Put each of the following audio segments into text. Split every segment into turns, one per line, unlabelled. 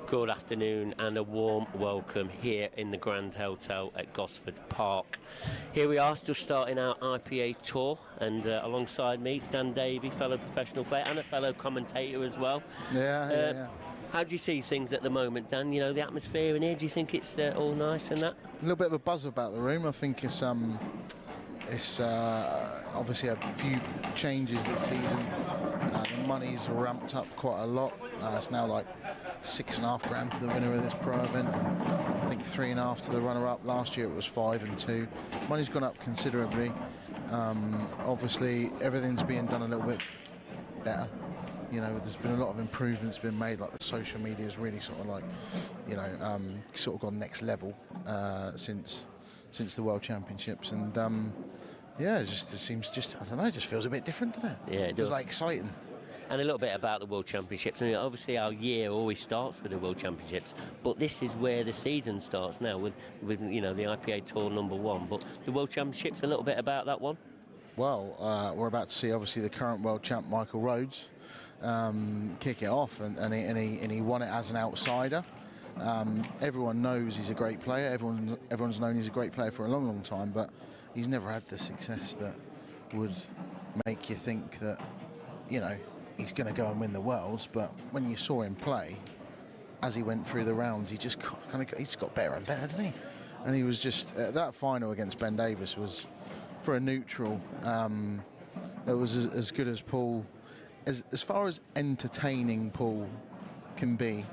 Good afternoon and a warm welcome here in the Grand Hotel at Gosford Park. Here we are, just starting our IPA tour, and alongside me, Dan Davey, fellow professional player and a fellow commentator as well.
Yeah.
How do you see things at the moment, Dan? You know, the atmosphere in here, do you think it's all nice and that?
A little bit of a buzz about the room. I think it's obviously a few changes this season. The money's ramped up quite a lot. It's now like $6.5 grand to the winner of this pro event, and I think 3.5 to the runner-up. Last year it was 5 and 2. Money's gone up considerably. Obviously everything's being done a little bit better. You know, there's been a lot of improvements been made. Like the social media has really sort of like, you know, sort of gone next level since the World Championships, and yeah, it seems I don't know, it just feels a bit different, doesn't it?
Yeah, it does.
Feels like exciting.
And a little bit about the World Championships. I mean, obviously our year always starts with the World Championships, but this is where the season starts now with you know, the IPA Tour #1. But the World Championships, a little bit about that one.
Well, we're about to see obviously the current world champ Michael Rhodes kick it off, and he won it as an outsider. Everyone knows he's a great player. Everyone's known he's a great player for a long time, but he's never had the success that would make you think that, you know, he's going to go and win the Worlds. But when you saw him play, as he went through the rounds, he just he's got better and better, doesn't he? And he was just that final against Ben Davis was, for a neutral, it was as good as Paul, as far as entertaining Paul can be.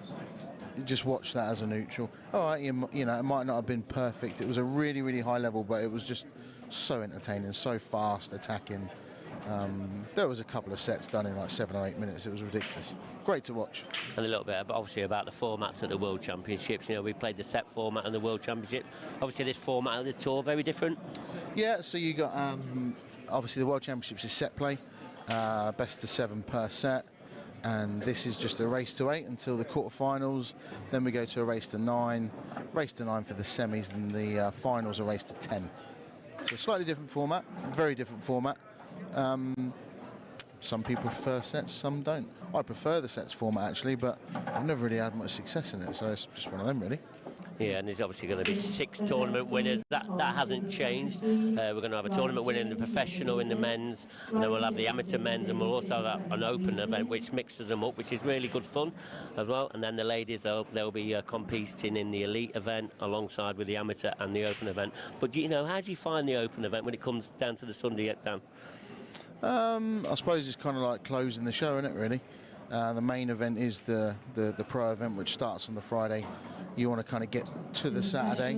Just watch that as a neutral. All right, you know, it might not have been perfect. It was a really high level, but it was just so entertaining, so fast, attacking. There was a couple of sets done in like 7 or 8 minutes. It was ridiculous. Great to watch.
And a little bit obviously about the formats at the World Championships. You know, we played the set format and the World Championship. Obviously this format of the tour, very different.
Yeah, so you got obviously the World Championships is set play, best of 7 per set. And this is just a race to 8 until the quarterfinals. Then we go to a race to 9 for the semis, and the finals a race to 10. So a slightly different format, very different format. Some people prefer sets, some don't. I prefer the sets format actually, but I've never really had much success in it, so it's just one of them really.
Yeah, and there's obviously going to be 6 tournament winners. That hasn't changed. We're going to have a tournament winner in the professional, in the men's, and then we'll have the amateur men's, and we'll also have an open event which mixes them up, which is really good fun as well. And then the ladies, they'll be competing in the elite event alongside with the amateur and the open event. But do you know, how do you find the open event when it comes down to the Sunday, Dan?
I suppose it's kind of like closing the show, isn't it, really? The main event is the pro event, which starts on the Friday. You want to kind of get to the Saturday,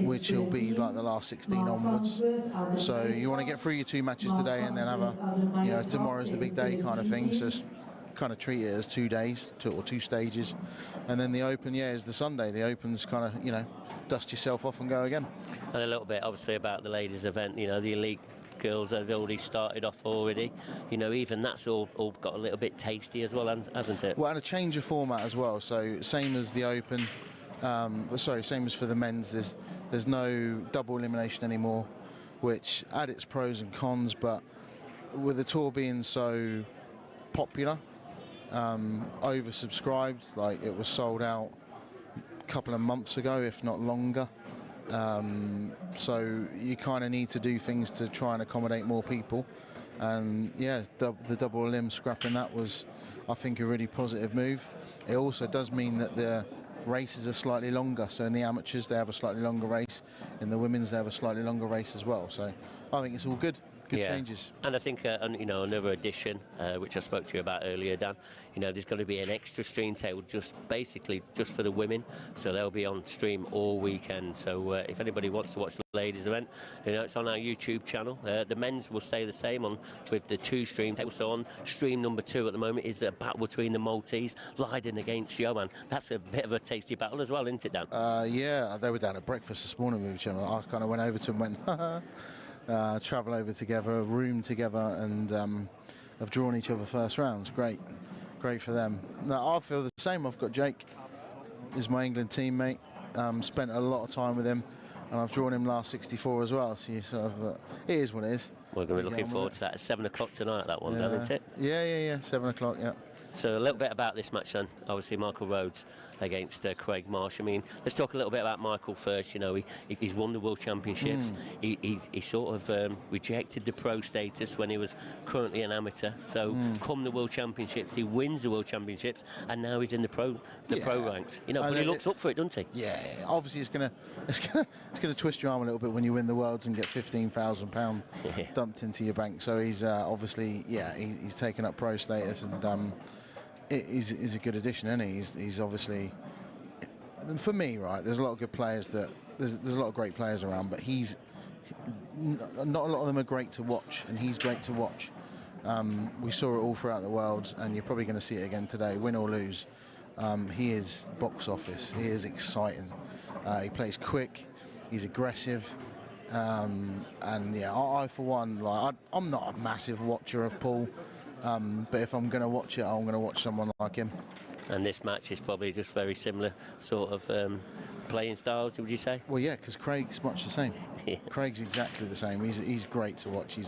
which will be like the last 16 onwards. So you want to get through your 2 matches today, and then have you know, tomorrow's the big day kind of thing. So just kind of treat it as 2 days, 2 stages. And then the Open, yeah, is the Sunday. The Open's kind of, you know, dust yourself off and go again. And
a little bit, obviously, about the ladies' event, you know, the elite girls have already started off already. You know, even that's all got a little bit tasty as well, hasn't it?
Well, and a change of format as well. So same as the Open, same as for the men's. There's no double elimination anymore, which had its pros and cons, but with the tour being so popular, oversubscribed, like it was sold out a couple of months ago, if not longer. So you kind of need to do things to try and accommodate more people, and yeah, the double elim scrapping that was, I think, a really positive move. It also does mean that the races are slightly longer, so in the amateurs they have a slightly longer race, in the women's they have a slightly longer race as well, so I think it's all good. Good changes.
And I think, you know, another addition, which I spoke to you about earlier, Dan, you know, there's going to be an extra stream table just for the women. So they'll be on stream all weekend. So if anybody wants to watch the ladies' event, you know, it's on our YouTube channel. The men's will stay the same on with the 2 stream tables. So on stream number 2 at the moment is a battle between the Maltese, Leiden against Johan. That's a bit of a tasty battle as well, isn't it, Dan?
Yeah, they were down at breakfast this morning with each other. I kind of went over to them and went, haha. Travel over together, room together, and have drawn each other first rounds. Great for them. No, I feel the same. I've got Jake, is my England teammate. Spent a lot of time with him. and I've drawn him last 64 as well. So you sort of, it is what it is.
We're going to be looking forward to that. At 7 o'clock tonight, that one, isn't it?
Yeah. 7 o'clock, yeah.
So a little bit about this match then. Obviously, Michael Rhodes against Craig Marsh. I mean, let's talk a little bit about Michael first. You know, he's won the World Championships. He sort of rejected the pro status when he was currently an amateur. So come the World Championships, he wins the World Championships, and now he's in the pro ranks. You know, but he looks up for it, doesn't he?
Yeah. Obviously, it's gonna twist your arm a little bit when you win the Worlds and get £15,000 dumped into your bank. So he's obviously, he's taken up pro status, and he's a good addition, isn't he? He's obviously, for me, right, there's a lot of good players there's a lot of great players around, but not a lot of them are great to watch, and he's great to watch. We saw it all throughout the Worlds, and you're probably going to see it again today, win or lose. He is box office. He is exciting. He plays quick. He's aggressive. And yeah, I for one, like, I'm not a massive watcher of Paul. But if I'm going to watch it, I'm going to watch someone like him.
And this match is probably just very similar sort of playing styles, would you say?
Well, yeah, because Craig's much the same. Craig's exactly the same. He's great to watch. You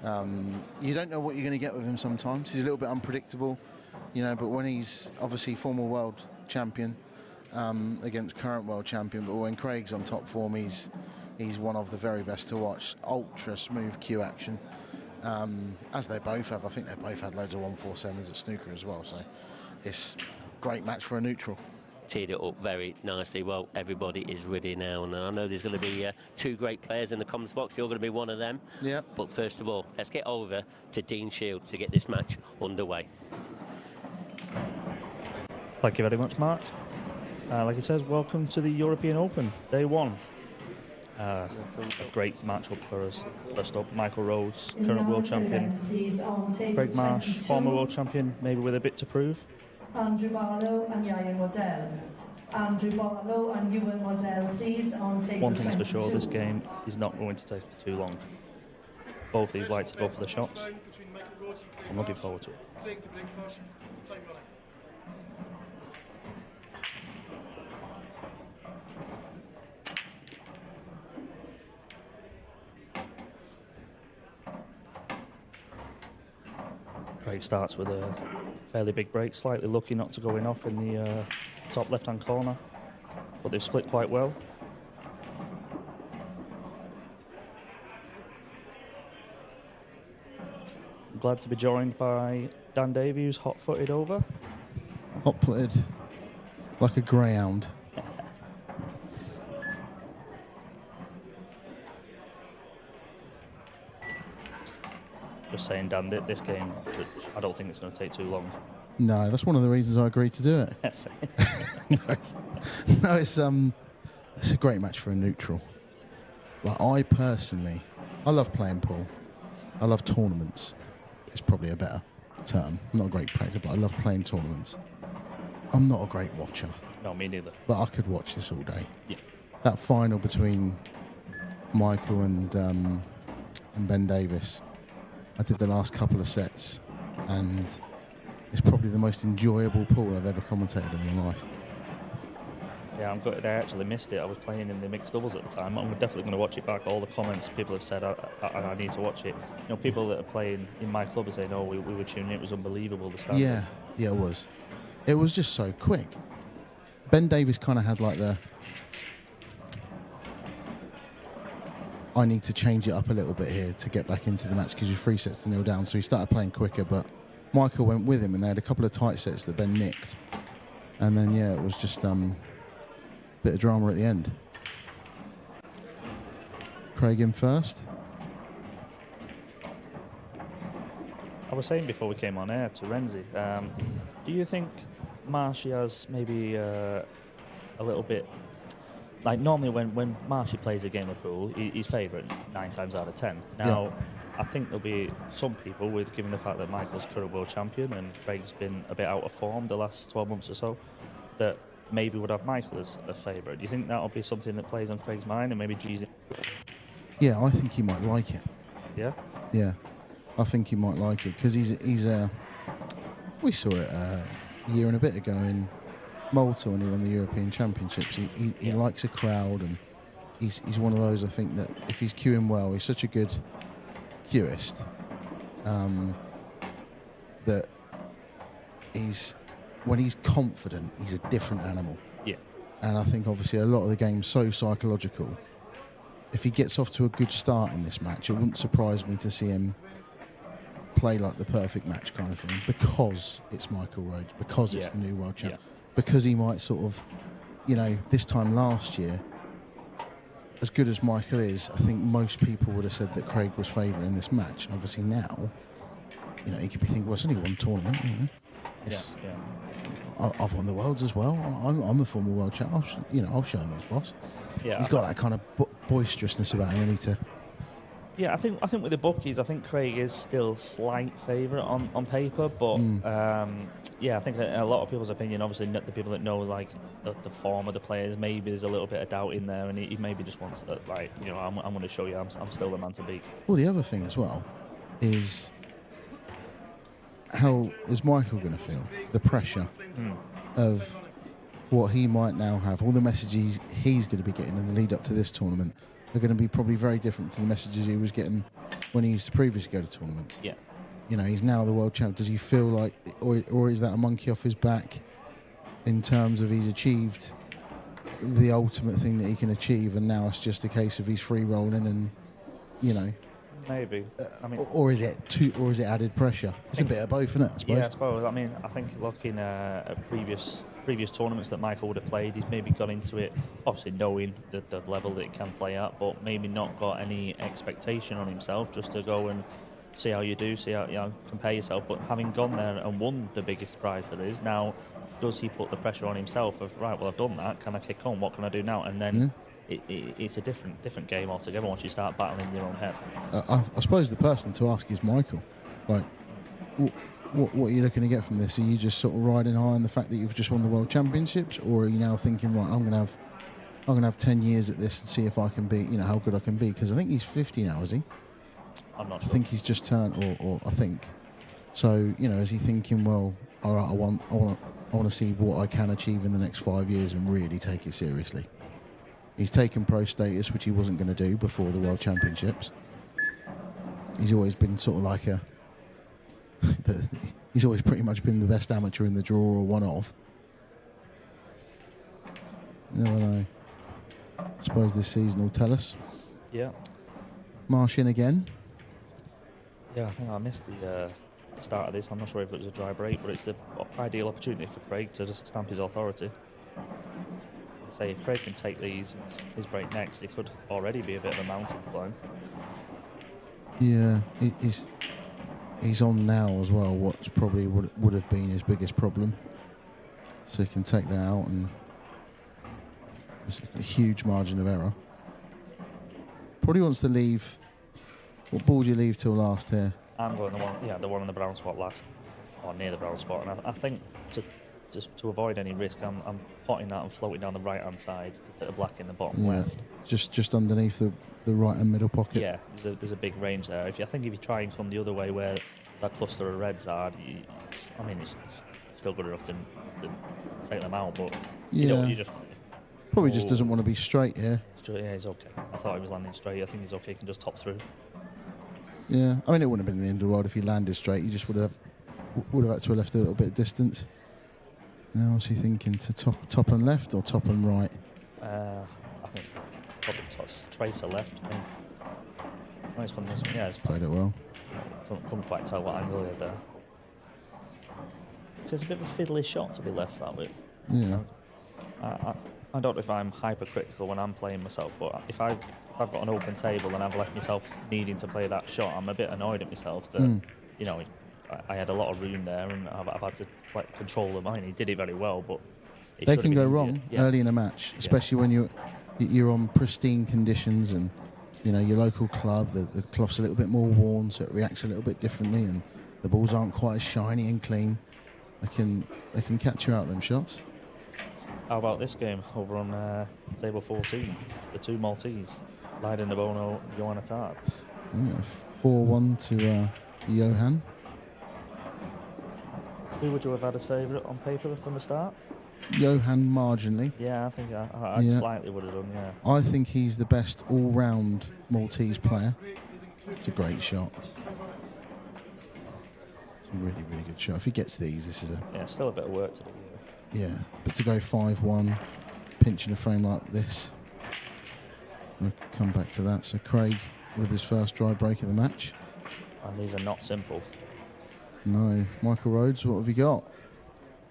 don't know what you're going to get with him sometimes. He's a little bit unpredictable, you know, but when he's obviously former world champion against current world champion, but when Craig's on top form, he's one of the very best to watch. Ultra smooth cue action. As they both have. I think they both had loads of 147s at snooker as well, so it's a great match for a neutral.
Teed it up very nicely. Well, everybody is ready now, and I know there's going to be two great players in the comments box. You're going to be one of them.
Yeah.
But first of all, let's get over to Dean Shields to get this match underway.
Thank you very much, Mark. Like it says, welcome to the European Open, day one. A great matchup for us. First up, Michael Rhodes, current world champion. Craig Marsh, former world champion, maybe with a bit to prove.
Andrew Barlow and Yaya Waddell. Andrew Barlow and Ewan Waddell, please, on table 22.
One thing's for sure, this game is not going to take too long. Both these like to go for the shots. I'm looking forward to it. Craig starts with a fairly big break, slightly lucky not to go in off in the top left-hand corner, but they've split quite well. Glad to be joined by Dan Davey, who's hot-footed over.
Hot-footed, like a greyhound.
Just saying, Dan, this game, I don't think it's going to take too long.
No, that's one of the reasons I agreed to do it. It's a great match for a neutral. Like, I personally, I love playing pool. I love tournaments. It's probably a better term. I'm not a great practice, but I love playing tournaments. I'm not a great watcher.
No, me neither.
But I could watch this all day.
Yeah.
That final between Michael and Ben Davis, I did the last couple of sets, and it's probably the most enjoyable pool I've ever commentated in my life.
Yeah, I'm gutted I actually missed it. I was playing in the mixed doubles at the time. I'm definitely going to watch it back. All the comments people have said, I need to watch it. You know, people that are playing in my club are saying, "Oh, we were tuning. It was unbelievable, the standard."
Yeah, it was. It was just so quick. Ben Davis kind of had like I need to change it up a little bit here to get back into the match because you're 3 sets to 0 down. So he started playing quicker, but Michael went with him, and they had a couple of tight sets that Ben nicked. And then, yeah, it was just a bit of drama at the end. Craig in first.
I was saying before we came on air to Renzi, do you think Marshy has maybe a little bit... Like, normally when Marshy plays a game of pool, he's favourite 9 times out of 10. Now, yeah. I think there'll be some people, given the fact that Michael's current world champion and Craig's been a bit out of form the last 12 months or so, that maybe would have Michael as a favourite. Do you think that'll be something that plays on Craig's mind and maybe G's?
Yeah, I think he might like it.
Yeah?
Yeah, I think he might like it because we saw it a year and a bit ago in Malta when he won the European Championships. He likes a crowd, and he's one of those, I think, that if he's cueing well, he's such a good cueist that when he's confident, he's a different animal.
Yeah.
And I think obviously a lot of the game's so psychological. If he gets off to a good start in this match, it wouldn't surprise me to see him play like the perfect match kind of thing, because it's Michael Rhodes, because it's the new world champ, because he might sort of, this time last year, as good as Michael is, I think most people would have said that Craig was favouring this match. And obviously now, he could be thinking, well, it's only one tournament, I've won the worlds as well. I'm a former world champ. I'll show him his boss. Yeah, he's got that kind of boisterousness about him.
Yeah, I think with the bookies, I think Craig is still slight favourite on paper, but I think a lot of people's opinion, obviously the people that know like the form of the players, maybe there's a little bit of doubt in there, and he maybe just wants to, I'm going to show you I'm still the man to beat.
Well, the other thing as well is, how is Michael going to feel? The pressure of what he might now have, all the messages he's going to be getting in the lead up to this tournament are going to be probably very different to the messages he was getting when he used to previously go to tournaments.
Yeah.
He's now the world champ. Does he feel like, or is that a monkey off his back in terms of he's achieved the ultimate thing that he can achieve, and now it's just a case of he's free rolling and,
Maybe.
Or is it added pressure? It's a bit of both, isn't it, I suppose?
Yeah, I suppose. I think looking at previous tournaments that Michael would have played, he's maybe got into it, obviously knowing the level that he can play at, but maybe not got any expectation on himself, just to go and see how you do, see how compare yourself. But having gone there and won the biggest prize there is, now does he put the pressure on himself of, right, well, I've done that, can I kick on, what can I do now? And then it's a different game altogether once you start battling in your own head.
I suppose the person to ask is Michael. Like, what are you looking to get from this? Are you just sort of riding high on the fact that you've just won the World Championships, or are you now thinking, right, I'm gonna have 10 years at this and see if I can be, how good I can be? Because I think he's 50 now, is he?
I'm not sure.
I think he's just turned, or I think. So, is he thinking, well, all right, I want to see what I can achieve in the next 5 years and really take it seriously. He's taken pro status, which he wasn't going to do before the World Championships. He's always been sort of like he's always pretty much been the best amateur in the draw, or one of. You never know. I suppose this season will tell us.
Yeah.
Marsh in again.
Yeah, I think I missed the start of this. I'm not sure if it was a dry break, but it's the ideal opportunity for Craig to just stamp his authority. Say if Craig can take his break next, it could already be a bit of a mountain to climb.
Yeah, he's on now as well, what's probably would have been his biggest problem. So he can take that out, and there's a huge margin of error. Probably wants to leave. What ball do you leave till last here?
I'm going the one on the brown spot last, or near the brown spot, and I think to avoid any risk, I'm potting that and floating down the right hand side to hit the black in the bottom left. Just
underneath the right and middle pocket.
Yeah, there's a big range there. I think if you try and come the other way where that cluster of reds are, it's still good enough to take them out, but you just
probably just doesn't want to be straight here.
Yeah, he's okay. I thought he was landing straight. I think he's okay. He can just top through.
Yeah, it wouldn't have been the end of the world if he landed straight. He just would have had to have left a little bit of distance. Now, what's he thinking? To top and left or top and right?
I think probably tracer left. It's come this way. Yeah, it's
played it well.
Couldn't quite tell what angle he had there. So it's a bit of a fiddly shot to be left that with.
Yeah.
I don't know if I'm hypercritical when I'm playing myself, but if I've got an open table and I've left myself needing to play that shot, I'm a bit annoyed at myself that I had a lot of room there, and I've had to control the mine. He did it very well, but
they can go wrong early in a match, especially when you're on pristine conditions, and your local club, the cloth's a little bit more worn, so it reacts a little bit differently, and the balls aren't quite as shiny and clean. They can catch you out them shots.
How about this game over on table 14? The two Maltese, Leiden de Bono, Johanna Tard.
4-1 to Johan.
Who would you have had as favourite on paper from the start?
Johan marginally.
Yeah, I think I
Yeah.
slightly would have done, yeah.
I think he's the best all-round Maltese player. It's a great shot. It's a really, really good shot. If he gets these, this is a...
Yeah, still a bit of work to do.
Yeah, but to go 5-1, pinching a frame like this, we'll come back to that. So Craig with his first dry break of the match.
And these are not simple.
No. Michael Rhodes, what have you got?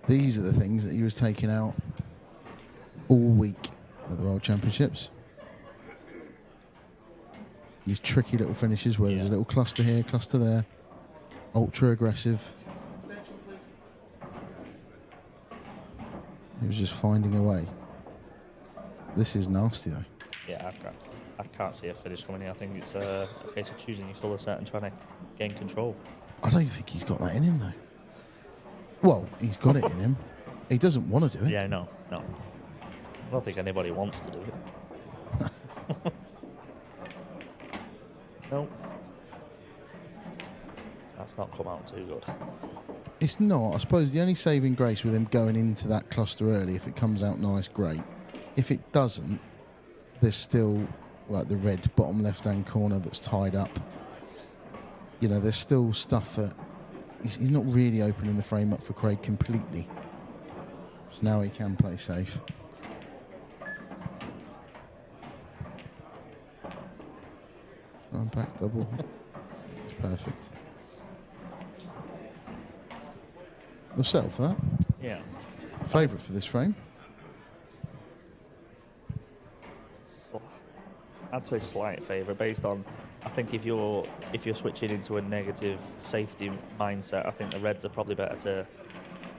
These are the things that he was taking out all week at the World Championships. These tricky little finishes where there's a little cluster here, cluster there. Ultra aggressive. He was just finding a way. This is nasty though.
Yeah, I can't see a finish coming here. I think it's a case of choosing your colour set and trying to gain control.
I don't think he's got that in him though. Well, he's got it in him. He doesn't want to do it.
Yeah, no. I don't think anybody wants to do it. No. That's not come out too good.
It's not. I suppose the only saving grace with him going into that cluster early, if it comes out nice, great. If it doesn't, there's still like the red bottom left-hand corner that's tied up. You know, there's still stuff that he's not really opening the frame up for Craig completely. So now he can play safe. Back double. It's perfect. We'll settle for that.
Yeah.
Favourite for this frame?
I'd say slight favour based on. I think if you're switching into a negative safety mindset, I think the reds are probably better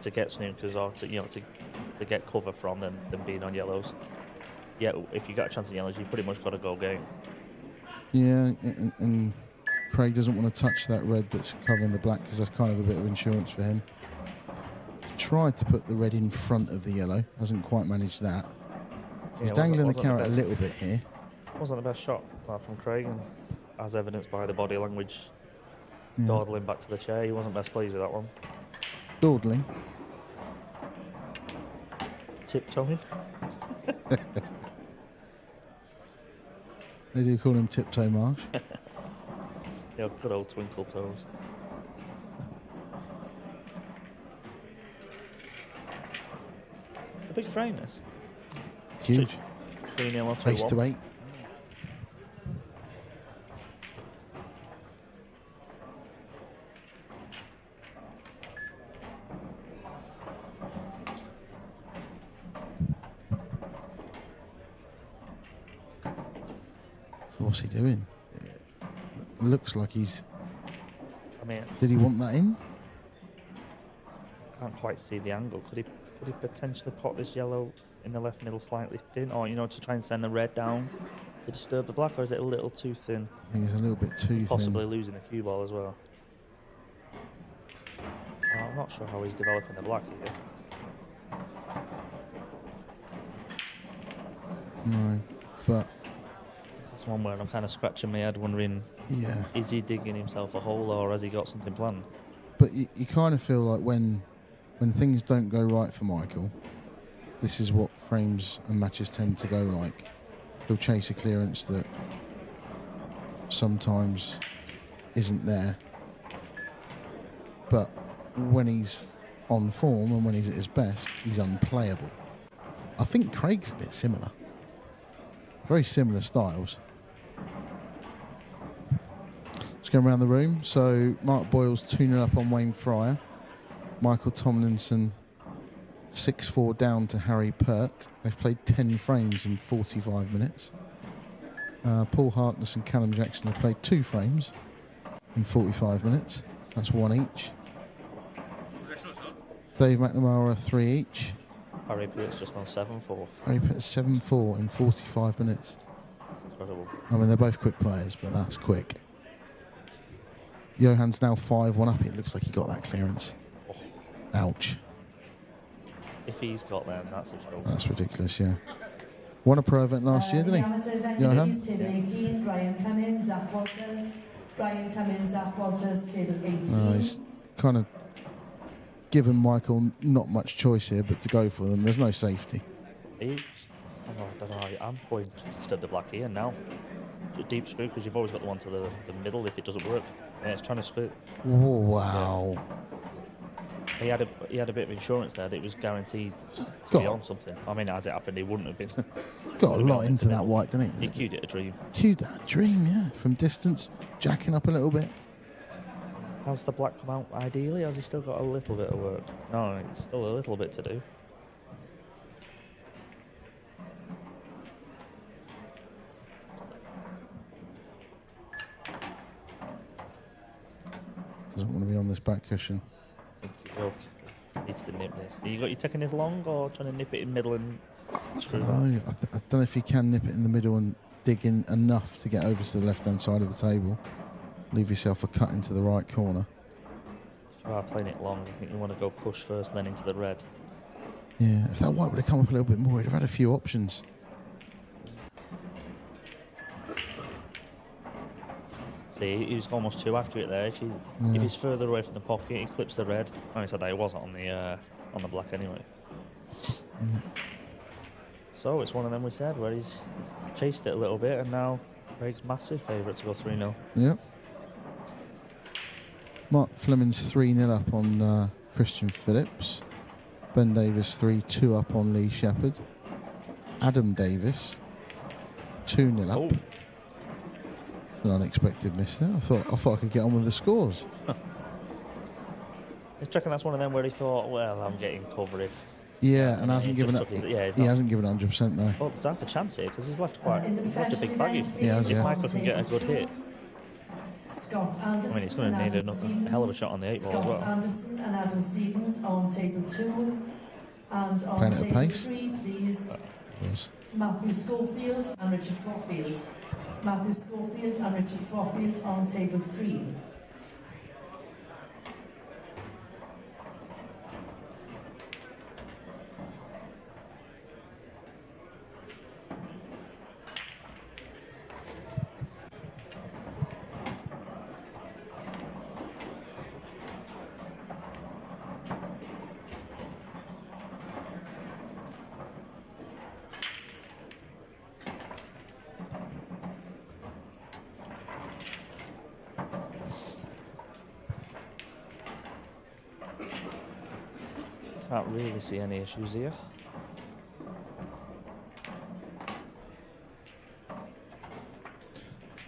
to get snookers or to get cover from than being on yellows. Yeah, if you got a chance on yellows, you pretty much got to go game.
Yeah, and Craig doesn't want to touch that red that's covering the black because that's kind of a bit of insurance for him. He's tried to put the red in front of the yellow, hasn't quite managed that. He's dangling the carrot a little bit here.
Wasn't the best shot from Craig, and as evidenced by the body language, dawdling back to the chair, he wasn't best pleased with that one.
Dawdling?
Tiptoeing?
They do call him Tiptoe Marsh.
Yeah, good old twinkle toes. It's a big frame, this.
Huge.
3-0 or 2-1.
Race to 8. So what's he doing? It looks like he's...
I mean,
did he want that in?
Can't quite see the angle. Could he potentially pot this yellow in the left middle slightly thin, or to try and send the red down to disturb the black, or is it a little too thin?
I think it's a little bit too
Possibly
thin.
losing the cue ball as well. I'm not sure how he's developing the black here.
No, but
This is one where I'm kind of scratching my head, wondering,
yeah.
is he digging himself a hole, or has he got something planned?
But you kind of feel like when things don't go right for Michael, this is what frames and matches tend to go like. He'll chase a clearance that sometimes isn't there. But when he's on form and when he's at his best, he's unplayable. I think Craig's a bit similar. Very similar styles. Let's go around the room. So Mark Boyle's 2-0 up on Wayne Fryer. Michael Tomlinson 6-4 down to Harry Pert. They've played 10 frames in 45 minutes. Paul Harkness and Callum Jackson have played 2 frames in 45 minutes. That's 1 each. Dave McNamara 3 each.
Harry Pert's just on 7-4.
Harry Pert 7-4 in 45 minutes.
That's incredible.
I mean, they're both quick players, but that's quick. Johan's now 5-1 up. It looks like he got that clearance. Ouch.
If he's got them, that's a joke.
That's ridiculous, yeah. Won a pro event last year, didn't he? Johan?
Table 18, Brian Cummins, Zach Walters. Brian Cummins, Zach Walters, table 18.
He's kind of given Michael not much choice here but to go for them. There's no safety.
I don't know. I'm going to disturb the black here now. Deep screw, because you've always got the one to the middle if it doesn't work. Yeah, it's trying to screw.
Oh, wow.
Yeah. He had a bit of insurance there that it was guaranteed to be on something. I mean, as it happened, he wouldn't have been.
Got a lot into that white, didn't
He cued it a dream.
Cued that dream, yeah. From distance, jacking up a little bit.
Has the black come out ideally? Has he still got a little bit of work? No, it's still a little bit to do.
Doesn't want to be on this back cushion.
I think he will. Needs to nip this. Are you taking this long or trying to nip it in middle and screw?
I don't know if you can nip it in the middle and dig in enough to get over to the left-hand side of the table. Leave yourself a cut into the right corner.
If you are playing it long, I think you want to go push first and then into the red.
Yeah, if that white would have come up a little bit more, he'd have had a few options.
See, he was almost too accurate there. If he's further away from the pocket, he clips the red. I said that it wasn't on the black anyway. So it's one of them we said where he's chased it a little bit, and now Craig's massive favourite to go 3-0.
Yep. Mark Fleming's 3-0 up on Christian Phillips. Ben Davis 3-2 up on Lee Shepherd. Adam Davis 2-0 up.
Oh.
An unexpected miss there. I thought I could get on with the scores.
I reckon that's one of them where he thought, well, I'm getting cover if.
Yeah, and hasn't given up. He hasn't given 100% though.
Well, there's half a chance here because he's left a big bag.
If
Michael can get a good hit.
I
mean, he's going to need a hell of a shot on the 8 ball as well.
Anderson and Adam Stevens on table 2. And on
Playing at a
table
pace.
3, please.
Yes.
Matthew Schofield and Richard Swarfield. Matthew Schofield and Richard Swarfield on table 3.
Can't really see any issues here.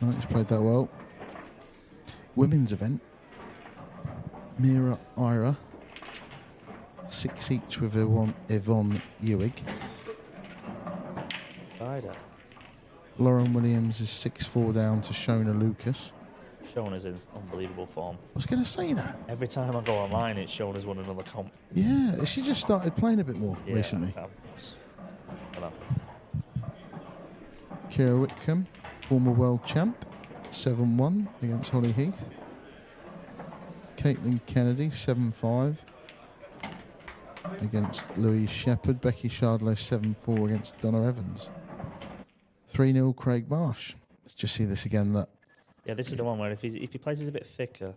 Right, he's played that well. Women's event. Mira Ira. 6 each with Yvonne Ewig.
Cider.
Lauren Williams is 6-4 down to Shona Lucas.
Shona's in unbelievable form.
I was going to say that.
Every time I go online, it's Shona's won another comp.
Yeah, she just started playing a bit more recently.
I know.
Kira Whitcomb, former world champ, 7-1 against Holly Heath. Caitlin Kennedy, 7-5 against Louise Shepherd. Becky Shardlow, 7-4 against Donna Evans. 3-0 Craig Marsh. Let's just see this again. Look.
Yeah, this is the one where if he places a bit thicker,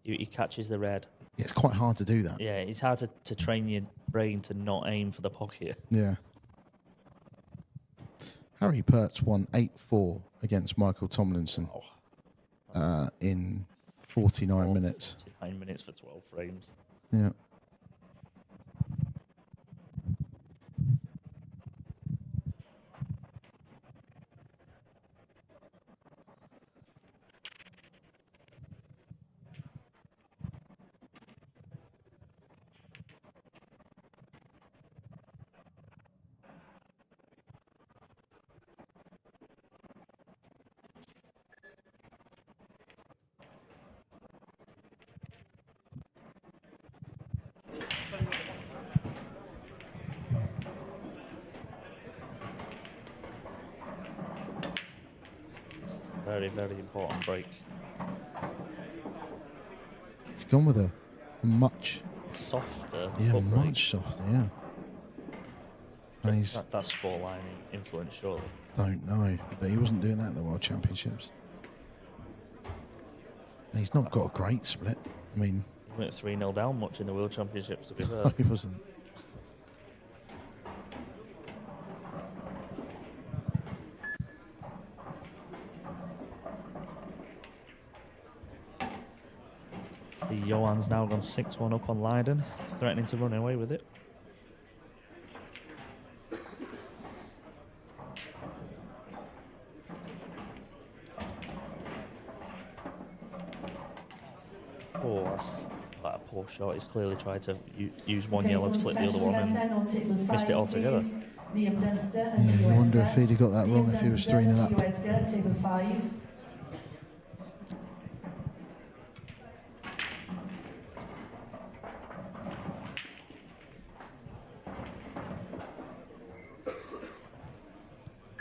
he catches the red.
Yeah, it's quite hard to do that.
Yeah, it's hard to train your brain to not aim for the pocket.
Yeah. Harry Pertz won 8-4 against Michael Tomlinson in 49 minutes.
49 minutes for 12 frames.
Yeah.
Very, very important break.
He's gone with a much
Softer.
Yeah,
foot break.
much softer, yeah. And he's,
That scoreline influence, surely.
don't know, but he wasn't doing that at the World Championships. And he's not got a great split. I mean,
We went 3-0 down much in the World Championships, to be fair.
No, he wasn't.
See, Johan's now gone 6-1 up on Leiden, threatening to run away with it. Oh, that's quite a poor shot. He's clearly tried to use one yellow to flip the other one and missed it altogether.
Yeah, you wonder if he'd have got that wrong if he was 3-0 up.
Table 5.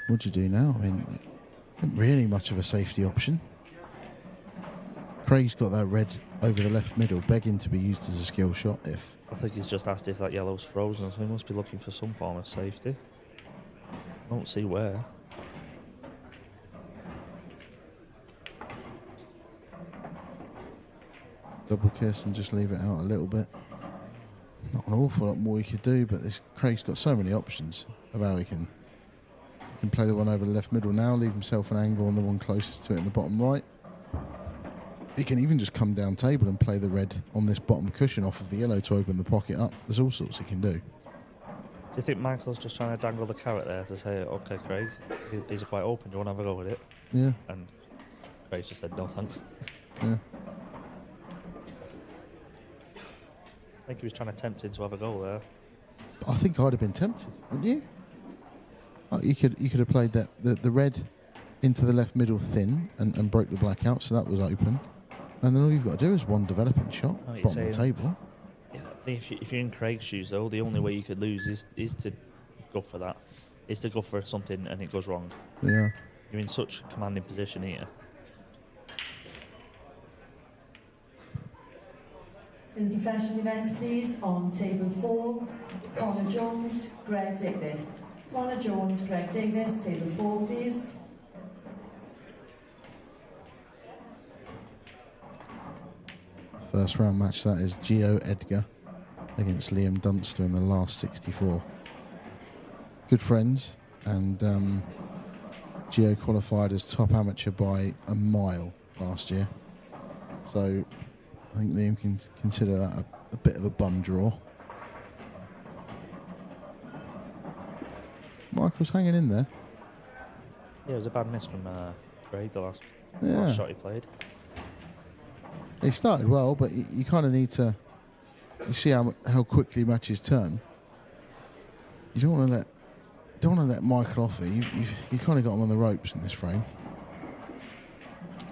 What do you do now? I mean, not really much of a safety option. Craig's got that red over the left middle, begging to be used as a skill shot if...
I think he's just asked if that yellow's frozen, so he must be looking for some form of safety. I don't see where.
Double kiss and just leave it out a little bit. Not an awful lot more he could do, but this Craig's got so many options of how he can play the one over the left middle now, leave himself an angle on the one closest to it in the bottom right. He can even just come down table and play the red on this bottom cushion off of the yellow to open the pocket up. There's all sorts he can do.
Do you think Michael's just trying to dangle the carrot there to say, OK, Craig, these are quite open, do you want to have a go with it?
Yeah.
And Craig just said, no thanks.
Yeah.
I think he was trying to tempt him to have a go there.
I think I'd have been tempted, wouldn't you? You could have played that the red into the left middle thin and broke the black out, so that was open. And then all you've got to do is one developing shot, bottom of the table.
Yeah, I think if you're in Craig's shoes, though, the only way you could lose is to go for that. Is to go for something and it goes wrong.
Yeah.
You're in such a commanding position here.
In the professional event, please, on table 4, Connor Jones, Greg Davis. Connor Jones, Greg Davis, table 4, please.
First round match, that is Gio Edgar against Liam Dunster in the last 64. Good friends, and Gio qualified as top amateur by a mile last year. So I think Liam can consider that a bit of a bum draw. Michael's hanging in there.
Yeah, it was a bad miss from Craig, the last shot he played.
He started well, but you kind of need to see how quickly matches turn. You don't want to let Michael off it. You kind of got him on the ropes in this frame.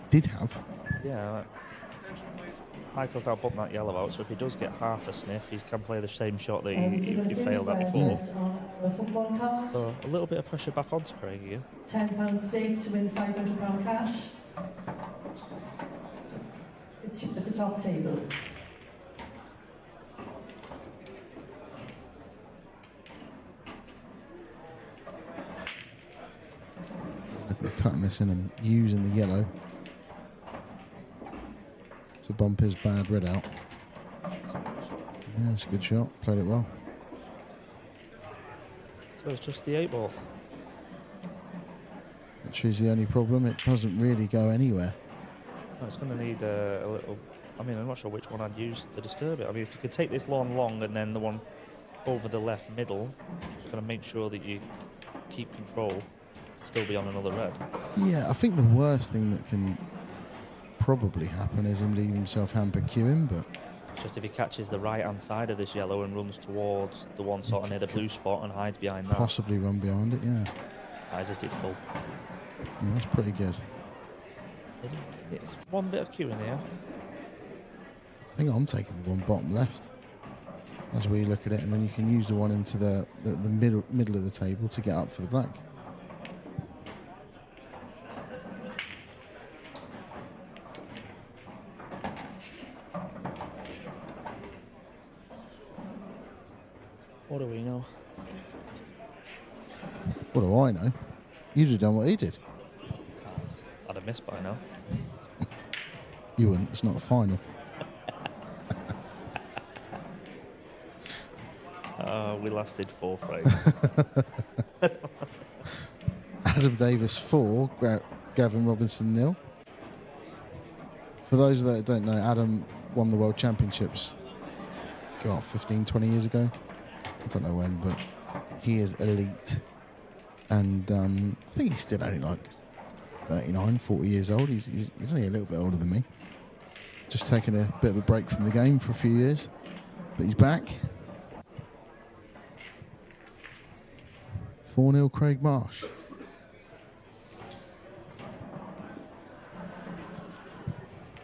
Did have.
Yeah. Michael's now bumped that yellow out, so if he does get half a sniff, he can play the same shot that he failed at before. So a little bit of pressure back onto Craig here.
£10 stake to win £500 cash. It's at the top table.
Looking at cutting this in and using the yellow to bump his bad red out. Yeah, it's a good shot. Played it well.
So it's just the 8-ball.
Which is the only problem. It doesn't really go anywhere.
No, it's going to need a little... I mean, I'm not sure which one I'd use to disturb it. I mean, if you could take this long and then the one over the left middle, just going to make sure that you keep control to still be on another red.
Yeah, I think the worst thing that can probably happen is him leaving himself hamper queuing, but...
It's just if he catches the right-hand side of this yellow and runs towards the one sort of near the blue spot and hides behind that.
Possibly run behind it, yeah.
Is it full?
Yeah, that's pretty good.
It's one bit of queue in here.
I think I'm taking the one bottom left. That's where you look at it, and then you can use the one into the middle of the table to get up for the black.
What do we know?
What do I know? You'd have done what he did.
I'd have missed by now.
You wouldn't. It's not a final.
We lasted 4 frames.
Adam Davis 4, Gavin Robinson 0. For those that don't know, Adam won the World Championships, 15, 20 years ago. I don't know when, but he is elite. And I think he's still only like 39, 40 years old. He's only a little bit older than me. Just taking a bit of a break from the game for a few years. But he's back. 4-0 Craig Marsh.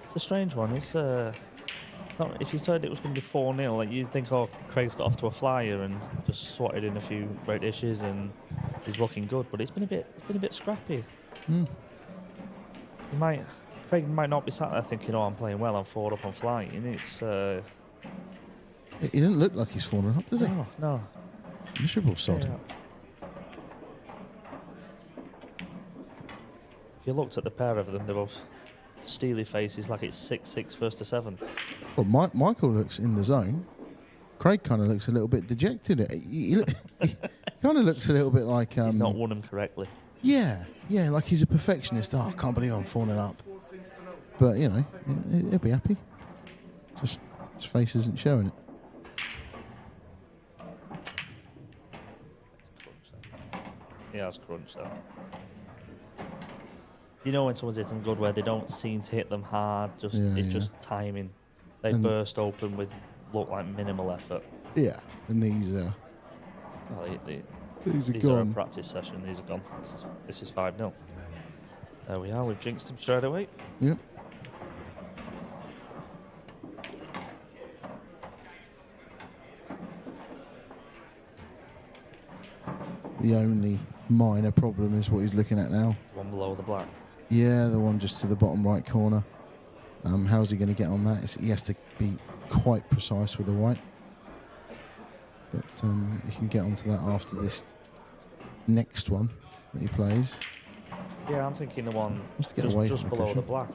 It's a strange one. It's not, if you said it was going to be 4-0, like you'd think, oh, Craig's got off to a flyer and just swatted in a few great dishes and he's looking good. But it's been a bit scrappy. Craig might not be sat there thinking, oh, I'm playing well, I'm 4 up, I'm flying. It's
he doesn't look like he's fallen up, does he?
No.
Miserable sod.
Yeah. If you looked at the pair of them, they're both steely faces, like it's 6-6 first to 7.
Well, Michael looks in the zone. Craig kind of looks a little bit dejected. He kind of looks a little bit like...
he's not won them correctly.
Yeah, like he's a perfectionist. Oh, I can't believe I'm falling up. But, you know, he'll be happy. Just his face isn't showing it.
He has crunched that. You know when someone's hitting good where they don't seem to hit them hard, just timing. They burst open with look like minimal effort.
Yeah, and these
are a practice session. These are gone. This is 5-0. There we are. We've jinxed him straight away.
Yep. The only minor problem is what he's looking at now.
One below the black.
Yeah, the one just to the bottom right corner. How's he going to get on that? He has to be quite precise with the white. But he can get onto that after this next one that he plays.
Yeah, I'm thinking the one just below the black.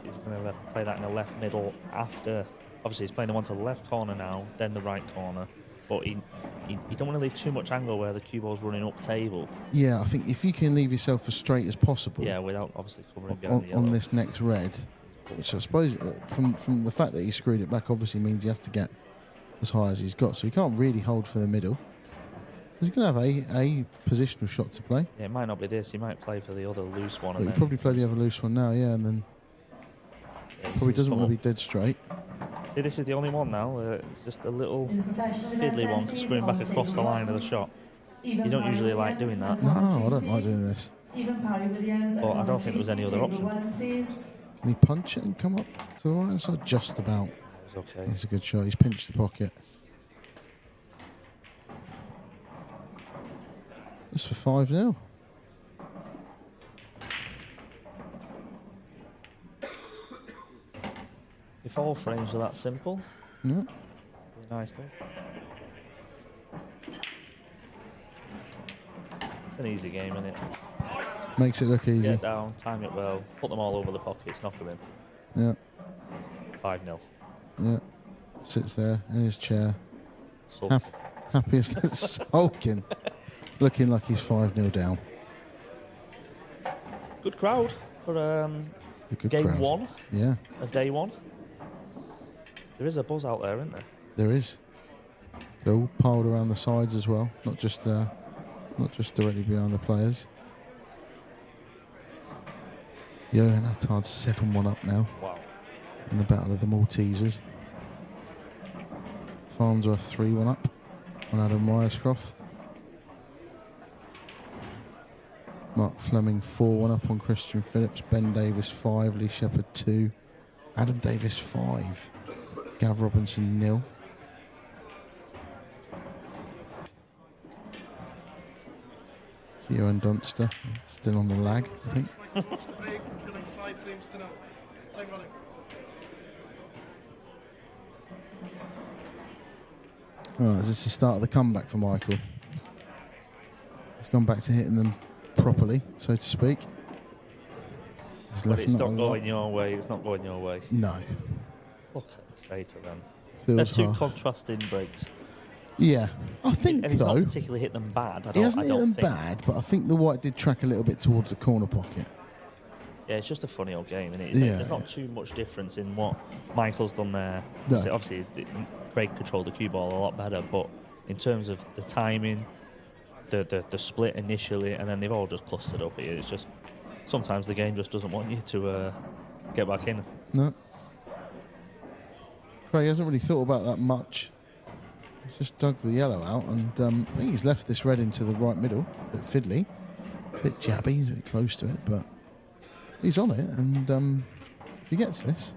He's going to play that in the left middle after. Obviously, he's playing the one to the left corner now, then the right corner. But you don't want to leave too much angle where the cue ball's running up table. Yeah,
I think if you can leave yourself as straight as possible.
Yeah, without obviously covering behind the yellow.
On this next red, which I suppose from the fact that he screwed it back obviously means he has to get as high as he's got. So he can't really hold for the middle. He's going to have a positional shot to play.
Yeah, it might not be this. He might play for the other loose one.
But he probably play the other loose one now, yeah, and then probably doesn't want to be dead straight.
See, this is the only one now. It's just a little fiddly one screwing back across the line of the shot. You don't usually like doing that.
No, I don't like doing this.
But I don't think there was any other option.
Can he punch it and come up to the right side? Just about.
It was okay.
That's a good shot. He's pinched the pocket. That's for 5-0.
If all frames were that simple,
yeah.
Be nice though. It's an easy game, isn't it?
Makes it look easy.
Get down, time it well, put them all over the pockets, knock them in.
Yeah.
5-0.
Yeah. Sits there in his chair. Happiest sulking. Looking like he's 5-0 down.
Good crowd for game
crowd.
1
of
day 1. There is a buzz out there, isn't there?
There is. They're all piled around the sides as well, not just directly behind the players. Johan Attard's 7-1 up now.
Wow.
In the battle of the Maltesers. Farnsworth 3-1 up on Adam Ryerscroft. Mark Fleming 4-1 up on Christian Phillips. Ben Davis 5, Lee Shepherd 2, Adam Davis 5, Gav Robinson 0. Johan Dunster still on the lag, I think. Alright, this is the start of the comeback for Michael. He's gone back to hitting them properly, so to speak.
But it's not going your way. It's not going your way.
No.
Look at the state of them.
Feels
They're two
harsh.
contrasting breaks.
Yeah, I think
And he's
though
not particularly hit them bad.
he hasn't hit them
think.
bad, but I think the white did track a little bit towards the corner pocket.
Yeah, it's just a funny old game, isn't it?
Yeah,
There's not too much difference in what Michael's done there.
No.
Obviously, Craig controlled the cue ball a lot better, but in terms of the timing, the split initially, and then they've all just clustered up here. It's just sometimes the game just doesn't want you to get back in.
No. Craig hasn't really thought about that much. He's just dug the yellow out, and I think he's left this red into the right middle. A bit fiddly, a bit jabby, he's a bit close to it, but he's on it, and if he gets this,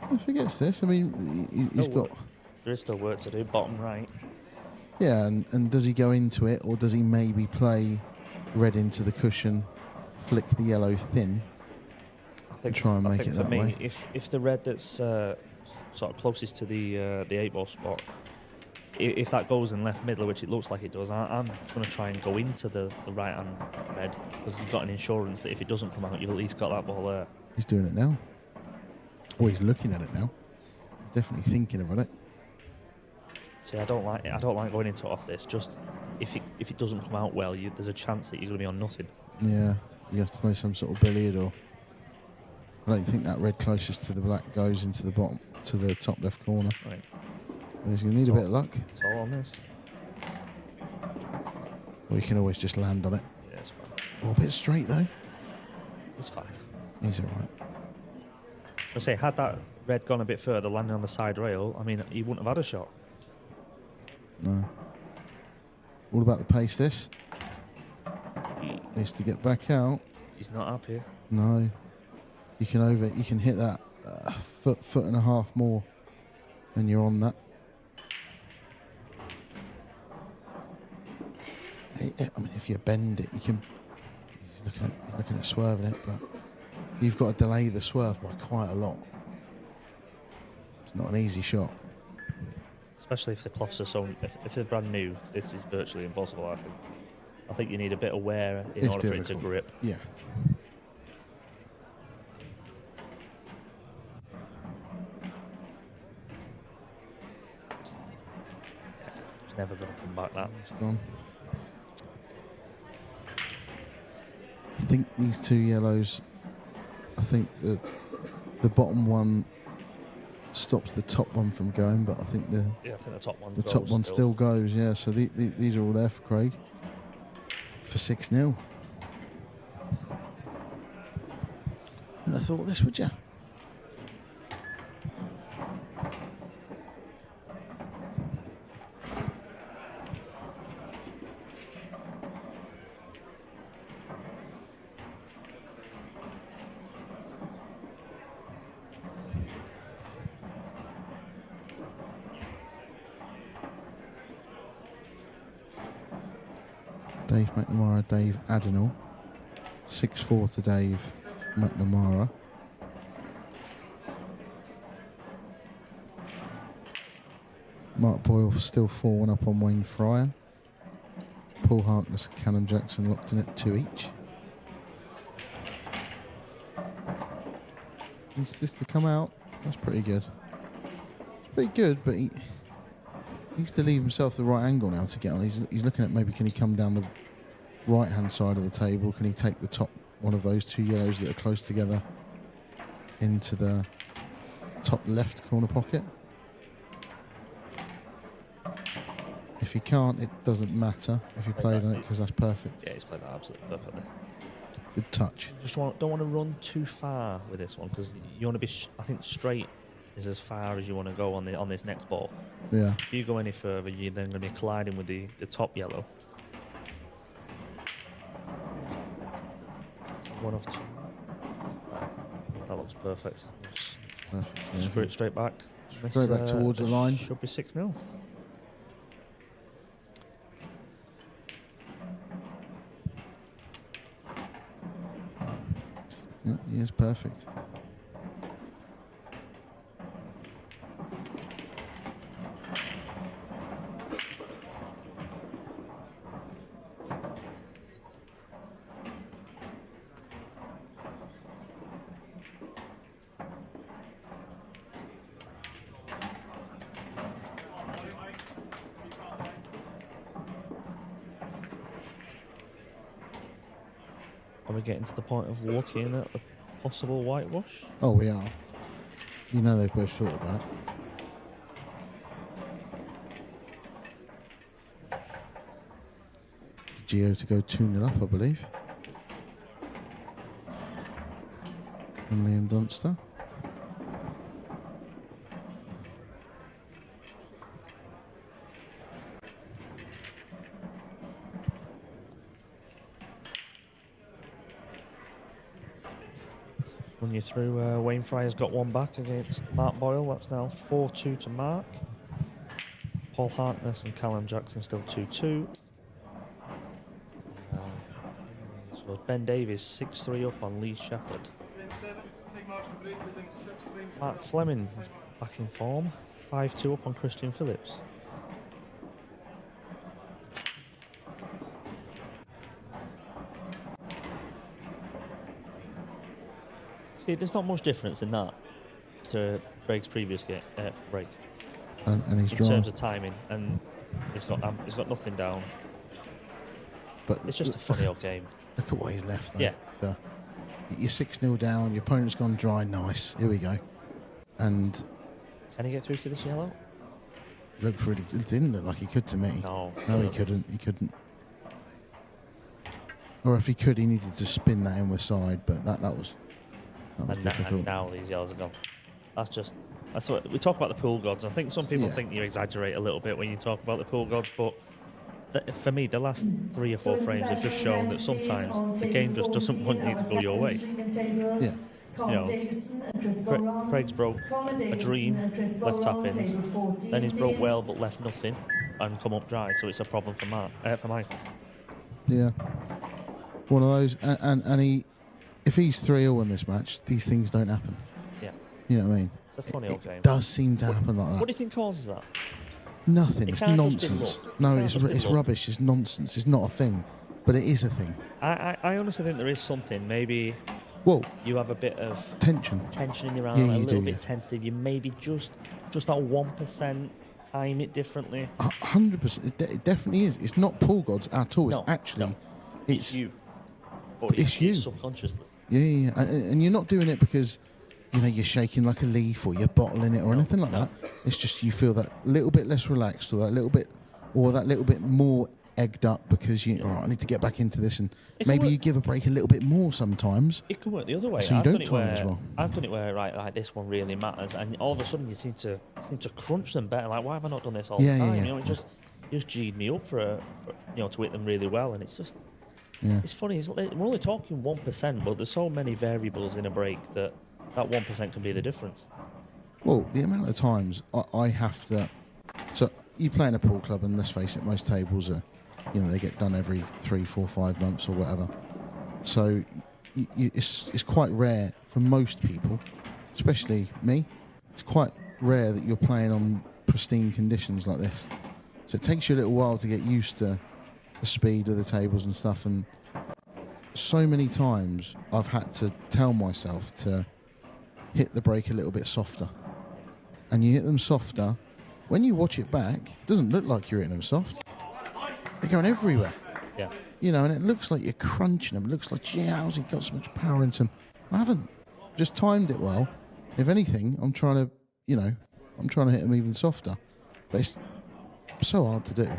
I mean, he's got...
There is still work to do, bottom right.
Yeah, and does he go into it, or does he maybe play red into the cushion, flick the yellow thin, and try and make it that way?
If the red that's sort of closest to the 8-ball spot, if that goes in left middle, which it looks like it does, I'm going to try and go into the right-hand red, because you've got an insurance that if it doesn't come out, you've at least got that ball there.
He's doing it now. Or he's looking at it now. He's definitely thinking about it.
See, I don't like going into it off this. Just if it doesn't come out well, there's a chance that you're going to be on nothing.
Yeah, you have to play some sort of billiard, or I don't think that red closest to the black goes into the bottom, to the top left corner.
Right.
He's going to need a bit of luck.
It's all on this.
Or you can always just land on it.
Yeah, it's fine.
Oh, a bit straight though.
It's fine.
He's all right.
I say, had that red gone a bit further, landing on the side rail, I mean, he wouldn't have had a shot.
No. All about the pace, this. Needs to get back out.
He's not happy.
No. You can hit that foot and a half more, and you're on that. I mean, if you bend it, you can. He's looking at swerving it, but you've got to delay the swerve by quite a lot. It's not an easy shot.
Especially if the cloths are so... If they're brand new, this is virtually impossible, I think. I think you need a bit of wear in order for it to grip.
Yeah.
It's never going to come back, that.
It's gone. I think these two yellows... I think the bottom one stops the top one from going, but I think the top one still goes. Yeah, so these are all there for Craig for 6-0. Wouldn't have thought this, would you? Dave McNamara, Dave Adenall. 6-4 to Dave McNamara. Mark Boyle still 4-1 up on Wayne Fryer. Paul Harkness and Callum Jackson locked in at 2 each. Needs this to come out. That's pretty good. It's pretty good, but he needs to leave himself the right angle now to get on. He's looking at maybe can he come down the right-hand side of the table? Can he take the top one of those two yellows that are close together into the top left corner pocket? If he can't, it doesn't matter if he played on it because that's perfect.
Yeah, he's played that absolutely perfectly.
Good touch.
Just don't want to run too far with this one because you want to be. I think straight is as far as you want to go on this next ball.
Yeah.
If you go any further, you're then going to be colliding with the top yellow. One of two. That looks perfect.
Perfect, yeah.
Screw it straight back.
Straight back towards the line.
Should be 6-0.
Yeah, he is perfect.
Are we getting to the point of looking at the possible whitewash?
Oh, we are. You know they've both thought about it. Gio to go 2-0 up, I believe. And Liam Dunster.
Run you through, Wayne Fryer's got one back against Mark Boyle. That's now 4-2 to Mark. Paul Harkness and Callum Jackson still 2-2. So Ben Davies 6-3 up on Lee Shepherd. Mark Fleming back in form, 5-2 up on Christian Phillips. See, there's not much difference in that to Craig's previous break.
And he's
in
drawn.
terms of timing, and he's got nothing down.
But
it's just a funny old game.
Look at what he's left, though.
Yeah.
So you're 6-0 down, your opponent's gone dry, nice. Here we go. And
can he get through to this yellow?
It didn't look like he could to me.
No,
he couldn't. He couldn't. Or if he could, he needed to spin that inward side, but that was difficult.
And now these yellows are gone. That's what we talk about the pool gods. I think some people think you exaggerate a little bit when you talk about the pool gods, but for me, the last 3 or 4 frames have just shown that sometimes the game just doesn't want you to go your way.
Yeah.
You know, Craig's broke a dream, left tap-ins, then he's broke well but left nothing and come up dry, so it's a problem for Michael.
Yeah. One of those, and he, if he's 3-0 in this match, these things don't happen.
Yeah.
You know what I mean?
It's a funny old game.
It does seem to happen like that.
What do you think causes that?
Nothing. It's nonsense. No, it's rubbish. It's nonsense. It's not a thing, but it is a thing.
I honestly think there is something. Maybe.
Well,
you have a bit of
tension
in your arm, a little bit tentative. You maybe just that 1% time it differently.
100%. It definitely is. It's not pool gods at all. It's actually,
it's you. But
it's you
subconsciously.
Yeah. And you're not doing it because you're shaking like a leaf or you're bottling it or anything like that. It's just you feel that little bit less relaxed or that little bit more egged up because I need to get back into this, and maybe you give a break a little bit more sometimes.
It can work the other way.
So you don't time as well.
I've done it where right, this one really matters, and all of a sudden you seem to crunch them better. Like, why have I not done this all the time?
Yeah.
It just G'd me up for to hit them really well, and it's just it's funny. We're only talking 1%, but there's so many variables in a break that 1% can be the difference.
Well, the amount of times I have to. So you play in a pool club, and let's face it, most tables are, they get done every 3, 4, 5 months or whatever. So it's quite rare for most people, especially me. It's quite rare that you're playing on pristine conditions like this. So it takes you a little while to get used to the speed of the tables and stuff. And so many times I've had to tell myself to hit the break a little bit softer. And you hit them softer. When you watch it back, it doesn't look like you're hitting them soft. They're going everywhere.
Yeah.
And it looks like you're crunching them. It looks like, how's he got so much power into them? I haven't. Just timed it well. If anything, I'm trying to hit them even softer. But it's so hard to do.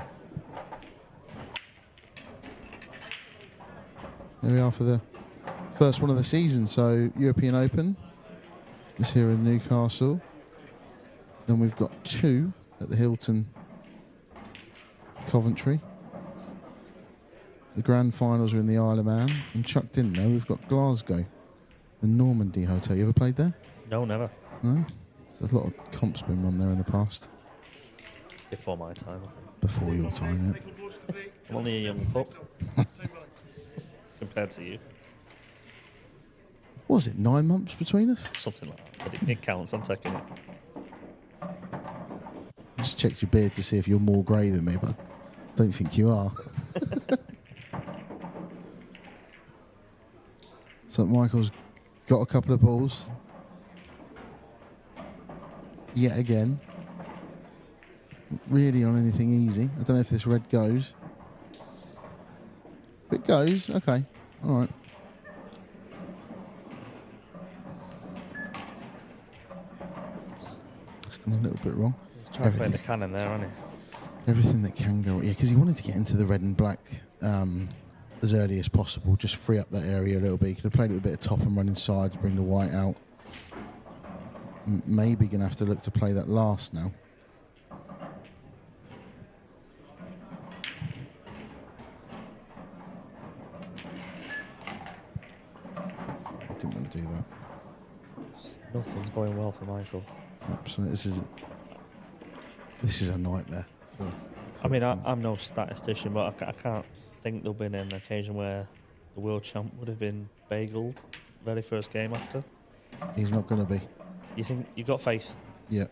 Here we are for the first one of the season. So, European Open. This here in Newcastle. Then we've got 2 at the Hilton Coventry. The grand finals are in the Isle of Man. And chucked in there, we've got Glasgow, the Normandy Hotel. You ever played there?
No, never.
No? So a lot of comps been run there in the past.
Before my time, I think.
Before your time, yeah.
I'm only a young pup. Compared to you.
Was it 9 months between us?
Something like that. But it counts, I'm taking it.
I just checked your beard to see if you're more grey than me, but I don't think you are. So Michael's got a couple of balls. Yet again. Not really on anything easy. I don't know if this red goes. If it goes, okay. All right. gone a little bit wrong.
He's trying to play the cannon there, hasn't he?
Everything that can go, yeah, because he wanted to get into the red and black as early as possible, just free up that area a little bit. He could have played a little bit of top and run inside to bring the white out. Maybe going to have to look to play that last now. I didn't want to do that.
Nothing's going well for Michael.
Absolutely, this is a nightmare.
I mean, I'm no statistician, but I can't think there'll been an occasion where the world champ would have been bageled very first game after.
He's not going to be.
You think you've got faith?
Yeah.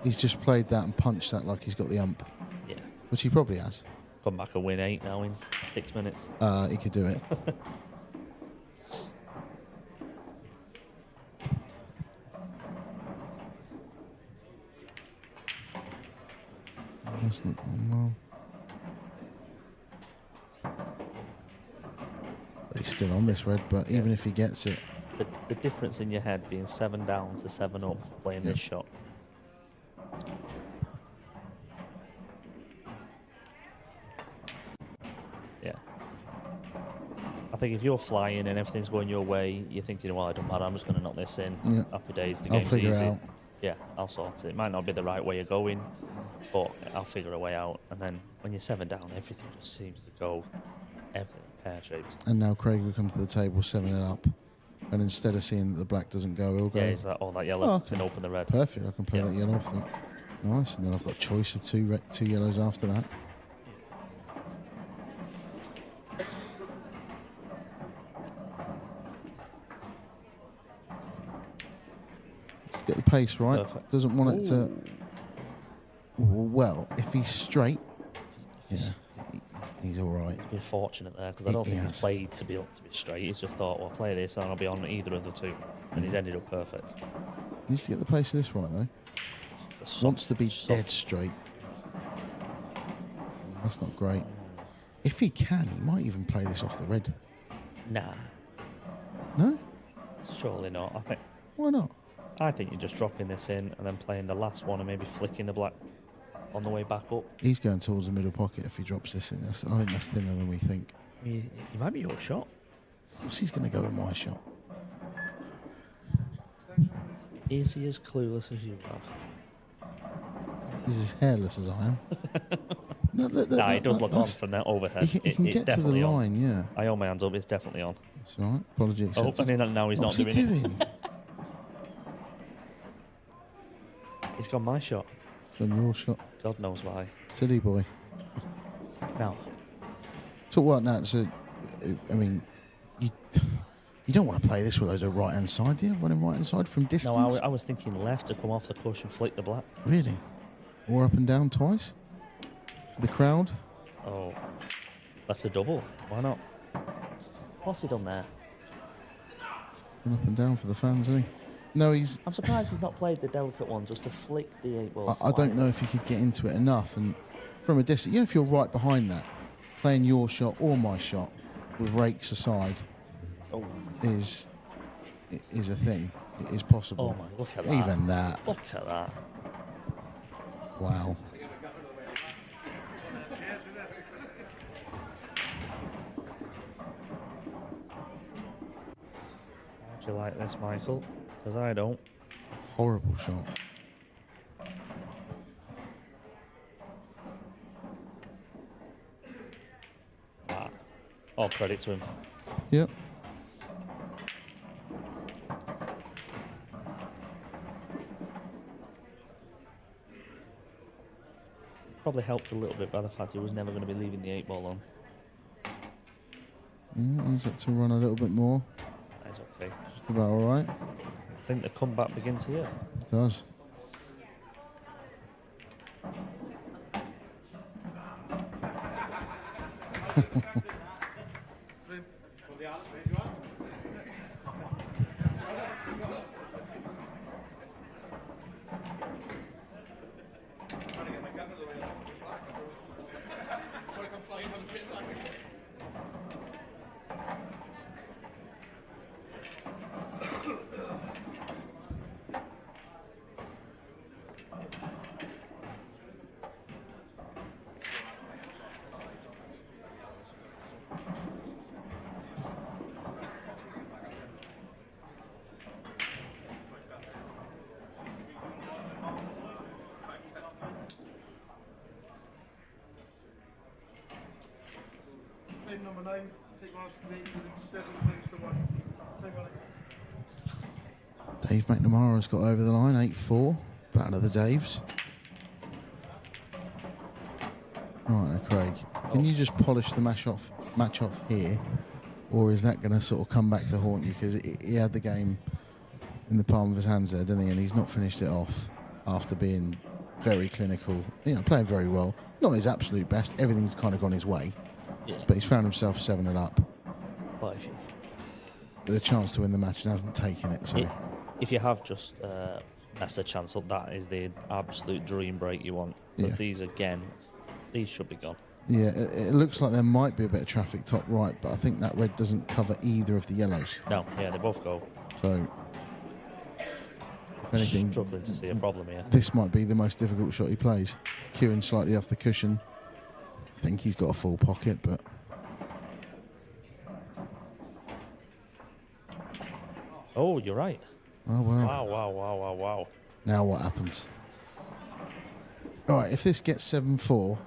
He's just played that and punched that like he's got the ump.
Yeah.
Which he probably has.
Come back and win 8 now in 6 minutes.
He could do it. That's not going well. He's still on this red, but even if he gets it,
the difference in your head being 7 down to 7 up playing this shot. Yeah. I think if you're flying and everything's going your way, you're thinking, well, it don't matter, I'm just going to knock this in.
Yeah.
Happy days, the
I'll
game's
figure it
easy.
out.
Yeah, I'll sort it. It might not be the right way of going, but I'll figure a way out. And then when you're 7 down, everything just seems to go pear-shaped.
And now Craig will come to the table 7 up. And instead of seeing that the black doesn't go, he'll go.
Yeah, is that all that yellow can open the red?
Perfect, I can play that yellow off them. Nice, and then I've got a choice of 2 yellows after that. Just get the pace right.
Perfect.
Doesn't want it to. Well, if he's straight, yeah, he's all right.
He's been fortunate there because I don't think he's played to be straight. He's just thought, well, I'll play this and I'll be on either of the 2. And he's ended up perfect.
He needs to get the pace of this right, though. Wants to be dead straight. That's not great. If he can, he might even play this off the red.
Nah.
No?
Surely not.
Why not?
I think you're just dropping this in and then playing the last one and maybe flicking the black on the way back up.
He's going towards the middle pocket if he drops this in. I think that's thinner than we think.
He might be your shot.
Of course he's going to go in my shot.
Is he as clueless as you are?
He's as hairless as I am.
Nah, he does look on from that overhead.
He can get to the line, yeah.
I hold my hands up, it's definitely on.
That's all right. Apology accepted.
And now he's
What's
not doing
he doing?
it. He's got my shot.
It's on your shot.
God knows why.
Silly boy.
Now.
So what now? So, I mean, you don't want to play this with those right-hand side, do you? Running right-hand side from distance?
No, I was thinking left to come off the cushion, flick the black.
Really? Or up and down twice? For the crowd?
Oh. Left a double. Why not? What's he done there?
And up and down for the fans, isn't he? No, he's...
I'm surprised he's not played the delicate one just to flick the 8 ball.
I don't know if he could get into it enough. And from a distance, you know, if you're right behind that, playing your shot or my shot with rakes aside is a thing. It is possible.
Oh my, look at that.
Even that.
Look at that.
Wow.
How'd you like this, Michael? Because I don't.
Horrible shot.
All credit to him.
Yep.
Probably helped a little bit by the fact he was never going to be leaving the 8 ball on.
Yeah, needs it to run a little bit more.
That's okay.
Just about all right.
I think the comeback begins here.
It does.
Pin number 9, take last to me within 7 frames to 1. Time running.
Dave McNamara's got over the line, 8-4. Battle of the Daves. Right, now, Craig, can you just polish the match off here, or is that going to sort of come back to haunt you? Because he had the game in the palm of his hands there, didn't he? And he's not finished it off after being very clinical, playing very well. Not his absolute best. Everything's kind of gone his way, but he's found himself 7 up.
Well,
With a chance to win the match and hasn't taken it. So
if you have just messed a chance up, that is the absolute dream break you want. Because these should be gone.
Yeah, it looks like there might be a bit of traffic top right, but I think that red doesn't cover either of the yellows.
No, yeah, they both go.
So, if anything,
struggling to see a problem here.
This might be the most difficult shot he plays. Queuing slightly off the cushion. I think he's got a full pocket, but...
Oh, you're right.
Oh, well.
Wow.
Now what happens? All right, if this gets 7-4...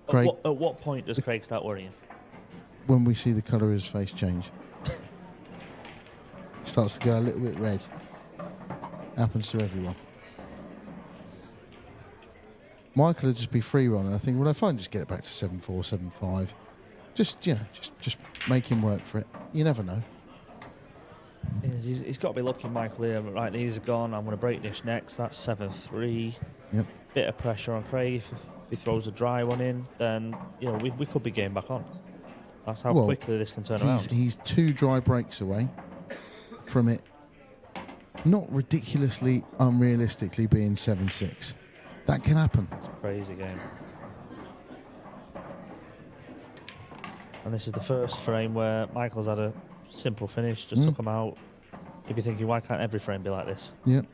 Craig,
at what point does Craig start worrying?
When we see the colour of his face change. Starts to go a little bit red. Happens to everyone. Michael would just be free running. I think, well, if I can just get it back to 7-4, 7-5, just make him work for it. You never know.
He's got to be looking, Michael, here. Right, these are gone. I'm going to break this next. That's 7-3.
Yep.
Bit of pressure on Craig. If he throws a dry one in, then we could be getting back on. That's how quickly this can turn around.
He's 2 dry breaks away from it. Not ridiculously, unrealistically being 7-6. That can happen.
It's a crazy game. And this is the first frame where Michael's had a simple finish, just took him out. You'd be thinking, why can't every frame be like this?
Yep.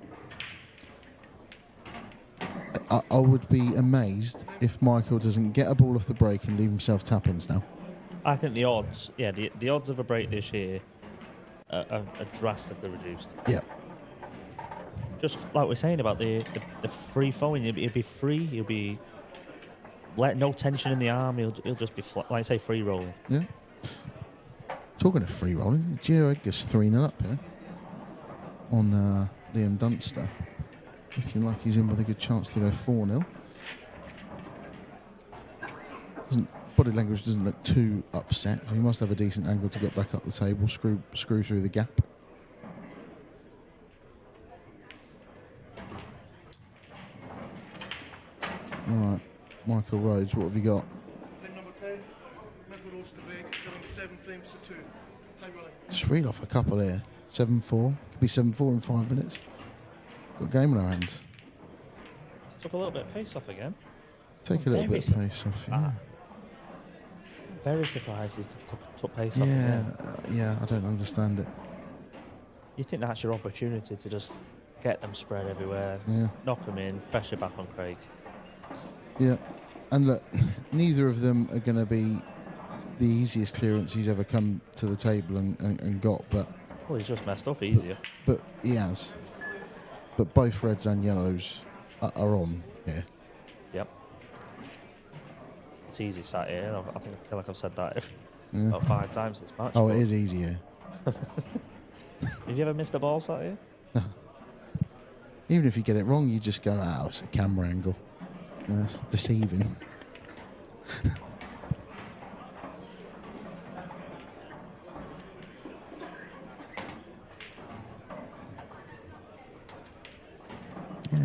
I would be amazed if Michael doesn't get a ball off the break and leave himself tap-ins now.
I think the odds, the odds of a break this year are drastically reduced.
Yeah.
Just like we're saying about the free flowing, he'll be free. He'll be no tension in the arm. He'll just be like I say, free rolling.
Yeah. Talking of free rolling, Gio Edgar's 3-0 up here on Liam Dunster. Looking like he's in with a good chance to go 4-0. Body language doesn't look too upset. He must have a decent angle to get back up the table, screw through the gap. All right, Michael Rhodes, what have you got?
Frame number 10, middle rolls to break, filling 7 frames to 2. Time running.
Just read off a couple here. 7-4. Could be 7-4 in 5 minutes. Got a game in our hands.
Took a little bit of pace off again.
Take a little bit of pace off. Yeah.
Very surprised he's took pace off again.
Yeah, I don't understand it.
You think that's your opportunity to just get them spread everywhere, knock them in, pressure back on Craig.
Yeah, and look, neither of them are going to be the easiest clearance he's ever come to the table and got, but...
Well, he's just messed up easier.
But he has. But both reds and yellows are on here.
Yep. It's easy sat here. I feel like I've said that about 5 times this match.
Oh, it is easier.
Have you ever missed a ball sat here?
No. Even if you get it wrong, you just go, it's a camera angle. It's deceiving.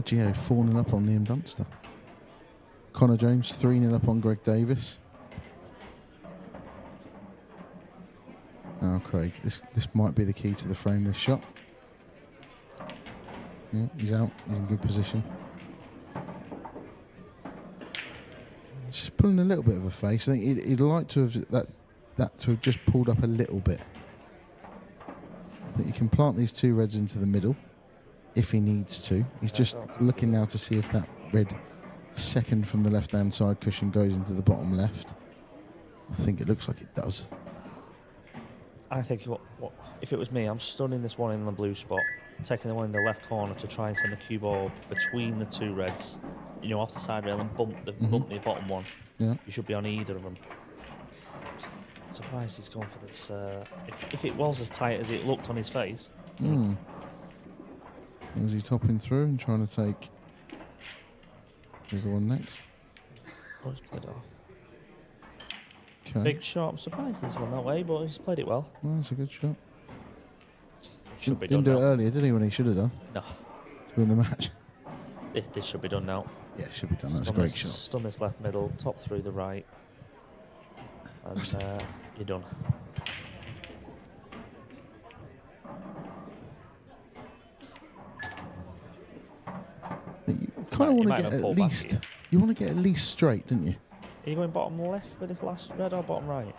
Gio 4-0 up on Liam Dunster. Connor Jones 3-0 up on Greg Davis. Now, Craig, this might be the key to the frame, this shot. Yeah, he's out. He's in good position. He's just pulling a little bit of a face. I think he'd like to have that to have just pulled up a little bit. But you can plant these 2 reds into the middle if he needs to. He's just looking now to see if that red second from the left-hand side cushion goes into the bottom left. I think it looks like it does.
I think if it was me, I'm stunning this one in the blue spot, taking the one in the left corner to try and send the cue ball between the 2 reds, off the side rail and bump the bottom one.
Yeah.
You should be on either of them. Surprised he's gone for this. If it was as tight as it looked on his face.
Is he topping through and trying to take the one next?
Oh, he's played it off.
Okay.
Big shot. I'm surprised he's gone that way, but he's played it well.
Well, that's a good shot.
Should be
Didn't
done
do it
now.
earlier, did he, when he should have done?
No,
To win the match.
this should be done now.
Yeah, it should be done. That's a
Stun
great
this,
shot.
Stun this left middle, top through the right, and you're done.
You kind of want to
might
get
have
at
pulled back
least.
here.
You want to get at least straight, didn't you?
Are you going bottom left with this last red or bottom right?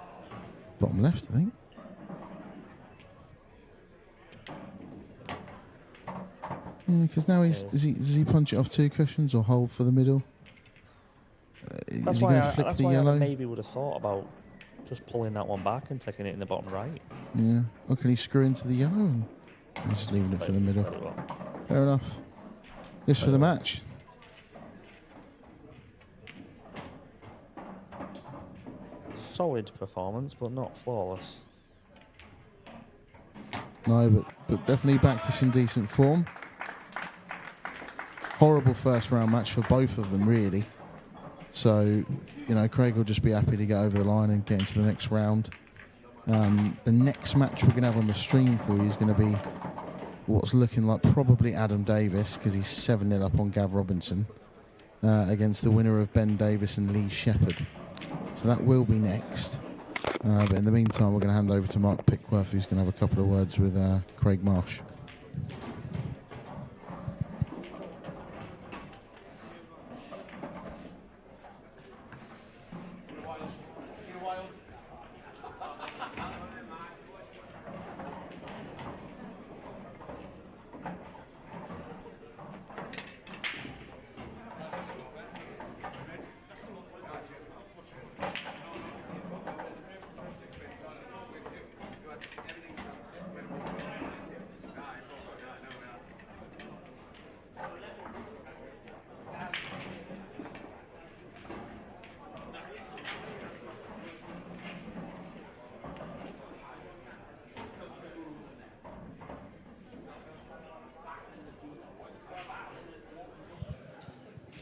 Bottom left, I think. Because now does he punch it off 2 cushions or hold for the middle?
That's
is he
why,
going to flick the yellow?
I maybe would have thought about just pulling that one back and taking it in the bottom right.
Yeah. Or can he screw into the yellow and he's just leaving it for the middle?
Very well.
Fair enough. This for the match.
Solid performance, but not flawless.
No, but definitely back to some decent form. Horrible first round match for both of them, really. So, you know, Craig will just be happy to get over the line and get into the next round. The next match we're going to have on the stream for you is going to be what's looking like probably Adam Davis, because he's 7-0 up on Gav Robinson, against the winner of Ben Davis and Lee Shepherd. So that will be next. But in the meantime, we're going to hand over to Mark Pickworth, who's going to have a couple of words with Craig Marsh.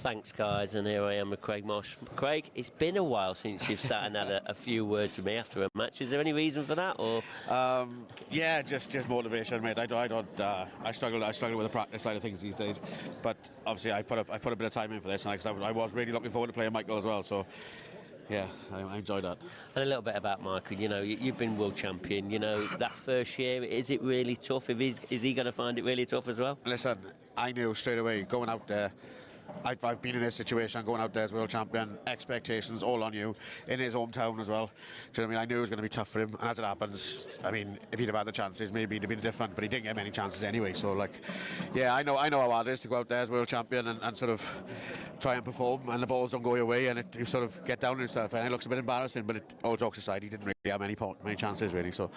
Thanks, guys, and here I am with Craig Marsh. Craig, it's been a while since you've sat and had a few words with me after a match. Is there any reason for that, or?
Yeah, just motivation, mate. I struggle with the practice side of things these days, but obviously I put a bit of time in for this, and I was really looking forward to playing Michael as well. So. Yeah, I enjoyed that.
And a little bit about Michael. You know, you've been world champion. You know, that first year, is it really tough? Is he going to find it really tough as well?
Listen, I knew straight away going out there. I've been in this situation, going out there as world champion, expectations all on you, in his hometown as well. Do you know what I mean? I knew it was going to be tough for him, and as it happens, I mean, if he'd have had the chances, maybe it'd have been different, but he didn't get many chances anyway. So, like, yeah, I know how hard it is to go out there as world champion and sort of try and perform, and the balls don't go your way, and you sort of get down on yourself, and it looks a bit embarrassing, but all jokes aside, he didn't really have many chances, really, so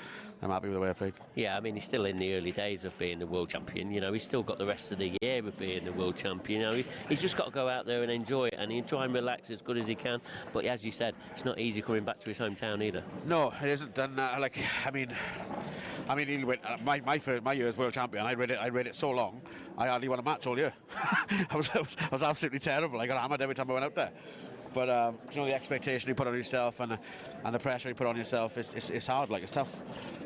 I'm happy with the way I played.
Yeah, I mean, he's still in the early days of being the world champion. You know, he's still got the rest of the year of being the world champion. You know, he's just got to go out there and enjoy it, and he'll try and relax as good as he can. But as you said, it's not easy coming back to his hometown either.
No, it isn't. And I mean, he went, my year as world champion. I read it so long, I hardly won a match all year. I was absolutely terrible. I got hammered every time I went out there. But you know, the expectation you put on yourself and the pressure you put on yourself, it's hard. Like, it's tough.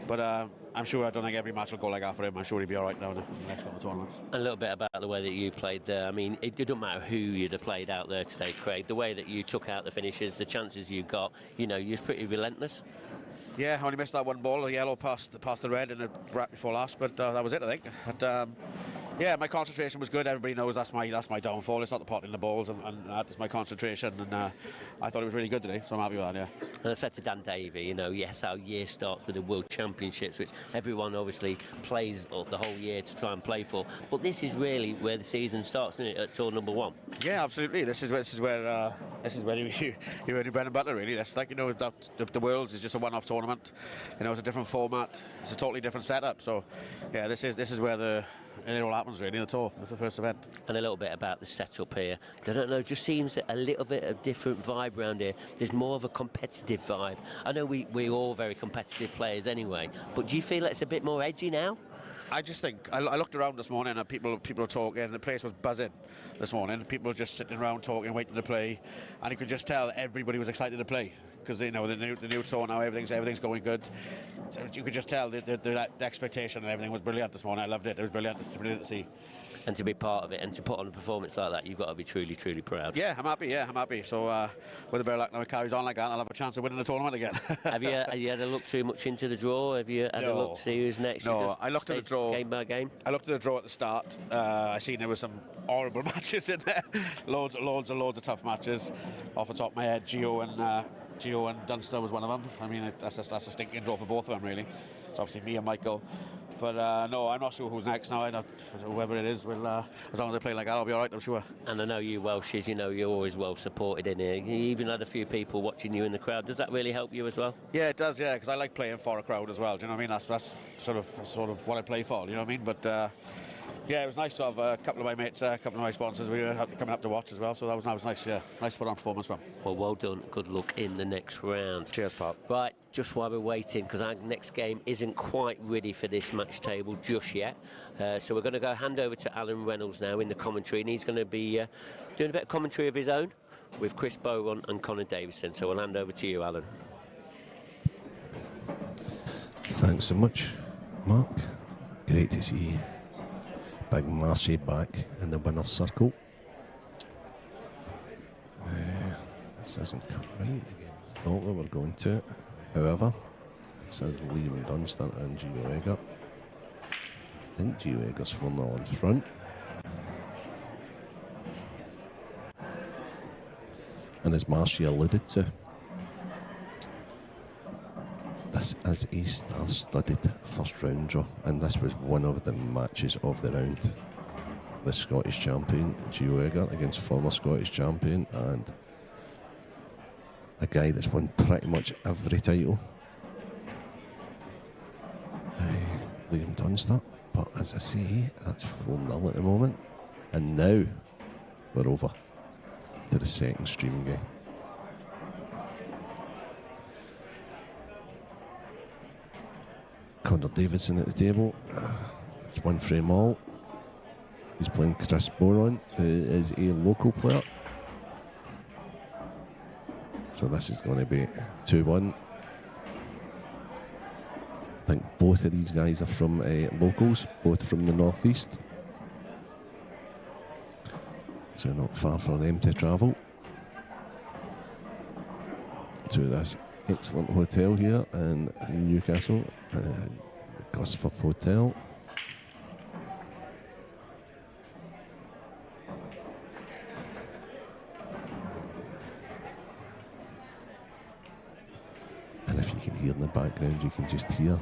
But I'm sure I don't think every match will go like that for him. I'm sure he'll be all right now in the next couple of tournaments.
A little bit about the way that you played there. I mean, it doesn't matter who you'd have played out there today, Craig. The way that you took out the finishes, the chances you got, you know, you was pretty relentless.
Yeah, I only missed that one ball, the yellow past the red, and the right before last. But that was it, I think. But, yeah, my concentration was good. Everybody knows that's my downfall. It's not the pot in the balls, and that's my concentration. And I thought it was really good today, so I'm happy with that. Yeah.
And I said to Dan Davey, you know, yes, our year starts with the World Championships, which everyone obviously plays the whole year to try and play for. But this is really where the season starts, isn't it? At tour number 1.
Yeah, absolutely. This is where you earn your bread and butter. Really, that's like, you know, the Worlds is just a one-off tournament. You know, it's a different format. It's a totally different setup. So, yeah, this is where the it all happens really at all. It's the first event.
And a little bit about the setup here. I don't know, just seems a little bit of different vibe around here. There's more of a competitive vibe. I know we're all very competitive players anyway, but do you feel it's a bit more edgy now?
I just think I looked around this morning and people were talking. The place was buzzing this morning. People were just sitting around talking, waiting to play, and you could just tell everybody was excited to play because the new tour now everything's going good. So you could just tell the expectation and everything was brilliant this morning. I loved it. It was brilliant. It's brilliant to see.
And to be part of it and to put on a performance like that, you've got to be truly, truly proud.
Yeah, I'm happy. So with a bit of luck now, it carries on like that, I'll have a chance of winning the tournament again.
Have you had a look too much into the draw? Have you had a look to see who's next?
No, I looked at the draw
game by game.
I looked at the draw at the start. I seen there were some horrible matches in there. loads of tough matches. Off the top of my head, Gio and Dunster was one of them. I mean, that's a stinking draw for both of them, really. It's obviously me and Michael. But no, I'm not sure who's next now. Whoever it is, will as long as they play like that, I'll be all right, I'm sure.
And I know you Welshes, you're always well supported in here. You even had a few people watching you in the crowd. Does that really help you as well?
Yeah, it does, yeah, because I like playing for a crowd as well. Do you know what I mean? That's sort of what I play for, you know what I mean? But yeah, it was nice to have a couple of my mates, a couple of my sponsors. We were coming up to watch as well, so that was nice, yeah. Nice to put on performance from.
Well done. Good luck in the next round.
Cheers, Pop.
Right, just while we're waiting, because our next game isn't quite ready for this match table just yet. So we're going to hand over to Alan Reynolds now in the commentary, and he's going to be doing a bit of commentary of his own with Chris Bowen and Connor Davison. So we'll hand over to you, Alan.
Thanks so much, Mark. Great to see Big Marcy back in the winner's circle. This isn't quite the game I thought we were going to. However, it says Liam Dunstan and Gio Egger. I think Gio Egger's 4-0 in front. And as Marcy alluded to, this is a star-studded first round draw, and this was one of the matches of the round. The Scottish champion, Gio Egger, against former Scottish champion and a guy that's won pretty much every title, Liam Dunster. But as I say, that's 4-0 at the moment, and now we're over to the second stream game. Connor Davison at the table. It's one frame all. He's playing Chris Boron, who is a local player. So this is going to be 2-1. I think both of these guys are from locals, both from the northeast. So not far for them to travel to this excellent hotel here in Newcastle, the Cuesports Hotel. And if you can hear in the background, you can just hear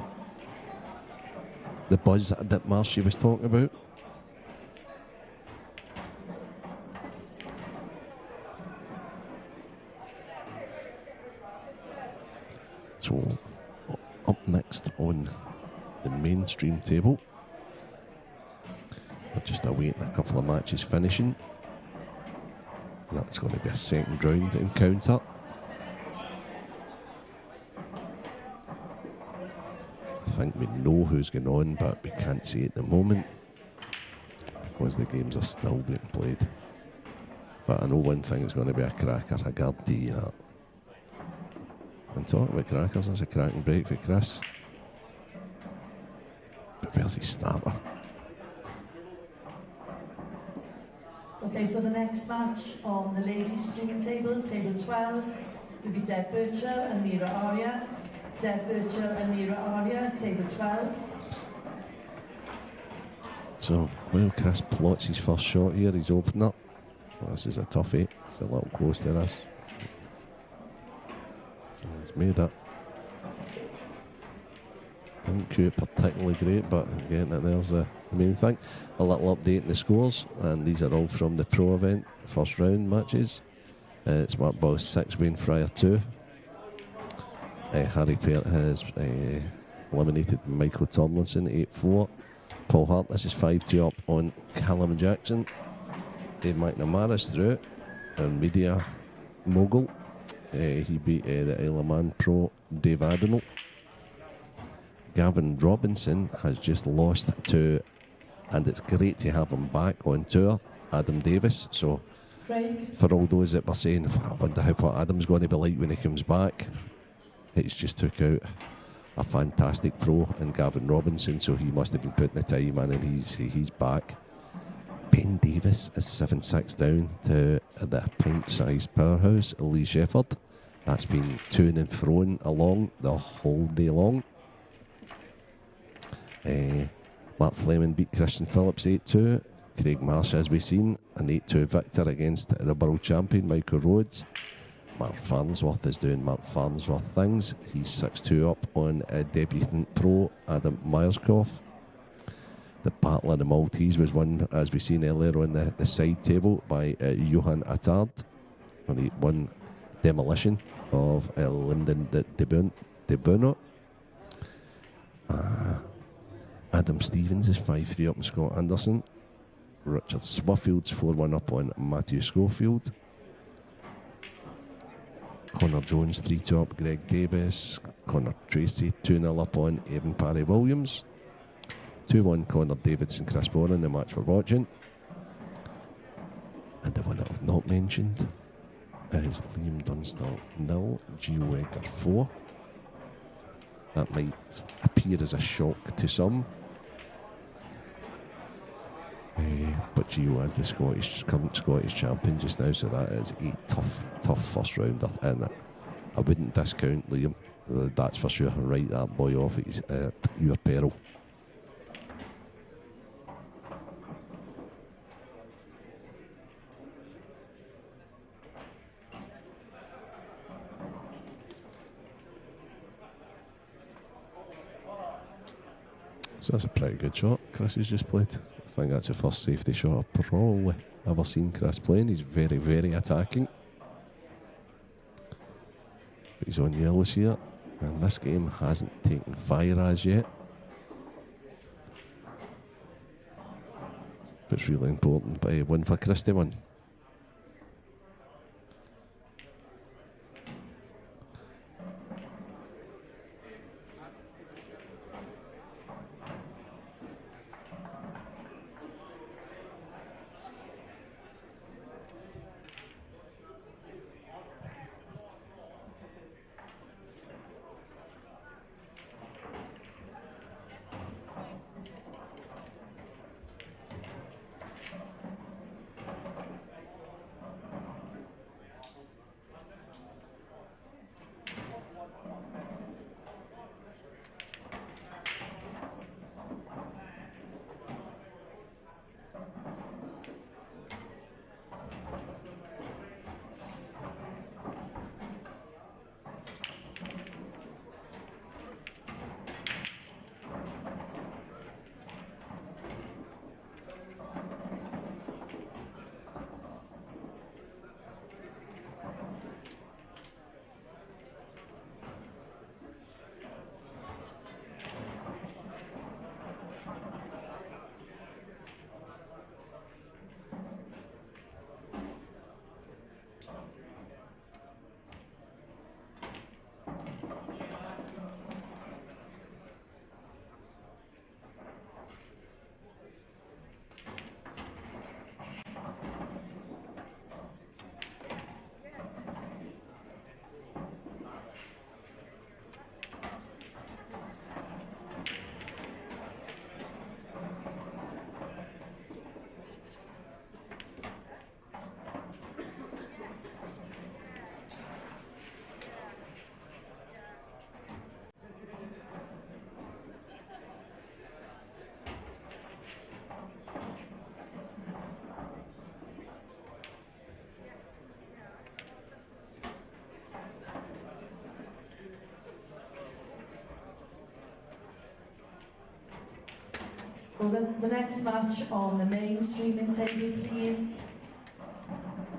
the buzz that Marcy was talking about. So, up next on the mainstream table, we're just awaiting a couple of matches finishing, and that's going to be a second round encounter. I think we know who's going on, but we can't see at the moment because the games are still being played. But I know one thing is going to be a cracker, I guarantee you that. And talking about crackers, that's a cracking break for Chris. But where's his starter?
Okay, so the next match on the ladies' stream table, table 12, will be Deb Birchall and Mira Arya. Deb Birchall and Mira Arya, table 12.
So, while Chris plots his first shot here, he's opened up. Well, this is a toughie. It's a little close to this. He's made it. Didn't cue it particularly great, but again, there's the main thing. A little update in the scores, and these are all from the pro event, first round matches. It's Mark Ball's 6, Wayne Fryer 2. Harry Peart has eliminated Michael Tomlinson 8-4. Paul Hartness is 5-2 up on Callum Jackson. Dave McNamara's through it. And Media Mogul. He beat the Isle of Man pro Dave Adenal. Gavin Robinson has just lost to, and it's great to have him back on tour, Adam Davis. So for all those that were saying, I wonder what Adam's going to be like when he comes back, he's just took out a fantastic pro in Gavin Robinson, so he must have been putting the time in, and he's back. Ben Davis is 7-6 down to the pint-sized powerhouse, Lee Shepherd. That's been to and thrown along the whole day long. Mark Fleming beat Christian Phillips 8-2. Craig Marsh, as we've seen, an 8-2 victor against the world champion Michael Rhodes. Mark Farnsworth is doing Mark Farnsworth things. He's 6-2 up on debutant pro Adam Myerscough. The Battle of the Maltese was won, as we've seen earlier, on the side table by Johan Attard. And he won demolition of Lyndon de Bono. Adam Stevens is 5-3 up on Scott Anderson. Richard Swifield's 4-1 up on Matthew Schofield. Connor Jones 3-2 up Greg Davis. Connor Tracy 2-0 up on Evan Parry Williams. 2-1 Connor Davidson Chris Boren, the match we're watching. And the one that I've not mentioned is Liam Dunstall 0, Gio Edgar 4. That might appear as a shock to some. But Gio is the current Scottish champion just now, so that is a tough first rounder, and I wouldn't discount Liam, that's for sure. Write that boy off at your peril. So that's a pretty good shot Chris has just played. I think that's the first safety shot I've probably ever seen Chris playing. He's very, very attacking. But he's on yellows here, and this game hasn't taken fire as yet. But it's really important. But a win for Chris to win.
Well, the next match on the main streaming table, please,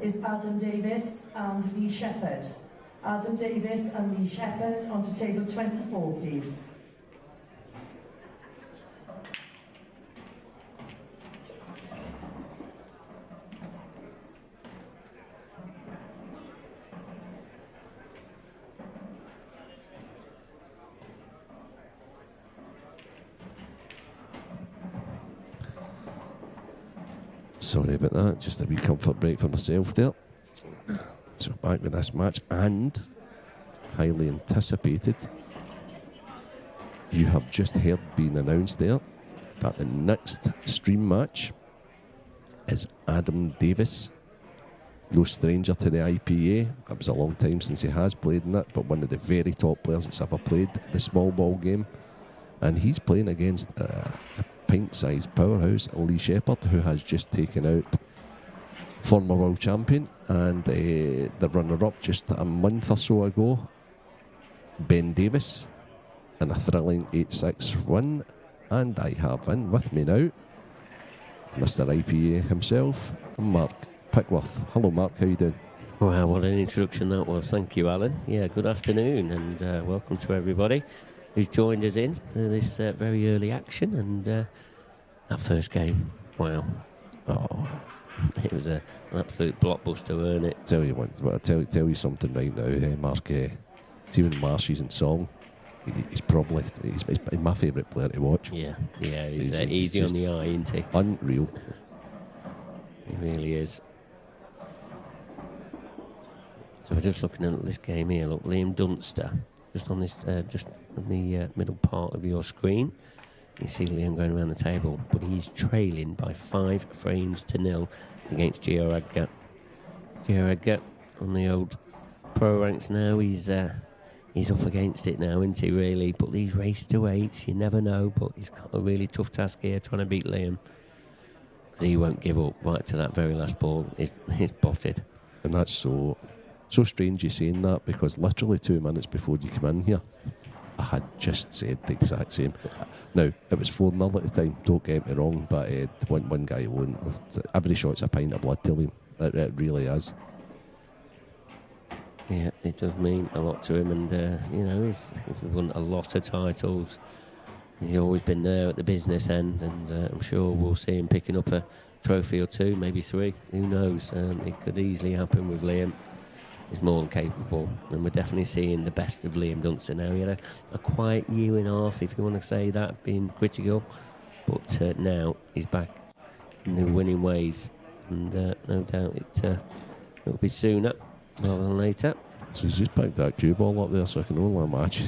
is Adam Davis and Lee Shepherd. Adam Davis and Lee Shepherd onto table 24, please.
Sorry about that, just a wee comfort break for myself there. So back with this match, and highly anticipated. You have just heard being announced there that the next stream match is Adam Davis. No stranger to the IPA. It was a long time since he has played in it, but one of the very top players that's ever played the small ball game. And he's playing against a pint-sized powerhouse, Lee Shepherd, who has just taken out former world champion and the runner-up just a month or so ago, Ben Davis, in a thrilling 8-6 win. And I have in with me now Mr. IPA himself, Mark Pickworth. Hello Mark, how you doing?
Wow, what an introduction that was. Thank you, Alan. Yeah, good afternoon, and welcome to everybody who's joined us in to this very early action. And that first game, wow.
Oh,
It was an absolute blockbuster, weren't it?
tell you what, but I'll tell you something right now, Mark. See when Marshy's in song, he's my favourite player to watch.
Yeah, he's
He's
easy on
just
the eye, isn't he?
Unreal.
He really is. So we're just looking at this game here. Look, Liam Dunster, just on this, just on the middle part of your screen. You see Liam going around the table, but he's trailing by 5 frames to 0 against Gio Edgar. Gio Edgar on the old pro ranks now. He's up against it now, isn't he? Really, but these race to 8s, you never know. But he's got a really tough task here, trying to beat Liam. He won't give up right to that very last ball. He's botted.
And that's so strange you saying that, because literally 2 minutes before you come in here, I had just said the exact same. Now, it was 4-0 at the time, don't get me wrong, but one guy won. Every shot's a pint of blood to him. It really is.
Yeah, it does mean a lot to him, and he's won a lot of titles. He's always been there at the business end, and I'm sure we'll see him picking up a trophy or 2, maybe 3. Who knows? It could easily happen with Liam. He's more than capable, and we're definitely seeing the best of Liam Dunster now. He had a quiet year and a half, if you want to say that, being critical, but now he's back in the winning ways, and no doubt it'll be sooner rather than later.
So he's just picked that cue ball up there, so I can only imagine.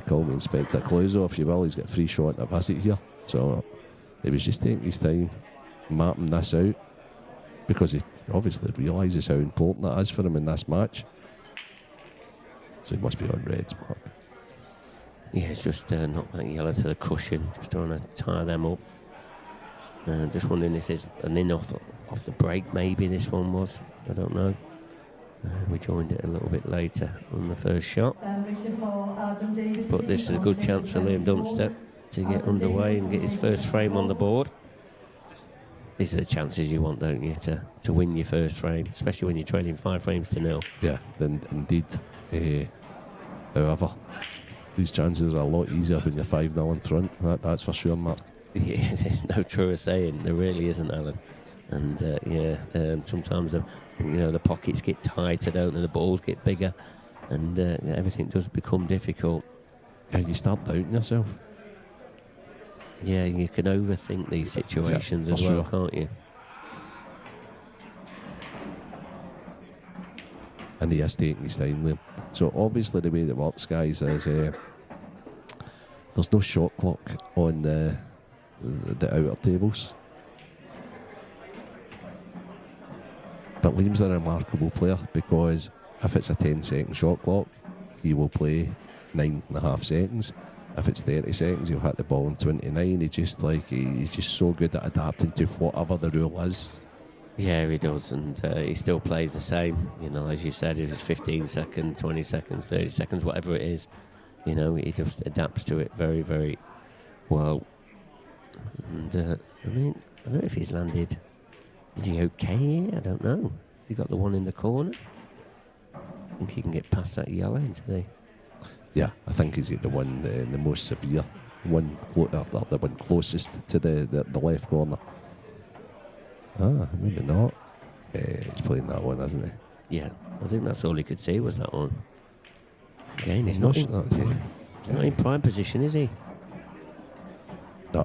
Call me Inspector Clouseau, if you will. He's got a free shot and a visit here, so he was just taking his time mapping this out, because he obviously realises how important that is for him in this match. So he must be on reds, Mark.
Yeah, it's just knocked that yellow to the cushion, just trying to tie them up. Just wondering if there's an in off the break, maybe this one was. I don't know. We joined it a little bit later on the first shot. But this is a good chance for Liam Dunster to get underway and get his first frame on the board. These are the chances you want, don't you, to win your first frame, especially when you're trailing 5 frames to 0.
Yeah, then indeed. However, these chances are a lot easier when you're 5-0 in front. That's for sure, Mark.
Yeah, there's no truer saying. There really isn't, Alan. And sometimes the pockets get tighter, don't they? The balls get bigger, and everything does become difficult.
Yeah, you start doubting yourself.
Yeah, you can overthink these situations as well, can't you?
And he is taking his time there. So obviously the way that works, guys, is there's no shot clock on the outer tables. But Liam's a remarkable player, because if it's a 10-second shot clock, he will play 9.5 seconds. If it's 30 seconds, he'll hit the ball in 29. He's just so good at adapting to whatever the rule is.
Yeah, he does, and he still plays the same. As you said, if it's 15 seconds, 20 seconds, 30 seconds, whatever it is, he just adapts to it very, very well. And I don't know if he's landed. Is he okay here? I don't know. Has he got the one in the corner? I think he can get past that yellow into the...
Yeah, I think he's the one, the most severe one, the one closest to the left corner. Maybe not. He's playing that one, hasn't he?
Yeah, I think that's all he could see was that one. Again, he's not in prime position, is he?
No.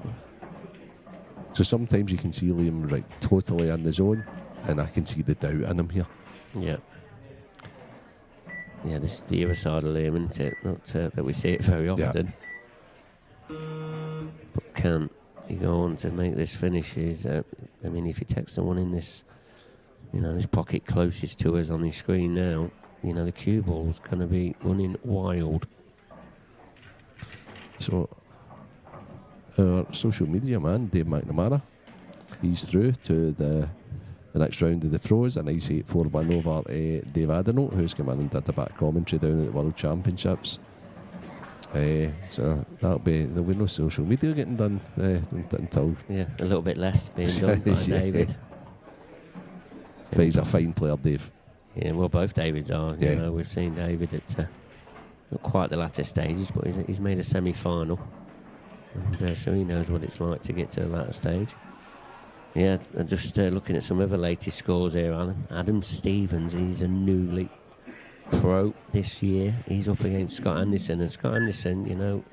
So sometimes you can see Liam right totally in the zone, and I can see the doubt in him here.
Yeah. Yeah, this is the other side of Liam, isn't it? Not that we see it very often. But can he go on to make this finish? I mean, if he takes the one in this, this pocket closest to us on his screen now, the cue ball's going to be running wild.
So, our social media man, Dave McNamara, he's through to the next round of the throws. A nice 8-4 win over Dave Adenote, who's come in and did a bit of commentary down at the World Championships. So there'll be no social media getting done until...
Yeah, a little bit less being done by David.
But he's a fine player, Dave.
Yeah, well, both Davids are. You know, we've seen David at not quite the latter stages, but he's made a semi-final. And so he knows what it's like to get to the latter stage. Yeah, just looking at some other latest scores here, Alan. Adam Stevens, he's a newly pro this year. He's up against Scott Anderson, and Scott Anderson,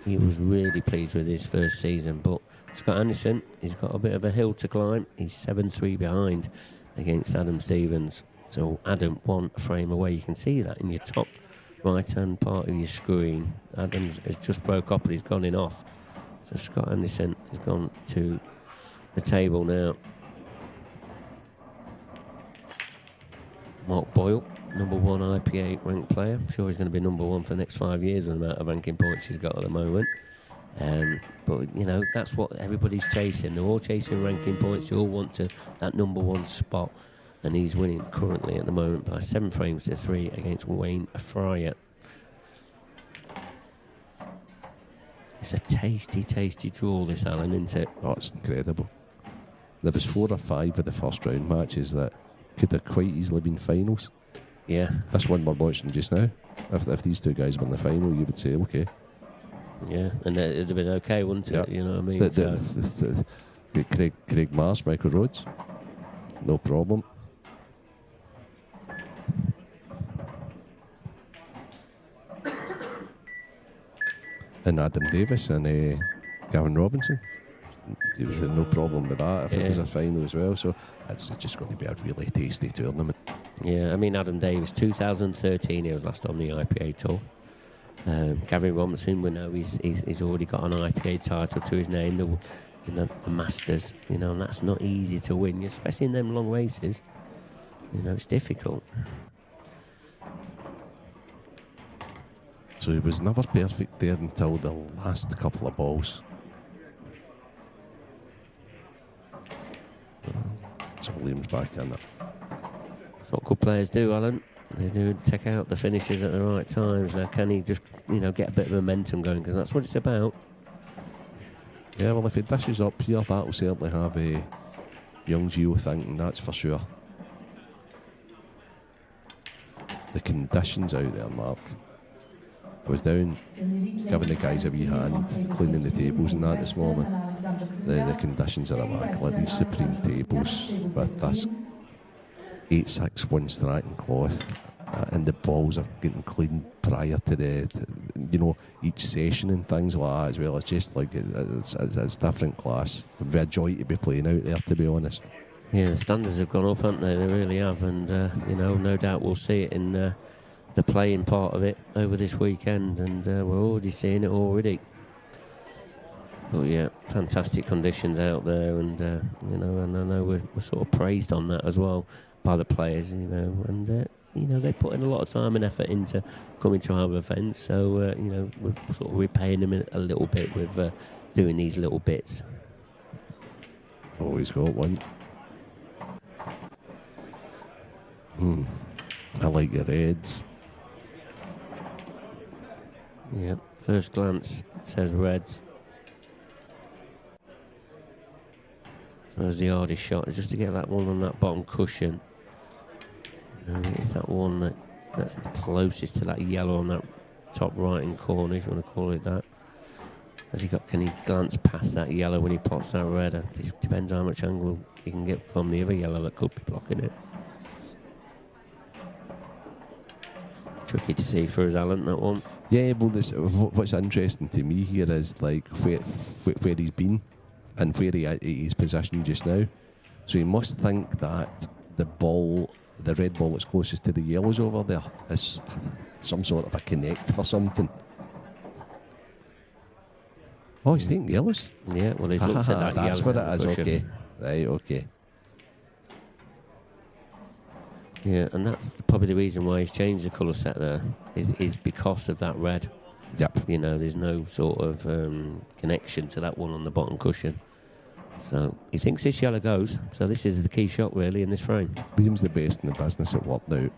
he was really pleased with his first season, but Scott Anderson, he's got a bit of a hill to climb. He's 7-3 behind against Adam Stevens. So Adam one frame away. You can see that in your top right-hand part of your screen. Adams has just broke up, but he's gone in off. So Scott Anderson has gone to the table now. Mark Boyle, number 1 IPA ranked player. I'm sure he's going to be number 1 for the next 5 years with the amount of ranking points he's got at the moment. But, that's what everybody's chasing. They're all chasing ranking points. They all want that number 1 spot. And he's winning currently at the moment by 7 frames to 3 against Wayne Fryer. It's a tasty, tasty draw, this, Alan, isn't it?
Oh, it's incredible. There was 4 or 5 of the first round matches that could have quite easily been finals.
Yeah.
This one we're watching just now, if these two guys were in the final, you would say, okay.
Yeah, and it would have been okay, wouldn't it? You know what I mean?
Craig Mars, Michael Rhodes, no problem. And Adam Davis and Gavin Robinson. There was no problem with that if it was a final as well. So it's just going to be a really tasty tournament.
Yeah, I mean, Adam Davis, 2013, he was last on the IPA tour. Gavin Robinson, we know he's already got an IPA title to his name, the Masters. And that's not easy to win, especially in them long races. It's difficult.
So he was never perfect there until the last couple of balls. So Liam's back in it.
That's what good players do, Alan. They do take out the finishes at the right times. Now, can he just, get a bit of momentum going? Because that's what it's about.
Yeah, well, if he dishes up here, that'll certainly have a young Gio thinking, that's for sure. The conditions out there, Mark. I was down giving the guys a wee hand, cleaning the tables and that this morning. The conditions are immaculate. These supreme tables with this 8/6 1 Stratton cloth, and the balls are getting cleaned prior to each session and things like that as well. It's just like it's different class. It'd be a joy to be playing out there, to be honest.
Yeah, the standards have gone up, haven't they? They really have, and no doubt we'll see it in the playing part of it over this weekend, and we're already seeing it already. But yeah, fantastic conditions out there, and and I know we're sort of praised on that as well by the players, and they put in a lot of time and effort into coming to our events, so we're sort of repaying them a little bit with doing these little bits.
Always got one. I like your reds.
Yeah, first glance it says reds. So there's the hardest shot, just to get that one on that bottom cushion. It's that one that's closest to that yellow on that top right hand corner, if you want to call it that. Can he glance past that yellow when he pots that red? It depends how much angle he can get from the other yellow that could be blocking it. Tricky to see for us, Alan, that one.
Yeah, well, what's interesting to me here is like where he's been and where he's positioned just now. So he must think that the red ball that's closest to the yellows over there is some sort of a connect for something. Oh, he's taking yellows?
Yeah, well, he's looked at that.
That's
yellow
what it is,
cushion.
okay. Right, okay.
Yeah, and that's probably the reason why he's changed the colour set there, is because of that red.
Yep.
You know, there's no sort of connection to that one on the bottom cushion. So he thinks this yellow goes. So this is the key shot, really, in this frame.
Liam's the best in the business at working out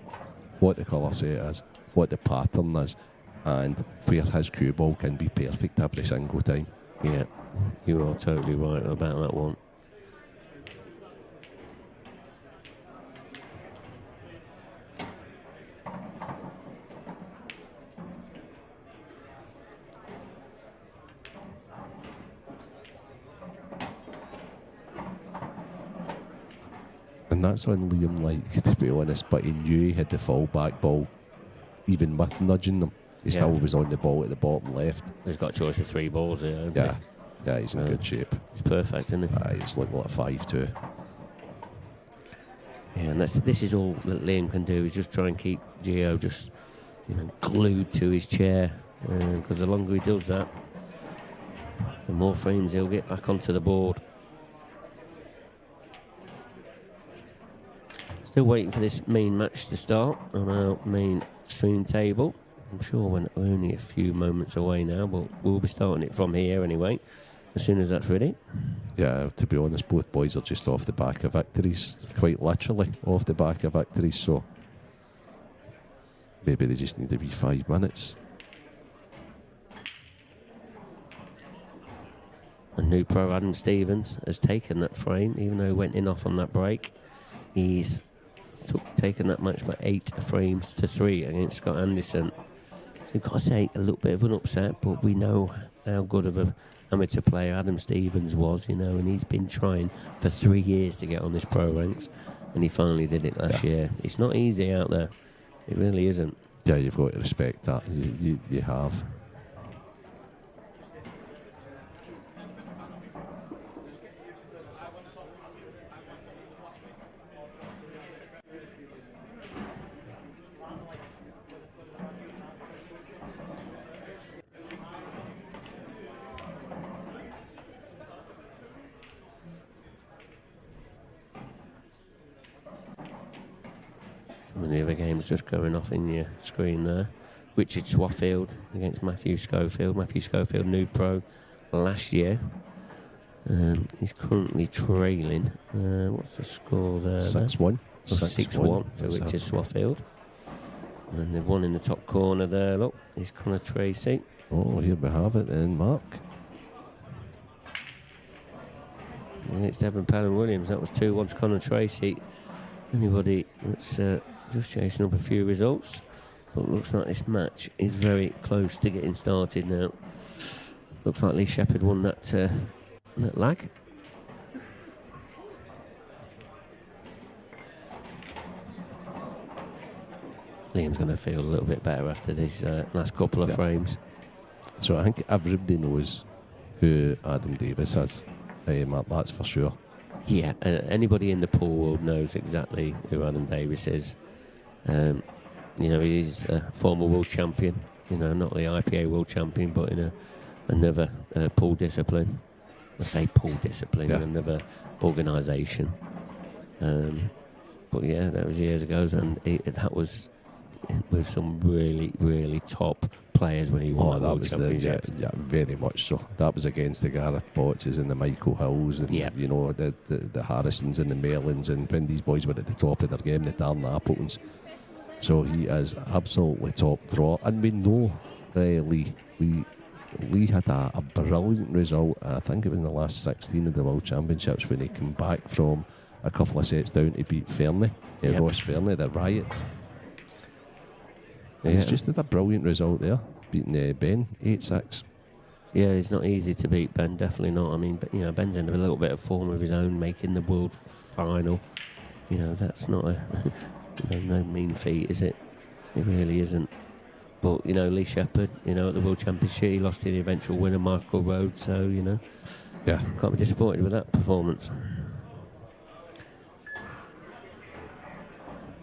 what the colour set is, what the pattern is, and where his cue ball can be perfect every single time.
Yeah, you are totally right about that one.
And that's on Liam, like, to be honest, but he knew he had the full back ball, even with nudging them. He still was on the ball at the bottom left.
He's got a choice of 3 balls here, hasn't he?
Yeah, he's in good shape.
He's perfect, isn't he?
He's looking like a 5-2.
Yeah, and this is all that Liam can do, is just try and keep Gio just, glued to his chair. Because the longer he does that, the more frames he'll get back onto the board. Still waiting for this main match to start on our main stream table. I'm sure we're only a few moments away now, but we'll be starting it from here anyway, as soon as that's ready.
Yeah, to be honest, both boys are just off the back of victories, quite literally off the back of victories, so maybe they just need a wee 5 minutes.
And new pro Adam Stevens has taken that frame, even though he went in off on that break. He's taken that match by 8 frames to 3 against Scott Anderson. So you've got to say a little bit of an upset, but we know how good of an amateur player Adam Stevens was, and he's been trying for 3 years to get on this pro ranks, and he finally did it last year. It's not easy out there. It really isn't.
Yeah, you've got to respect that. You have.
Some of the other games just going off in your screen there. Richard Swaffield against Matthew Schofield. Matthew Schofield, new pro last year. He's currently trailing. What's the score there?
6-1.
6-1 for Richard Swaffield. And then the one in the top corner there, look, is Connor Tracy.
Oh, here we have it then, Mark.
And it's Devon Pelham-Williams. That was 2-1 to Connor Tracy. Anybody that's just chasing up a few results. But looks like this match is very close to getting started now. Looks like Lee Shepherd won that lag. Liam's going to feel a little bit better after these last couple of frames.
So I think everybody knows who Adam Davis is. Mark, that's for sure.
Yeah, anybody in the pool world knows exactly who Adam Davis is. He's a former world champion. Not the IPA world champion, but in another pool discipline. I say pool discipline, in another organisation. But yeah, that was years ago, and that was with some really, really top players when he won the World Championships.
Yeah, very much so. That was against the Gareth Botches and the Michael Hills and the Harrisons and the Merlins, and when these boys were at the top of their game, the Darren Appletons. So he is absolutely top drawer, and we know Lee had a brilliant result. I think it was in the last 16 of the World Championships when he came back from a couple of sets down to beat Fernie, Ross Fernie, the Riot. He's just had a brilliant result there, beating Ben 8-6.
Yeah, it's not easy to beat Ben, definitely not. I mean, but Ben's in a little bit of form of his own, making the world final. That's not a no mean feat, is it? It really isn't. But Lee Shepherd, at the World Championship, he lost to the eventual winner Michael Rhodes. So
Yeah.
Can't be disappointed with that performance.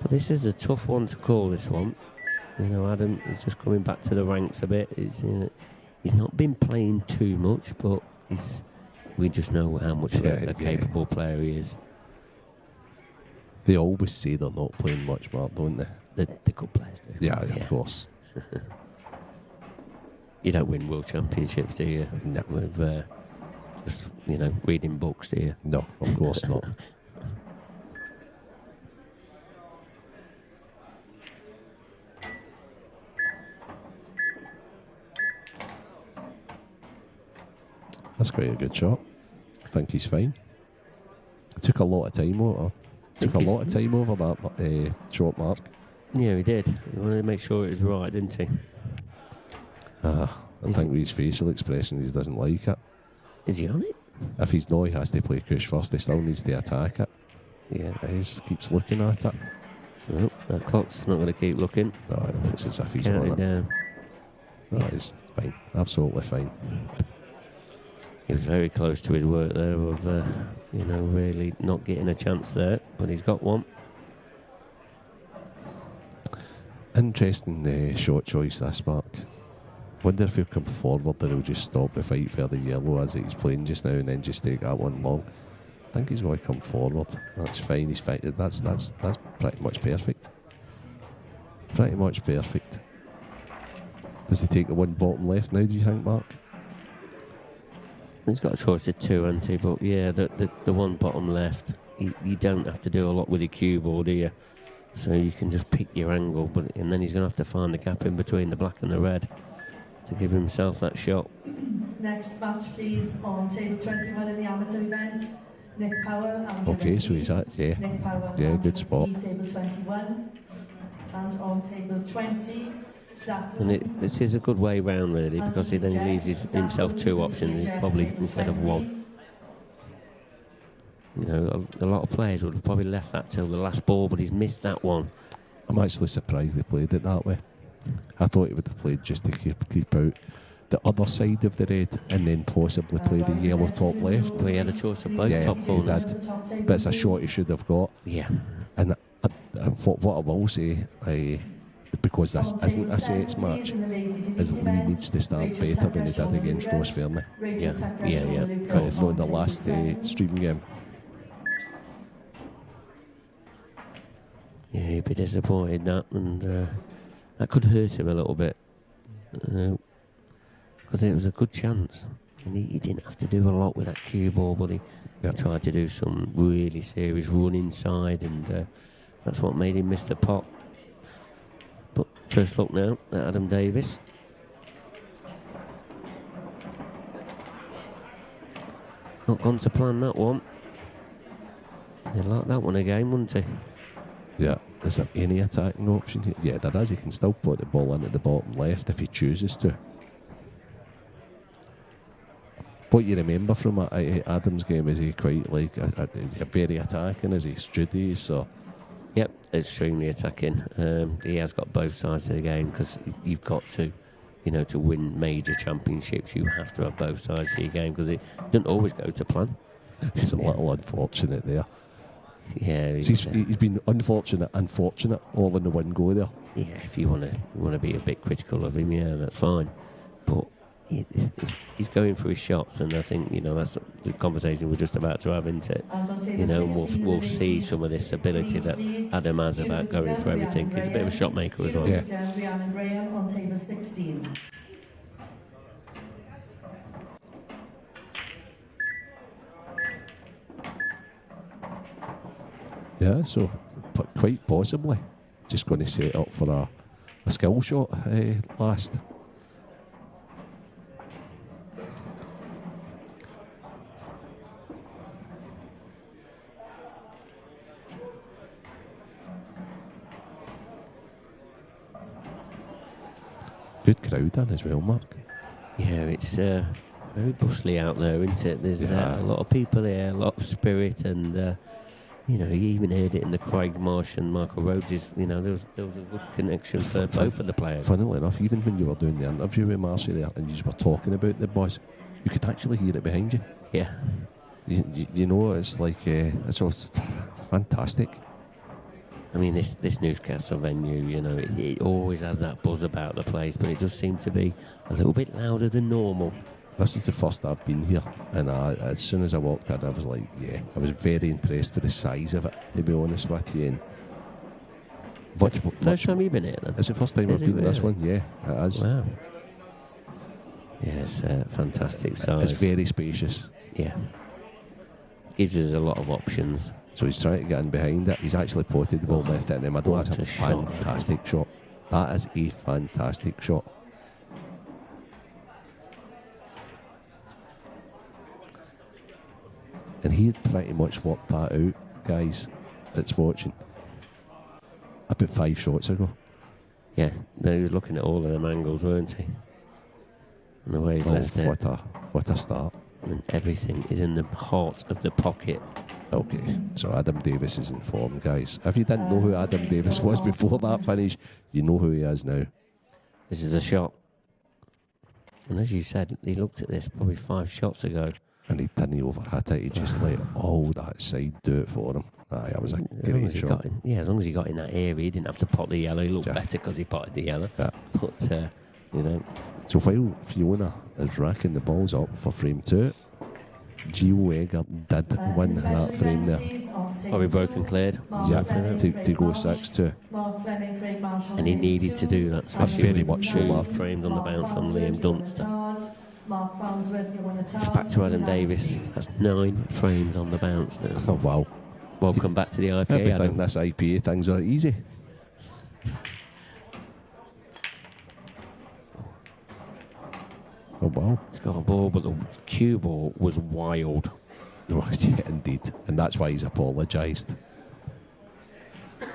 But this is a tough one to call, this one. You know, Adam is just coming back to the ranks a bit. He's not been playing too much, but we just know how much a capable player he is.
They always say they're not playing much, Mark, don't they?
The good players do.
Yeah, of course.
You don't win world championships, do you?
No.
With just, you know, reading books, do you?
No, of course not. That's quite a good shot. I think he's fine. Took a lot of time over. That short mark.
Yeah, he did. He wanted to make sure it was right, didn't he?
I think with his facial expression, he doesn't like it.
Is he on it?
If he's not, he has to play Cush first. He still needs to attack it.
Yeah.
He just keeps looking at it.
Well, that clock's not going to keep looking.
No, it looks as if he's
Counting
on it.
down.
No, he's fine. Absolutely fine.
He was very close to his work there of, you know, really not getting a chance there, but he's got one.
Interesting shot choice, this Mark. Wonder if he'll come forward or he'll just stop the fight for the yellow as he's playing just now and then just take that one long. I think he's going to come forward. That's fine. He's fine. That's pretty much perfect. Pretty much perfect. Does he take the one bottom left now, do you think, Mark?
He's got a choice of two, hasn't he? But yeah, the one bottom left, you don't have to do a lot with your cue ball, do you? So you can just pick your angle, and then he's going to have to find the gap in between the black and the red to give himself that shot.
Next match, please, on table 21 in the amateur event. Nick Powell.
Okay, so he's at, yeah.
Nick Powell,
yeah, good spot.
Table 21. And on table 20, Zach.
And this is a good way round, really, because he then leaves himself two options, probably instead of one. You know, a lot of players would have probably left that till the last ball, but he's missed that one.
I'm actually surprised they played it that way. I thought he would have played just to keep out the other side of the red and then possibly play the yellow top left.
Well, he had a choice of both top corners.
But it's a shot he should have got.
Yeah.
And what I will say, because this isn't a sets match, is Lee needs to start better than he did against Ross Fairley.
Yeah.
Not the last stream game.
Yeah, he'd be disappointed that, and that could hurt him a little bit. Because it was a good chance. And he didn't have to do a lot with that cue ball, but he tried to do some really serious run inside, and that's what made him miss the pot. But first look now at Adam Davis. Not gone to plan, that one. He'd like that one again, wouldn't he?
Yeah. Is there any attacking option here? Yeah, there is. He can still put the ball in at the bottom left if he chooses to. What you remember from Adam's game, is he quite like a very attacking? Is he Judy? So
yep, extremely attacking. He has got both sides of the game, because you've got to, you know, to win major championships, you have to have both sides of your game, because it doesn't always go to plan.
It's a little unfortunate there.
Yeah,
he's been unfortunate and fortunate all in the one go there.
Yeah, if you want to be a bit critical of him, yeah, that's fine. But he's going for his shots, and I think, you know, that's the conversation we're just about to have, isn't it? You know, we'll see some of this ability that Adam has about going for everything. He's a bit of a shot maker as well.
Yeah.
On table 16.
Yeah, so quite possibly just going to set up for a skill shot last. Good crowd then as well, Mark.
Yeah, it's very bustly out there, isn't it? There's a lot of people here, a lot of spirit, and you know, you even heard it in the Craig Marsh and Michael Rhodes. You know, there was a good connection for both of the players.
Funnily enough, even when you were doing the interview with Marcy there and you were talking about the boys, you could actually hear it behind you.
Yeah.
You know, it's like it's fantastic.
I mean, this Newcastle venue, you know, it always has that buzz about the place, but it does seem to be a little bit louder than normal.
This is the first I've been here, and as soon as I walked in, I was like, yeah, I was very impressed with the size of it, to be honest with you. And
First time you've been here, then?
It's the first time I've been in this one, yeah, it is.
Wow. Yeah, it's fantastic size.
It's very spacious.
Yeah. Gives us a lot of options.
So he's trying to get in behind it. He's actually potted the ball, left it in the middle.
What
That's a
a shot.
fantastic shot. That is a fantastic shot. And he had pretty much worked that out, guys, that's watching, about 5 shots ago.
Yeah, no, he was looking at all of them angles, weren't he? And the way he's left it.
What a start.
And everything is in the heart of the pocket.
Okay, so Adam Davis is in form, guys. If you didn't know who Adam Davis was before that finish, you know who he is now.
This is a shot. And as you said, he looked at this probably 5 shots ago.
And he didn't overhit it. He just let all that side do it for him. Aye, that was a great shot.
As long as he got in that area, he didn't have to pot the yellow. He looked better because he potted the yellow.
Yeah.
But, you know.
So while Fiona is racking the balls up for frame 2, Gio Egger did win that frame there.
Probably broken cleared.
Yeah, to go 6-2.
And he needed to do that. Especially
Very much so, Mark.
frames on the bounce from Liam Dunster. Just back to Adam Davis. That's 9 frames on the bounce now.
Oh, wow.
Welcome back to the IPA.
I think this IPA things are easy. Oh, wow.
It's got a ball, but the cue ball was wild.
Yeah, indeed. And that's why he's apologised. I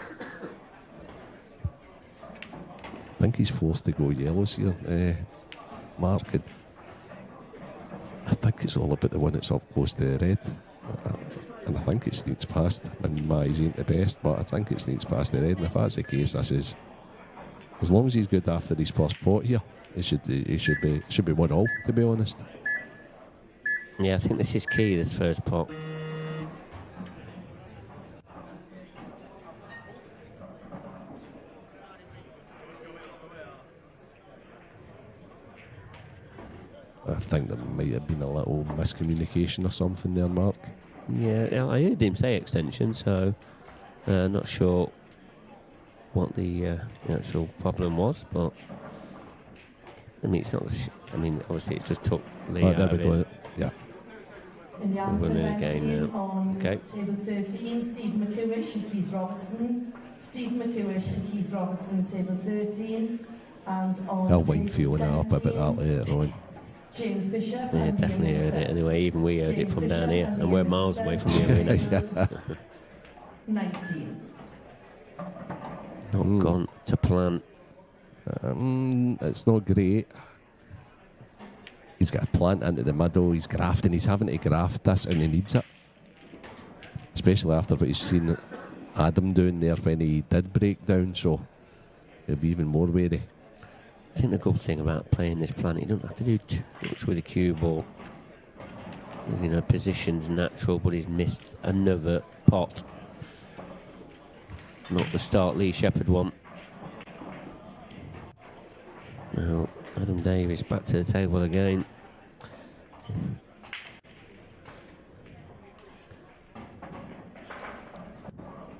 think he's forced to go yellows here, Mark. I think it's all about the one that's up close to the red. And I think it sneaks past. And my eyes ain't the best, but I think it sneaks past the red. And if that's the case, this is... As long as he's good after his first pot here, it should be 1-all, to be honest.
Yeah, I think this is key, this first pot.
I think there might have been a little miscommunication or something there, Mark.
Yeah, I heard him say extension, so not sure what the actual problem was, but I mean, it's not. I mean, obviously, it just took Lee out
there
of
we go.
his.
Yeah.
In the
We're
answer
again now.
on
Okay.
table 13, Stephen McEwish and Keith Robertson. Stephen McEwish and Keith Robertson, table 13. And on
I'll wind
table
Fiona up a bit that later on.
James Bishop.
Yeah,
and
definitely
Liam
heard it.
Seth.
Anyway, even we heard it
James
from
Bishop
down here,
and
and we're
Liam
miles
Seth.
away from the arena.
Yeah.
19.
Not gone to plan.
It's not great. He's got a plant into the middle, he's grafting, he's having to graft this and he needs it. Especially after what he's seen Adam doing there when he did break down, so he'll be even more wary.
I think the good thing about playing this plan, you don't have to do too much with a cue ball. You know, position's natural, but he's missed another pot. Not the start Lee Shepherd one. Now, Adam Davis back to the table again.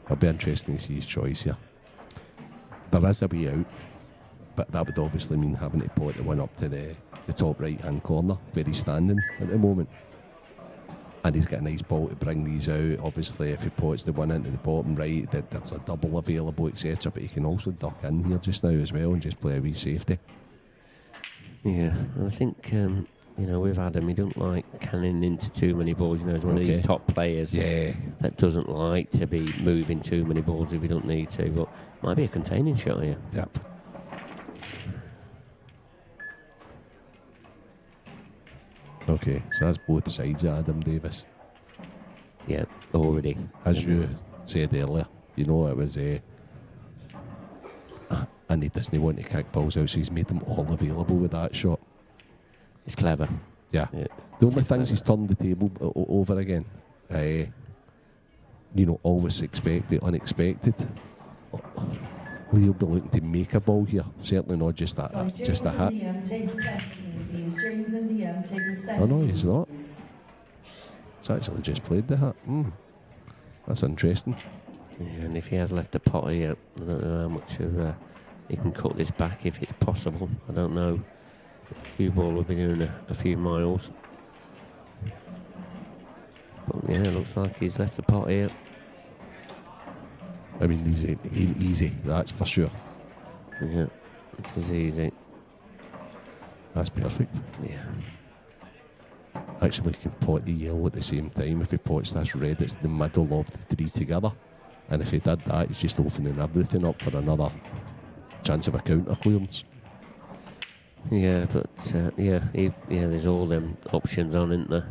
It'll be interesting to see his choice here. There is a way out, but that would obviously mean having to pot the one up to the top right hand corner where he's standing at the moment. And he's got a nice ball to bring these out. Obviously, if he pots the one into the bottom right, there's a double available, etc. But he can also duck in here just now as well and just play a wee safety.
Yeah, I think, with Adam, he don't like canning into too many balls. You know, he's one of these top players that doesn't like to be moving too many balls if he don't need to. But might be a containing shot here.
Yep. Okay, so that's both sides of Adam Davis.
Yeah, already.
As you said earlier, it was and he doesn't want to kick balls out, so he's made them all available with that shot.
It's clever.
Yeah.
Yeah.
The only things he's turned the table over again. Always expect the unexpected. Lee will be looking to make a ball here. Certainly not just a hit.
James and Liam, table 17, please. James and Liam, table 17.
Oh no, he's not.
please.
He's actually just played the hit. That's interesting.
Yeah, and if he has left a pot here, I don't know how much of he can cut this back if it's possible. I don't know. Cue ball will be doing a few miles. But yeah, it looks like he's left the pot here.
I mean, these ain't easy, that's for sure.
Yeah, it is easy.
That's perfect.
Yeah.
Actually, he can pot the yellow at the same time. If he pots this red, it's the middle of the three together. And if he did that, he's just opening everything up for another chance of a counter clearance.
Yeah, but there's all them options on, isn't there?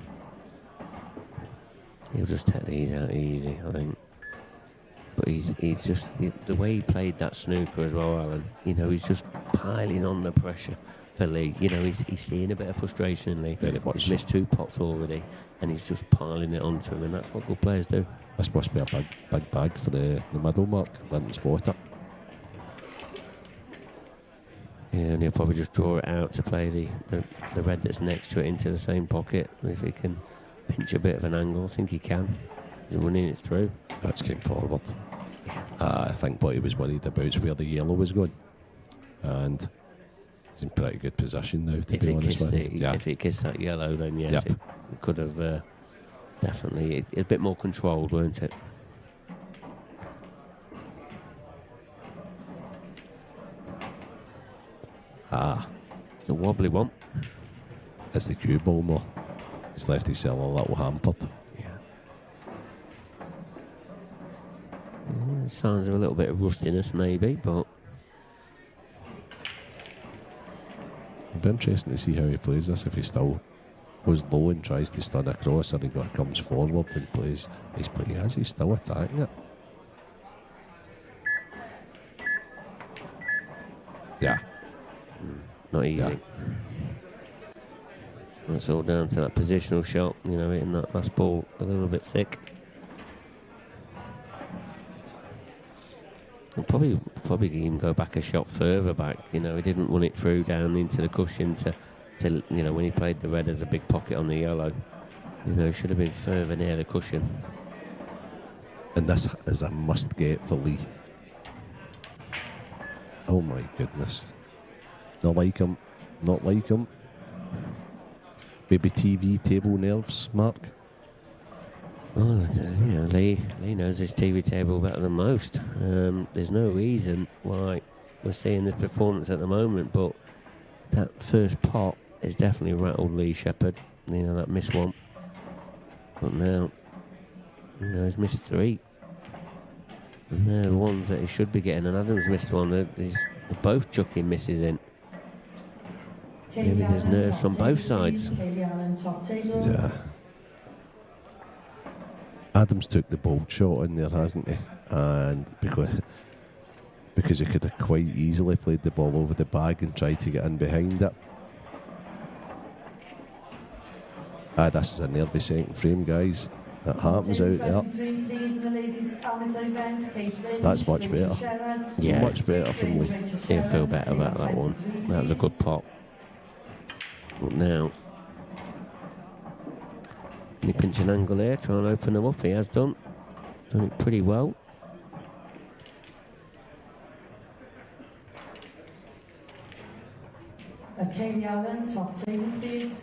He'll just take these out easy, I think. But he's just the way he played that snooker as well, Alan. He's just piling on the pressure for Lee. He's seeing a bit of frustration in Lee.
Very much.
He's missed 2 pots already, and he's just piling it onto him, and that's what good players do.
This must be a big bag for the middle mark. Didn't spot it.
Yeah, and he'll probably just draw it out to play the red that's next to it into the same pocket. If he can pinch a bit of an angle, I think he can. He's running it through.
That's came forward. I think what he was worried about is where the yellow was going. And he's in pretty good position now, to be honest with you. Yeah.
If it kissed that yellow, then yes,
Yep.
it could have definitely... It's a bit more controlled, weren't it? It's a wobbly one.
It's the cue ball more. He's left his cell a little hampered.
Signs of a little bit of rustiness, maybe, but
It'll be interesting to see how he plays this. If he still goes low and tries to stun across, or he comes forward and plays. He's still attacking it. Yeah.
not easy.
Yeah.
That's all down to that positional shot, hitting that last ball a little bit thick. And probably even go back a shot further back. He didn't run it through down into the cushion to when he played the red as a big pocket on the yellow. Should have been further near the cushion.
And this is a must get for Lee. Oh my goodness. Not like him. Maybe TV table nerves, Mark?
Well, Lee knows his TV table better than most. There's no reason why we're seeing this performance at the moment, but that first pot has definitely rattled Lee Shepherd. That missed one. But now, he's missed 3. And they're the ones that he should be getting, and Adam's missed one. They're both chucking misses in. Maybe there's nerves on both sides.
Yeah. Adams took the bold shot in there, hasn't he? And because he could have quite easily played the ball over the bag and tried to get in behind it. This is a nervy second frame, guys. That happens out there. That's much better.
Yeah.
Much better from Lee.
He'll feel better about that one. That was a good pot. But now, can he pinch an angle there, try and open them up? He has done it pretty well.
Kaylee Allen, top table, please.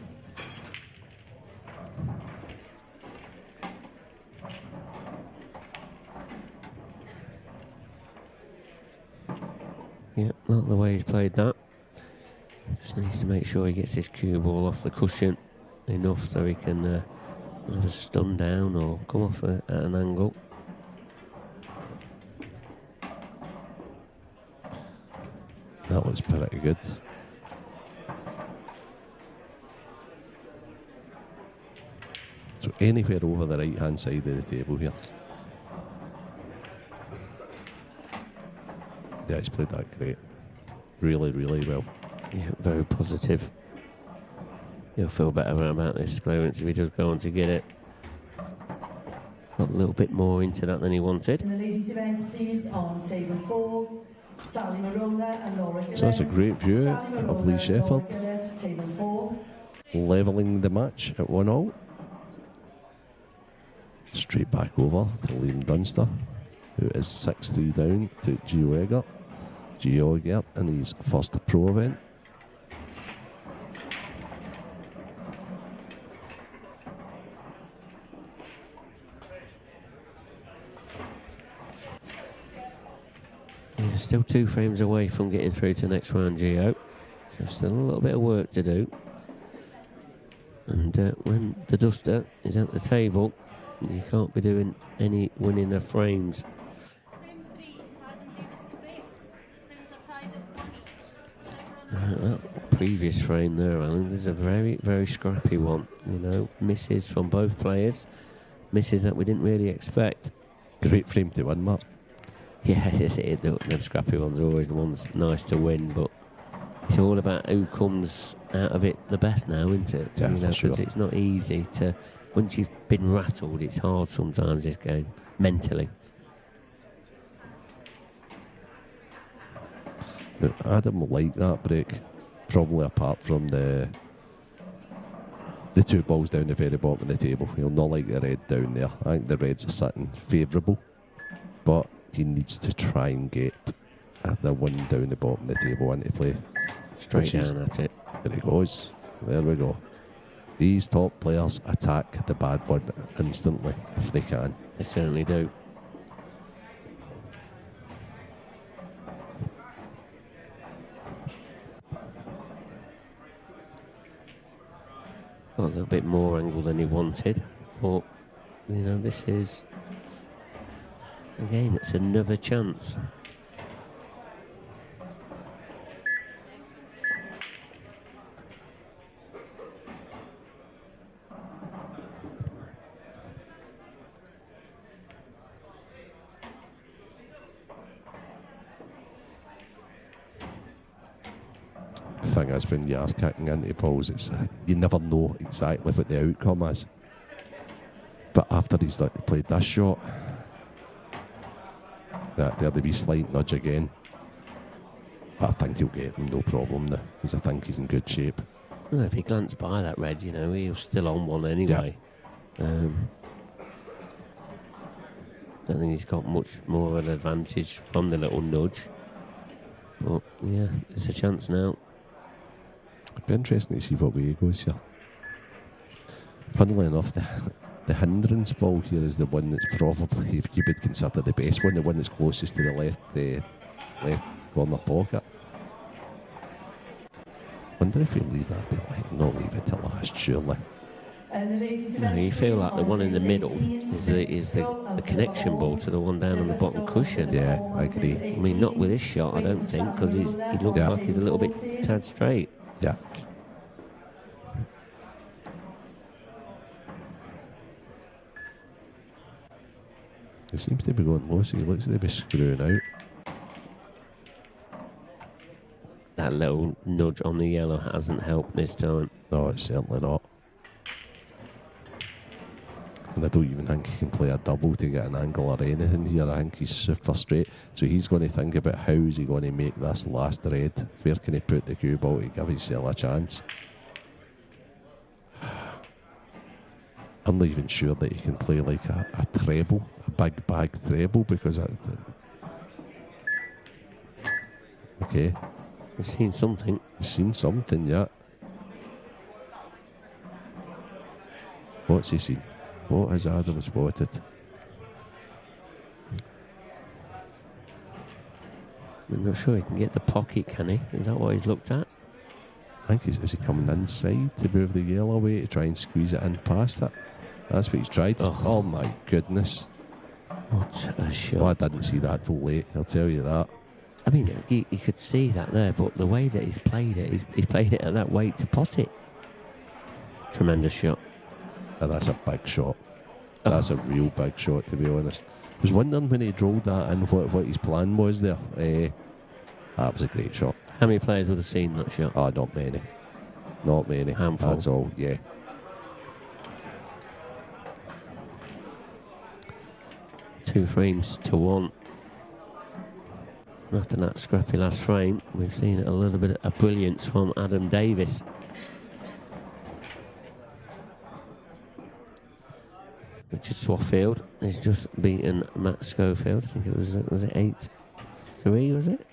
Yeah, not the way he's played that. Just needs to make sure he gets his cue ball off the cushion enough so he can have a stun down or come off at an angle.
That looks pretty good. So anywhere over the right hand side of the table here. Yeah, he's played that great. Really, really well.
Yeah, very positive. He'll feel better about this clearance if he does go on to get it. Got a little bit more into that than he wanted.
In the ladies' event, please, on table 4, Sally Marona and Laura Gillett.
So that's a great view
Sally
of Lee
Marona,
Sheffield.
Laura Gillett, table 4.
Levelling the match at 1-1. Straight back over to Liam Dunster, who is 6-3 down to Gio Egert. Gio Egert in his first pro event.
Yeah, still 2 frames away from getting through to next round, Gio. So still a little bit of work to do. And when the duster is at the table, you can't be doing any winning of frames. That previous frame there, Alan, there's a very, very scrappy one. You know, misses from both players. Misses that we didn't really expect.
Great frame to win, Mark.
Yeah, them scrappy ones are always the ones nice to win, but it's all about who comes out of it the best now, isn't it?
Yeah, for sure.
Because it's not easy to, once you've been rattled, it's hard sometimes, this game, mentally.
Now, Adam will like that break, probably apart from the 2 balls down the very bottom of the table. He'll not like the red down there. I think the reds are sitting favourable, but he needs to try and get the one down the bottom of the table into play.
Straight down at it.
There he goes. There we go. These top players attack the bad one instantly if they can.
They certainly do. Got a little bit more angle than he wanted, but you know, this is again, it's another chance.
The thing is, when you're kicking into balls, it's you never know exactly what the outcome is. But after he's played this shot, there'll be slight nudge again. But I think he'll get them no problem now, because I think he's in good shape.
Well, if he glanced by that red, you know, he was still on one anyway. Don't think he's got much more of an advantage from the little nudge. But yeah, it's a chance now.
It'd be interesting to see what way he goes here. Funnily enough, the hindrance ball here is the one that's probably, if you would consider the best one, the one that's closest to the left corner pocket. Wonder if he'll leave that to not leave it to last, surely.
No, you feel like the one in the middle is the connection ball to the one down on the bottom cushion.
Yeah, I agree.
I mean, not with this shot, I don't think, because he looks like he's a little bit tad straight.
Yeah. He seems to be going low, so he looks to be screwing out.
That little nudge on the yellow hasn't helped this time.
No, it's certainly not. And I don't even think he can play a double to get an angle or anything here. I think he's super straight. So he's going to think about how is he going to make this last red. Where can he put the cue ball to give himself a chance? I'm not even sure that he can play like a treble, a big bag treble, because okay.
He's seen something.
He's seen something, yeah. What's he seen? What has Adam spotted?
I'm not sure he can get the pocket, can he? Is that what he's looked at?
I think is he coming inside to move the yellow away to try and squeeze it in past it? That's what he's tried. Oh my goodness.
What a shot.
Well, I didn't see that till late, I'll tell you that.
I mean, you could see that there, but the way that he's played it, he's played it at that weight to pot it. Tremendous shot.
Oh, that's a big shot. That's a real big shot, to be honest. I was wondering when he drilled that and what his plan was there. That was a great shot.
How many players would have seen that shot?
Oh, not many. Not many.
Handful.
That's all. Yeah.
Two frames to one. After that scrappy last frame, we've seen a little bit of brilliance from Adam Davis. Richard Swaffield has just beaten Matt Schofield. I think it was it 8-3, was it?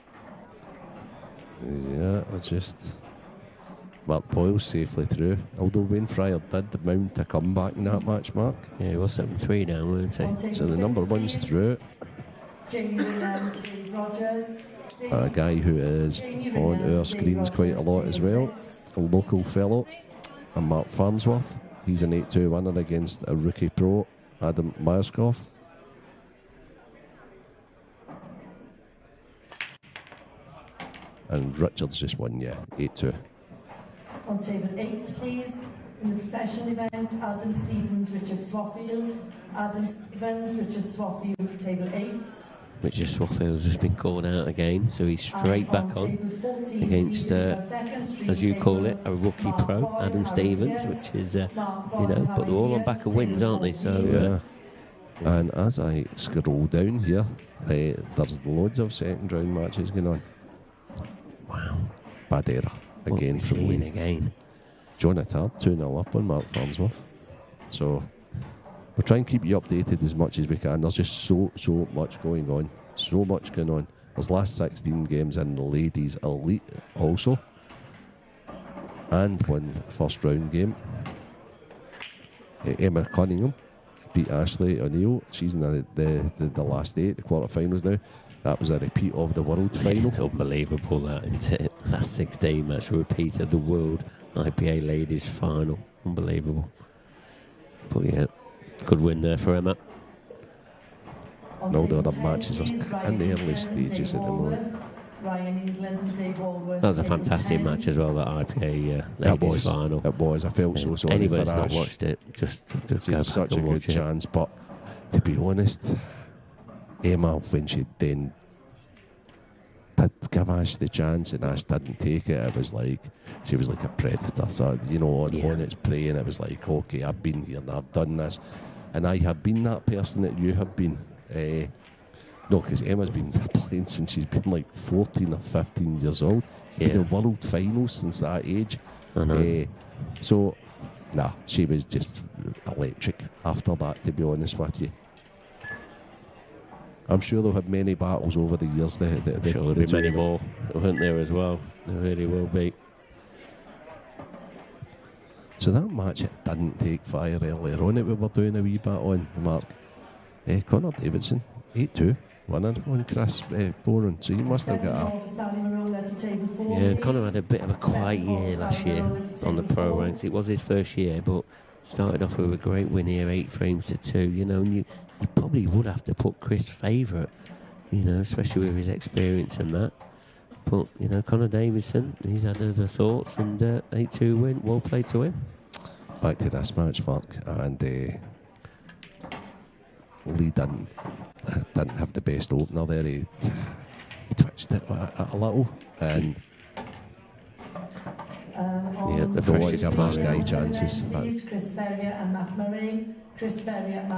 Yeah, Mark Boyle safely through. Although Wayne Fryer did mount a comeback in that match, Mark.
Yeah, he was 7-3 down, weren't he?
So the number one's through.
Jamie William, Dave Rogers.
A guy who is on our screens quite a lot as well. A local fellow, and Mark Farnsworth. He's an 8-2 winner against a rookie pro, Adam Myerskoff. And Richard's just won, 8-2.
On table 8, please. In the professional event, Adam Stevens, Richard Swaffield. Adam Stevens, Richard Swaffield, table 8.
Richard Swaffield's just been called out again, so he's straight back on against, as you call it, a rookie pro, Adam Stevens, which is, but they're all on back of wins, aren't they? So,
And as I scroll down here, there's loads of second round matches going on.
Wow.
Bad error again from Lee.
Again.
John Attard 2-0 up on Mark Farnsworth. So we'll try and keep you updated as much as we can. There's just so much going on. So much going on. There's last 16 games in the ladies elite also. And one first round game. Emma Cunningham beat Ashley O'Neill. She's in the last 8, the quarterfinals now. That was a repeat of the world final.
It's unbelievable that, isn't it? Last 16 match, a repeat of the world IPA ladies final. Unbelievable. But yeah, good win there for Emma.
And all the other matches are in the early stages at the moment.
That was a fantastic match as well, that IPA ladies final.
It was. I felt so sorry for Ash.
Anybody's not watched it, just go back
such a
and
good
watch it.
chance, but to be honest, Emma, when she then did give Ash the chance and Ash didn't take it, it was like she was like a predator. So on its prey, and it was like, okay, I've been here and I've done this, and I have been that person that you have been. No, because Emma's been playing since she's been like 14 or 15 years old. She's been in world finals since that age. So, she was just electric after that, to be honest with you. I'm sure they'll have many battles over the years. I'm sure there'll be many more,
weren't there, as well? There really will be.
So that match, it didn't take fire earlier on. We were doing a wee bit on, Mark. Connor Davidson, 8-2, winner on Chris Boren. So you must have got a...
Yeah, Connor had a bit of a quiet year last year on the pro ranks. It was his first year, but started off with a great win here, 8 frames to 2. And you probably would have to put Chris favourite, especially with his experience and that. But, Connor Davidson, he's had other thoughts, and 8-2 win, well played to him.
Back to this match, Mark, and Lee didn't have the best opener there. He twitched it a little, and
the freshest
give this guy chances.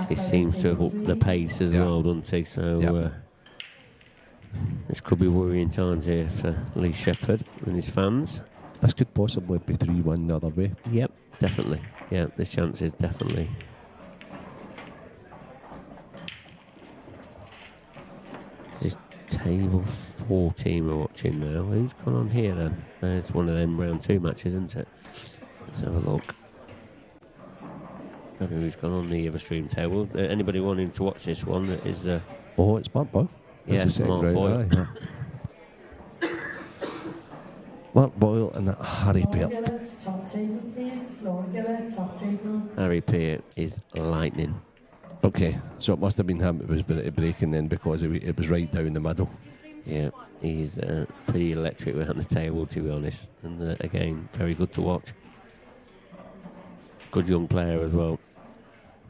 He seems to have upped the pace as well, doesn't he? So this could be worrying times here for Lee Shepherd and his fans.
This could possibly be 3-1 the other way.
Yep, definitely. Yeah, this chance is definitely. This table 14 we're watching now. Who's gone on here then? It's one of them round 2 matches, isn't it? Let's have a look. I don't know who's gone on the other stream table. Anybody wanting to watch this one that is...
it's Mark Boyle.
Yeah, Mark Boyle.
Mark Boyle and Harry Peart.
Harry Peart is lightning.
Okay, so it must have been him. It was breaking then because it was right down the middle.
Yeah, he's pretty electric around the table, to be honest. And again, very good to watch. Good young player as well.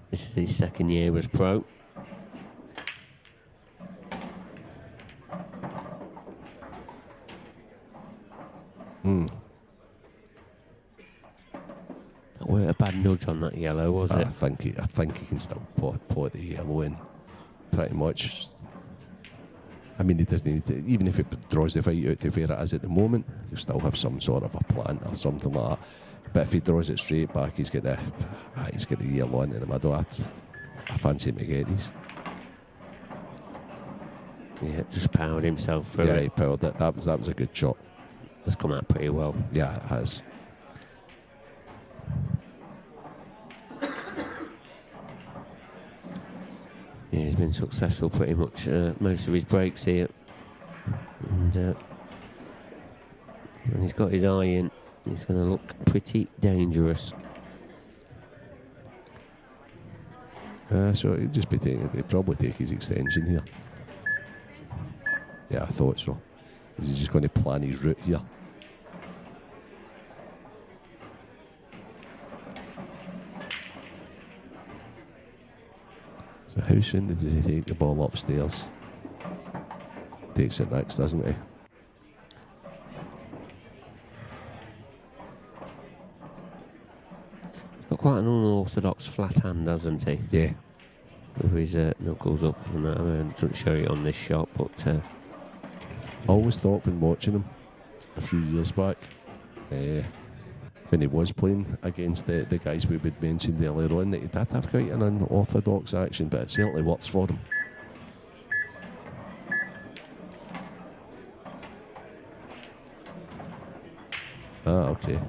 This is his second year as pro. much on that yellow, was
I
it?
think he can still pot the yellow in pretty much. I mean, he doesn't need to, even if it draws the fight out to where it is at the moment, he'll still have some sort of a plan or something like that. But if he draws it straight back, he's got the yellow into the middle. I fancy McGetty's.
Yeah, just powered himself through
Yeah,
it.
he powered it. That was a good shot.
That's come out pretty well.
Yeah, it has.
Yeah, he's been successful pretty much most of his breaks here. And when he's got his eye in, he's going to look pretty dangerous.
So he'd just be he'd probably take his extension here. Yeah, I thought so. Is he just going to plan his route here? So how soon does he take the ball upstairs? Takes it next, doesn't he?
Got quite an unorthodox flat hand, hasn't he?
Yeah.
With his knuckles up. And I don't show it on this shot, but
Always thought when watching him a few years back, when he was playing against the guys we would mentioned earlier on, that he did have quite an unorthodox action, but it certainly works for him. Okay.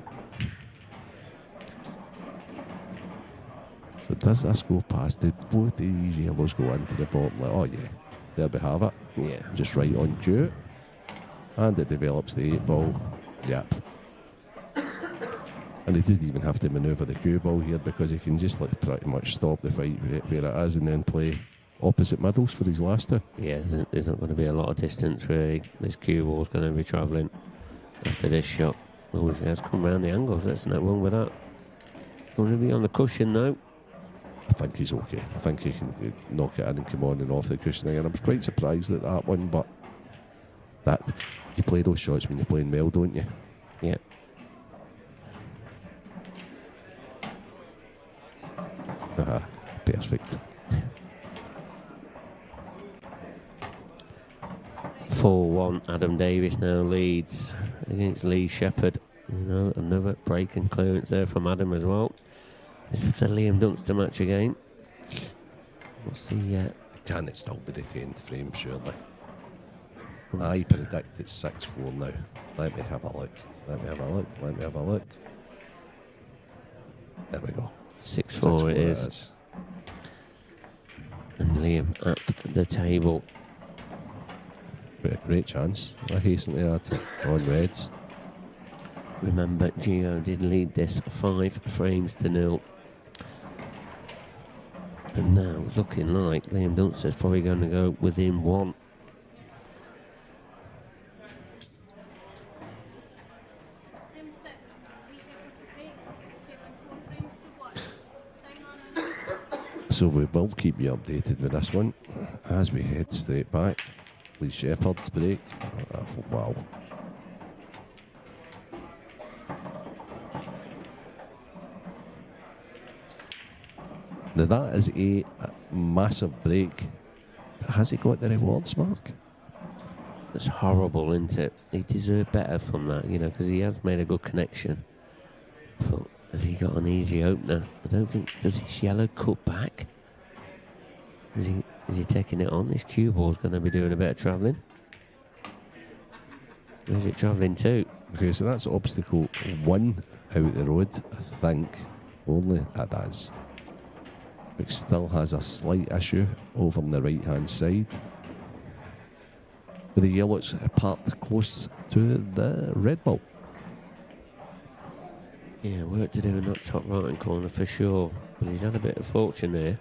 So does this go past? Did both these yellows go into the bottom? Like, oh yeah, there we have it.
yeah.
Just right on cue. And it develops the 8 ball. Yep. And he doesn't even have to manoeuvre the cue ball here because he can just like pretty much stop the fight where it is and then play opposite middles for his last two.
Yeah, there's not going to be a lot of distance really. This cue ball's going to be travelling after this shot. Oh, he has come round the angles, that's not wrong with that. Going to be on the cushion though.
I think he's okay. I think he can knock it in and come on and off the cushioning. And I was quite surprised at that one, but that you play those shots when you're playing well, don't you?
Yeah.
Perfect.
4-1, Adam Davis now leads against Lee Shepherd. You know, another break and clearance there from Adam as well. This is the Liam Dunster match again. What's the...
Can it still be the 10th frame, surely? I predict it's 6-4 now. Let me have a look. Let me have a look. There we go.
6-4 it is. And Liam at the table.
Great chance. I hasten to add on reds.
Remember, Gio did lead this 5 frames to 0. And now it's looking like Liam Dunster's probably going to go within 1.
So we will keep you updated with this one as we head straight back. Lee Shepherd's break. Wow. Now that is a massive break. Has he got the rewards, Mark?
That's horrible, isn't it? He deserved better from that, you know, because he has made a good connection. But has he got an easy opener? I don't think. Does his yellow cut back? Is he taking it on? This cue ball's going to be doing a bit of travelling. Where's it travelling to?
Okay, so that's obstacle 1 out the road, I think. Only that is. But still has a slight issue over on the right hand side. With the yellow's parked close to the red ball.
Yeah, work to do in that top right hand corner for sure. But he's had a bit of fortune there.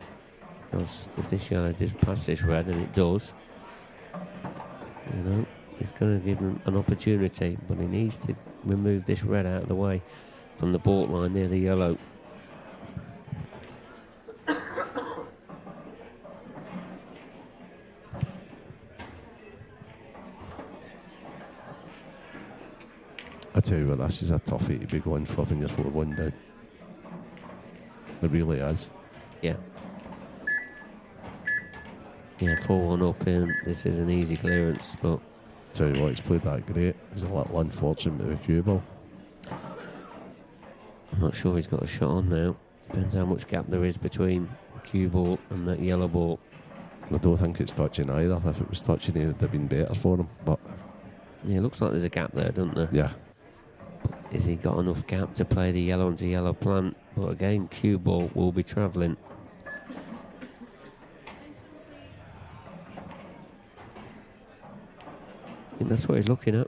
Because if this yellow does pass this red, and it does, you know, it's going to give him an opportunity. But he needs to remove this red out of the way from the baulk line near the yellow.
I tell you what, this is a toughie to be going for when you're 4-1 down. It really is.
Yeah. Yeah, 4-1 up, and this is an easy clearance, but...
Tell you what, he's played that great. He's a little unfortunate with the cue ball.
I'm not sure he's got a shot on now. Depends how much gap there is between the cue ball and that yellow ball.
I don't think it's touching either. If it was touching, it would have been better for him. But
yeah, it looks like there's a gap there, doesn't there?
yeah.
Is he got enough gap to play the yellow onto yellow plant? But again, cue ball will be travelling. I think that's what he's looking at.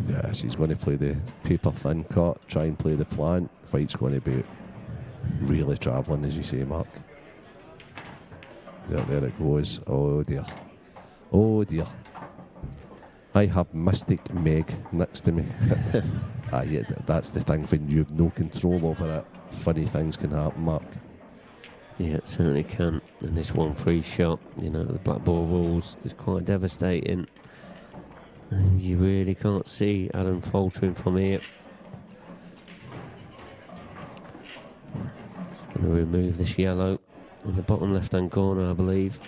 Yes, he's going to play the paper thin cut, try and play the plant. Fight's going to be really travelling, as you say, Mark. Yeah, there it goes. Oh dear. Oh dear. I have Mystic Meg next to me. Yeah, that's the thing, when you have no control over it, funny things can happen, Mark.
Yeah, it certainly can. And this 1-free shot, you know, the black ball rules is quite devastating. And you really can't see Adam faltering from here. Just going to remove this yellow in the bottom left-hand corner, I believe.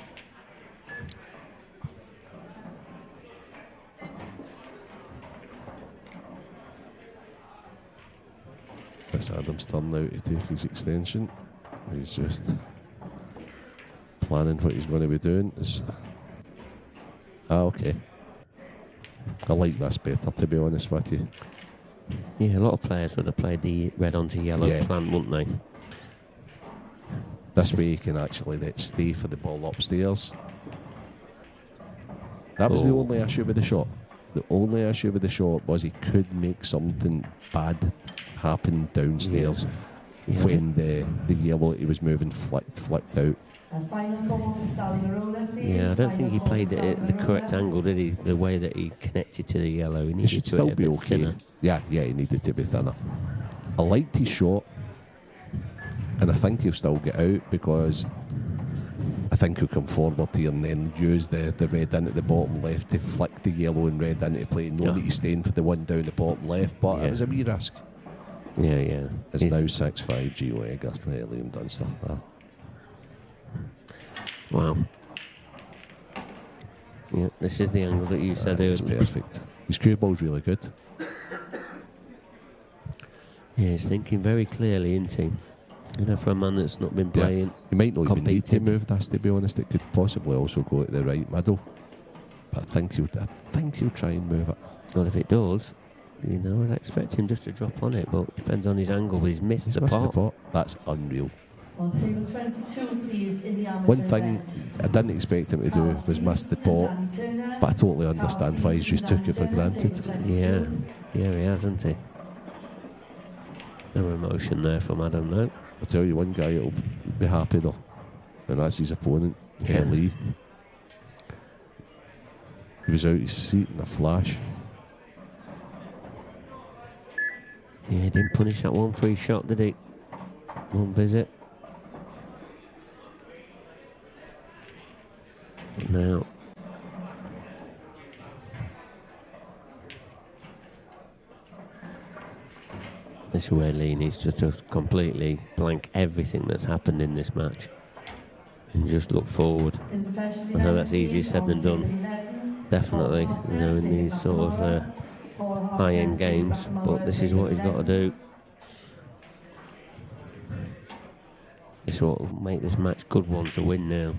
It's Adam's turn now to take his extension. He's just planning what he's going to be doing. Okay. I like this better, to be honest with you.
Yeah, a lot of players would have played the red onto yellow plan, wouldn't they?
This way you can actually stay for the ball upstairs. That was the only issue with the shot. The only issue with the shot was he could make something bad happen downstairs when the yellow he was moving flicked out.
Final call for Sally Marola, please.
Yeah, I don't think he played it at the correct angle, did he? The way that he connected to the yellow. He
should still be okay.
Thinner.
Yeah, he needed to be thinner. I liked his shot, and I think he'll still get out because I think he'll come forward here and then use the red in at the bottom left to flick the yellow and red into play. No that he's staying for the one down the bottom left, but it was a wee risk.
Yeah.
It's now 6-5 Gio Egger, Liam Dunster.
Wow. Yeah, this is the angle that you said.
It's perfect. His cue ball's really good.
Yeah, he's thinking very clearly, isn't he? You know, for a man that's not been playing.
Yeah. He might not even need to move this, to be honest. It could possibly also go to the right middle. But I think he'll try and move it.
Well, if it does, you know, I'd expect him just to drop on it, but it depends on his angle. But he's missed the pot.
That's unreal.
On table 22, please, in the amateur
One thing
event.
I didn't expect him to do was miss the pot, but I totally understand why he's just took it for granted.
Yeah, he has, hasn't he? No emotion there from Adam, no.
I tell you, one guy will be happy though, and that's his opponent, Lee. He was out his seat in a flash.
Yeah, he didn't punish that 1-free shot, did he? One visit. Now, this is where Lee needs to just completely blank everything that's happened in this match and just look forward. I know that's easier said than done, definitely, you know, in these sort of high-end games, but this is what he's got to do. This is what will make this match good one to win now.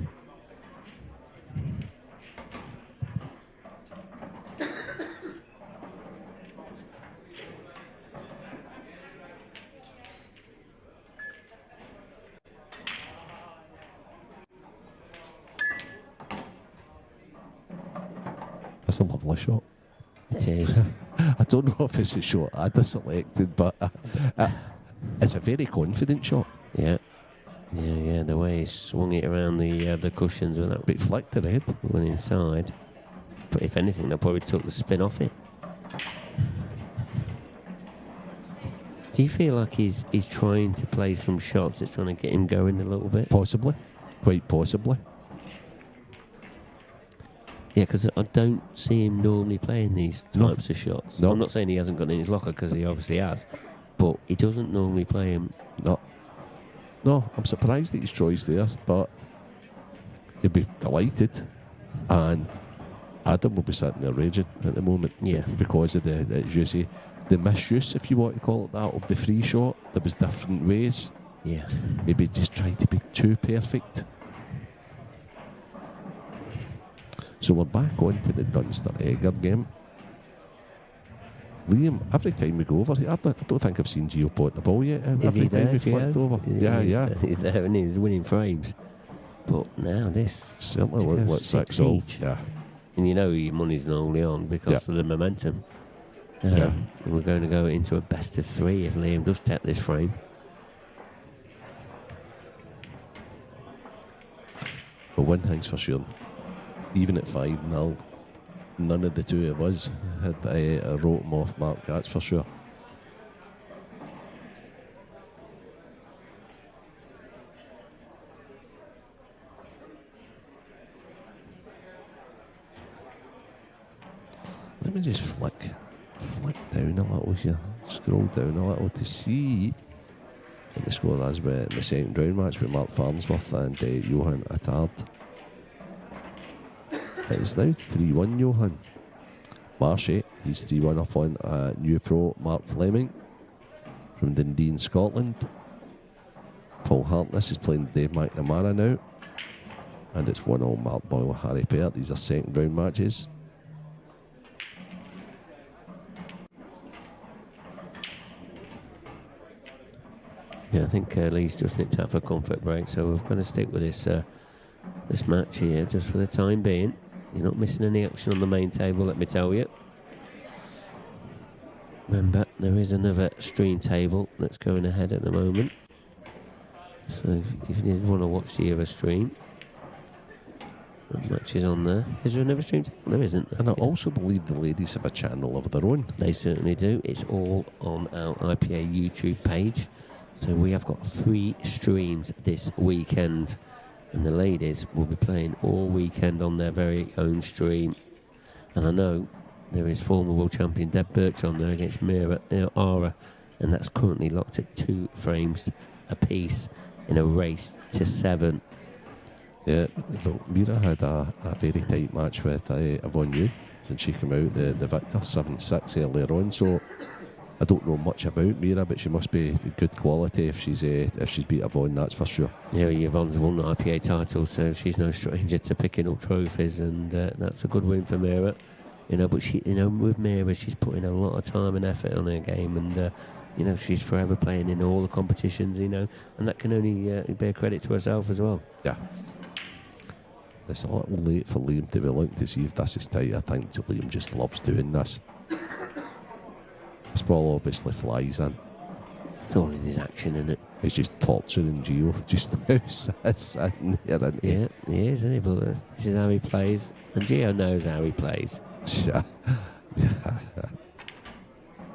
That's a lovely shot.
It is.
I don't know if it's a shot I'd have selected, but it's a very confident shot.
Yeah. The way he swung it around the cushions with that.
But it flicked the red.
Went inside. But if anything, that probably took the spin off it. Do you feel like he's trying to play some shots that's trying to get him going a little bit?
Possibly. Quite possibly.
Yeah, because I don't see him normally playing these types of shots.
No.
I'm not saying he hasn't got it in his locker, because he obviously has. But he doesn't normally play him.
No. No, I'm surprised that he's Troy's there, but he'd be delighted. And Adam will be sitting there raging at the moment.
Yeah.
Because of as you say, the misuse, if you want to call it that, of the free shot. There was different ways.
Yeah.
Maybe just tried to be too perfect. So we're back on to the Dunster-Egger game. Liam, every time we go over here, I don't think I've seen Gio pot the ball yet.
Is
every
he
time
there,
we flipped
Gio?
over. Yeah.
He's there and he's winning frames. But now this
Certainly
to go
looks 6-all.
each.
Yeah.
And you know your money's not only on because of the momentum.
Yeah.
And we're going to go into a best of 3 if Liam does take this frame.
But one thing's for sure, even at 5-0, none of the two of us had wrote him off mark, that's for sure. Let me just flick down a little here, scroll down a little to see what the score is in the second round match with Mark Farnsworth and Johan Attard. It is now 3-1 Johan. Marshy, he's 3-1 up on new pro Mark Fleming from Dundee in Scotland. Paul Hartness is playing Dave McNamara now. And it's 1-all Mark Boyle, Harry Peart. These are second round matches.
Yeah, I think Lee's just nipped out for a comfort break, so we're going to stick with this this match here just for the time being. You're not missing any action on the main table, let me tell you. Remember, there is another stream table that's going ahead at the moment. So if you want to watch the other stream, that match is on there. Is there another stream table? There isn't.
And I also believe the ladies have a channel of their own.
They certainly do. It's all on our IPA YouTube page. So we have got 3 streams this weekend. And the ladies will be playing all weekend on their very own stream. And I know there is former world champion Deb Birch on there against Mira Ara. And that's currently locked at 2 frames apiece in a race to 7.
Yeah, Mira had a very tight match with Yvonne Yoon, and she came out the victor 7-6 earlier on. So I don't know much about Mira, but she must be good quality if she's beat Yvonne, that's for sure.
Yeah, Yvonne's won the IPA title, so she's no stranger to picking up trophies, and that's a good win for Mira. You know, but she, with Mira, she's putting a lot of time and effort on her game, and she's forever playing in all the competitions. And that can only be a credit to herself as well.
Yeah. It's a little late for Liam to be looking to see if this is tight. I think Liam just loves doing this. This ball obviously flies in.
It's all in his action, isn't it?
He's just torturing Gio just now sitting there, isn't he?
Yeah, he is, isn't he? But this is how he plays, and Gio knows how he plays.
Yeah.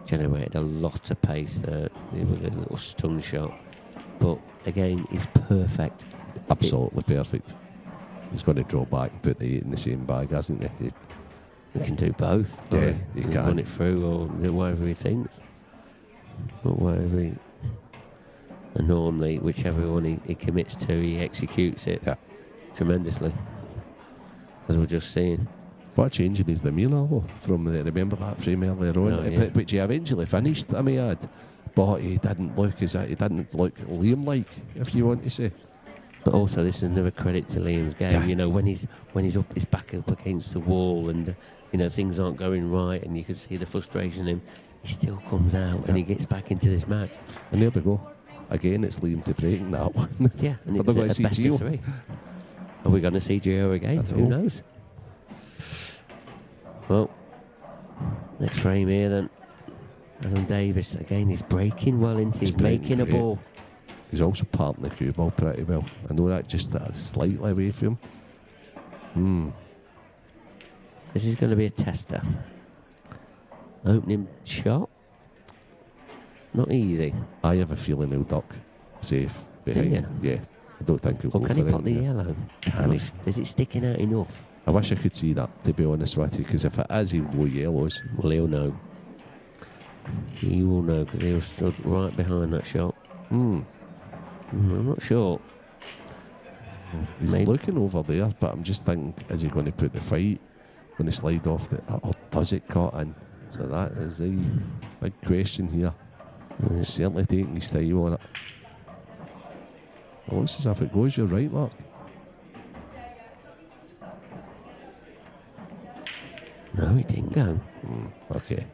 Generated a lot of pace there with a little stun shot. But again, he's perfect.
Absolutely perfect. He's going to draw back and put the 8 in the same bag, hasn't he?
He can do both.
Yeah, he can.
Run it through or do whatever he thinks. But whatever he... And normally, whichever one he commits to, he executes it tremendously. As we're just seeing.
What a change in his demeanour, though, from remember that frame earlier on, which he eventually finished, I may add. But he didn't look Liam-like, if you want to say.
But also, this is another credit to Liam's game.
Yeah.
When he's his back up against the wall, and things aren't going right, and you can see the frustration in him, he still comes out and he gets back into this match.
And there we go. Again, it's Liam to breaking that one.
Yeah, and it's a best of 3. Are we going to see Gio again? Who knows? Well, next frame here then. Adam Davis again. He's breaking well into. He's making a ball.
He's also parting the cue ball pretty well. I know that just slightly away from him.
This is going to be a tester. Opening shot. Not easy.
I have a feeling he'll duck safe behind.
Do you?
Yeah. I don't think he'll go
can
for
he
it.
put the yellow?
Can he?
Is it sticking out enough?
I wish I could see that, to be honest with you, because if it is, he'll go yellows.
Well, he'll know. He will know, because he'll stood right behind that shot. I'm not sure.
He's
Maybe.
looking over there, but I'm just thinking, is he going to put the fight, going to slide off the, or does it cut in? So that is the big question here. He's certainly taking his time on it. It looks as if it goes, you're right, Mark.
No, he didn't go.
Okay.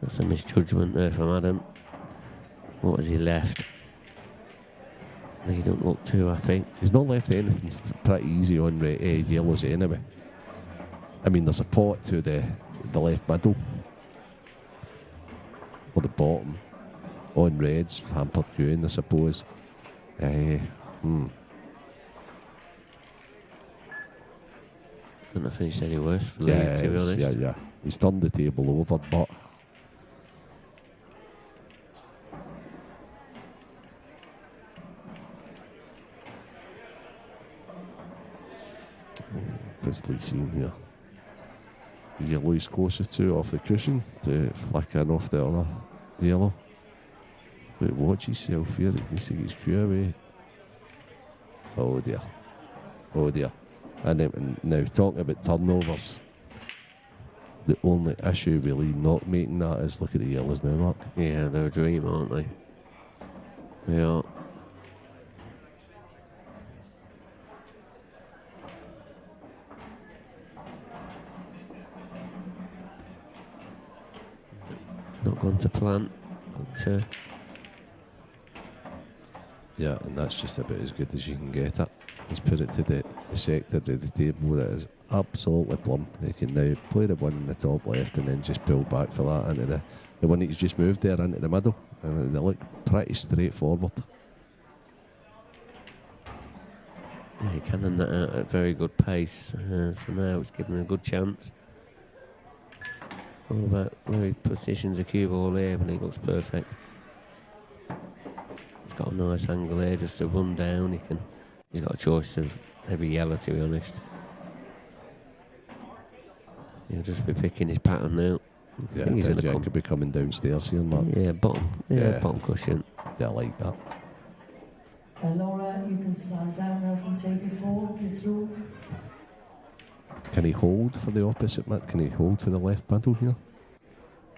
That's a misjudgment there from Adam. What has he left? He don't look too happy.
He's not left anything pretty easy on yellows anyway. I mean, there's a pot to the left middle. Or the bottom. On reds, hampered queuing, I suppose.
Couldn't have finished any worse for Lee, to be honest.
Yeah. He's turned the table over, but what's Lee seeing here? Yellow is closest to off the cushion to flicking off the other yellow. But watch yourself here, he needs to get his cue away. Oh dear. Oh dear. And then, now talking about turnovers, the only issue really not making that is look at the yellows now, Mark.
Yeah, they're a dream, aren't they? They are. Not gone to plan, but
Yeah, and that's just about as good as you can get it. He's put it to the sector of the table that is absolutely plumb. He can now play the one in the top left and then just pull back for that into the one that he's just moved there into the middle. And they look pretty straightforward.
yeah, he cannon that out at a very good pace. So now it's given him a good chance. All about where he positions the cue ball here, but he looks perfect. He's got a nice angle there just to run down. He's got a choice of every yellow, to be honest. He'll just be picking his pattern now. I
Yeah,
think he's going to come.
could be coming downstairs here, Mark.
Yeah, bottom. Yeah, bottom cushion.
Yeah, I like that.
Laura, you can stand down now from table 4. You're through.
Can he hold for the opposite mid? Can he hold for the left middle here?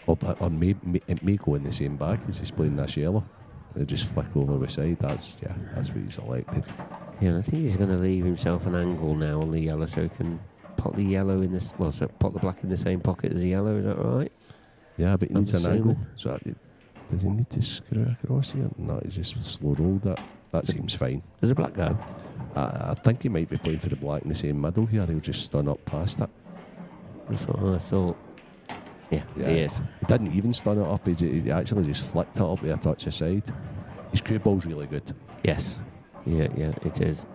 Or it may go in the same bag as he's playing this yellow. He'll just flick over the side. That's what he's elected.
Yeah, I think he's going to leave himself an angle now on the yellow so he can pot the yellow in this. Well, so pot the black in the same pocket as the yellow. Is that right?
Yeah, but he needs an
assuming.
angle. So does he need to screw across here? No, he's just slow rolled that. That seems fine.
Does the black go?
I think he might be playing for the black in the same middle here. He'll just stun up past it.
That's what I thought. Yeah, he is.
He didn't even stun it up. He actually just flicked it up with a touch aside. His cue ball's really good.
Yes. Yeah, it is.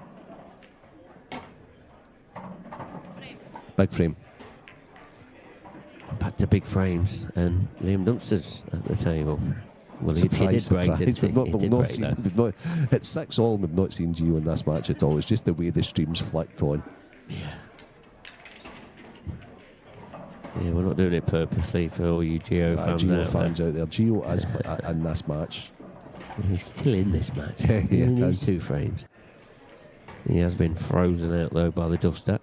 Big frame.
Back to big frames and Liam Dunster's at the table. Well, he did
Surprise.
break, didn't he?
We've not seen, it's 6-all. We've not seen Gio in this match at all. It's just the way the stream's flicked on.
Yeah. Yeah, we're not doing it purposely for all you Gio fans
Gio
out
fans
there.
out there. Gio is in this match.
He's still in this match.
Yeah, he
needs
is.
2 frames. He has been frozen out though by the duster.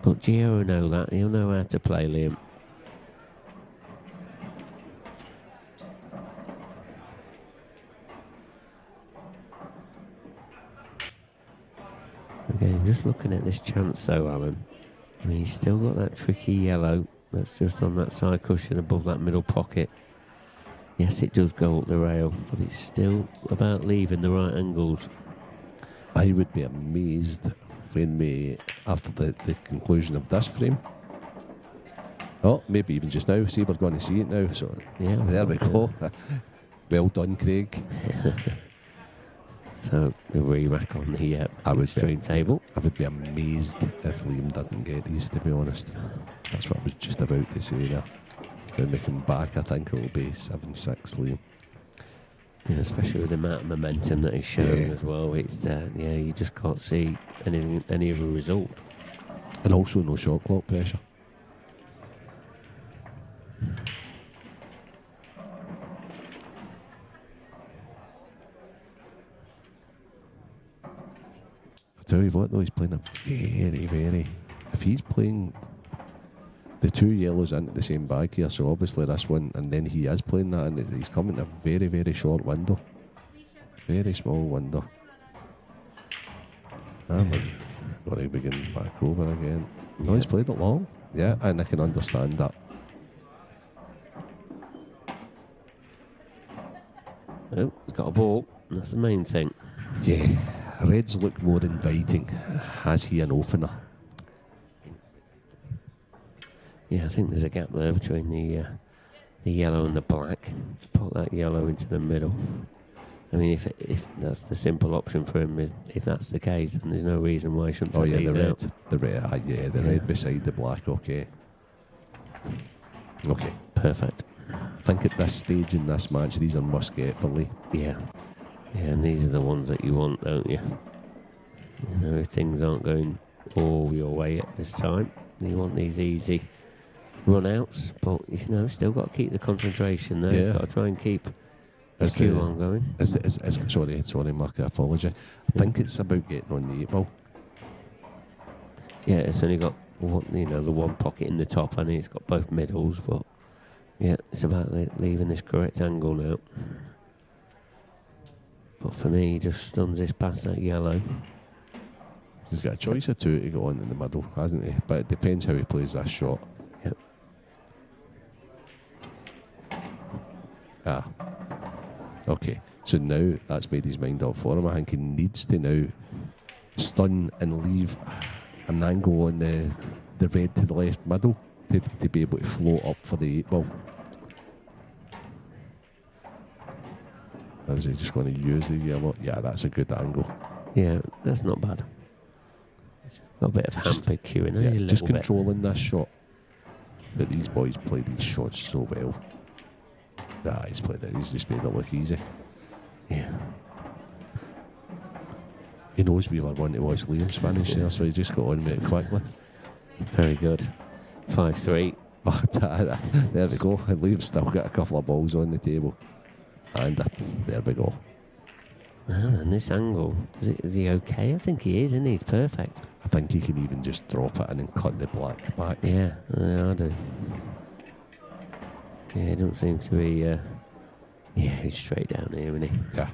But Gio will know that. He'll know how to play Liam. Again, just looking at this chance though, Alan. I mean, he's still got that tricky yellow that's just on that side cushion above that middle pocket. Yes, it does go up the rail, but it's still about leaving the right angles.
I would be amazed when after the conclusion of this frame. Oh, maybe even just now. See, we're going to see it now. So
Yeah,
there we go. Well done, Craig.
So the re-rack on the stream table.
I would be amazed if Liam doesn't get these, to be honest. That's what I was just about to say there. When we come back, I think it'll be 7-6 Liam.
Yeah, especially with the amount of momentum that he's showing as well. It's you just can't see any of a result.
And also no shot clock pressure. tell you what though, he's playing a very. If he's playing the 2 yellows into the same bag here, so obviously this one, and then he is playing that, and he's coming in a very short window, very small window. And we're going to begin back over again. No, he's played it long. Yeah, and I can understand that.
Oh, he's got a ball. That's the main thing.
Yeah, Reds look more inviting. Has he an opener?
Yeah, I think there's a gap there between the yellow and the black. Put that yellow into the middle. I mean, if that's the simple option for him, if that's the case, then there's no reason why he shouldn't take these out.
The red beside the black. Okay.
Perfect.
I think at this stage in this match, these are must get for Lee.
Yeah, and these are the ones that you want, don't you? You know, if things aren't going all your way at this time, you want these easy run-outs, but you know, still got to keep the concentration there. He's got to try and keep his cue on going.
Sorry, Mark, I apologise. I think it's about getting on the 8 ball.
Yeah, it's only got the one pocket in the top, and it's got both middles, but yeah, it's about leaving this correct angle now. But for me, he just stuns this past that yellow.
He's got a choice of 2 to go on in the middle, hasn't he? But it depends how he plays that shot.
Yep.
Okay, so now that's made his mind up for him. I think he needs to now stun and leave an angle on the red to the left middle to be able to float up for the 8 ball. Or is he just going to use the yellow? Yeah, that's a good angle.
Yeah, that's not bad. Got a bit of hampered cueing.
Yeah, just controlling this shot. But these boys play these shots so well. He's played it. He's just made it look easy.
Yeah.
He knows we were wanting to watch Liam's finish there, so he just got on with it quickly.
Very good. 5-3.
There we go. And Liam's still got a couple of balls on the table. And there we go.
And this angle, is he okay? I think he is, isn't he? He's perfect.
I think he can even just drop it in and cut the black back.
Yeah, I do. Yeah, he don't seem to be... he's straight down here, isn't he?
Yeah.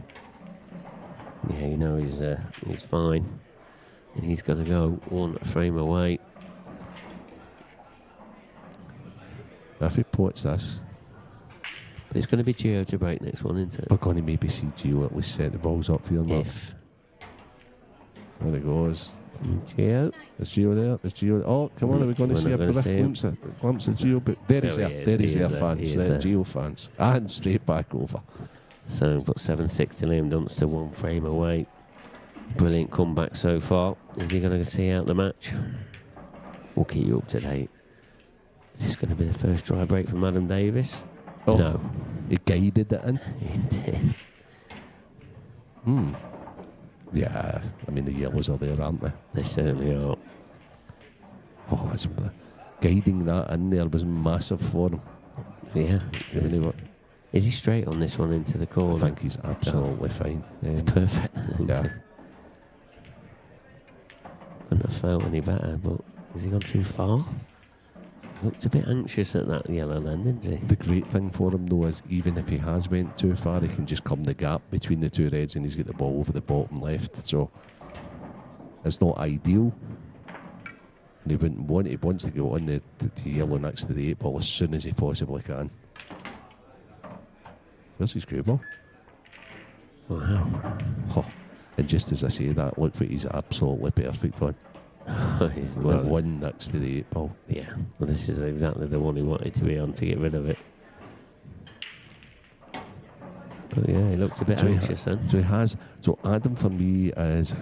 Yeah, you know he's fine. And he's going to go one frame away.
If he ports this...
But it's going to be Gio to break next one, isn't it?
We're going to maybe see Gio at least set the balls up here, Mark. There it goes.
Gio.
Is Gio there? Is Gio? Oh, come on, are we going to see a brief glimpse of Gio? But there he's there. There he's there, fans. There, Gio fans. And straight back over.
So, but 7-6 to Liam Dunster, one frame away. Brilliant comeback so far. Is he going to see out the match? We'll keep you up to date. Is this going to be the first dry break from Adam Davis?
Oh,
no.
He guided it in.
He did.
Yeah, I mean, the yellows are there, aren't they?
They certainly are.
Oh, guiding that in there was massive for him.
Yeah.
Really,
is he straight on this one into the corner?
I think he's absolutely fine.
It's perfect.
Yeah.
Couldn't have felt any better, but has he gone too far? Looked a bit anxious at that yellow then, didn't he?
The great thing for him, though, is even if he has went too far, he can just come the gap between the 2 reds and he's got the ball over the bottom left. So it's not ideal. And he wouldn't want, he wants to go on the yellow next to the 8 ball as soon as he possibly can. There's his cue ball.
Wow.
Oh, and just as I say that, look what he's absolutely perfect on. The one next to the 8 ball.
Yeah, well, this is exactly the one he wanted to be on to get rid of it. But yeah, he looked a bit anxious then.
So he has. So Adam, for me, is,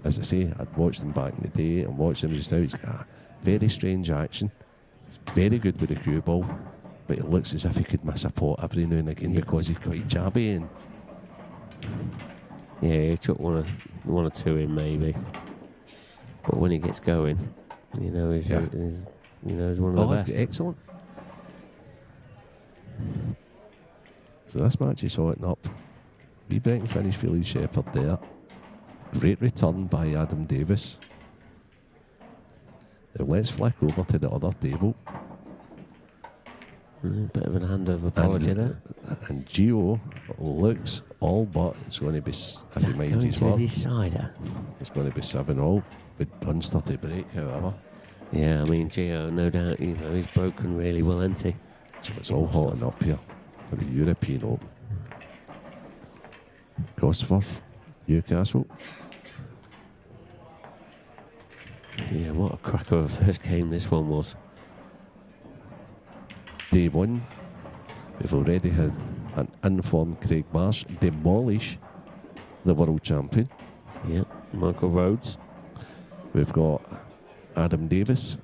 as I say, I'd watched him back in the day and watched him just now. He's got a very strange action. He's very good with the cue ball, but it looks as if he could miss a pot every now and again because he's quite jabby. And
yeah, he took one or two in maybe. But when he gets going, he's one of the best.
Excellent. So this match is sorting up. Wee break and finish for Lee Shepherd there. Great return by Adam Davis. Now let's flick over to the other table.
Bit of an handover apology there.
And Gio looks all but it's going to be, if he minds his
Going
work,
to the decider.
it's going to be 7-all with Dunster to break, however.
Yeah, I mean, Gio, no doubt, he's broken really well, hasn't he?
So it's all hotting up here for the European Open. Cuesports, Newcastle.
Yeah, what a cracker of a first game this one was.
Day one, we've already had an informed Craig Marsh demolish the world champion.
Yeah, Michael Rhodes.
We've got Adam Davis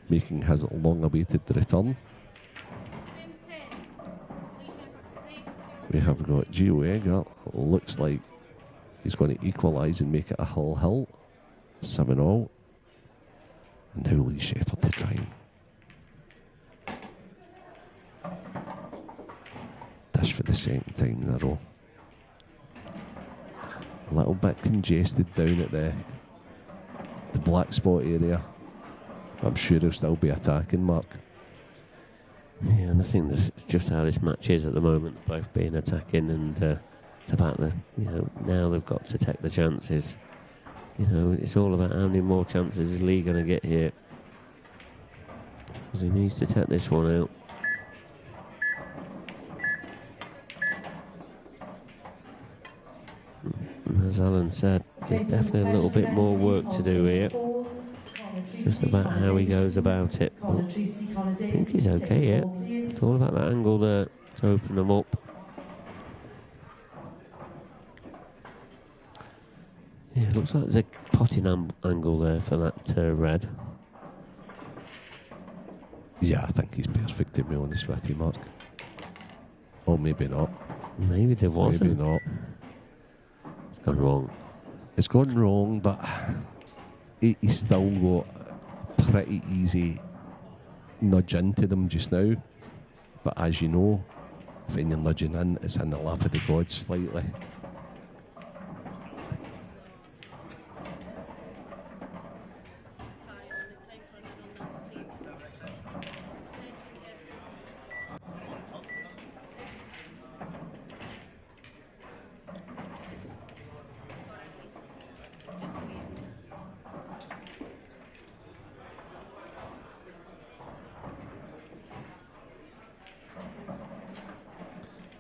making his long-awaited return. We have got Gio Egger. Looks like he's going to equalise and make it a hill. 7-all. And now Lee Shepherd to try and dish for the second time in a row. A little bit congested down at the black spot area. I'm sure he'll still be attacking, Mark.
Yeah, and I think that's just how this match is at the moment, both being attacking and it's about now they've got to take the chances. It's all about how many more chances is Lee going to get here. Because he needs to take this one out. And as Alan said, there's definitely a little bit more work to do here. It's just about how he goes about it. But I think he's okay here. It's all about that angle there to open them up. Yeah, it looks like there's a potting angle there for that red.
Yeah, I think he's perfect, to be honest with you, Mark. Or maybe not.
Maybe there wasn't.
Maybe not.
It's gone wrong.
It's gone wrong, but he's still got a pretty easy nudge into them just now. But as you know, when you're nudging in, it's in the lap of the gods slightly.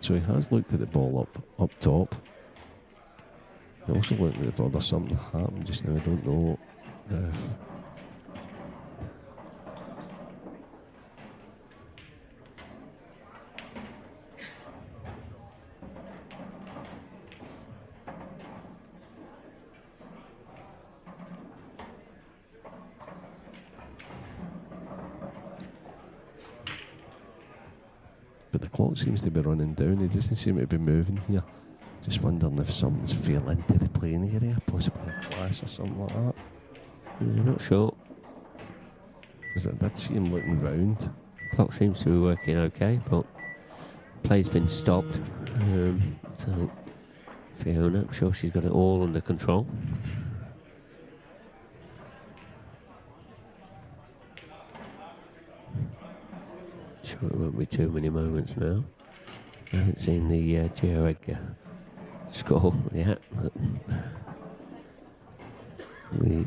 So he has looked at the ball up top. He also looked at the ball. There's something happened just now. I don't know if... But the clock seems to be running down. It doesn't seem to be moving here. Just wondering if something's fell into the playing area, possibly a glass or something like that.
I'm not sure.
Because I did see him looking round.
Clock seems to be working okay, but play's been stopped. So Fiona, I'm sure she's got it all under control. Sure it won't be too many moments now. I haven't seen the Gio Edgar score yet, but we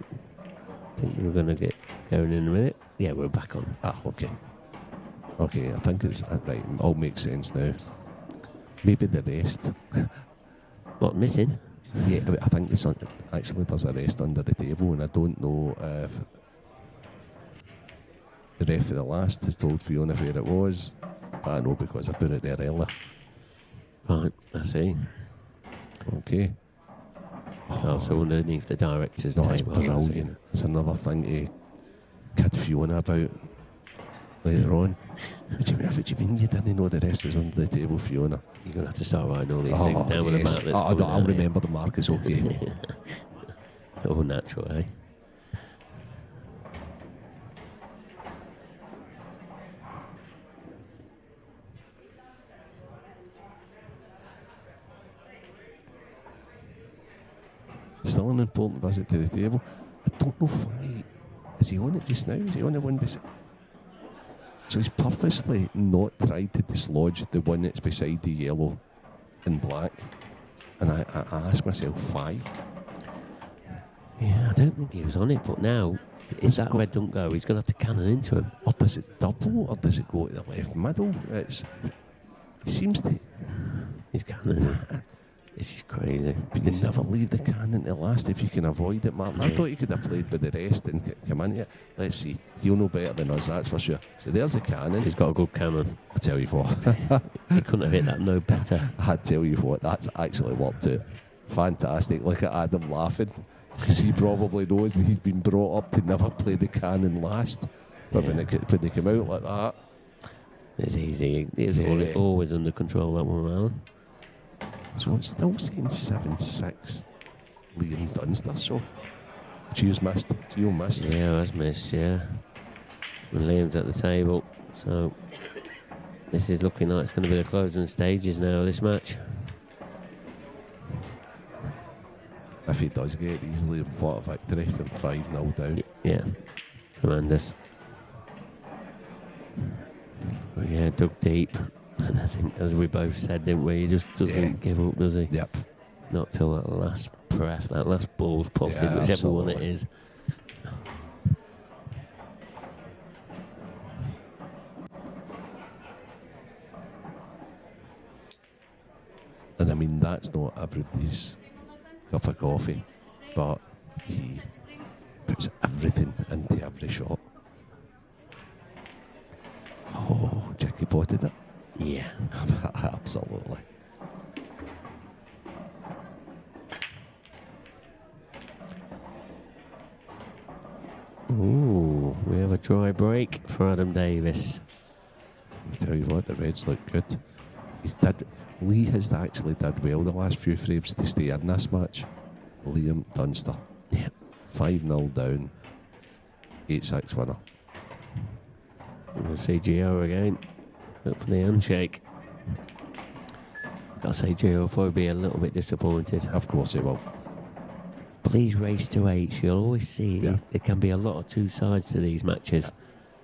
think we're going to get going in a minute. Yeah, we're back on.
Ah, okay. Okay, I think it's right. All makes sense now. Maybe the rest.
What, missing?
Yeah, I think there's actually there's a rest under the table, and I don't know if the ref of the last has told Fiona where it was. I know because I put it there earlier.
Right, I see.
Okay.
Also underneath the director's
No, it's
table.
brilliant. It's another thing to kid Fiona about later on. What do you mean you didn't know the rest was under the table, Fiona?
You're going to have to start writing all these things down with a
yes.
mark.
I'll remember the mark, it's okay.
All natural, eh?
Still an important visit to the table. I don't know why. Is he on it just now? Is he on the one beside? So he's purposely not tried to dislodge the one that's beside the yellow and black. And I ask myself why.
Yeah, I don't think he was on it, but now, if that red don't go, he's going to have to cannon into him.
Or does it double, or does it go to the left middle? It seems to...
He's cannoning. This is crazy.
But you never leave the cannon to last if you can avoid it, Martin. I thought you could have played with the rest and come into it. Let's see. He'll know better than us, that's for sure. So there's the cannon.
He's got a good cannon.
I tell you what.
He couldn't have hit that no better.
I tell you what, that's actually worked out. Fantastic. Look at Adam laughing. Because he probably knows that he's been brought up to never play the cannon last. But when they come out like that...
It's easy. It was always under control, that one, Alan.
So it's still saying 7-6 Liam Dunster, so Gio missed.
Yeah, has missed, yeah. And Liam's at the table, so this is looking like it's going to be the closing stages now of this match.
If he does get it easily, what a victory from 5-0 down.
Yeah, tremendous. But yeah, dug deep. And I think, as we both said, didn't we, he just doesn't give up, does he?
Yep.
Not till that last breath, that last ball's potted, whichever
absolutely.
one it is.
And I mean, that's not everybody's cup of coffee, but he puts everything into every shot. Oh, Jackie potted it.
Yeah.
Absolutely.
Ooh, we have a dry break for Adam Davis.
I tell you what, the Reds look good. Lee has actually did well the last few frames to stay in this match. Liam Dunster.
Yep.
5-0 down. 8-6 winner.
We'll see Gio again. Look for the handshake. Gotta say, Gio will probably be a little bit disappointed.
Of course he will.
But these race to 8, you'll always see there can be a lot of two sides to these matches.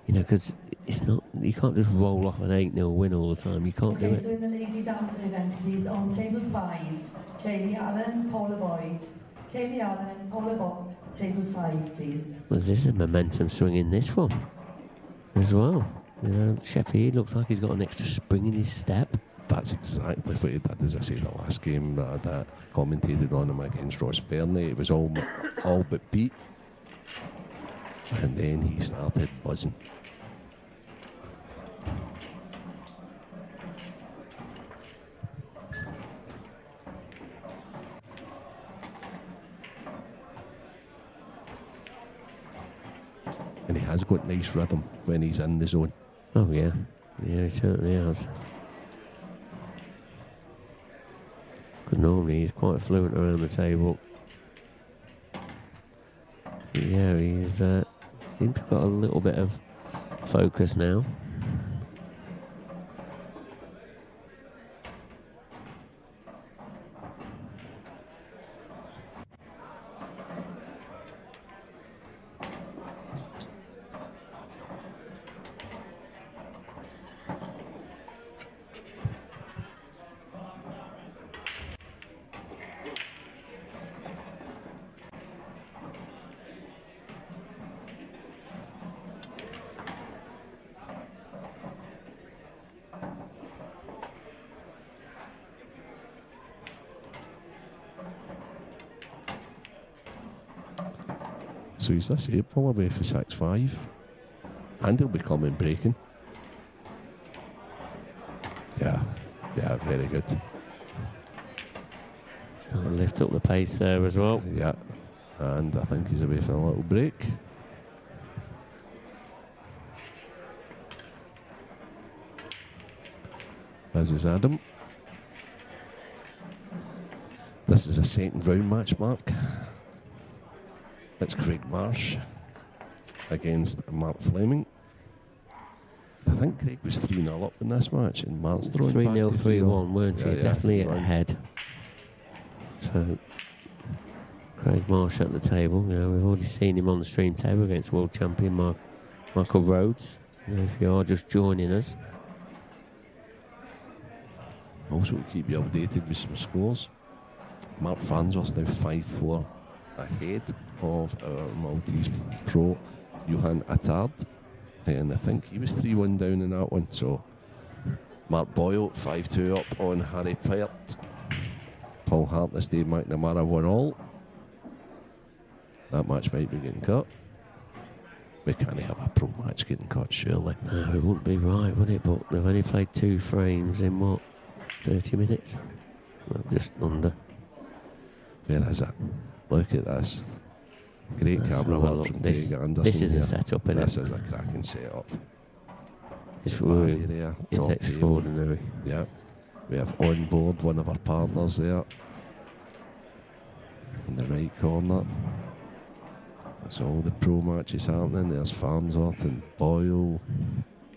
You know, because it's not, you can't just roll off an 8-0 win all the time. You can't do it.
So in the ladies' amateur event, please, on table 5, Kaylee Allen, Paula Boyd. Kaylee Allen, Paula Boyd, table 5, please.
Well, there's a momentum swing in this one as well. You know, Sheppy looks like he's got an extra spring in his step.
That's exactly what he did. As I say, the last game that I commentated on him against Ross Fairney, it was all but beat. And then he started buzzing. And he has got nice rhythm when he's in the zone.
Oh, yeah. Yeah, he certainly has. Because normally he's quite fluent around the table. But yeah, he's seems to have got a little bit of focus now.
So he's this April away for 6-5. And he'll be coming breaking. Yeah, very good.
Trying to lift up the pace there as well.
Yeah, and I think he's away for a little break. As is Adam. This is a second round match, Mark. It's Craig Marsh against Mark Fleming. I think Craig was 3-0 up in this match, and Mark's throwing
3-0, 3-1, weren't he?
Yeah,
Definitely
right.
ahead. So Craig Marsh at the table. You know, we've already seen him on the stream table against world champion Michael Rhodes. You know, if you are just joining us.
Also, to keep you updated with some scores, Mark Farnsworth's now 5-4 ahead of our Maltese pro, Johan Attard. And I think he was 3-1 down in that one. So, Mark Boyle, 5-2 up on Harry Pyrt. Paul Hartness, Dave McNamara 1-all. That match might be getting cut. We can't have a pro match getting cut, surely.
No, it wouldn't be right, would it? But they've only played 2 frames in what, 30 minutes? Well, just under.
Where is it? Look at this. Great camera work from Dave Anderson.
This is
here.
a setup, isn't it?
This is a cracking setup.
It's really
there,
it's extraordinary.
Table. Yeah. We have on board one of our partners there. In the right corner. That's all the pro matches happening. There's Farnsworth and Boyle.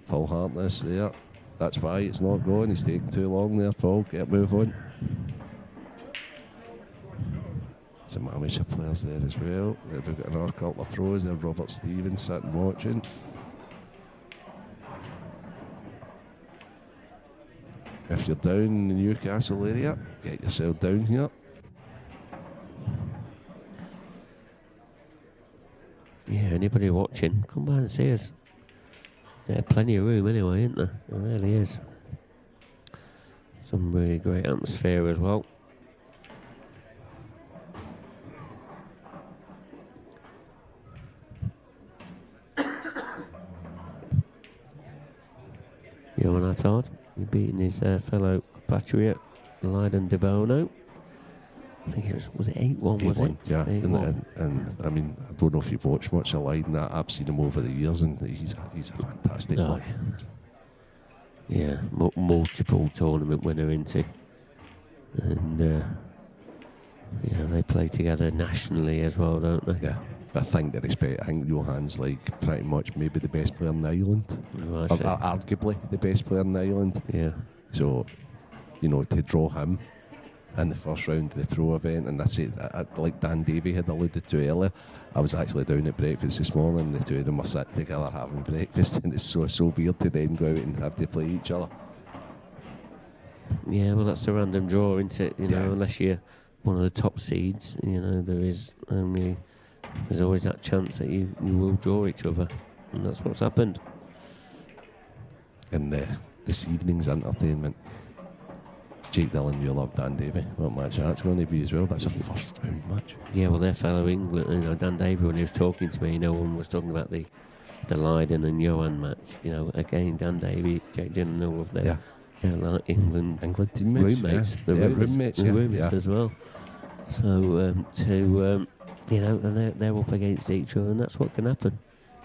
Paul Hartness there. That's why it's not going. He's taking too long there, Paul. Get a move on. Some amateur players there as well. We've got another couple of pros there. Robert Stevens sitting watching. If you're down in the Newcastle area, get yourself down here.
Yeah, anybody watching, come by and see us. There's plenty of room anyway, isn't there? There really is. Some really great atmosphere as well. Johan Attard, he's beating his fellow compatriot, Leiden de Bono. I think it was it 8-1, was it?
Yeah,
8-1.
and I mean, I don't know if you've watched much of Leiden. I've seen him over the years, and he's a fantastic
Oh,
player.
yeah, multiple tournament winner, isn't he? And you know, they play together nationally as well, don't they?
Yeah, but I think I think Johan's like pretty much maybe the best player in the island,
Oh, I see.
arguably the best player in the island.
Yeah.
So, you know, to draw him in the first round of the pro event, and that's it. Like Dan Davey had alluded to earlier, I was actually down at breakfast this morning. The two of them were sitting together having breakfast, and it's so weird to then go out and have to play each other.
Yeah, well, that's a random draw, isn't it? You know,
Yeah.
unless you're one of the top seeds, you know, there's always that chance that you will draw each other, and that's what's happened.
And this evening's entertainment. Jake Dillon, you love Dan Davey. What match that's going to be as well? That's a first round match.
Yeah, well, their fellow England, you know, Dan Davey, when he was talking to me, no one was talking about the Leiden and Johan match. You know, again, Dan Davey, Jake Dillon, all of their like England
teammates,
roommates,
yeah.
the
roommates
as well. So you know, and they're up against each other, and that's what can happen.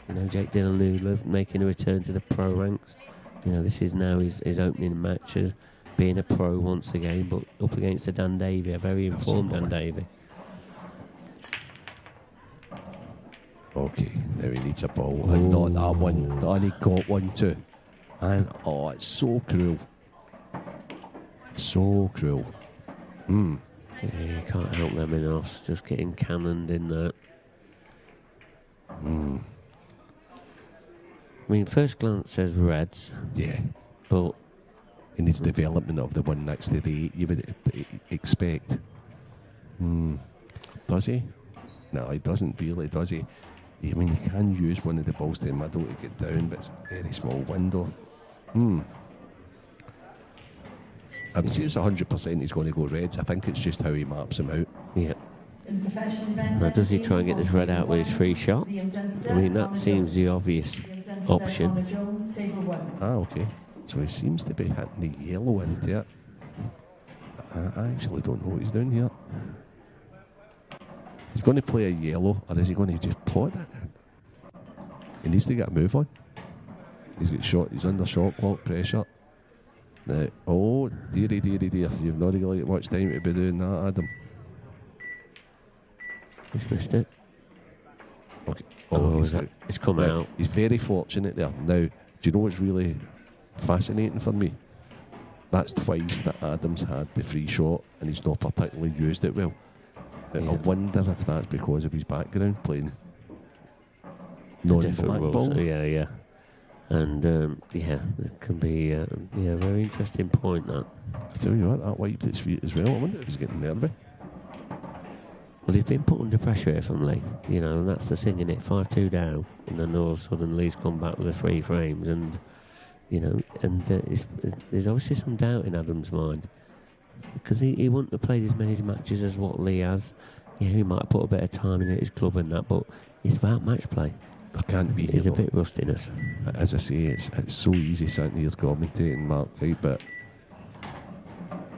You know, Jake Dillon making a return to the pro ranks. You know, this is now his opening match. Being a pro once again, but up against a Dan Davey, a very informed Dan Davey.
Okay, now he needs a ball, and not that one. And he got one too. And it's so cruel. So cruel.
Yeah, you can't help them enough, just getting cannoned in that. I mean, first glance says reds.
Yeah.
But
he needs development of the one next to the 8, you would expect. Does he? No, he doesn't really, does he? I mean, you can use one of the balls to the middle to get down, but it's a very small window. I would say it's 100% he's going to go reds. I think it's just how he maps them out.
Yeah. Now, does he try and get this red out with his free shot? I mean, that seems the obvious option.
Okay. So he seems to be hitting the yellow into it. I actually don't know what he's doing here. He's going to play a yellow, or is he going to just pot it in? He needs to get a move on. He's got shot. He's under shot clock pressure. Now, oh, dearie. You've not really got much time to be doing that, Adam.
He's missed it.
Okay.
It's come out.
He's very fortunate there. Now, do you know what's really fascinating for me? That's twice that Adams had the free shot and he's not particularly used it well. I wonder if that's because of his background playing
different rules.
non-blackball.
Yeah. And it can be a very interesting point that.
I tell you what, that wiped his feet as well. I wonder if he's getting nervy.
Well, he's been put under pressure here from Lee, and that's the thing, in it 5-2 down, and then all of a sudden Lee's come back with the 3 frames, and there's obviously some doubt in Adam's mind, because he wouldn't have played as many matches as what Lee has. He might have put a bit of time in at his club and that, but it's about match play.
There can't be.
There's a bit of rustiness.
As I say, it's so easy sitting here commentating, Mark, right? But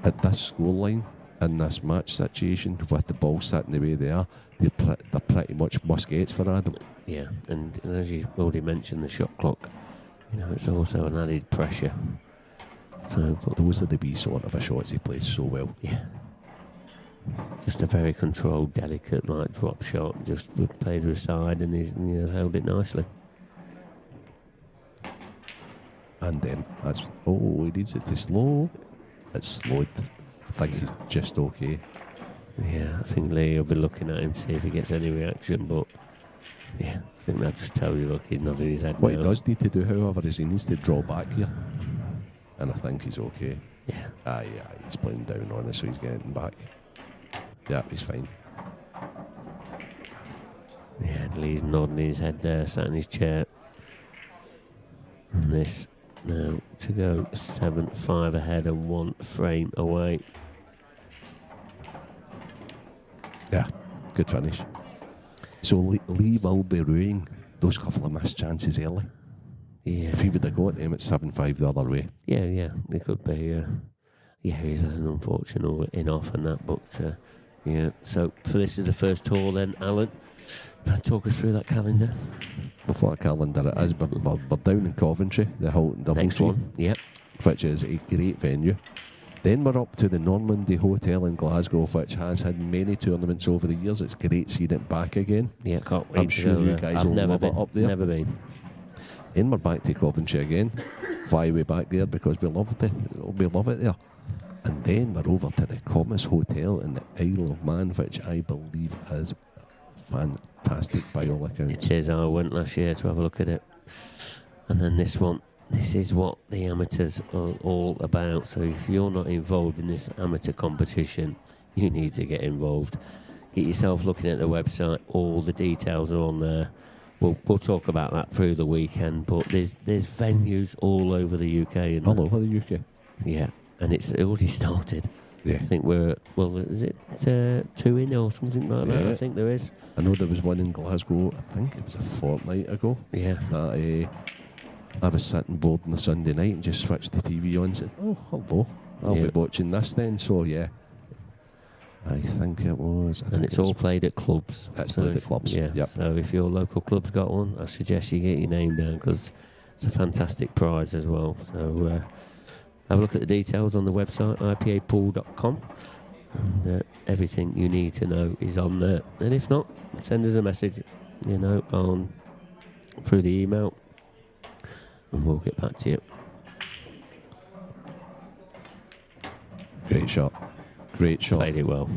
at this scoreline, in this match situation, with the ball sitting the way they are, they're pretty much must-gets for Adam.
Yeah, and as you already mentioned, the shot clock, it's also an added pressure. So,
those are the wee sort of shots he plays so well.
Yeah. Just a very controlled, delicate, drop shot. Just played to his side, and he's held it nicely.
And then he needs it to slow. It's slowed. I think he's just okay.
Yeah, I think Lee will be looking at him to see if he gets any reaction, but I think that just tells you, look, he's nodding his head.
What he does need to do, however, is he needs to draw back here, and I think he's okay.
Yeah.
He's playing down on it, so he's getting back. Yeah, he's fine.
Yeah, Lee's nodding his head there, sat in his chair. And this now to go 7-5 ahead and 1 frame away.
Yeah, good finish. So Lee will be ruining those couple of missed chances early.
Yeah.
If he would have got them at 7-5 the other way.
Yeah, it could be. He's had an unfortunate in-off and that, but so this is the first tour then, Alan. Talk us through that calendar.
Before that calendar it is, but we're down in Coventry, the Halton Double
Next
C,
one, yep.
which is a great venue. Then we're up to the Normandy Hotel in Glasgow, which has had many tournaments over the years. It's great seeing it back again.
Yeah, can't wait.
I'm sure you guys will love it up there.
Never been.
Then we're back to Coventry again. Fly way back there because we love it there. And then we're over to the Comus Hotel in the Isle of Man, which I believe is fantastic by all accounts.
It is. I went last year to have a look at it. And then this is what the amateurs are all about. So if you're not involved in this amateur competition, you need to get involved. Get yourself looking at the website. All the details are on there. We'll talk about that through the weekend. But there's venues all over the UK. And
all over the UK.
Yeah. And it's already started.
Yeah.
I think is it 2 in or something like that? I think there is.
I know there was one in Glasgow, I think it was a fortnight ago.
Yeah.
That I was sitting bored on a Sunday night and just switched the TV on and said, oh, hello, I'll be watching this then. So, yeah, I think it was.
And it's all played at clubs.
It's played at clubs,
yeah.
Yep.
So if your local club's got one, I suggest you get your name down because it's a fantastic prize as well. So have a look at the details on the website, ipapool.com. And everything you need to know is on there. And if not, send us a message, on through the email. And we'll get back to you.
Great shot.
Played it well.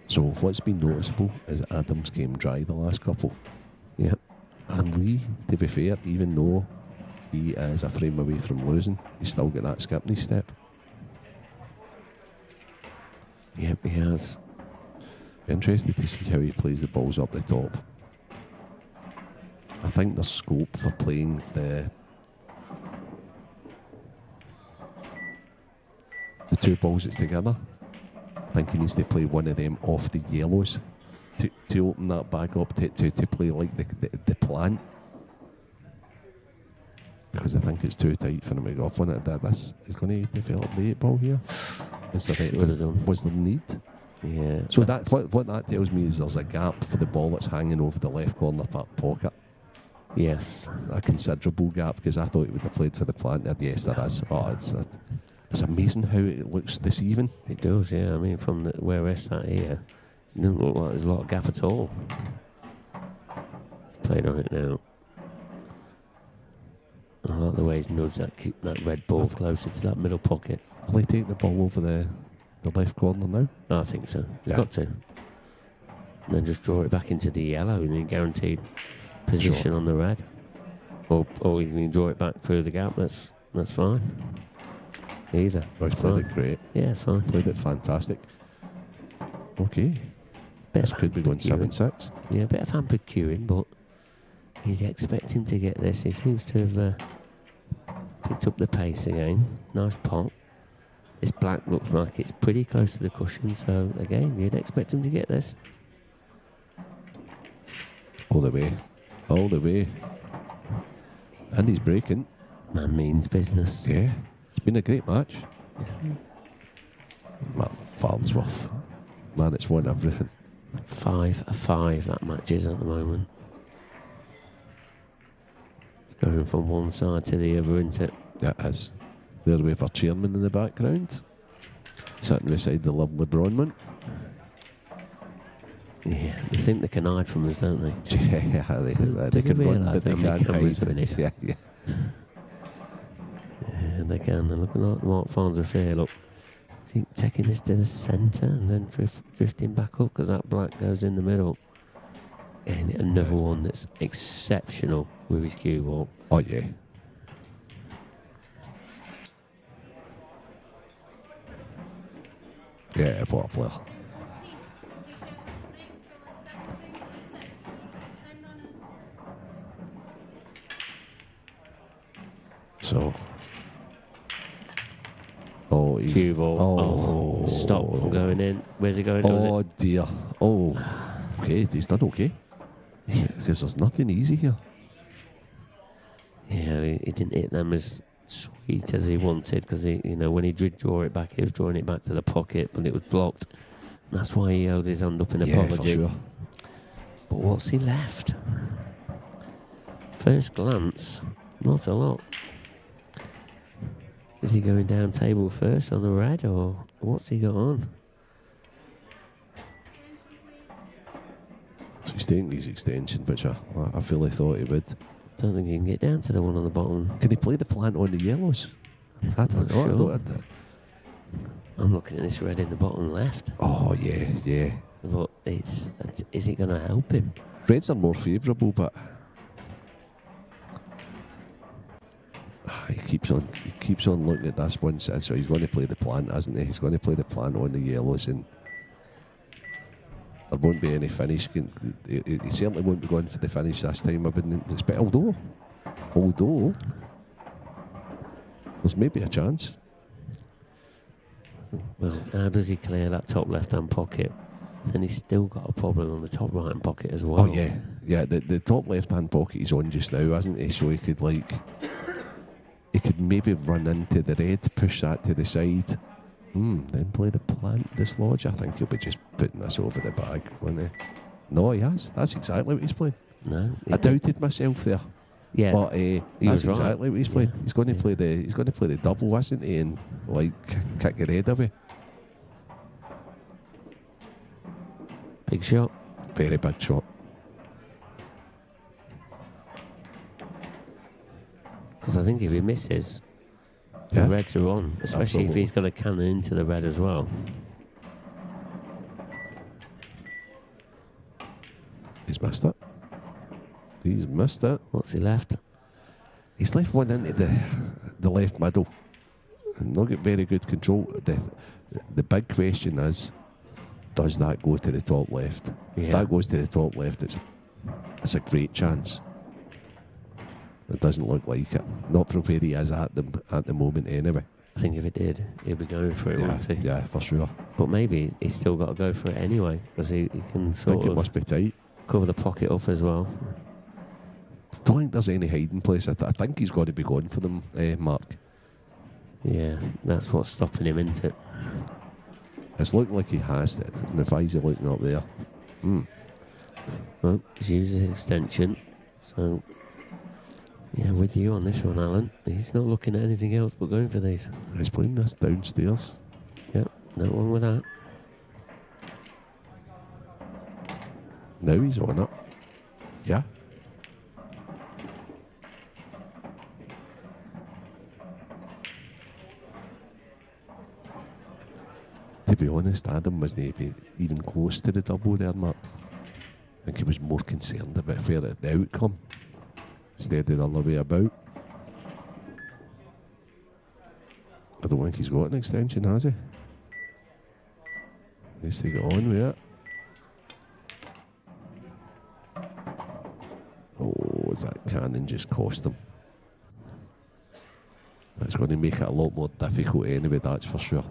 So what's been noticeable is Adams came dry the last couple.
Yep.
And Lee, to be fair, even though he is a frame away from losing, he's still got that skip in his step.
Yep, he has.
Interested to see how he plays the balls up the top. I think there's scope for playing the 2 balls that's together. I think he needs to play one of them off the yellows to open that back up to play like the plant. Because I think it's too tight for him to go off on it. This is going to develop the 8 ball here. Was there need?
Yeah.
So that what that tells me is there's a gap for the ball that's hanging over the left corner pocket.
Yes.
A considerable gap because I thought he would have played for the plant. Yes, there is. Oh, it's amazing how it looks this even.
It does, yeah. I mean, from where we're sat here, it doesn't look like there's a lot of gap at all. Played on it now. I like the way he's nudged that red ball closer to that middle pocket.
Will he take the ball over the the left corner now.
I think so. He's
Yeah.
got to. And then just draw it back into the yellow and then guaranteed position on the red. Or you can draw it back through the gap. That's fine. Either.
Oh, he's played it great.
Yeah, it's fine.
Played it fantastic. Okay.
Bit
This
of
could be going
ambiguity.
7-6.
Yeah, a bit of hampered queuing, but you'd expect him to get this. He seems to have picked up the pace again. Nice pot. This black looks like it's pretty close to the cushion, so again, you'd expect him to get this.
All the way. All the way. And he's breaking.
Man means business.
Yeah. It's been a great match. Man, Farnsworth. Man, it's won everything.
5-5 that match is at the moment. It's going from one side to the other, isn't it?
Yeah, it is. There we have our chairman in the background. Sitting beside the lovely Bronman.
Yeah, they think they can hide from us, don't they?
Yeah, they
Do
can
they
run,
realise
but they
how many
can't
cameras
hide.
are in it?
Yeah, yeah.
Yeah, they can. They're looking like Mark Farnsworth here, look. I think taking this to the centre and then drifting back up because that black goes in the middle. And another one that's exceptional with his cue ball.
Oh, yeah. Yeah, what a player. So. Oh, he's.
Cue ball.
Oh.
Stop from going in. Where's he going? Was
Oh, dear. Oh. Okay, he's done okay. Because there's nothing easy here.
Yeah, he didn't hit them as sweet as he wanted because when he did draw it back, he was drawing it back to the pocket, but it was blocked. That's why he held his hand up in apology.
For sure.
But what's he left? First glance, not a lot. Is he going down table first on the red, or what's he got on?
So he's taking his extension, which I fully thought he would.
Don't think he can get down to the one on the bottom.
Can he play the plant on the yellows? I don't know.
Sure. I'm looking at this red in the bottom left.
Oh, yeah, yeah.
But is it going to help him?
Reds are more favourable, but he keeps on looking at this one. So he's going to play the plant, isn't he? He's going to play the plant on the yellows, and there won't be any finish. He certainly won't be going for the finish this time. I wouldn't expect. Although there's maybe a chance.
Well, how does he clear that top left-hand pocket? Then he's still got a problem on the top right-hand pocket as well.
Oh yeah. The top left-hand pocket he's on just now, isn't he? So he could maybe run into the red, push that to the side, then play the plant dislodge. I think he'll be just putting this over the bag, won't he? No, he has. That's exactly what he's playing.
No,
I doubted myself there.
Yeah,
but that's
was right.
exactly what he's playing.
Yeah.
He's going to play the double, isn't he? And kick your head away.
Big shot.
Very big shot.
Because I think if he misses, the reds are on, especially if he's got a cannon into the red as well.
He's missed it. He's missed it.
What's he left?
He's left one into the left middle. Not got very good control. The big question is, does that go to the top left?
Yeah.
If that goes to the top left, it's a great chance. It doesn't look like it. Not from where he is at the moment anyway.
I think if it did, he'd be going for it, wouldn't he?
Yeah, for sure.
But maybe he's still got to go for it anyway, because he can
I
sort
think it
of
must be tight.
cover the pocket up as well.
Don't think there's any hiding place. I think he's got to be going for them, Mark.
Yeah, that's what's stopping him, isn't it?
It's looking like he has it. And if eyes are looking up there.
Well, he's used his extension. So, yeah, with you on this one, Alan. He's not looking at anything else but going for these.
He's playing this downstairs.
Yep, no one with that.
Now he's on it. Yeah. To be honest, Adam wasn't even close to the double there, Mark. I think he was more concerned about the outcome instead of the other way about. I don't think he's got an extension, has he? Needs to get on with it. Oh, is that cannon just cost him? That's going to make it a lot more difficult anyway, that's for sure.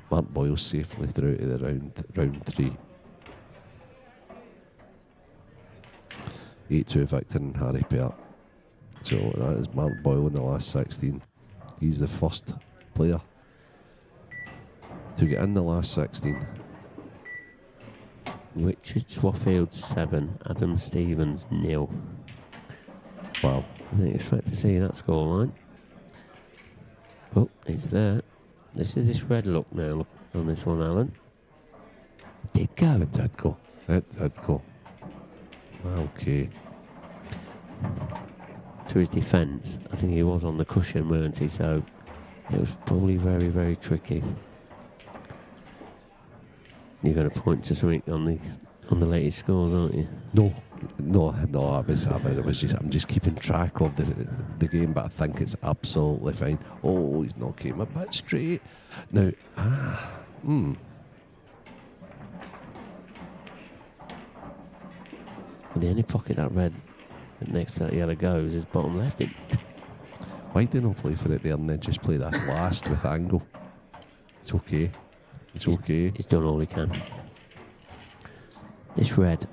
Mark Boyle safely through to the round 3. 8-2 victor in Harry Pert. So that is Mark Boyle in the last 16. He's the first player to get in the last 16.
Richard Swaffield 7, Adam Stevens 0.
Wow.
I didn't expect to see that scoreline. But it's there. This is this red look now. Look on this one, Alan. It did go.
It did go. It did go. Okay.
To his defence, I think he was on the cushion, weren't he? So it was probably very, very tricky. You're going to point to something on the latest scores, aren't you?
No. I'm just keeping track of the game, but I think it's absolutely fine. Oh, he's not came a bit straight. Now,
The only pocket that red next to that yellow goes is bottom left.
Why do you not play for it there and then just play this last with angle? It's okay. Okay.
He's done all he can. This red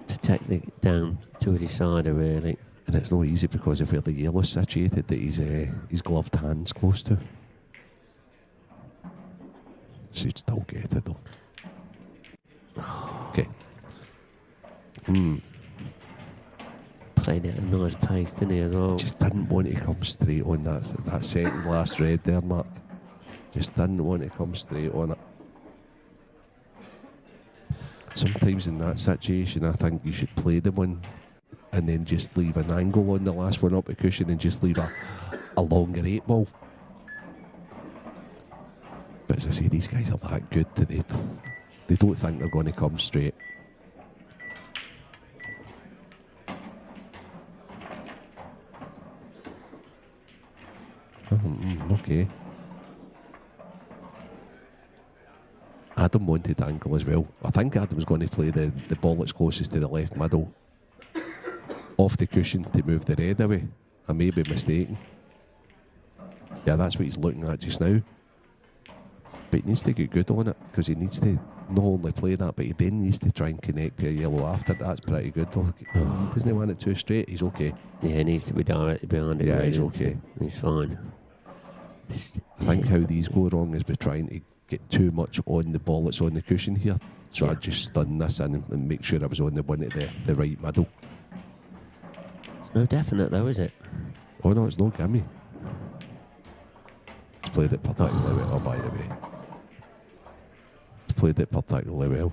to take the down to a decider, really.
And it's not easy because of where the yellow's situated that his gloved hand's close to. So you'd still get it though. Okay.
Played it at a nice pace, didn't he, as well?
Just didn't want to come straight on that second last red there, Mark. Just didn't want to come straight on it. Sometimes in that situation, I think you should play the one and then just leave an angle on the last one up the cushion and just leave a longer 8 ball. But as I say, these guys are that good that they don't think they're going to come straight. Okay. Adam wanted angle as well. I think Adam's going to play the ball that's closest to the left middle off the cushion to move the red away. I may be mistaken. Yeah, that's what he's looking at just now. But he needs to get good on it because he needs to not only play that, but he then needs to try and connect to a yellow after. That's pretty good though. Doesn't he want it too straight? He's okay.
Yeah, he needs to be directly behind it.
Yeah,
really,
he's okay.
He's fine.
I think how these go wrong is by trying to get too much on the ball that's on the cushion here. So yeah. I just stun this in and make sure I was on the one at the right middle.
It's no definite though, is it?
Oh no, it's no gimme. He's played it particularly well. Oh, by the way. He's played it particularly well.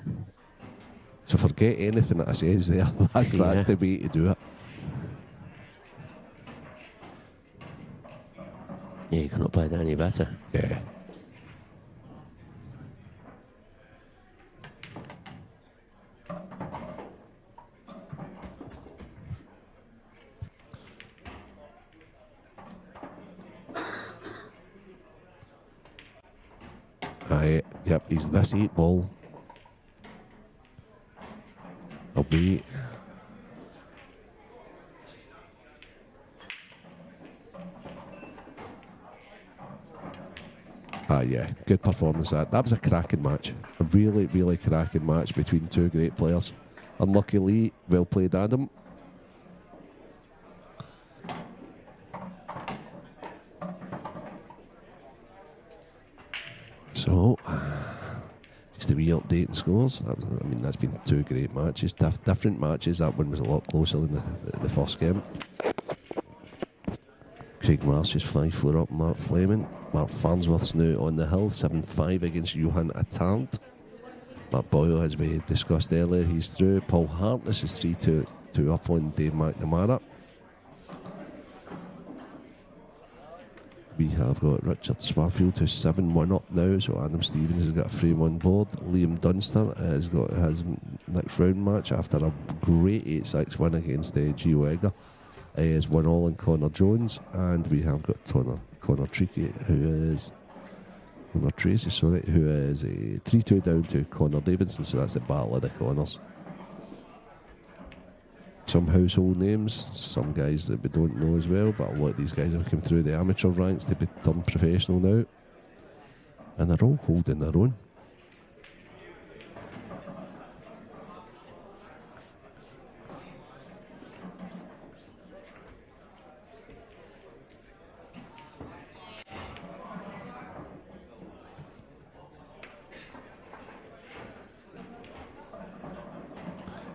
So forget anything that I says there. That's the way to do it.
Yeah, you cannot play that any better.
Yeah. Yep, he's this 8 ball. I'll be. Yeah, good performance. That was a cracking match. A really, really cracking match between two great players. Unluckily, well played, Adam. So, just a wee update in scores. That's been 2 great matches, different matches. That one was a lot closer than the first game. Craig Marsh is 5-4 up Mark Fleming. Mark Farnsworth's now on the hill, 7-5 against Johan Attard. Mark Boyle, as we discussed earlier, he's through. Paul Hartness is 3-2 up on Dave McNamara. We have got Richard Swarfield, who's 7-1 up now, so Adam Stevens has got a 3-1 board. Liam Dunster has got his next round match after a great 8-6 win against Gio Egger. He has 1-all in Connor Jones, and we have got Connor Tracy, who is 3-2 down to Connor Davidson, so that's the battle of the Connors. Some household names, some guys that we don't know as well, but a lot of these guys have come through the amateur ranks to become professional now, and they're all holding their own.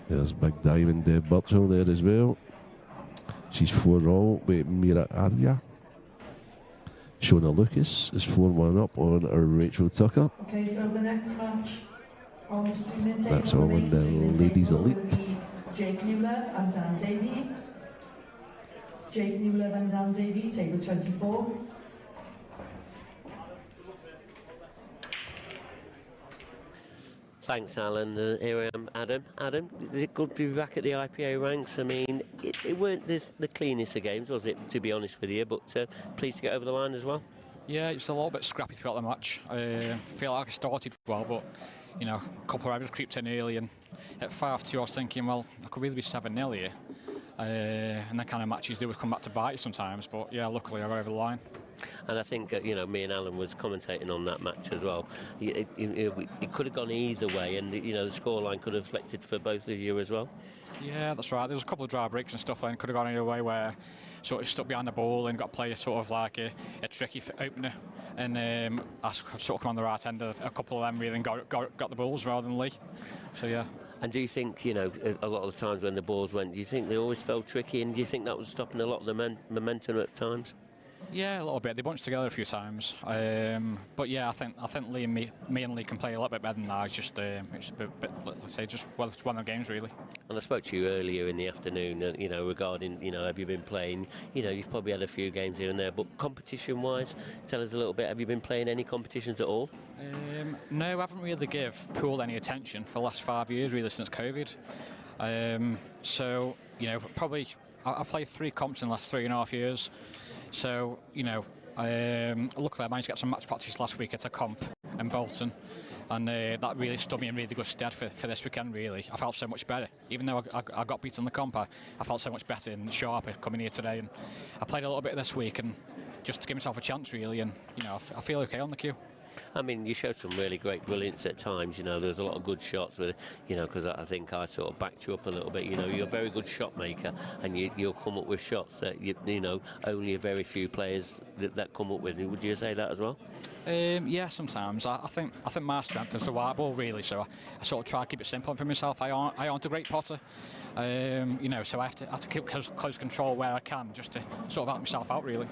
There's Big Diamond Deb Birchall there as well. She's 4-all with Mira Arya. Shona Lucas is 4-1 up on Rachel Tucker.
Okay, for the next match on the streaming table.
That's all in the ladies elite.
Jake Newlove and Dan Davey. Jake Newlove and Dan Davey, table 24.
Thanks, Alan. Here I am, Adam. Adam, is it good to be back at the IPA ranks? I mean, it weren't the cleanest of games, was it, to be honest with you, but pleased to get over the line as well?
Yeah, it was a little bit scrappy throughout the match. I feel like I started well, but, you know, a couple of errors creeped in early, and at 5-2 I was thinking, well, I could really be 7-0 here. And that kind of matches, they would come back to bite you sometimes, but yeah, luckily I got over the line.
And I think, you know, me and Alan was commentating on that match as well. It could have gone either way, and, you know, the scoreline could have reflected for both of you as well.
Yeah, that's right. There was a couple of dry breaks and stuff, and could have gone either way, where sort of stuck behind the ball and got to play sort of like a tricky opener. And I sort of come on the right end of a couple of them really and got the balls rather than Lee. So, yeah.
And do you think, you know, a lot of the times when the balls went, do you think they always felt tricky, and do you think that was stopping a lot of the momentum at times?
Yeah, a little bit. They bunched together a few times, but yeah, I think Lee and me and Lee can play a little bit better than that. It's just it's a bit let's say, just one of the games really.
And I spoke to you earlier in the afternoon, you know, regarding, you know, have you been playing? You know, you've probably had a few games here and there, but competition-wise, tell us a little bit. Have you been playing any competitions at all?
No, I haven't really give pool any attention for the last 5 years, really, since COVID. So, you know, probably I played 3 comps in the last 3.5 years. So, you know, luckily I managed to get some match practice last week at a comp in Bolton, and that really stood me in really good stead for this weekend, really. I felt so much better. Even though I got beaten in the comp, I felt so much better and sharper coming here today. And I played a little bit this week, and just to give myself a chance, really, and, you know, I feel okay on the queue.
I mean, you showed some really great brilliance at times. You know, there's a lot of good shots with, you know, because I think I sort of backed you up a little bit. You know, you're a very good shot maker, and you'll come up with shots that you know only a very few players that come up with. Would you say that as well?
Yeah, sometimes. I think my strength is the white ball, really. So I sort of try to keep it simple for myself. I aren't a great potter. You know, so I have to keep close control where I can, just to sort of help myself out, really.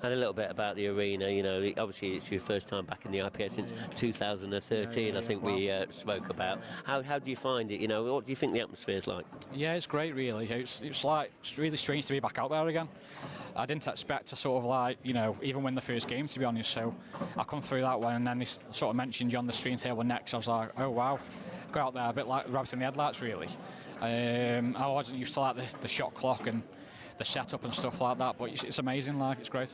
And a little bit about the arena. You know, obviously it's your first time back in the IPA since 2013. I think we spoke about. How do you find it? You know, what do you think the atmosphere's like? Yeah,
it's great, really. It's really strange to be back out there again. I didn't expect to sort of like, you know, even win the first game, to be honest. So I come through that one, and then they sort of mentioned you on the stream table next. I was like, oh wow, go out there a bit like rabbit in the headlights, really. I wasn't used to like the shot clock and the setup and stuff like that, but it's amazing, like, it's great.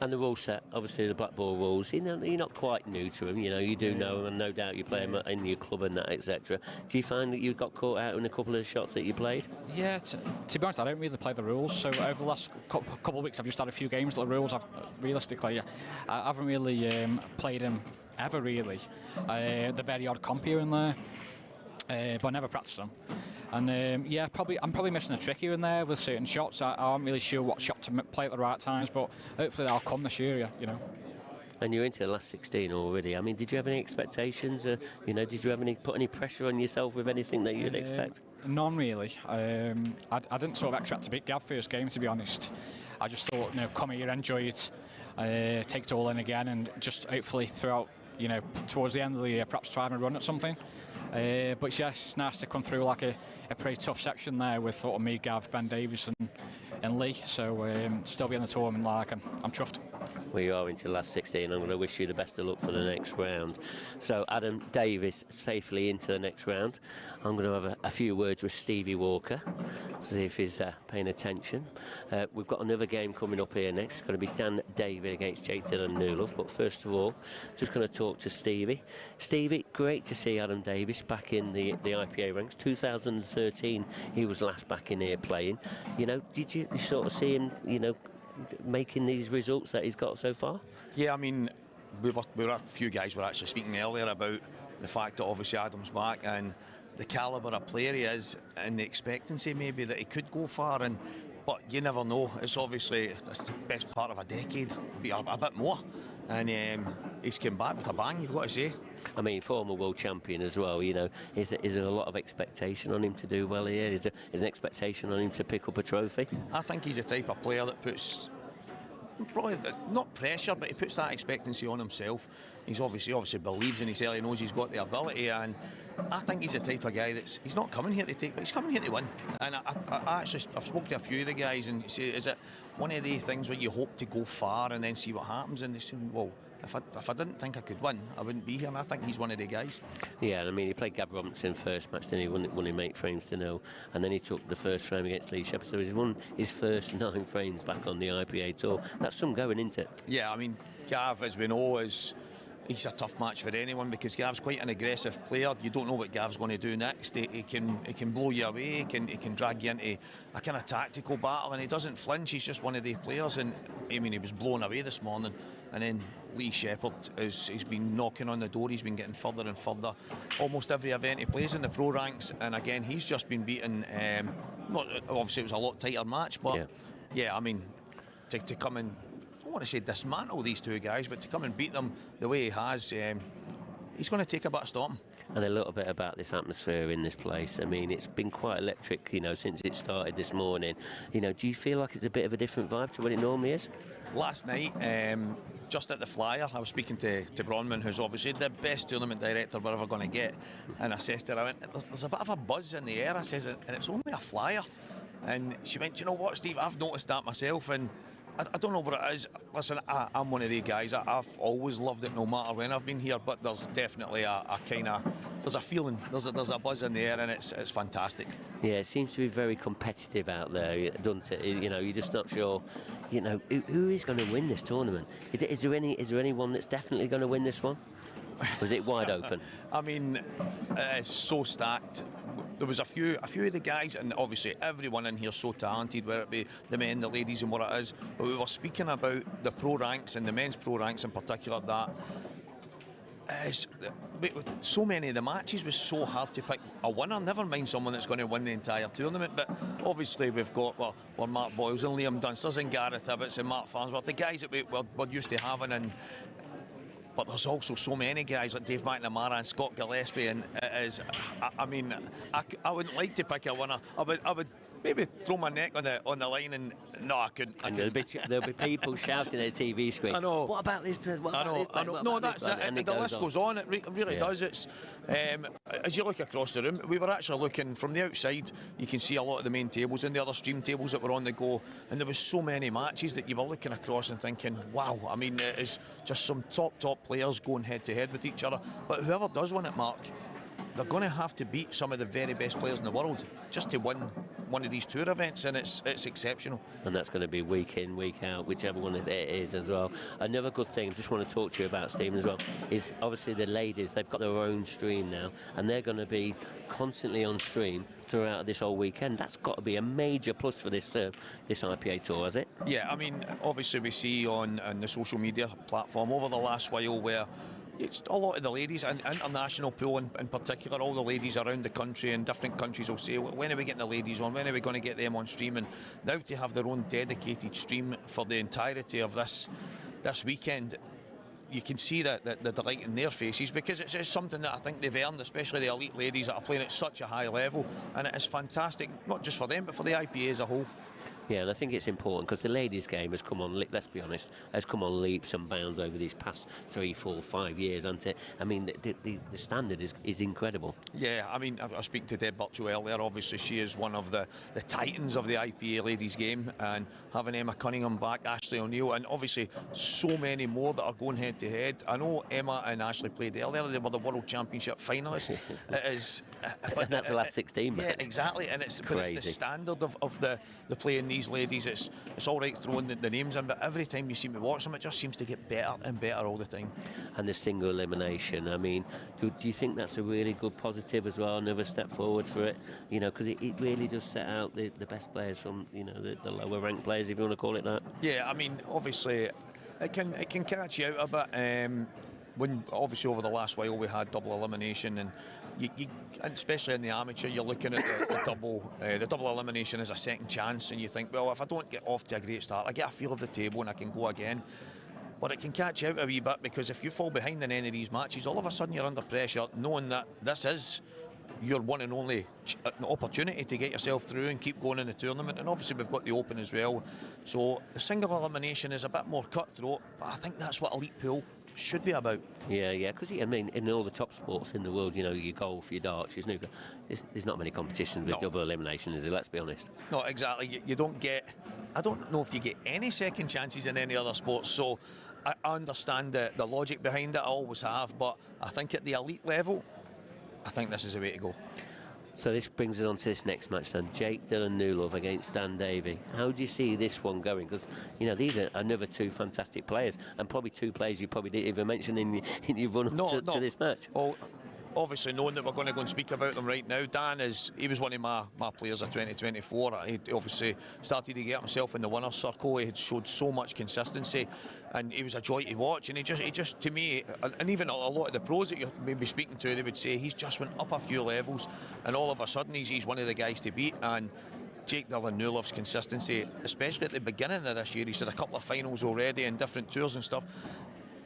And the rule set, obviously the blackball rules, you know, you're not quite new to them, you know, you do know them, and no doubt you play them in your club and that, etc. Do you find that you got caught out in a couple of shots that you played?
Yeah, to be honest, I don't really play the rules, so over the last couple of weeks I've just had a few games that the rules realistically, I haven't really played them ever, really. The very odd comp here and there, but I never practiced them. And yeah, I'm probably missing a trick here and there with certain shots. I'm really sure what shot to play at the right times, but hopefully that'll come this year, you know.
And you're into the last 16 already. I mean, did you have any expectations? You know, did you put any pressure on yourself with anything that you'd expect?
None really. I didn't sort of expect to beat Gav first game, to be honest. I just thought, you know, come here, enjoy it, take it all in again, and just hopefully throughout, you know, towards the end of the year, perhaps try and run at something. But yes, it's nice to come through like a pretty tough section there with sort of me, Gav, Ben Davis and Lee. So still be in the tournament, like, and I'm chuffed.
We are into the last 16. I'm going to wish you the best of luck for the next round. So Adam Davis safely into the next round. I'm going to have a few words with Stevie Walker, see if he's paying attention. We've got another game coming up here next. It's going to be Dan David against Jake Dillon Newlove. But first of all, just going to talk to Stevie. Stevie, great to see Adam Davis back in the IPA ranks. 2013, he was last back in here playing. You know, did you sort of see him, you know, making these results that he's got so far?
Yeah, I mean, we were a few guys were actually speaking earlier about the fact that obviously Adam's back and the calibre of player he is and the expectancy maybe that he could go far, but you never know. It's obviously the best part of a decade, be a bit more, and he's come back with a bang, you've got to say.
I mean, former world champion as well, you know, is there a lot of expectation on him to do well here? Is there an expectation on him to pick up a trophy?
I think he's the type of player that puts, probably not pressure, but he puts that expectancy on himself. He's obviously believes in himself, he knows he's got the ability, and I think he's the type of guy he's not coming here to take, but he's coming here to win. And I've spoken to a few of the guys and say, is it one of the things where you hope to go far and then see what happens? And they say, well, if I didn't think I could win, I wouldn't be here, and I think he's one of the guys. Yeah,
I mean, he played Gab Robinson first match, then he won him 8 frames to 0, and then he took the first frame against Lee Shepherd, so he's won his first 9 frames back on the IPA tour. That's some going, isn't it?
Yeah, I mean, Gav, as we know, he's a tough match for anyone because Gav's quite an aggressive player. You don't know what Gav's going to do next. He can blow you away. He can drag you into a kind of tactical battle, and he doesn't flinch. He's just one of the players. And I mean, he was blown away this morning. And then Lee Shepherd he's been knocking on the door. He's been getting further and further. Almost every event he plays in the pro ranks, and again he's just been beaten. Not obviously it was a lot tighter match, but yeah, I mean to come and, I don't want to say dismantle these two guys, but to come and beat them the way he has, he's going to take a bit of storm.
And a little bit about this atmosphere in this place. I mean, it's been quite electric, you know, since it started this morning. You know, do you feel like it's a bit of a different vibe to what it normally is?
Last night, just at the Flyer, I was speaking to Bronman, who's obviously the best tournament director we're ever going to get, and I said to her, I went, there's a bit of a buzz in the air, I says, and it's only a Flyer. And she went, you know what, Steve, I've noticed that myself, and I don't know what it is. Listen, I'm one of the guys. I've always loved it no matter when I've been here, but there's definitely a kind of, there's a feeling, there's a buzz in the air, and it's fantastic.
Yeah, it seems to be very competitive out there, doesn't it? You know, you're just not sure, you know, who is going to win this tournament? Is there anyone that's definitely going to win this one? Or is it wide open?
I mean, it's so stacked. There was a few of the guys, and obviously everyone in here is so talented, whether it be the men, the ladies, and what it is. But we were speaking about the pro ranks and the men's pro ranks in particular. That is, so many of the matches was so hard to pick a winner. Never mind someone that's going to win the entire tournament. But obviously we've got Mark Boyles and Liam Dunsters and Gareth Ibbotts and Mark Farnsworth, the guys that we're used to having, and. But there's also so many guys like Dave McNamara and Scott Gillespie, and it is, I mean, I wouldn't like to pick a winner. I would maybe throw my neck on the line, and no, I couldn't.
There'll be people shouting at the TV screen.
I know.
What about this person?
I know. No, that's it. And the list goes on. It really does. It's as you look across the room, we were actually looking from the outside. You can see a lot of the main tables and the other stream tables that were on the go, and there was so many matches that you were looking across and thinking, wow. I mean, it is just some top players going head to head with each other. But whoever does win it, Mark, they're going to have to beat some of the very best players in the world just to win one of these tour events, and it's exceptional.
And that's going to be week in, week out, whichever one it is as well. Another good thing I just want to talk to you about, Stephen, as well, is obviously the ladies, they've got their own stream now, and they're going to be constantly on stream throughout this whole weekend. That's got to be a major plus for this IPA tour, has it?
Yeah, I mean, obviously we see on the social media platform over the last while where it's a lot of the ladies, and international pool in particular, all the ladies around the country and different countries will say, when are we getting the ladies on, when are we going to get them on stream? And now to have their own dedicated stream for the entirety of this weekend, you can see the delight in their faces, because it's something that I think they've earned, especially the elite ladies that are playing at such a high level, and it is fantastic, not just for them but for the IPA as a whole.
Yeah, and I think it's important because the ladies' game has come on, let's be honest, has come on leaps and bounds over these past 3, 4, 5 years, hasn't it? I mean, the standard is incredible.
Yeah, I mean, I was speaking to Deb Birchall earlier. Obviously, she is one of the titans of the IPA ladies' game, and having Emma Cunningham back, Ashley O'Neill, and obviously so many more that are going head to head. I know Emma and Ashley played earlier; they were the World Championship finalists. It is,
that's the last 16 match.
Yeah, exactly, and it's the standard of the play in these ladies. It's all right throwing the names in, but every time you seem to watch them, it just seems to get better and better all the time.
And the single elimination, I mean, do you think that's a really good positive as well, another step forward for it? You know, because it really does set out the best players from, you know, the lower ranked players, if you want to call it that.
Yeah, I mean, obviously it can catch you out a bit. When obviously over the last while we had double elimination, and you and especially in the amateur, you're looking at the double elimination as a second chance, and you think, well, if I don't get off to a great start, I get a feel of the table and I can go again. But it can catch you out a wee bit, because if you fall behind in any of these matches, all of a sudden you're under pressure, knowing that this is your one and only opportunity to get yourself through and keep going in the tournament. And obviously we've got the Open as well, so the single elimination is a bit more cutthroat, but I think that's what elite pool should be about.
Yeah, because I mean, in all the top sports in the world, you know, your golf, your darts, your snooker, there's not many competitions with double elimination, is there? Let's be honest.
No, exactly. You don't get, I don't know if you get any second chances in any other sports, so I understand the logic behind it, I always have, but I think at the elite level, I think this is the way to go.
So this brings us on to this next match then. Jake Dylan-Newlove against Dan Davey. How do you see this one going? Because, you know, these are another two fantastic players, and probably two players you probably didn't even mention in your run up to this match.
Well, obviously, knowing that we're going to go and speak about them right now, Dan he was one of my players of 2024. He obviously started to get himself in the winner's circle. He had showed so much consistency, and he was a joy to watch. And he just to me, and even a lot of the pros that you're maybe speaking to, they would say he's just went up a few levels, and all of a sudden he's one of the guys to beat. And Jake Dylan-Newlove's consistency, especially at the beginning of this year, he's had a couple of finals already and different tours and stuff.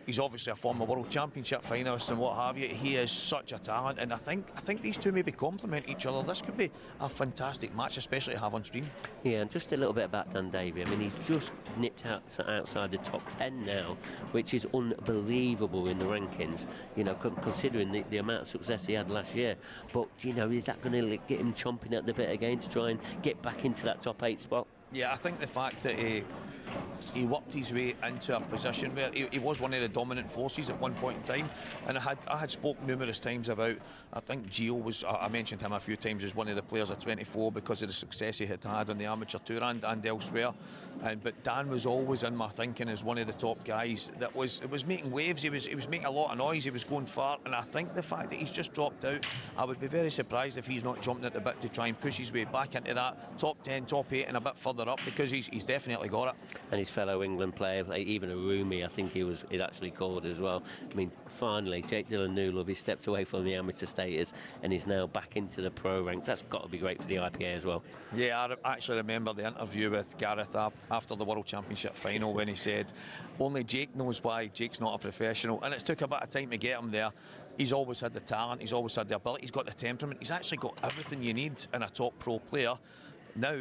He's obviously a former World Championship finalist and what have you. He is such a talent, and I think these two maybe complement each other. This could be a fantastic match, especially to have on stream. Yeah, and just a little bit about Dan Davey. I mean, he's just nipped outside the top 10 now, which is unbelievable in the rankings, you know, considering the amount of success he had last year. But, you know, is that going to get him chomping at the bit again to try and get back into that top 8 spot? Yeah, I think the fact that he worked his way into a position where he was one of the dominant forces at one point in time, and I had spoken numerous times about, I think Gio was, I mentioned him a few times as one of the players of 24 because of the success he had on the amateur tour and elsewhere, but Dan was always in my thinking as one of the top guys that was making waves. He was making a lot of noise, he was going far, and I think the fact that he's just dropped out, I would be very surprised if he's not jumping at the bit to try and push his way back into that top 10, top 8 and a bit further up, because he's definitely got it. And his fellow England player, even a roomie, I think he'd actually called as well. I mean, finally, Jake Dylan-Newlove, he stepped away from the amateur status and is now back into the pro ranks. That's got to be great for the IPA as well. Yeah, I actually remember the interview with Gareth after the World Championship final when he said, only Jake knows why Jake's not a professional, and it's took a bit of time to get him there. He's always had the talent, he's always had the ability, he's got the temperament, he's actually got everything you need in a top pro player. Now,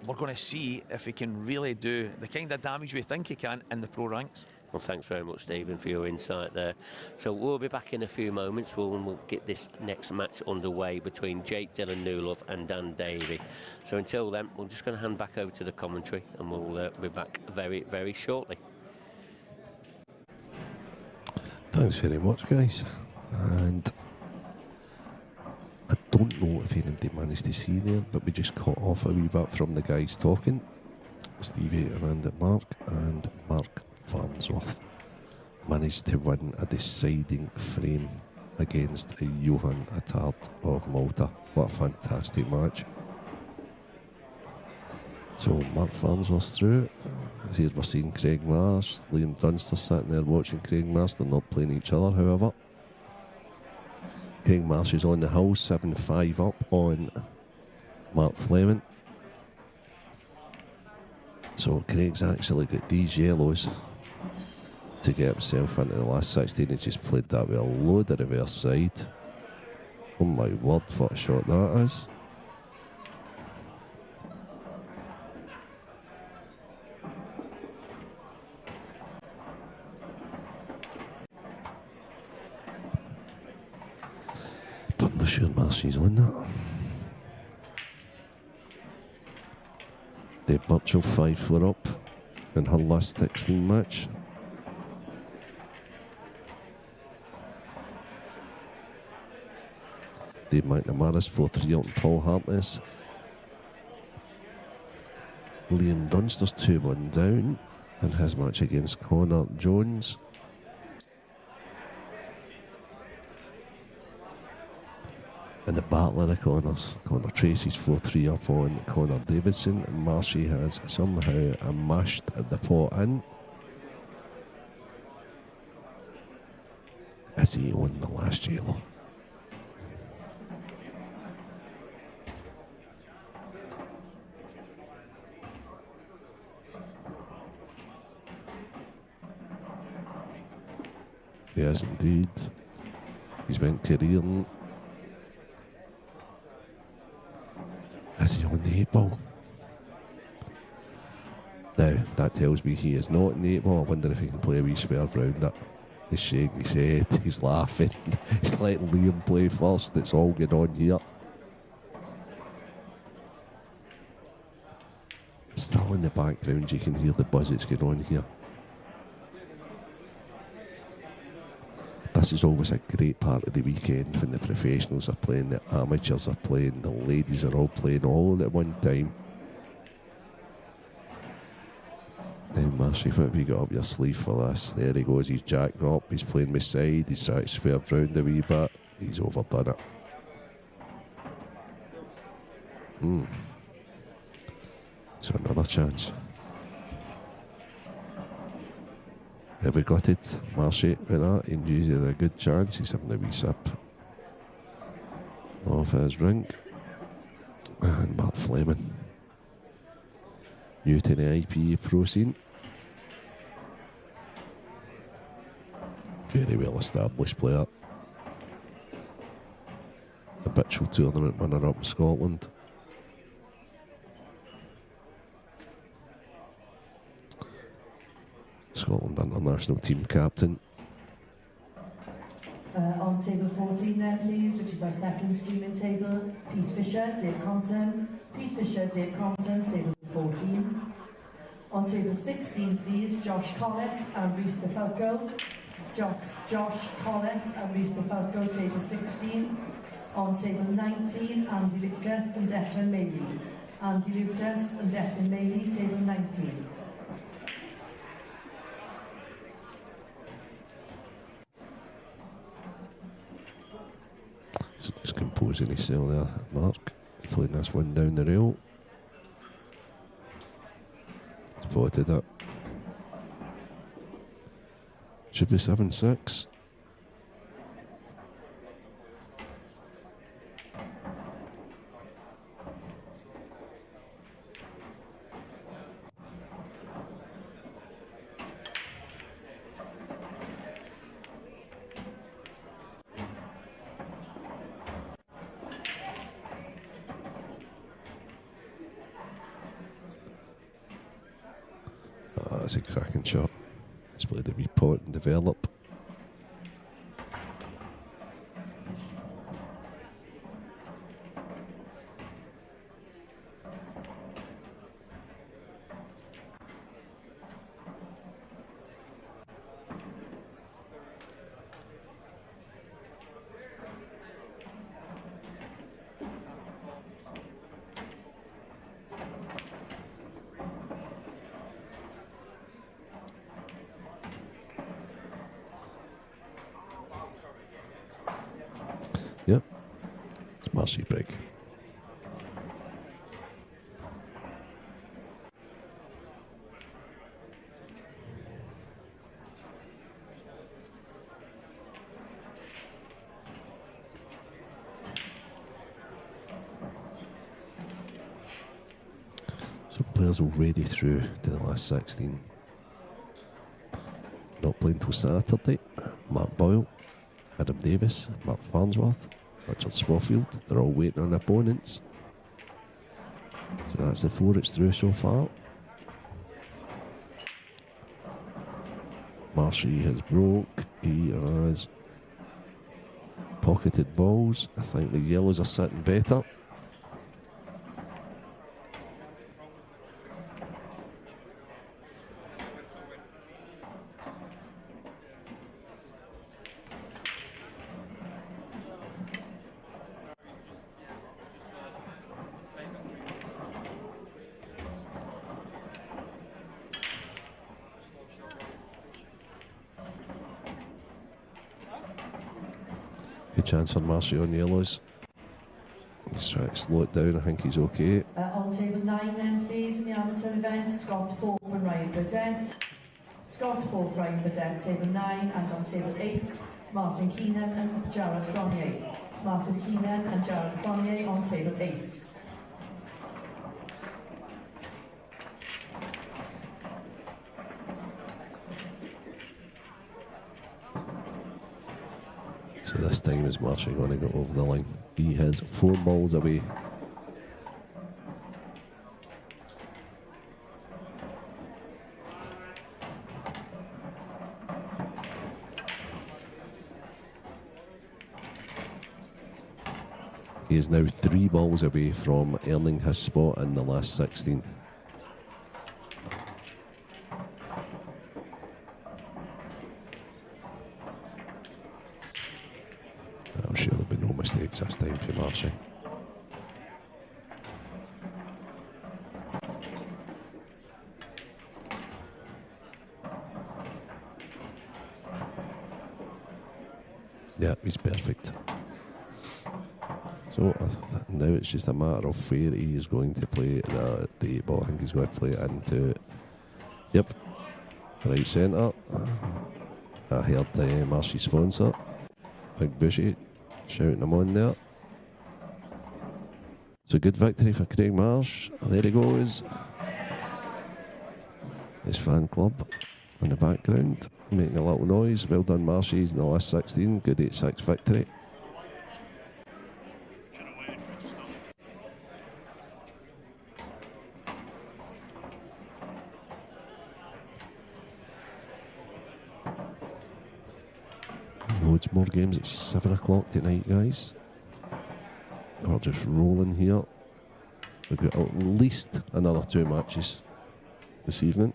we're going to see if he can really do the kind of damage we think he can in the pro ranks. Well, thanks very much, Stephen, for your insight there. So we'll be back in a few moments. We'll get this next match underway between Jake Dylan-Newlove and Dan Davey. So until then, we're just going to hand back over to the commentary, and we'll be back very, very shortly.
Thanks very much, guys. And I don't know if anybody managed to see there, but we just caught off a wee bit from the guys talking. Stevie Amanda Mark and Mark Farnsworth managed to win a deciding frame against Johan Attard of Malta. What a fantastic match. So Mark Farnsworth through. Here we're seeing Craig Marsh, Liam Dunster sitting there watching Craig Marsh. They're not playing each other, however. Craig Marsh is on the hill, 7-5 up on Mark Fleming. So Craig's actually got these yellows to get himself into the last 16. He's just played that with a load of reverse side. Oh my word, what a shot that is. Marcy's on that. Dave Burchell 5-4 up in her last 16 match. Dave McNamara's 4-3 up and Paul Hartless. Liam Dunster's 2-1 down in his match against Connor Jones. In the battle of the corners, Connor Tracy's 4-3 up on Connor Davidson, and Marshy has somehow mashed the pot in. As he won the last yellow. Yes, indeed. He's went careering. Is he on the 8 ball? Now, that tells me he is not in the 8 ball. I wonder if he can play a wee swerve round it. He's shaking his head, he's laughing. He's letting Liam play first. It's all good on here. It's still in the background, you can hear the buzz that's going on here. This is always a great part of the weekend when the professionals are playing, the amateurs are playing, the ladies are all playing all at one time. Now, Marshy, what have you got up your sleeve for this? There he goes, he's jacked up, he's playing with side, he's trying to swerve round a wee bit, he's overdone it. So another chance. Have we got it? Marshy with that. He knew he had a good chance. He's having a wee sip off his drink. And Mark Fleming. New to the IPA pro scene. Very well established player. Habitual tournament winner up in Scotland. Scotland international team captain.
On table 14 then please, which is our second streaming table, Pete Fisher, Dave Compton. Pete Fisher, Dave Compton, table 14. On table 16 please, Josh Collett and Rhys Befalco. Josh Collett and Rhys Befalco, table 16. On table 19, Andy Lucas and Declan Maley. Andy Lucas and Declan Maley, table 19.
Just composing himself there, Mark. He's playing this one down the rail. Spotted it. Should be 7-6. That's a cracking shot. Let's play the wee pot and develop. Yep, it's Marcy break. So players already through to the last 16. Not playing till Saturday. Mark Boyle, Adam Davis, Mark Farnsworth, Richard Swarfield, they're all waiting on opponents. So that's the 4 it's through so far. Marshy has broke, he has pocketed balls. I think the yellows are sitting better. Good chance for Marcy on yellows. He's trying to slow it down. I think he's okay.
On table 9 then, please, in the amateur event, Scott Pope and Ryan Burdett. Scott Pope, Ryan Burdett, table 9, and on table 8, Martin Keenan and Jared Cronier. Martin Keenan and Jared Cronier on table 8.
So this time is Marshall going to go over the line. He has 4 balls away. He is now 3 balls away from earning his spot in the last 16. I'm sure there'll be no mistakes this time for Marcy. Yeah, he's perfect. So now it's just a matter of where he is going to play the ball. I think he's going to play it into, yep, right centre. I heard Marcy's sponsor, Big Bushy, shouting him on there. So good victory for Craig Marsh. There he goes. His fan club in the background, making a little noise. Well done, Marsh. He's in the last 16. Good 8-6 victory. Loads more games at 7 o'clock tonight, guys. We're just rolling here. We've got at least another 2 matches this evening.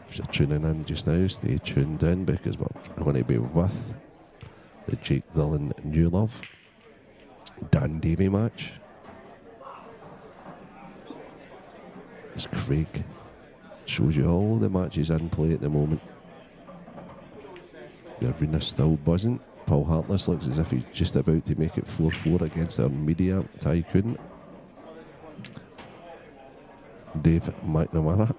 If you're tuning in just now, stay tuned in because we're going to be with the Jake Dillon New Love Dan Davey match. As Craig shows you all the matches in play at the moment. The arena's still buzzing. Paul Hartless looks as if he's just about to make it 4-4 against our media tycoon, Dave McNamara.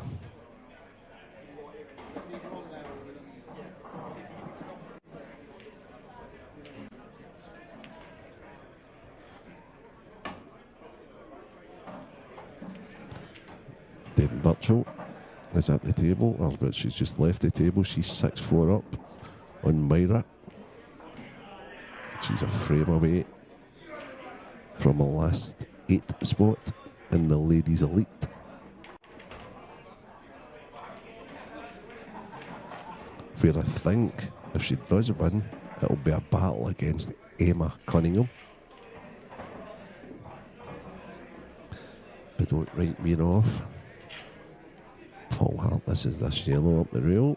David Birchall is at the table, but she's just left the table. She's 6-4 up on Myra. She's a frame away from a last 8 spot in the Ladies Elite. Where I think if she does win, it'll be a battle against Emma Cunningham. But don't write me off. Paul Hart, this is this yellow up the rail.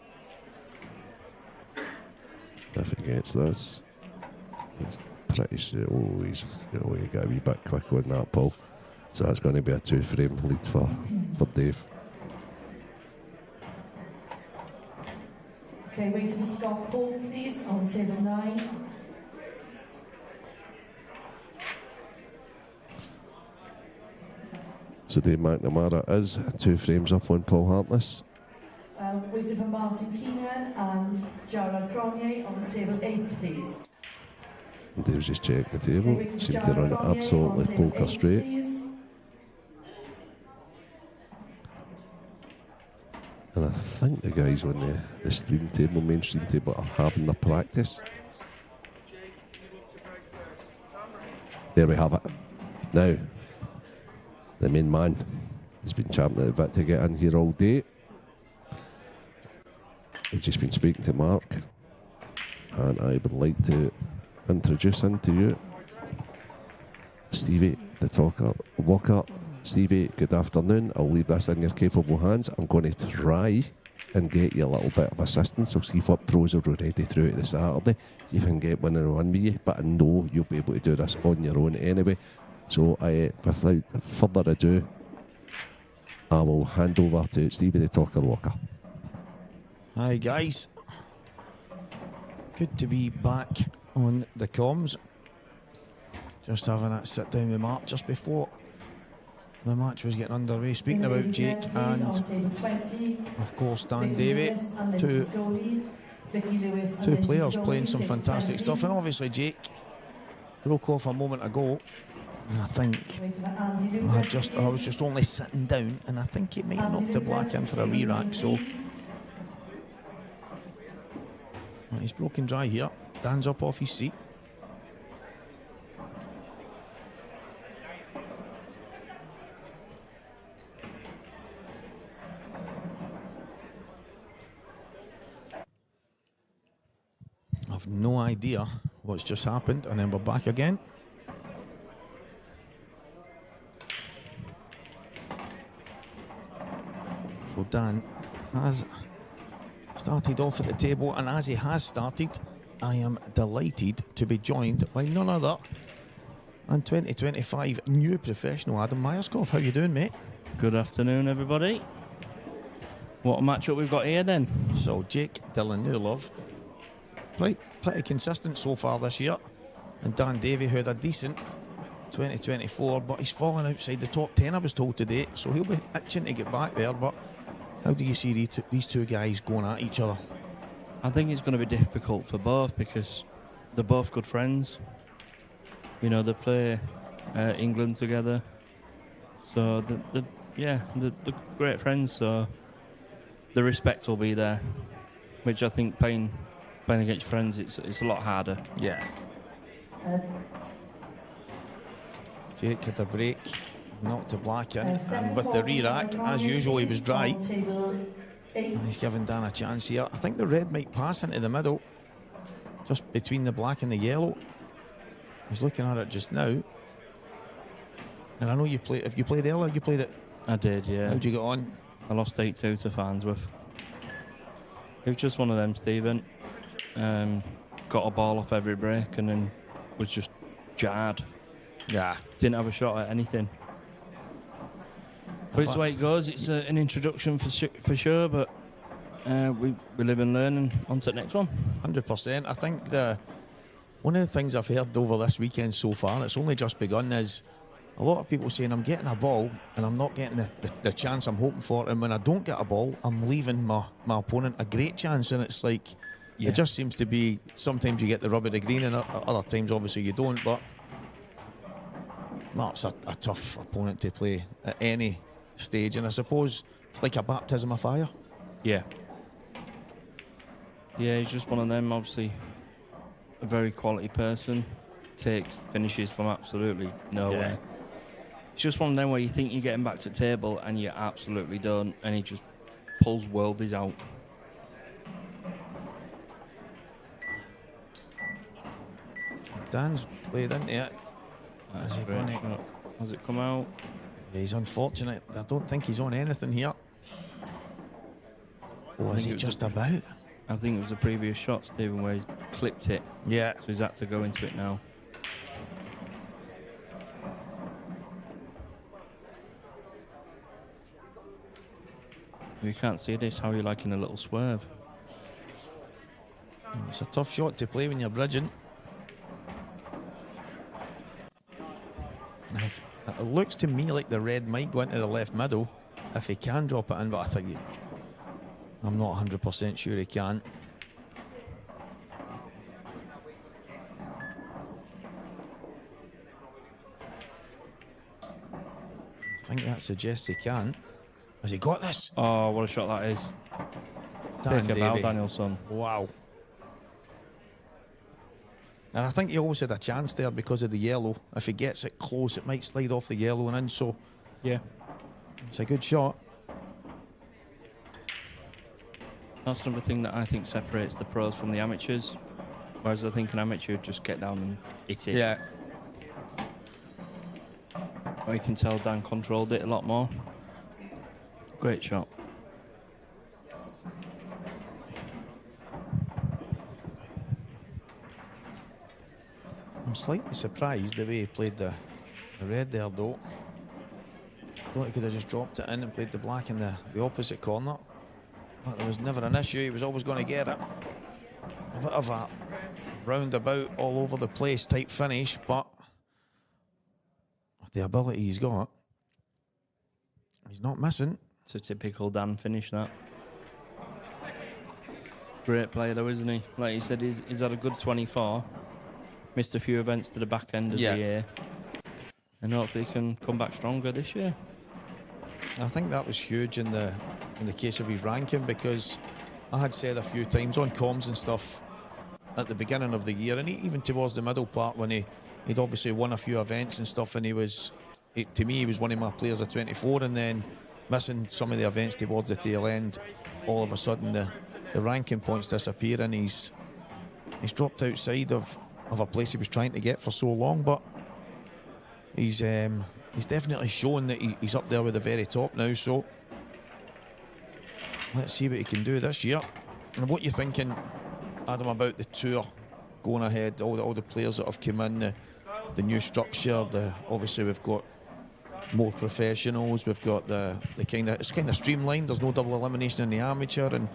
If he gets this, he's pretty straight. Oh, he's got a wee bit quick on that, Paul. So that's going to be a 2-frame lead for Dave.
Okay, waiting for Scott Pope, please, on table 9.
So Dave McNamara is 2 frames up on Paul Hartless.
Waiting for Martin Keenan and Jared Cronier on table 8, please.
And Dave's just checking the table. Seemed to run absolutely poker straight. And I think the guys on the stream table, mainstream table, are having their practice. There we have it. Now, the main man has been champing at the bit to get in here all day. We've just been speaking to Mark, and I would like to introduce into you Stevie the Talker Walker. Stevie, good afternoon. I'll leave this in your capable hands. I'm going to try and get you a little bit of assistance. I'll see what pros are already through it this Saturday. See if I can get one on one with you, but I know you'll be able to do this on your own anyway. So without further ado, I will hand over to Stevie the Talker Walker.
Hi guys, good to be back on the comms. Just having that sit down with Mark just before the match was getting underway. Speaking about Jake and of course Dan Davey, two players playing some fantastic stuff, and obviously Jake broke off a moment ago, and I think I was just only sitting down, and I think it may have knocked the black in for a re-rack. So well, he's broken dry here. Dan's up off his seat. I've no idea what's just happened, and then we're back again. So Dan has started off at the table, and as he has started, I am delighted to be joined by none other than 2025 new professional Adam Myerscough. How you doing, mate?
Good afternoon, everybody. What a matchup we've got here then.
So Jake Dillon-Newlove, pretty consistent so far this year, and Dan Davey, who had a decent 2024, but he's fallen outside the top 10, I was told today, so he'll be itching to get back there. But how do you see these two guys going at each other?
I think it's going to be difficult for both because they're both good friends. You know, they play England together, so they're great friends. So the respect will be there, which I think playing against friends, it's a lot harder.
Yeah. Jake had a break, knocked the black in, and with the re-rack, as usual, he was dry. And he's giving Dan a chance here. I think the red might pass into the middle, just between the black and the yellow. He's looking at it just now. And I know you played. Have you played earlier? You played it?
I did, yeah.
How'd you get on?
I lost 8-2 to Farnsworth. It was just one of them, Stephen. Got a ball off every break and then was just jarred.
Yeah.
Didn't have a shot at anything. But it's the way it goes. It's an introduction for sure, but we live and learn, and on to the next one.
100%. I think one of the things I've heard over this weekend so far, and it's only just begun, is a lot of people saying I'm getting a ball and I'm not getting the chance I'm hoping for, and when I don't get a ball, I'm leaving my opponent a great chance. And it's like, it just seems to be, sometimes you get the rub of the green and other times obviously you don't. But Mark's a tough opponent to play at any stage, and I suppose it's like a baptism of fire.
Yeah, he's just one of them. Obviously a very quality person, takes finishes from absolutely nowhere. It's just one of them where you think you're getting back to the table and you absolutely don't, and he just pulls worldies out.
Dan's played into it.
Has it come out?
Yeah, he's unfortunate. I don't think he's on anything here. Or is it just about?
I think it was a previous shot, Stephen, where he's clipped it.
Yeah.
So he's had to go into it now. If you can't see this, how are you liking a little swerve?
It's a tough shot to play when you're bridging. And it looks to me like the red might go into the left middle if he can drop it in, but I think I'm not 100% sure he can. I think that suggests he can. Has he got this?
Oh, what a shot that is.
Dan
Take a bow,
Davey.
Danielson.
Wow. And I think he always had a chance there because of the yellow. If he gets it close, it might slide off the yellow and in, so
yeah,
it's a good shot.
That's another thing that I think separates the pros from the amateurs. Whereas I think an amateur would just get down and hit it.
Yeah.
Or you can tell Dan controlled it a lot more. Great shot.
I'm slightly surprised the way he played the red there, though. I thought he could have just dropped it in and played the black in the opposite corner. But there was never an issue. He was always going to get it. A bit of a roundabout, all over the place type finish, but with the ability he's got, he's not missing.
It's a typical Dan finish, that. Great player though, isn't he? Like you said, he's had a good 24. Missed a few events to the back end of the year. And hopefully he can come back stronger this year.
I think that was huge in the case of his ranking, because I had said a few times on comms and stuff at the beginning of the year, and even towards the middle part, when he'd obviously won a few events and stuff, and to me he was one of my players of 24, and then missing some of the events towards the tail end, all of a sudden the ranking points disappear, and he's dropped outside of a place he was trying to get for so long. But he's definitely shown that he's up there with the very top now, so let's see what he can do this year. And what you thinking, Adam, about the tour going ahead, all the players that have come in, the new structure, obviously we've got more professionals, we've got it's kind of streamlined, there's no double elimination in the amateur, and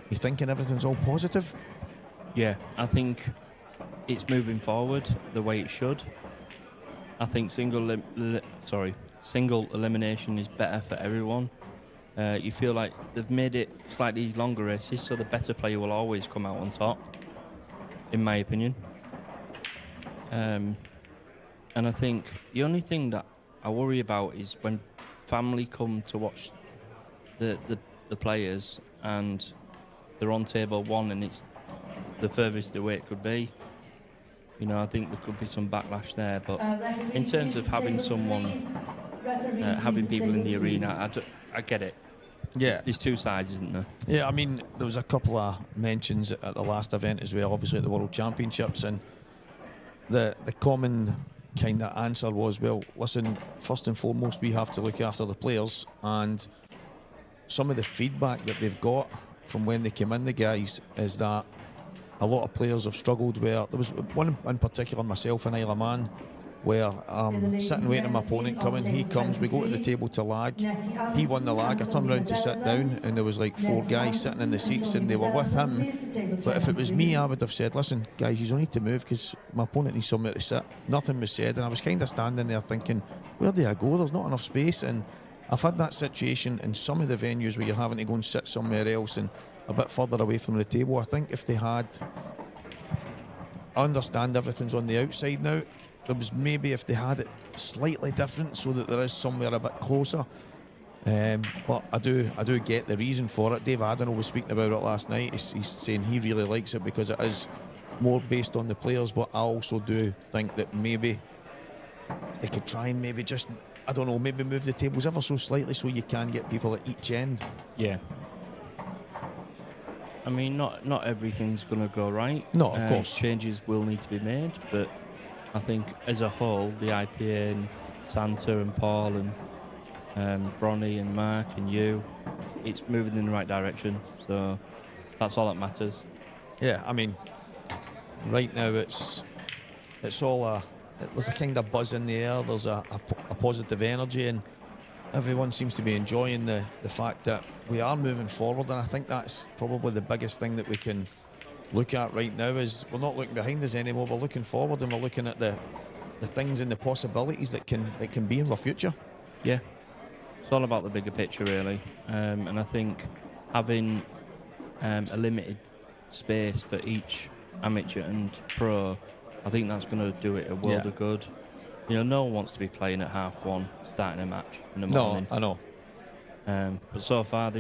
you thinking everything's all positive?
Yeah, I think it's moving forward the way it should. I think single elimination is better for everyone. You feel like they've made it slightly longer races, so the better player will always come out on top, in my opinion. And I think the only thing that I worry about is when family come to watch the players and they're on table one and it's the furthest away it could be. You know, I think there could be some backlash there, but in terms of having someone, having people in the arena, I get it.
Yeah.
There's two sides, isn't there?
Yeah, I mean, there was a couple of mentions at the last event as well, obviously at the World Championships, and the common kind of answer was, well, listen, first and foremost, we have to look after the players, and some of the feedback that they've got from when they came in, the guys, is that a lot of players have struggled where, there was one in particular, myself and Isle of Man, where sitting waiting on my opponent coming, he comes, we go to the table to lag, he won the lag, I turned around to sit down and there was like 4 guys sitting in the seats and they were with him, but if it was me I would have said, listen guys, you don't need to move because my opponent needs somewhere to sit. Nothing was said, and I was kind of standing there thinking, where do I go, there's not enough space. And I've had that situation in some of the venues where you're having to go and sit somewhere else and a bit further away from the table. I think if they had, I understand everything's on the outside now, there was maybe if they had it slightly different so that there is somewhere a bit closer. But I do get the reason for it. Dave Adenall was speaking about it last night. He's saying he really likes it because it is more based on the players, but I also do think that maybe they could try and maybe just, I don't know, maybe move the tables ever so slightly so you can get people at each end.
Yeah. I mean, not everything's going to go right.
No, of course.
Changes will need to be made, but I think as a whole, the IPA and Santa and Paul and Bronny and Mark and you, it's moving in the right direction. So that's all that matters.
Yeah, I mean, right now it's all there's a kind of buzz in the air. There's a positive energy, and everyone seems to be enjoying the fact that we are moving forward. And I think that's probably the biggest thing that we can look at right now, is we're not looking behind us anymore, we're looking forward, and we're looking at the things and the possibilities that can be in the future.
Yeah, it's all about the bigger picture really, and I think having a limited space for each amateur and pro, I think that's going to do it a world of good. You know, no one wants to be playing at 1:30 starting a match in the morning.
No, I know.
But so far,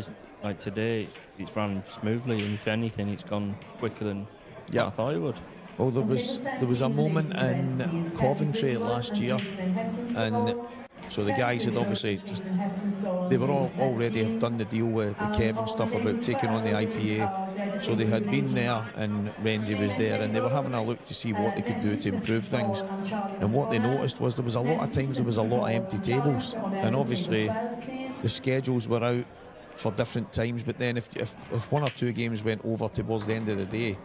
like today, it's run smoothly, and if anything, it's gone quicker than I thought it would.
Well, there was a moment in Coventry last year, and So the guys had obviously just, they were all already have done the deal with Kev and stuff about taking on the IPA. So they had been there and Renzi was there and they were having a look to see what they could do to improve things. And what they noticed was there was a lot of times there was a lot of empty tables. And obviously the schedules were out for different times, but then if one or two games went over towards the end of the day,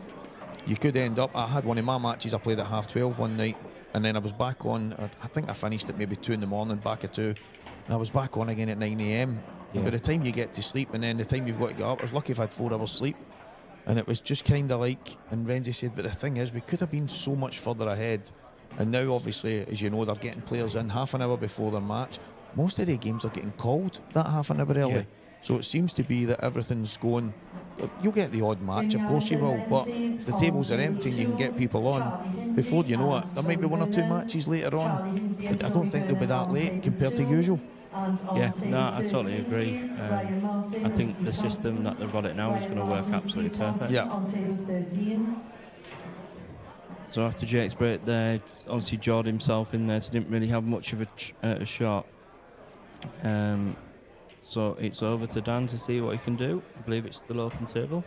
you could end up, I had one of my matches I played at 12:30 one night, and then I was back on, I think I finished at maybe 2 in the morning, back at 2, and I was back on again at 9 AM. And by the time you get to sleep and then the time you've got to get up, I was lucky if I had 4 hours sleep. And it was just kind of like, and Renzi said, but the thing is, we could have been so much further ahead. And now, obviously, as you know, they're getting players in half an hour before their match. Most of the games are getting called that half an hour early. Yeah. So it seems to be that everything's going, you'll get the odd match, of course you will, but if the tables are empty and you can get people on, before you know it, there might be 1 or 2 matches later on, but I don't think they'll be that late compared to usual.
Yeah, no, I totally agree. I think the system that they've got it now is going to work absolutely perfect.
Yeah.
So after Jake's break there, obviously Jawed himself in there, so didn't really have much of a shot. So it's over to Dan to see what he can do. I believe it's still open table.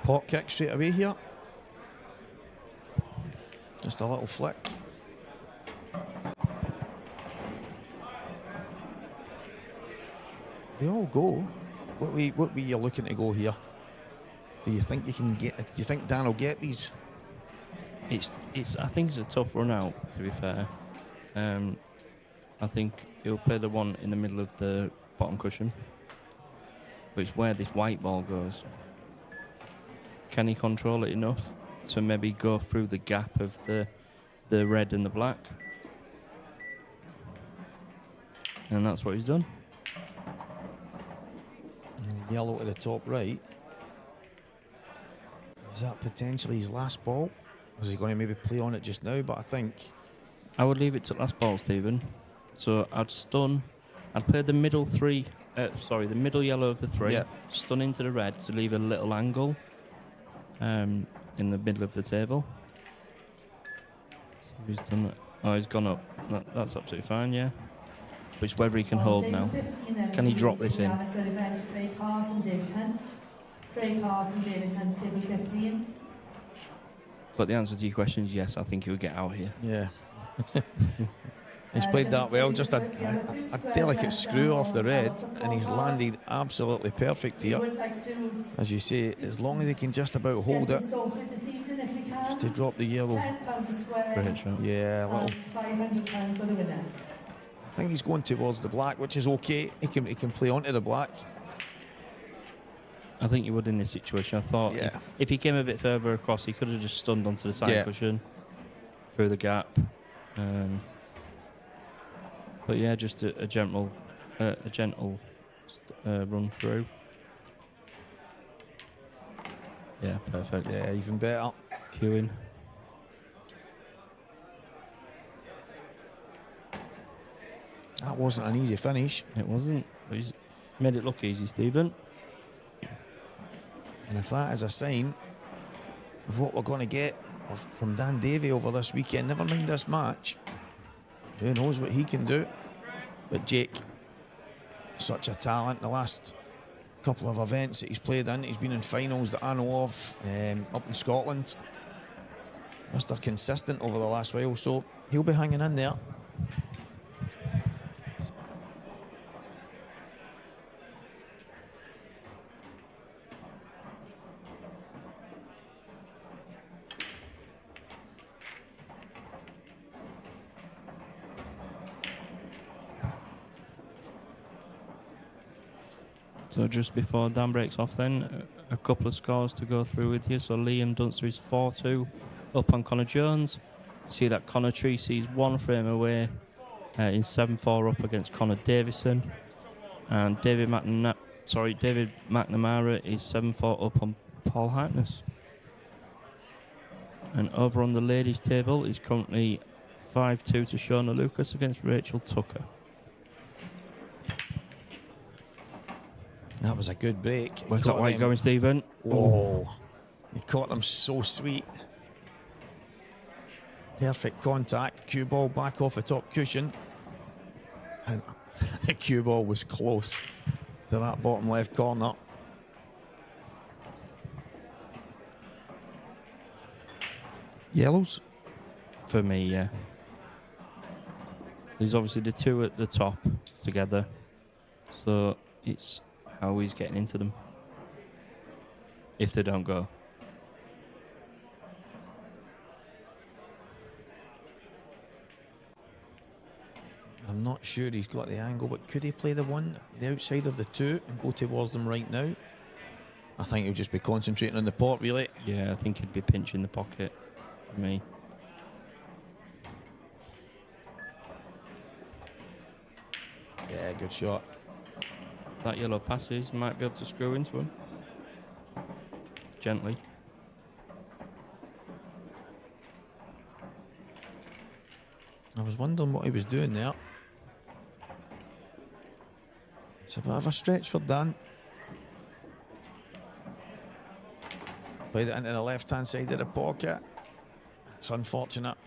Pot kick straight away here. Just a little flick. They all go. What way you looking to go here? Do you think you can get? Do you think Dan will get these?
I think it's a tough run out, to be fair. I think he'll play the one in the middle of the bottom cushion, which is where this white ball goes. Can he control it enough to maybe go through the gap of the red and the black? And that's what he's done.
And yellow to the top right. Is that potentially his last ball? Or is he going to maybe play on it just now? But I think
I would leave it to last ball, Stephen. So I'd stun. I'd play the middle three. The middle yellow of the 3. Yeah. Stun into the red to leave a little angle. In the middle of the table. So he's done it. Oh, he's gone up. That's absolutely fine, yeah. But it's whether he can hold now. Can he drop this in?
Craig Hart and David Hunt, table 15.
But the answer to your question is yes, I think he would get out here.
Yeah. He's played that well, just a delicate screw off the red, and he's landed absolutely perfect here. As you say, as long as he can just about hold it, just to drop the yellow.
Great shot.
Yeah, a little.
£500 for the winner.
I think he's going towards the black, which is okay. He can play onto the black.
I think you would in this situation. I thought if he came a bit further across, he could have just stunned onto the side cushion through the gap. But yeah, just a gentle run through. Yeah, perfect.
Yeah, even better.
Queuing.
That wasn't an easy finish.
It wasn't. He's made it look easy, Stephen.
And if that is a sign of what we're going to get from Dan Davey over this weekend, never mind this match, who knows what he can do. But Jake, such a talent. The last couple of events that he's played in, he's been in finals that I know of up in Scotland. Mr. Consistent over the last while, so he'll be hanging in there.
So just before Dan breaks off then, a couple of scores to go through with you. So Liam Dunster is 4-2 up on Connor Jones. See that Connor Treacy is one frame away in 7-4 up against Connor Davison. And David McNamara is 7-4 up on Paul Harkness. And over on the ladies' table is currently 5-2 to Shona Lucas against Rachel Tucker.
That was a good break.
Where's that white going, Stephen?
Oh, he caught them so sweet. Perfect contact. Cue ball back off the top cushion. And the cue ball was close to that bottom left corner. Yellows?
For me, yeah. There's obviously the two at the top together. So it's how he's getting into them. If they don't go.
I'm not sure he's got the angle, but could he play the outside of the two and go towards them right now? I think he'll just be concentrating on the pot, really.
Yeah, I think he'd be pinching the pocket for me.
Yeah, good shot.
If that yellow passes, might be able to screw into him. Gently.
I was wondering what he was doing there. It's a bit of a stretch for Dan. Played it into the left-hand side of the pocket. It's unfortunate.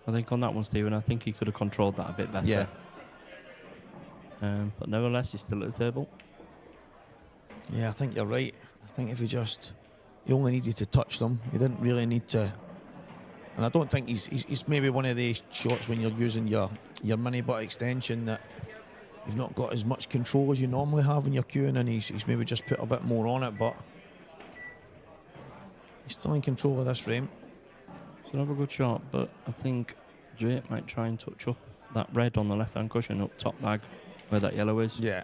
I think on that one, Stephen, I think he could have controlled that a bit better.
Yeah.
But nevertheless, he's still at the table.
Yeah, I think you're right. I think if he only needed to touch them. He didn't really need to. And I don't think he's maybe one of the shots when you're using your mini butt extension that you've not got as much control as you normally have when you're cueing, and he's maybe just put a bit more on it, but he's still in control of this frame.
It's another good shot, but I think Jake might try and touch up that red on the left-hand cushion up top bag where that yellow is.
Yeah.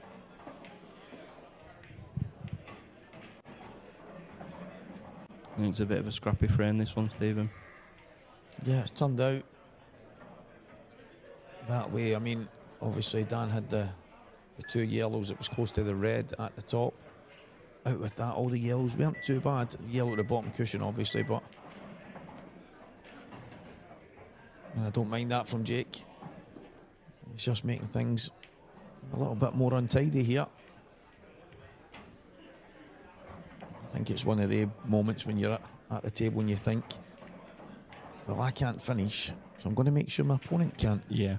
I think it's a bit of a scrappy frame, this one, Stephen.
Yeah, it's turned out that way. I mean, obviously Dan had the two yellows. It was close to the red at the top. Out with that, all the yellows weren't too bad. The yellow at the bottom cushion, obviously, but and I don't mind that from Jake. He's just making things a little bit more untidy here. I think it's one of the moments when you're at the table and you think, well, I can't finish, so I'm going to make sure my opponent can't.
Yeah.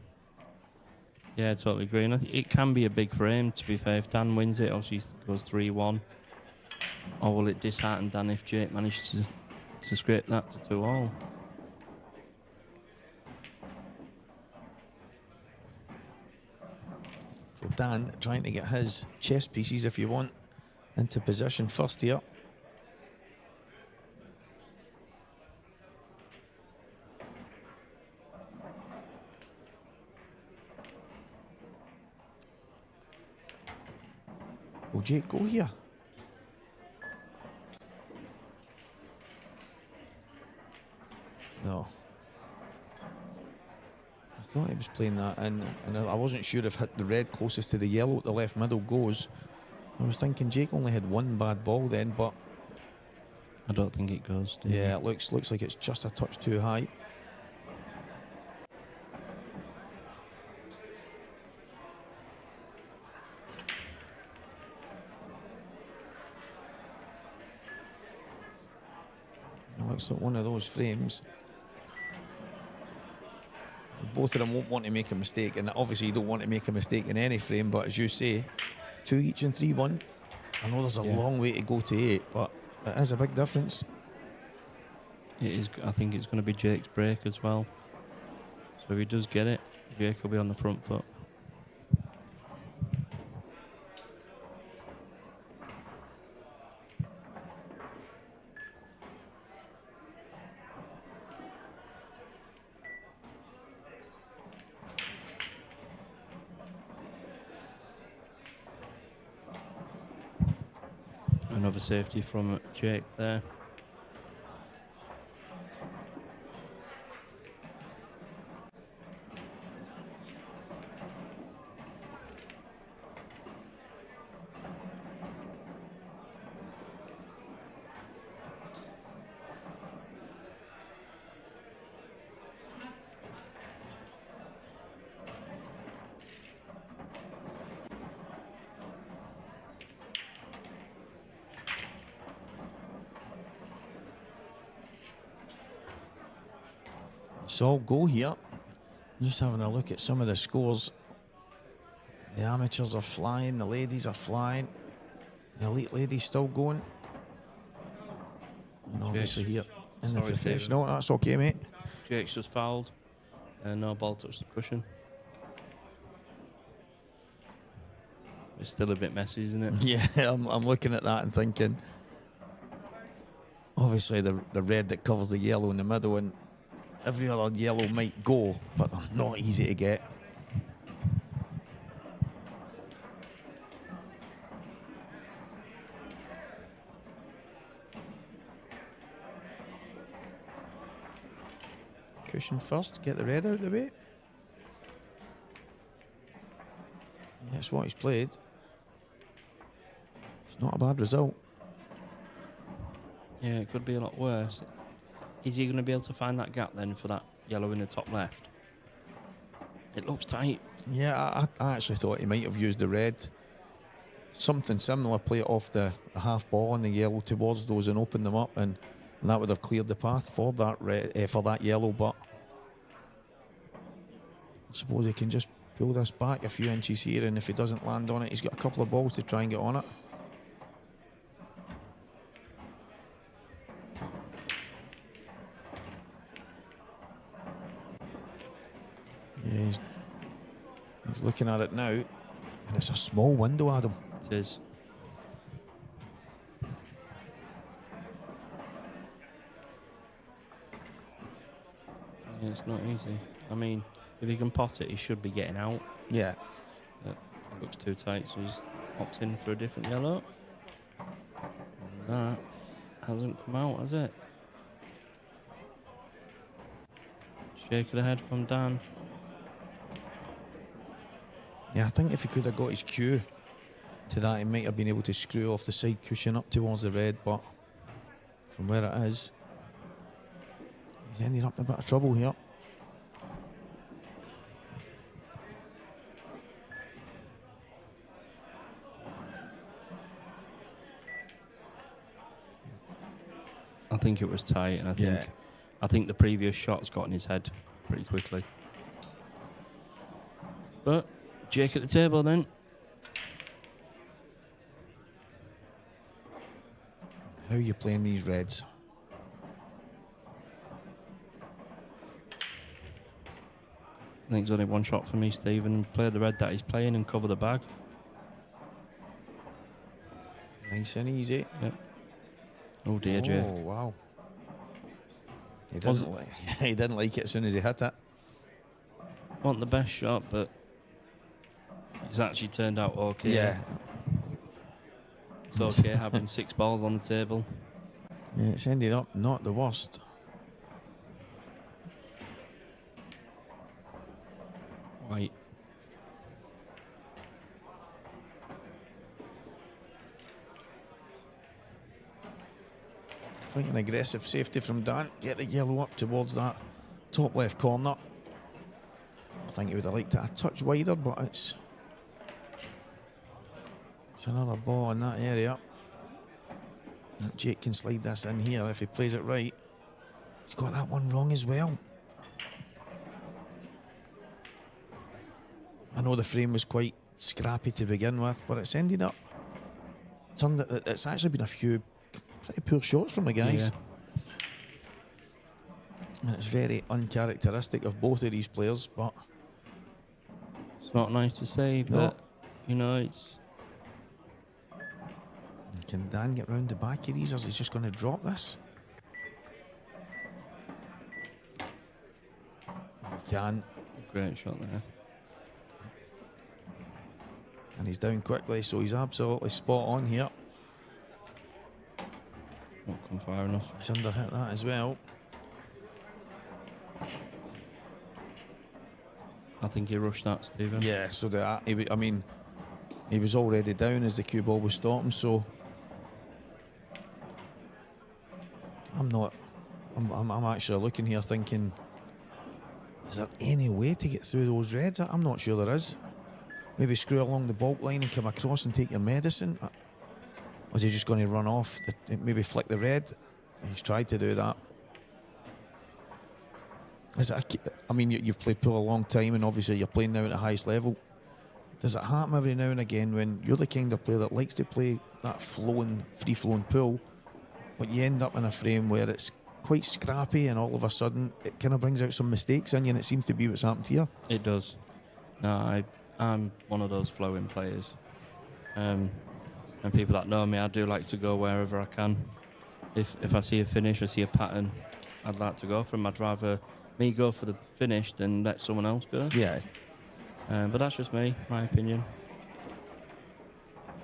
Yeah, I totally agree. And it can be a big frame, to be fair. If Dan wins it, obviously he goes 3-1. Or will it dishearten Dan if Jake managed to scrape that to 2-all?
So Dan trying to get his chess pieces, if you want, into position first here. Will Jake go here? No. I thought he was playing that in, and I wasn't sure if hit the red closest to the yellow at the left middle goes. I was thinking Jake only had one bad ball then, but
I don't think it goes.
Yeah, it looks like it's just a touch too high. It looks like one of those frames. Both of them won't want to make a mistake, and obviously you don't want to make a mistake in any frame, but as you say, 2 each and 3-1. I know there's a long way to go to 8, but it is a big difference.
It is. I think it's going to be Jake's break as well. So if he does get it, Jake will be on the front foot. Another safety from Jake there.
It's all go here. Just having a look at some of the scores. The amateurs are flying, the ladies are flying. The elite ladies still going. And obviously here in the professional. That's okay, mate.
Jake's just fouled. No ball touched the cushion. It's still a bit messy, isn't it?
Yeah, I'm looking at that and thinking, obviously the red that covers the yellow in the middle, and every other yellow might go, but they're not easy to get. Cushion first, get the red out of the way. That's what he's played. It's not a bad result.
Yeah, it could be a lot worse. Is he going to be able to find that gap then for that yellow in the top left? It looks tight.
Yeah, I actually thought he might have used the red. Something similar, play it off the half ball and the yellow towards those and open them up, and that would have cleared the path for that red, for that yellow. But I suppose he can just pull this back a few inches here, and if he doesn't land on it, he's got a couple of balls to try and get on it. Yeah, he's looking at it now, and it's a small window, Adam.
It is. Yeah, it's not easy. I mean, if he can pot it, he should be getting out.
Yeah.
But it looks too tight, so he's opting for a different yellow. And that hasn't come out, has it? Shake of the head from Dan.
Yeah, I think if he could have got his cue to that, he might have been able to screw off the side cushion up towards the red, but from where it is, he's ended up in a bit of trouble here.
I think it was tight, and I think the previous shot's got in his head pretty quickly. But Jake at the table then.
How are you playing these reds?
I think there's only one shot for me, Stephen. Play the red that he's playing and cover the bag.
Nice and easy.
Yep. Oh dear, Jake.
Oh, wow. He didn't like it as soon as he hit it.
Wasn't the best shot, but it's actually turned out okay.
Yeah.
It's okay having 6 balls on the table.
Yeah, it's ended up not the worst.
White.
Quite an aggressive safety from Dan. Get the yellow up towards that top left corner. I think he would have liked it a touch wider, but it's another ball in that area. And Jake can slide this in here if he plays it right. He's got that one wrong as well. I know the frame was quite scrappy to begin with, but it's ended up it's actually been a few pretty poor shots from the guys.
Yeah.
And it's very uncharacteristic of both of these players, but
it's not nice to say, but you know, it's.
Can Dan get round the back of these, or is he just going to drop this? He can.
Great shot there.
And he's down quickly, so he's absolutely spot on here.
far enough.
He's underhit that as well.
I think he rushed that, Stephen.
Yeah, so he was already down as the cue ball was stopping, so I'm actually looking here thinking, is there any way to get through those reds? I'm not sure there is. Maybe screw along the bulk line and come across and take your medicine. Or is he just going to run off, maybe flick the red? He's tried to do that. You've played pool a long time, and obviously you're playing now at the highest level. Does it happen every now and again when you're the kind of player that likes to play that free-flowing pool, but you end up in a frame where it's quite scrappy, and all of a sudden it kind of brings out some mistakes in you, and it seems to be what's happened here?
It does. No, I'm one of those flowing players. And people that know me, I do like to go wherever I can. If I see a finish, I see a pattern, I'd like to go for them. I'd rather me go for the finish than let someone else go.
Yeah.
But that's just me, my opinion.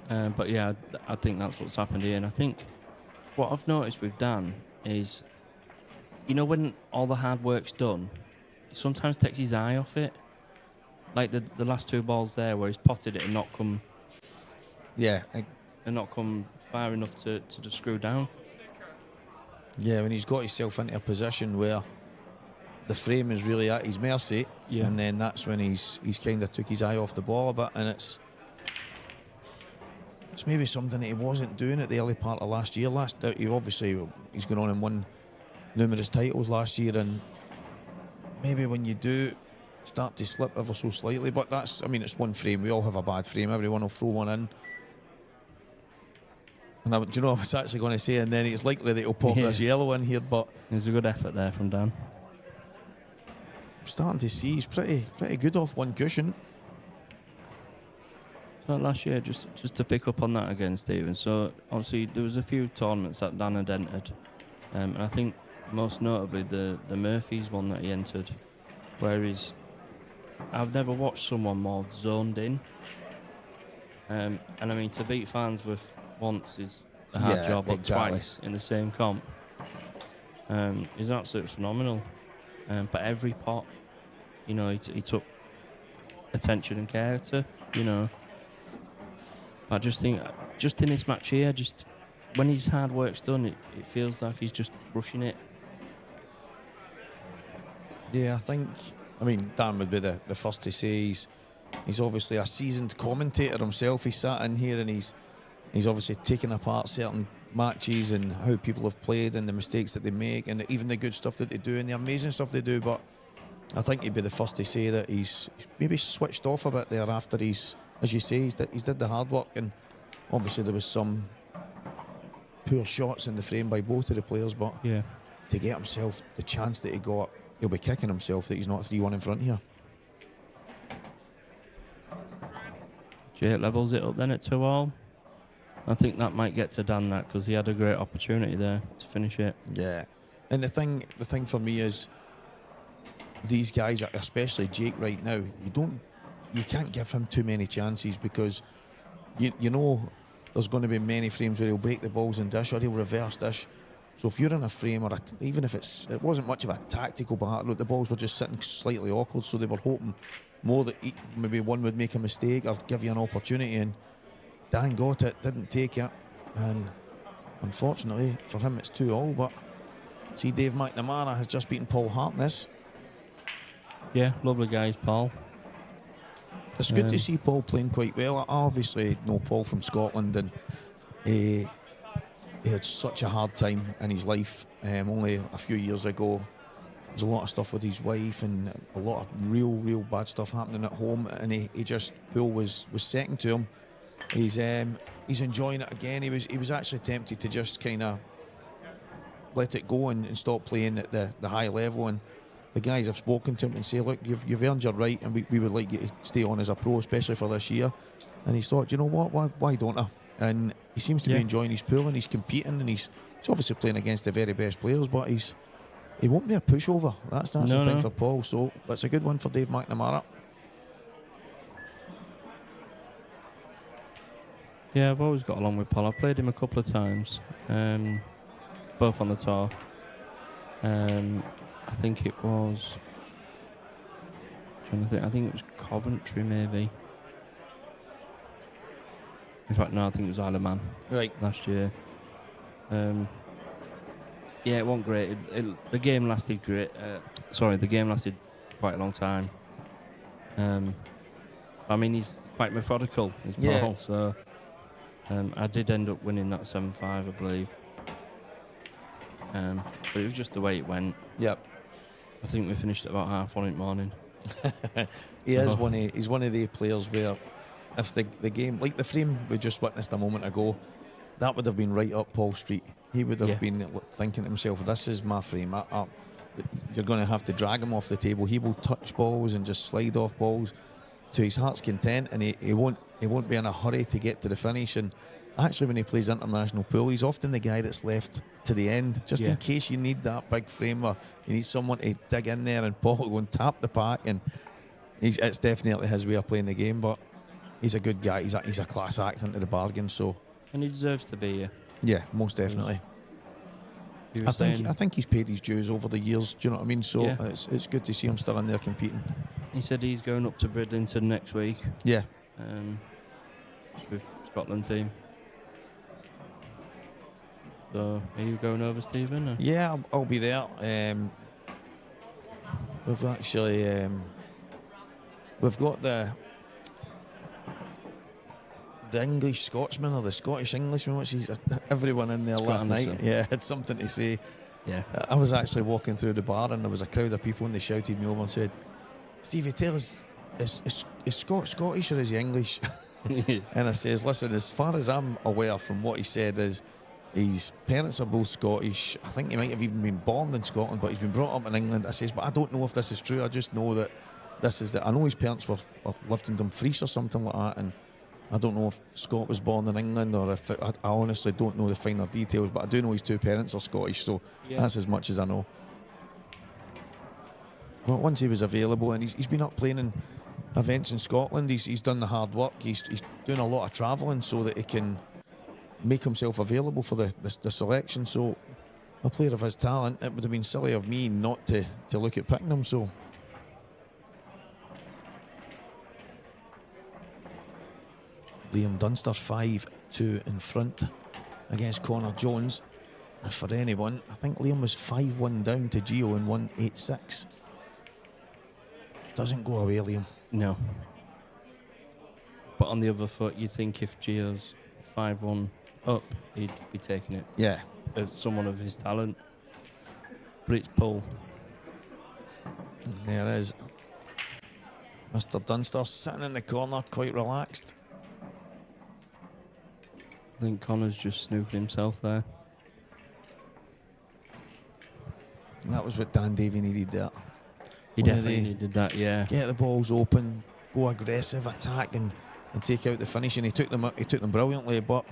But yeah, I think that's what's happened here. And I think what I've noticed with Dan is, you know, when all the hard work's done, he sometimes takes his eye off it. Like the last two balls there where he's potted it and not come...
Yeah.
And not come far enough to just screw down.
Yeah, when he's got himself into a position where the frame is really at his mercy, and then that's when he's kind of took his eye off the ball a bit, and it's maybe something that he wasn't doing at the early part of last year. He's gone on and won numerous titles last year, and maybe when you do start to slip ever so slightly, but it's one frame. We all have a bad frame. Everyone will throw one in. And do you know what I was actually going to say? And then it's likely that he'll pop this yellow in here, but
there's a good effort there from Dan.
I'm starting to see he's pretty good off one cushion.
So last year, just to pick up on that again, Stephen. So obviously there was a few tournaments that Dan had entered, and I think most notably the Murphy's one that he entered, where I've never watched someone more zoned in. And I mean, to beat Farnsworth once is a hard job, or twice in the same comp is absolutely phenomenal. But every pot, you know, he took attention and care to, you know. But I just think, just in this match here, just when his hard work's done, it feels like he's just rushing it.
Yeah, Dan would be the first to say he's obviously a seasoned commentator himself. He sat in here and he's obviously taken apart certain matches and how people have played and the mistakes that they make and even the good stuff that they do and the amazing stuff they do. But I think he'd be the first to say that he's maybe switched off a bit there after he's did the hard work, and obviously there was some poor shots in the frame by both of the players, but to get himself the chance that he got, he'll be kicking himself that he's not 3-1 in front here.
Jake levels it up then at 2-all. I think that might get to Dan that, because he had a great opportunity there to finish it.
Yeah, and the thing for me is these guys, especially Jake right now, you can't give him too many chances, because you know there's going to be many frames where he'll break the balls and dish, or he'll reverse dish. So if you're in a frame, or even if it wasn't much of a tactical battle, look, the balls were just sitting slightly awkward, so they were hoping more that maybe one would make a mistake or give you an opportunity, and Dan got it, didn't take it, and unfortunately for him it's 2-all. But see, Dave McNamara has just beaten Paul Hartness.
Yeah, lovely guys, Paul.
It's good to see Paul playing quite well. I obviously know Paul from Scotland, and he had such a hard time in his life. Only a few years ago, there was a lot of stuff with his wife and a lot of real bad stuff happening at home, and pool was second to him. He's enjoying it again. He was actually tempted to just kind of let it go and stop playing at the high level, and the guys have spoken to him and say, look, you've earned your right, and we would like you to stay on as a pro, especially for this year. And he's thought, you know what, why don't I? And he seems to be enjoying his pool, and he's competing, and he's obviously playing against the very best players, but he won't be a pushover. That's the thing for Paul. So that's a good one for Dave McNamara.
Yeah, I've always got along with Paul. I've played him a couple of times, but both on the tour. I think it was. Trying to think. I think it was Coventry, maybe. In fact, no, I think it was Isle of Man.
Right.
Last year. Yeah, it wasn't great. The game lasted great. The game lasted quite a long time. I mean, he's quite methodical, his ball, so I did end up winning that 7-5, I believe. But it was just the way it went.
Yep.
I think we finished at about 1:30 in the morning.
He's one of the players where if the game, like the frame we just witnessed a moment ago, that would have been right up Paul Street. He would have been thinking to himself, this is my frame. You're going to have to drag him off the table. He will touch balls and just slide off balls to his heart's content, and he won't be in a hurry to get to the finish. And actually, when he plays international pool, he's often the guy that's left to the end, just in case you need that big frame or you need someone to dig in there, and Paul will go and tap the pack. And it's definitely his way of playing the game, but he's a good guy. He's a class act into the bargain. So,
and he deserves to be here.
Yeah, most definitely. I think he's paid his dues over the years. Do you know what I mean? So it's good to see him still in there competing.
He said he's going up to Bridlington next week.
Yeah.
With Scotland team. So are you going over, Stephen? Or?
Yeah, I'll be there. We've actually we've got the English Scotsman or the Scottish Englishman, which is everyone in there last night. Yeah, had something to say.
Yeah.
I was actually walking through the bar and there was a crowd of people and they shouted me over and said, Stevie, tell us, is Scott Scottish or is he English? And I says, listen, as far as I'm aware from what he said is his parents are both Scottish. I think he might have even been born in Scotland, but he's been brought up in England. I says, but I don't know if this is true. I just know that this is I know his parents were lived in Dumfries or something like that, and I don't know if Scott was born in England or if I honestly don't know the finer details, but I do know his two parents are Scottish, so that's as much as I know. But once he was available, and he's been up playing in events in Scotland, he's done the hard work. He's doing a lot of travelling so that he can make himself available for the selection. So a player of his talent, it would have been silly of me not to look at picking him. So. Liam Dunster 5-2 in front against Connor Jones. And for anyone, I think Liam was 5-1 down to Gio in 1-8-6. Doesn't go away, Liam.
No. But on the other foot, you'd think if Gio's 5-1 up, he'd be taking it.
Yeah.
Of someone of his talent. But it's Paul.
There it is. Mr. Dunster sitting in the corner, quite relaxed.
I think Connor's just snooping himself there.
That was what Dan Davey needed there.
He definitely needed that, yeah.
Get the balls open, go aggressive, attack, and take out the finish. And he took them brilliantly, but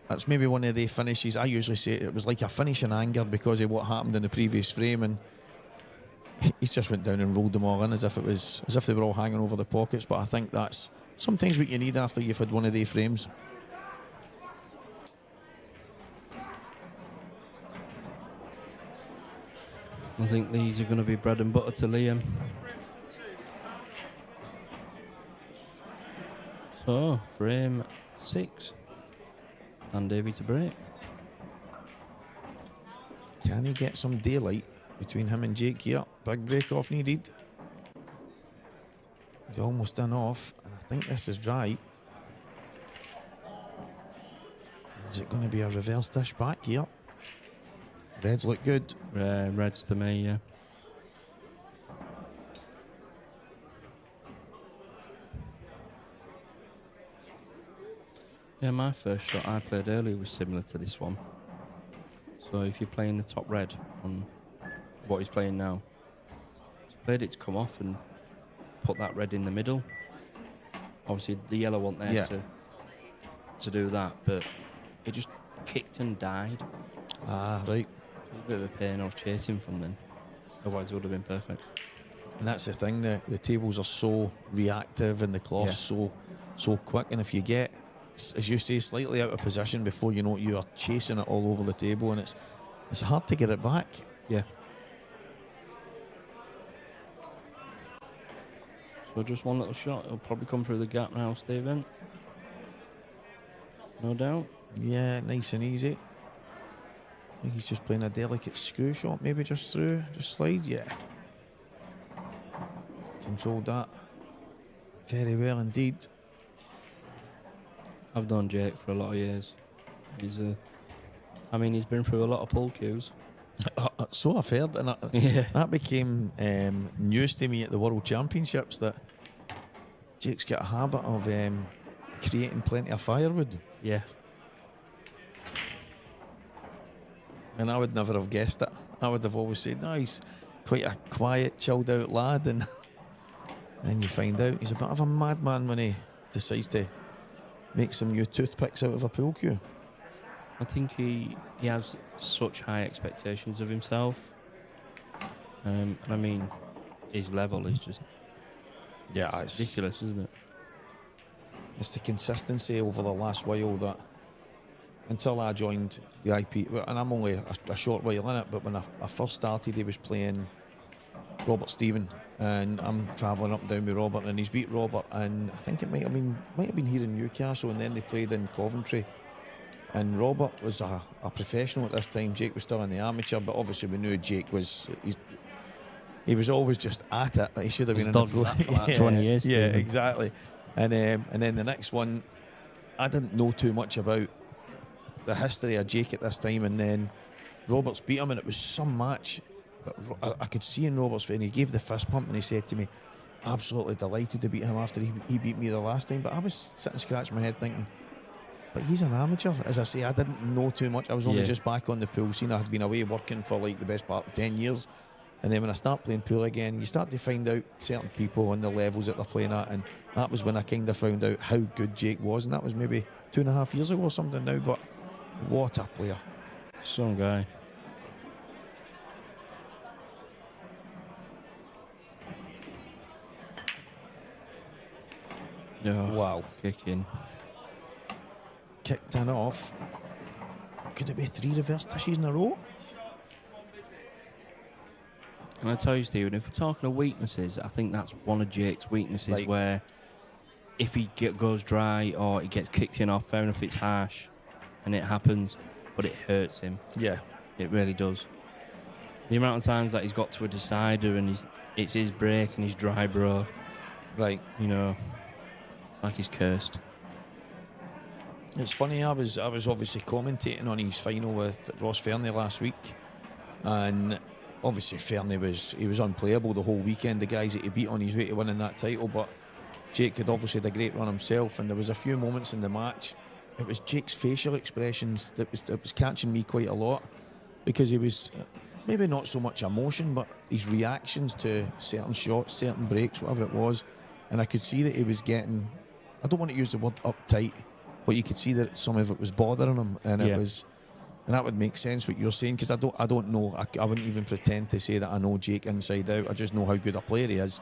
that's maybe one of the finishes. I usually say it was like a finish in anger because of what happened in the previous frame, and he just went down and rolled them all in as if they were all hanging over the pockets. But I think that's sometimes what you need after you've had one of the frames.
I think these are going to be bread and butter to Liam. So, frame 6. Dan Davey to break.
Can he get some daylight between him and Jake here? Big break off needed. He's almost done off, and I think this is dry. Is it going to be a reverse dish back here? Reds look good.
Reds to me, yeah. Yeah, my first shot I played earlier was similar to this one. So if you're playing the top red on what he's playing now, he's played it to come off and put that red in the middle. Obviously the yellow wasn't there to do that, but it just kicked and died.
Ah, right.
A bit of a pain. I was chasing from then. Otherwise, it would have been perfect.
And that's the thing. The tables are so reactive and the cloth's so quick. And if you get as you say, slightly out of position before you know it, you are chasing it all over the table, and it's hard to get it back.
Yeah. So just one little shot. It'll probably come through the gap now, Stephen. No doubt.
Yeah, nice and easy. I think he's just playing a delicate screw shot, maybe just through, just slide. Yeah. Controlled that very well indeed.
I've known Jake for a lot of years. He's he's been through a lot of pool cues.
So I've heard, and that became news to me at the World Championships, that Jake's got a habit of creating plenty of firewood.
Yeah.
And I would never have guessed it. I would have always said, no, he's quite a quiet, chilled out lad, and then you find out he's a bit of a madman when he decides to make some new toothpicks out of a pool cue.
I think he has such high expectations of himself. And I mean, his level is just
it's
ridiculous, isn't it?
It's the consistency over the last while that, until I joined the IPA, and I'm only a short while in it, but when I first started, he was playing Robert Stephen, and I'm travelling up and down with Robert, and he's beat Robert, and I think it might have been here in Newcastle, and then they played in Coventry. And Robert was a professional at this time. Jake was still in the amateur, but obviously we knew Jake was he was always just at it. He should have been in the
for like 20 years.
Yeah, exactly. And then the next one, I didn't know too much about the history of Jake at this time, and then Roberts beat him, and it was some match. But I could see in Roberts' face, and he gave the fist pump, and he said to me, absolutely delighted to beat him after he beat me the last time. But I was sitting scratching my head thinking, but he's an amateur. As I say, I didn't know too much. I was only just back on the pool scene. I had been away working for like the best part of 10 years. And then when I start playing pool again, you start to find out certain people and the levels that they're playing at. And that was when I kind of found out how good Jake was. And that was maybe 2.5 years ago or something now. But what a player.
Some guy. Oh,
wow.
Kicking.
Kicked in off. Could it be 3 reverse tissues in a row?
And I tell you, Stephen, if we're talking of weaknesses, I think that's one of Jake's weaknesses, where if he goes dry or he gets kicked in off, fair enough, it's harsh and it happens, but it hurts him.
Yeah.
It really does. The amount of times that he's got to a decider and it's his break and he's dry broke.
Right.
You know, like he's cursed.
It's funny, I was obviously commentating on his final with Ross Fernie last week, and obviously Fernie was unplayable the whole weekend, the guys that he beat on his way to winning that title, but Jake had obviously had a great run himself, and there was a few moments in the match, it was Jake's facial expressions that was catching me quite a lot, because he was maybe not so much emotion, but his reactions to certain shots, certain breaks, whatever it was, and I could see that he was getting, I don't want to use the word uptight, but you could see that some of it was bothering him, and it was, and that would make sense what you're saying, because I don't know, I wouldn't even pretend to say that I know Jake inside out. I just know how good a player he is,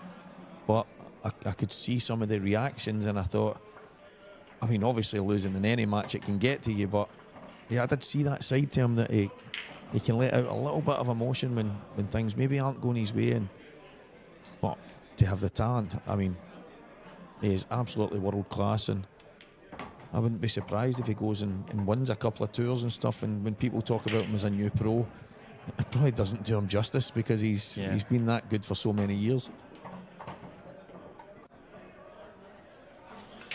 but I could see some of the reactions, and I thought, I mean, obviously losing in any match it can get to you, but yeah, I did see that side to him, that he can let out a little bit of emotion when things maybe aren't going his way, but to have the talent, I mean, he is absolutely world class, and I wouldn't be surprised if he goes and wins a couple of tours and stuff, and when people talk about him as a new pro, it probably doesn't do him justice, because he's been that good for so many years.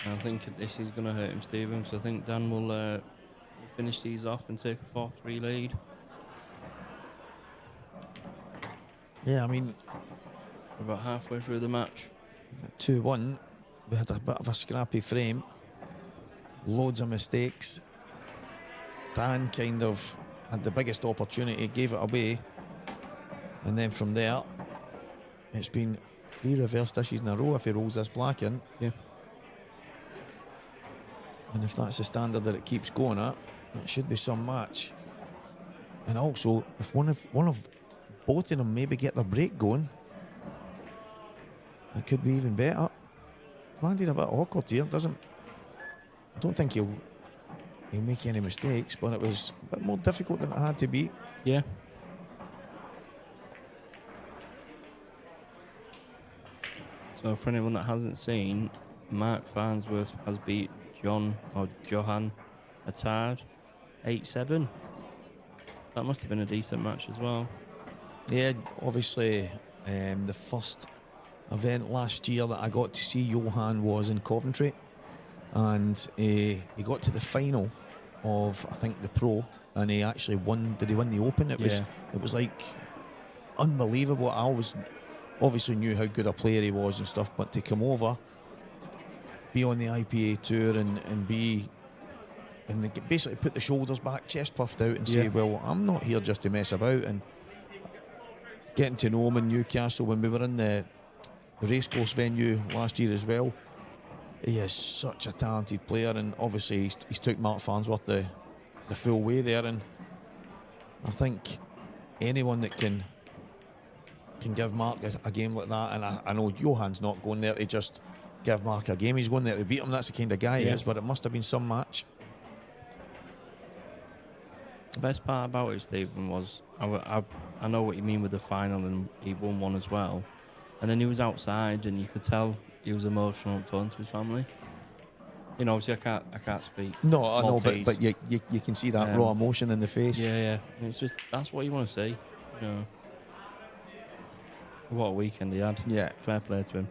I think this is going to hurt him, Stephen, because I think Dan will finish these off and take a 4-3 lead.
Yeah, I mean,
we're about halfway through the match.
2-1, we had a bit of a scrappy frame. Loads of mistakes. Dan kind of had the biggest opportunity, gave it away, and then from there it's been 3 reverse dishes in a row if he rolls this black in.
Yeah.
And if that's the standard that it keeps going at, it should be some match. And also, if one of both of them maybe get the break going, it could be even better. It's landed a bit awkward here, doesn't? I don't think he'll make any mistakes, but it was a bit more difficult than it had to be.
Yeah. So for anyone that hasn't seen, Mark Farnsworth has beat Johan Attard 8-7. That must have been a decent match as well.
Yeah, obviously the first event last year that I got to see Johan was in Coventry, and he got to the final of, I think, the Pro, and he actually won. Did he win the Open? It was like unbelievable. I always obviously knew how good a player he was and stuff, but to come over, be on the IPA tour and be, and basically put the shoulders back, chest puffed out, and say, well, I'm not here just to mess about. And getting to know him in Newcastle when we were in the racecourse venue last year as well, he is such a talented player, and obviously he's took Mark Farnsworth the full way there. And I think anyone that can give Mark a game like that, and I know Johan's not going there to just give Mark a game, he's going there to beat him. That's the kind of guy he is, but it must have been some match.
The best part about it, Stephen, was I know what you mean with the final, and he won one as well. And then he was outside, and you could tell he was emotional on phone to his family. You know, obviously I can't speak.
No, I know,
Maltese.
but you can see that raw emotion in the face.
Yeah. It's just, that's what you want to see. You know. What a weekend he had.
Yeah.
Fair play to him.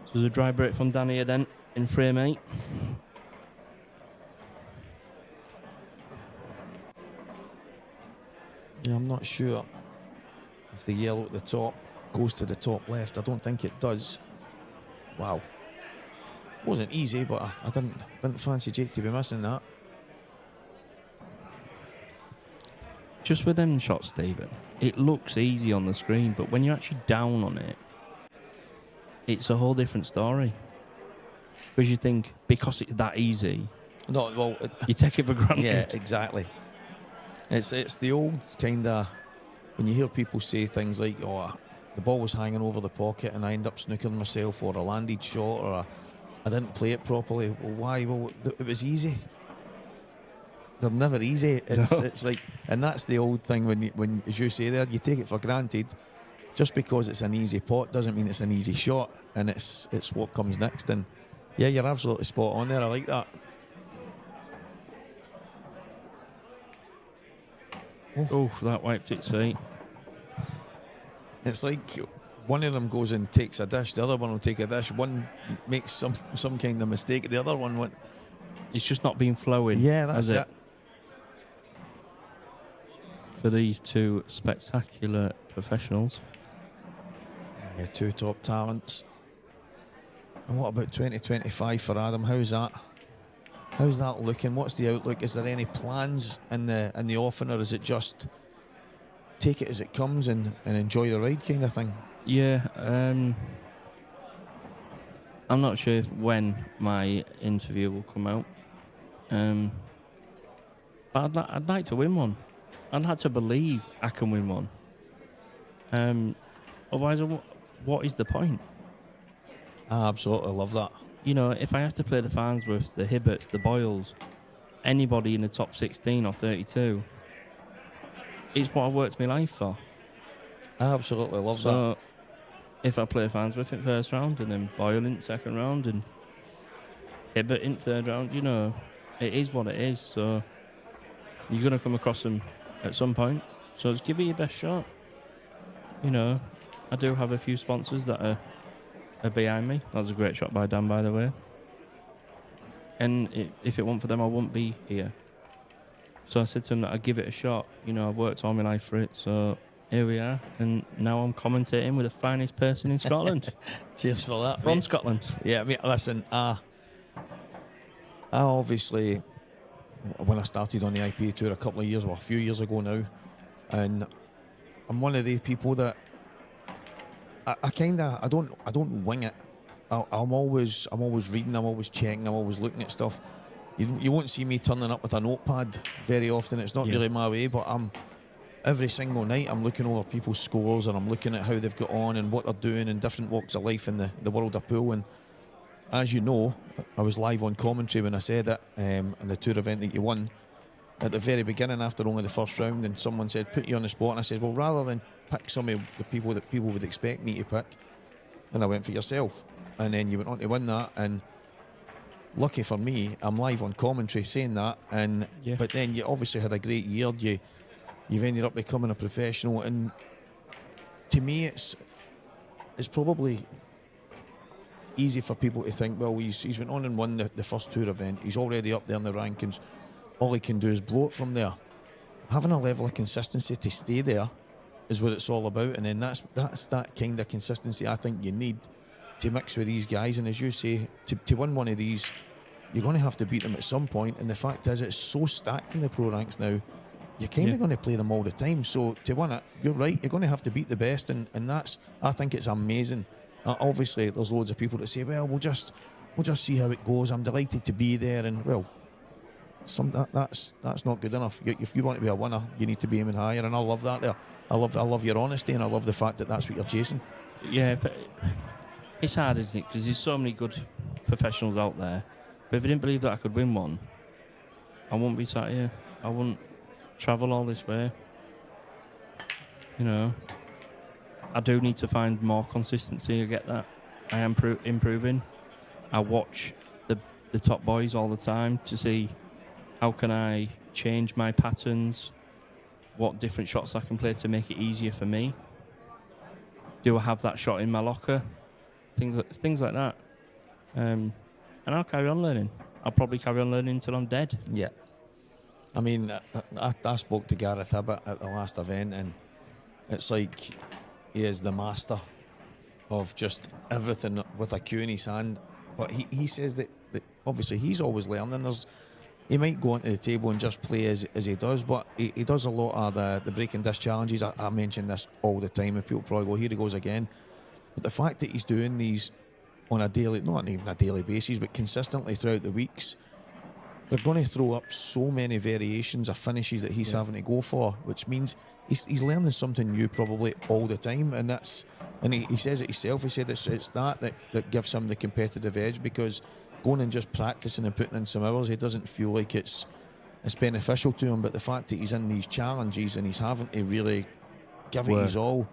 So there's a dry break from Danny here then in frame 8.
Yeah, I'm not sure if the yellow at the top goes to the top left. I don't think it does. Wow. Wasn't easy, but I didn't fancy Jake to be missing that.
Just with them shots, Stephen, it looks easy on the screen, but when you're actually down on it, it's a whole different story. Because you think, because it's that easy,
No, well,
you take it for granted.
yeah, exactly. It's the old kind of, when you hear people say things like, oh, the ball was hanging over the pocket and I end up snookering myself, or a landed shot, or I didn't play it properly. Well, why? Well, it was easy. They're never easy. It's like, and that's the old thing when as you say there, you take it for granted. Just because it's an easy pot doesn't mean it's an easy shot, and it's what comes next. And yeah, you're absolutely spot on there. I like that.
Oh, that wiped its feet.
It's like one of them goes and takes a dish, the other one will take a dish. One makes some kind of mistake, the other one went.
It's just not been flowing.
Yeah, that's it.
For these two spectacular professionals.
Yeah, two top talents. And what about 2025 for Adam? How's that? How's that looking? What's the outlook? Is there any plans in the offing, or is it just take it as it comes and enjoy the ride kind of thing?
Yeah, I'm not sure when my interview will come out. But I'd like to win one. I'd like to believe I can win one. Otherwise, what is the point?
I absolutely love that.
You know, if I have to play the Farnsworths, the Hibberts, the Boyles, anybody in the top 16 or 32, it's what I've worked my life for.
I absolutely love that.
So, if I play Farnsworth in first round and then Boyle in second round and Hibbert in third round, you know, it is what it is. So, you're going to come across them at some point. So, just give it your best shot. You know, I do have a few sponsors that are behind me. That was a great shot by Dan, by the way. And if it weren't for them, I wouldn't be here. So I said to him that I'd give it a shot. You know, I've worked all my life for it. So here we are. And now I'm commentating with the finest person in Scotland.
Cheers for that.
From
mate.
Scotland.
Yeah, mate, listen, I obviously, when I started on the IPA tour a few years ago now, and I'm one of the people that I don't wing it. I'm always reading, I'm always checking, I'm always looking at stuff. You won't see me turning up with a notepad very often. It's not really my way, but every single night I'm looking over people's scores, and I'm looking at how they've got on and what they're doing in different walks of life in the world of pool. And as you know, I was live on commentary when I said it, in the tour event that you won at the very beginning after only the first round, and someone said, put you on the spot, and I said, well, rather than pick some of the people that people would expect me to pick, then I went for yourself. And then you went on to win that, and lucky for me, I'm live on commentary saying that, and but then you obviously had a great year. You've ended up becoming a professional, and to me, it's probably easy for people to think, well, he's went on and won the first tour event. He's already up there in the rankings. All he can do is blow it from there. Having a level of consistency to stay there is what it's all about, and then that's that kind of consistency I think you need to mix with these guys. And as you say, to win one of these, you're going to have to beat them at some point, and the fact is it's so stacked in the pro ranks now, you're kind of going to play them all the time. So to win it, you're right, you're going to have to beat the best, and that's, I think it's amazing. Obviously there's loads of people that say, well, we'll just see how it goes, I'm delighted to be there, and well, that's not good enough. If you want to be a winner, you need to be aiming higher, and I love that there. I love your honesty, and I love the fact that that's what you're chasing.
Yeah, but it's hard, isn't it? Because there's so many good professionals out there. But if I didn't believe that I could win one, I wouldn't be sat here. I wouldn't travel all this way. You know, I do need to find more consistency. I get that. I am improving. I watch the top boys all the time to see how can I change my patterns, what different shots I can play to make it easier for me. Do I have that shot in my locker? Things like that. And I'll carry on learning. I'll probably carry on learning until I'm dead.
Yeah. I mean, I spoke to Gareth Hibbett at the last event, and it's like he is the master of just everything with a cue in his hand. But he says that obviously he's always learning. He might go onto the table and just play as he does, but he does a lot of the breaking disc challenges. I mention this all the time, and people probably go, here he goes again. But the fact that he's doing these on a daily, not even a daily basis, but consistently throughout the weeks, they're going to throw up so many variations of finishes that he's having to go for, which means he's learning something new probably all the time, and he says it himself. He said it's that gives him the competitive edge, because going and just practicing and putting in some hours, he doesn't feel like it's beneficial to him. But the fact that he's in these challenges and he's having to really give it his all,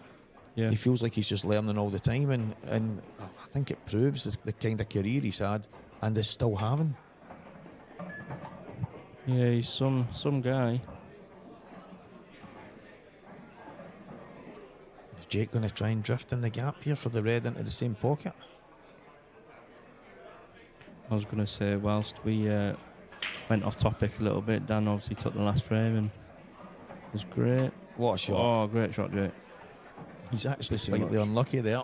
he feels like he's just learning all the time, and I think it proves the kind of career he's had and is still having.
Yeah, he's some guy.
Is Jake going to try and drift in the gap here for the red into the same pocket?
I was going to say, whilst we went off topic a little bit, Dan obviously took the last frame and it was great.
What a shot.
Oh, great shot, Jake.
He's actually slightly unlucky there.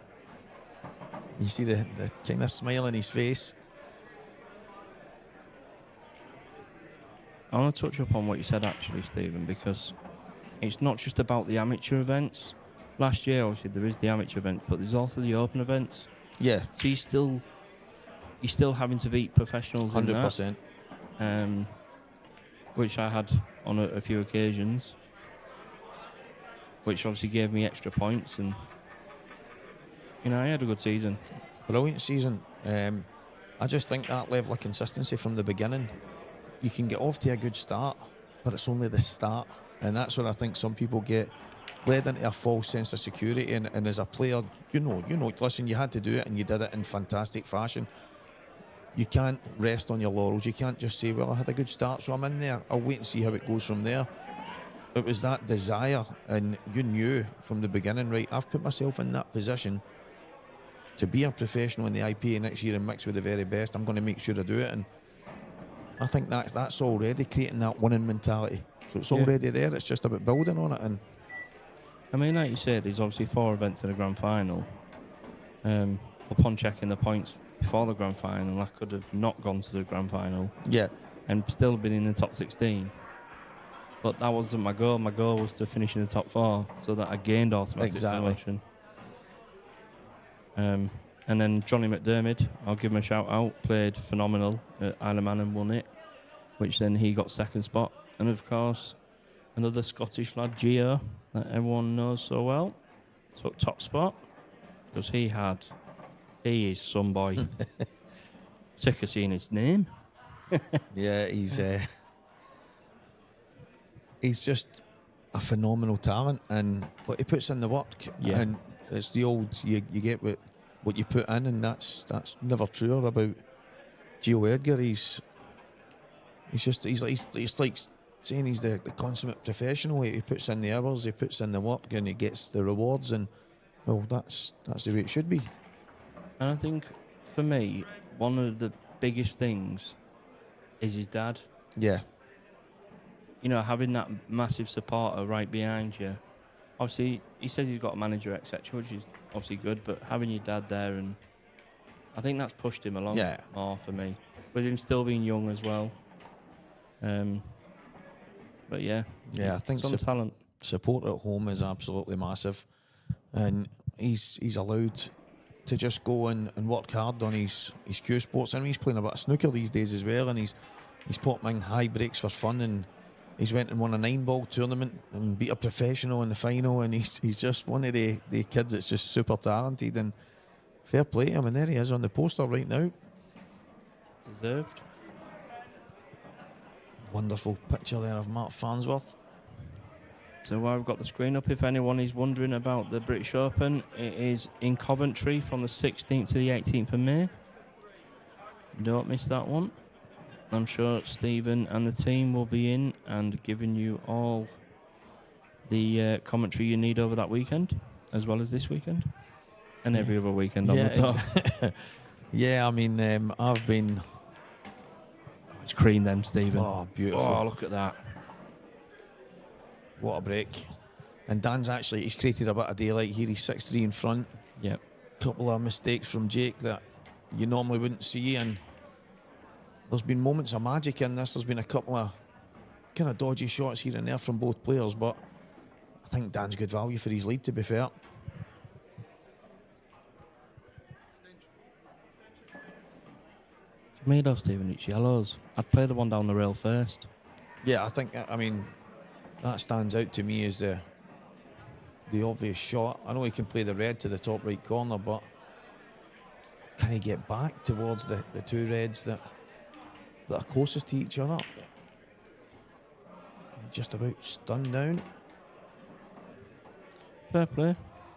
You see the kind of smile on his face.
I want to touch upon what you said actually, Stephen, because it's not just about the amateur events. Last year, obviously, there is the amateur event, but there's also the open events.
Yeah.
So he's still having to beat professionals
100%.
in that, which I had on a few occasions, which obviously gave me extra points, and you know, I had a good season.
Brilliant season. I just think that level of consistency from the beginning, you can get off to a good start, but it's only the start, and that's where I think some people get led into a false sense of security. And as a player, you know, listen, you had to do it and you did it in fantastic fashion. You can't rest on your laurels. You can't just say, well, I had a good start, so I'm in there. I'll wait and see how it goes from there. It was that desire, and you knew from the beginning, right, I've put myself in that position to be a professional in the IPA next year and mix with the very best. I'm going to make sure I do it, and I think that's already creating that winning mentality. So it's already there. It's just about building on it. And
I mean, like you said, there's obviously 4 events in the grand final. Upon checking the points before the grand final, I could have not gone to the grand final.
Yeah.
And still been in the top 16. But that wasn't my goal. My goal was to finish in the top 4 so that I gained automatic promotion. And then Johnny McDermott, I'll give him a shout out, played phenomenal at Isle of Man and won it, which then he got 2nd spot. And of course, another Scottish lad, Gio, that everyone knows so well, took top spot because he is some boy. Sick of seeing his name.
Yeah, he's just a phenomenal talent, but he puts in the work.
Yeah.
And it's the old you get what you put in, and that's never truer about Gio Edgar. He's like saying he's the consummate professional. He puts in the hours, he puts in the work, and he gets the rewards. And well, that's the way it should be.
And I think for me, one of the biggest things is his dad.
Yeah.
You know, having that massive supporter right behind you. Obviously, he says he's got a manager, etc., which is obviously good, but having your dad there, and I think that's pushed him along more for me, with him still being young as well. But yeah,
I think
some talent.
Support at home is absolutely massive, and he's allowed to just go and work hard on his Cuesports. I mean, he's playing a bit of snooker these days as well, and he's popping high breaks for fun, and he's went and won a 9-ball tournament and beat a professional in the final, and he's just one of the kids that's just super talented, and fair play to him. And there he is on the poster right now.
Deserved.
Wonderful picture there of Mark Farnsworth.
So I've got the screen up. If anyone is wondering about the British Open, it is in Coventry from the 16th to the 18th of May. Don't miss that one. I'm sure Stephen and the team will be in and giving you all the commentary you need over that weekend, as well as this weekend and every other weekend on the top.
Yeah, I mean, I've been...
It's cream them, Stephen.
Oh, beautiful.
Oh, look at that.
What a break. And Dan's he's created a bit of daylight here. He's 6-3 in front.
Yep.
Couple of mistakes from Jake that you normally wouldn't see, and there's been moments of magic in this. There's been a couple of kind of dodgy shots here and there from both players, but I think Dan's good value for his lead, to be fair.
For me though, Stephen, it's yellows. I'd play the one down the rail first.
Yeah, I mean, that stands out to me as the obvious shot. I know he can play the red to the top right corner, but can he get back towards the two reds that are closest to each other? Can he just about stun down?
Fair play.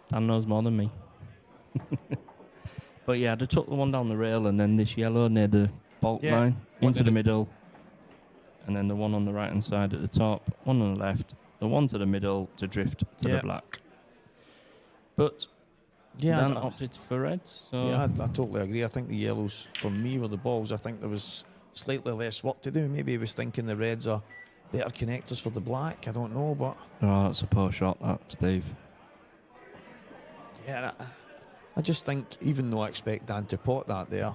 Dan knows more than me. But yeah, they took the one down the rail, and then this yellow near the bolt line into the middle, and then the one on the right hand side at the top, one on the left, the one to the middle to drift to the black. But Dan opted for red. So
yeah, I totally agree. I think the yellows, for me, were the balls. I think there was slightly less work to do. Maybe he was thinking the reds are better connectors for the black. I don't know, but
oh, that's a poor shot, that, Steve.
Yeah, I just think, even though I expect Dan to pot that there,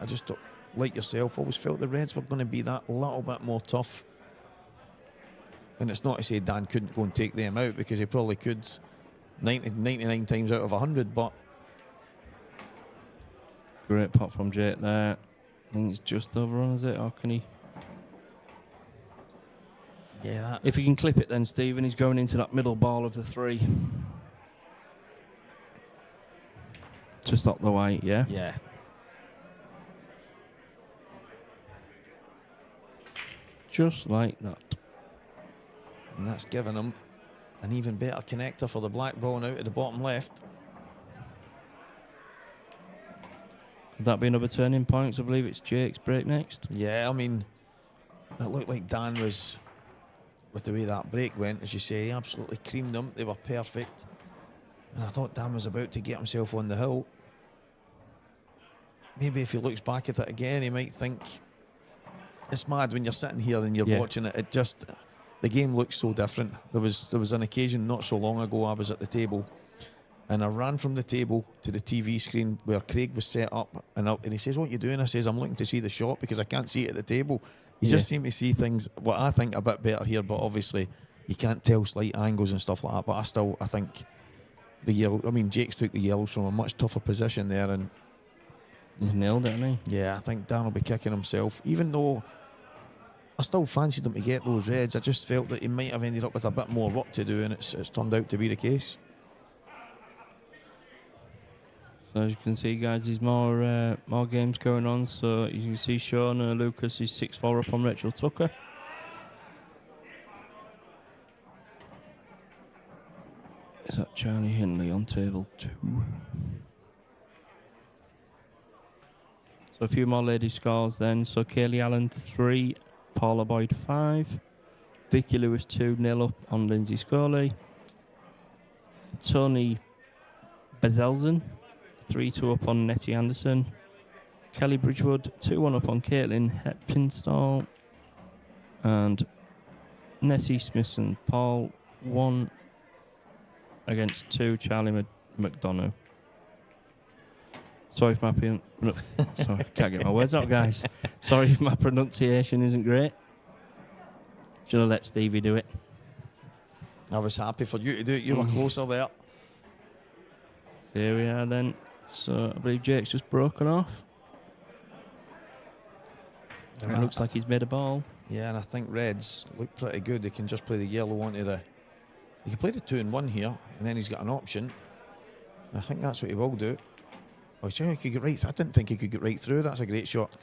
I just don't, like yourself, always felt the reds were going to be that little bit more tough. And it's not to say Dan couldn't go and take them out, because he probably could 99 times out of 100, but...
Great pot from Jake there. I think it's just overrun, is it? Or can he...
Yeah,
if he can clip it then, Stephen, he's going into that middle ball of the three. To stop the white, yeah?
Yeah.
Just like that.
And that's given him an even better connector for the black ball out at the bottom left.
Would that be another turning point? I believe it's Jake's break next.
Yeah, I mean, it looked like Dan was, with the way that break went, as you say, he absolutely creamed them. They were perfect. And I thought Dan was about to get himself on the hill. Maybe if he looks back at it again, he might think, it's mad when you're sitting here and you're watching it. It just, the game looks so different. There was an occasion not so long ago, I was at the table, and I ran from the table to the TV screen where Craig was set up, and he says, "What are you doing?" I says, "I'm looking to see the shot because I can't see it at the table." You just seem to see things, what I think, a bit better here, but obviously you can't tell slight angles and stuff like that. But I think the yellow, I mean, Jake's took the yellows from a much tougher position there, and
he's nailed it, hasn't he?
Yeah, I think Dan will be kicking himself. Even though I still fancied him to get those reds, I just felt that he might have ended up with a bit more work to do, and it's turned out to be the case.
So as you can see, guys, there's more games going on. So you can see Sean Lucas is 6-4 up on Rachel Tucker. Is that Charlie Hindley on table 2? So a few more ladies' scores then. So Kaylee Allen 3, Paula Boyd 5, Vicky Lewis 2-0 up on Lindsay Scully. Tony Bezelzen 3-2 up on Nettie Anderson. Kelly Bridgewood 2-1 up on Caitlin Hepinstall. And Nessie Smithson Paul 1 against 2 Charlie McDonough. Sorry if my sorry, can't get my words out, guys. Sorry if my pronunciation isn't great. Should have let Stevie do it.
I was happy for you to do it. You were closer there.
There we are then. So I believe Jake's just broken off. And it looks like he's made a ball.
Yeah, and I think Reds look pretty good. They can just play the yellow onto the... He can play the 2-1 here, and then he's got an option. I think that's what he will do. Oh, he could get right. I didn't think he could get right through. That's a great shot.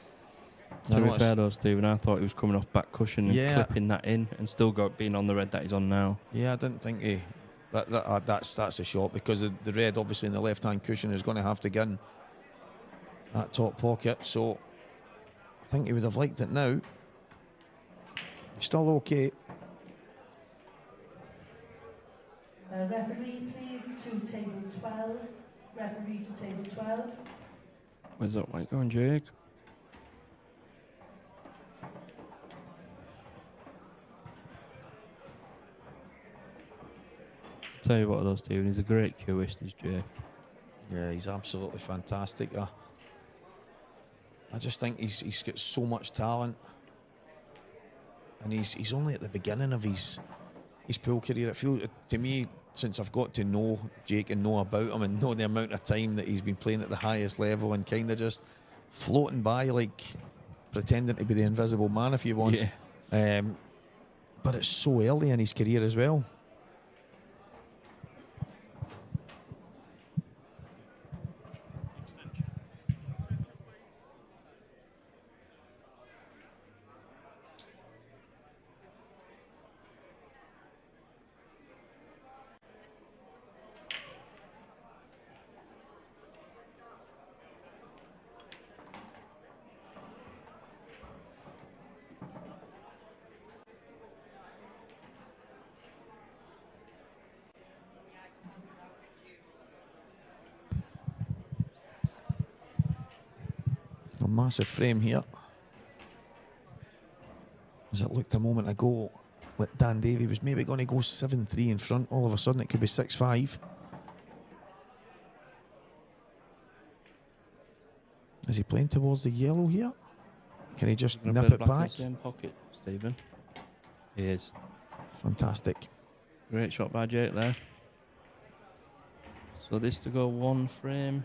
To be fair though, Stephen, I thought he was coming off back cushion and clipping that in, and still being on the red that he's on now.
Yeah, I didn't think he... That's a shot, because the red, obviously, in the left-hand cushion is going to have to get in that top pocket. So I think he would have liked it now. Still okay.
Referee, please, to table 12. Referee to table 12.
Where's that white going, Jake? Tell you what though, Stephen, he's a great cueist, this Jake.
Yeah, he's absolutely fantastic. I just think he's got so much talent, and he's only at the beginning of his pool career. It feels to me, since I've got to know Jake and know about him and know the amount of time that he's been playing at the highest level and kind of just floating by, like pretending to be the invisible man, if you want.
Yeah.
But it's so early in his career as well. A massive frame here. As it looked a moment ago, with Dan Davey was maybe going to go 7-3 in front. All of a sudden, it could be 6-5. Is he playing towards the yellow here? Can he just nip it back?
Same pocket, Stephen. He is.
Fantastic.
Great shot by Jake there. So this to go 1 frame.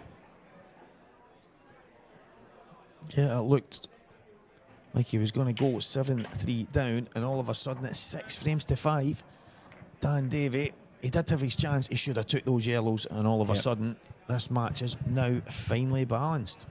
Yeah, it looked like he was going to go 7-3 down, and all of a sudden it's 6 frames to 5. Dan Davey, he did have his chance. He should have took those yellows, and all of a sudden this match is now finely balanced.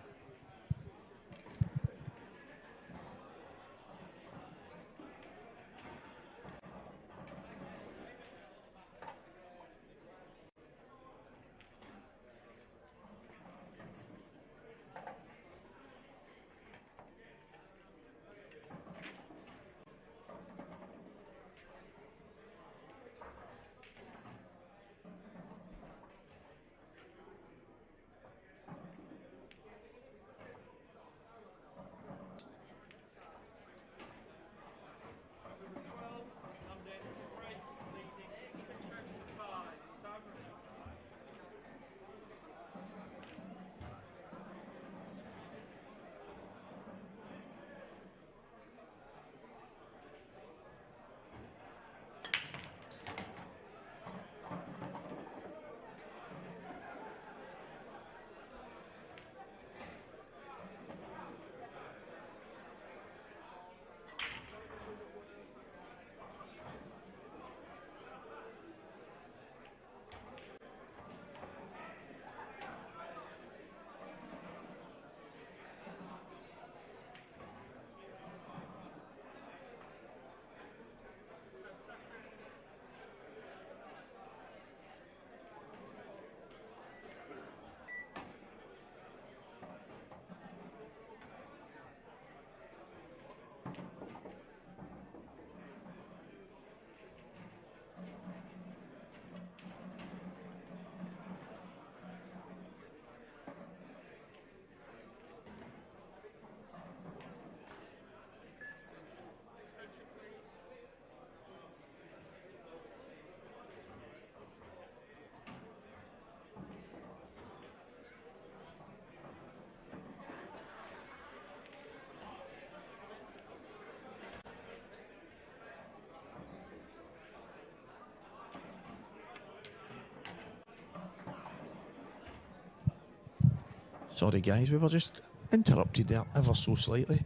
Sorry guys, we were just interrupted there ever so slightly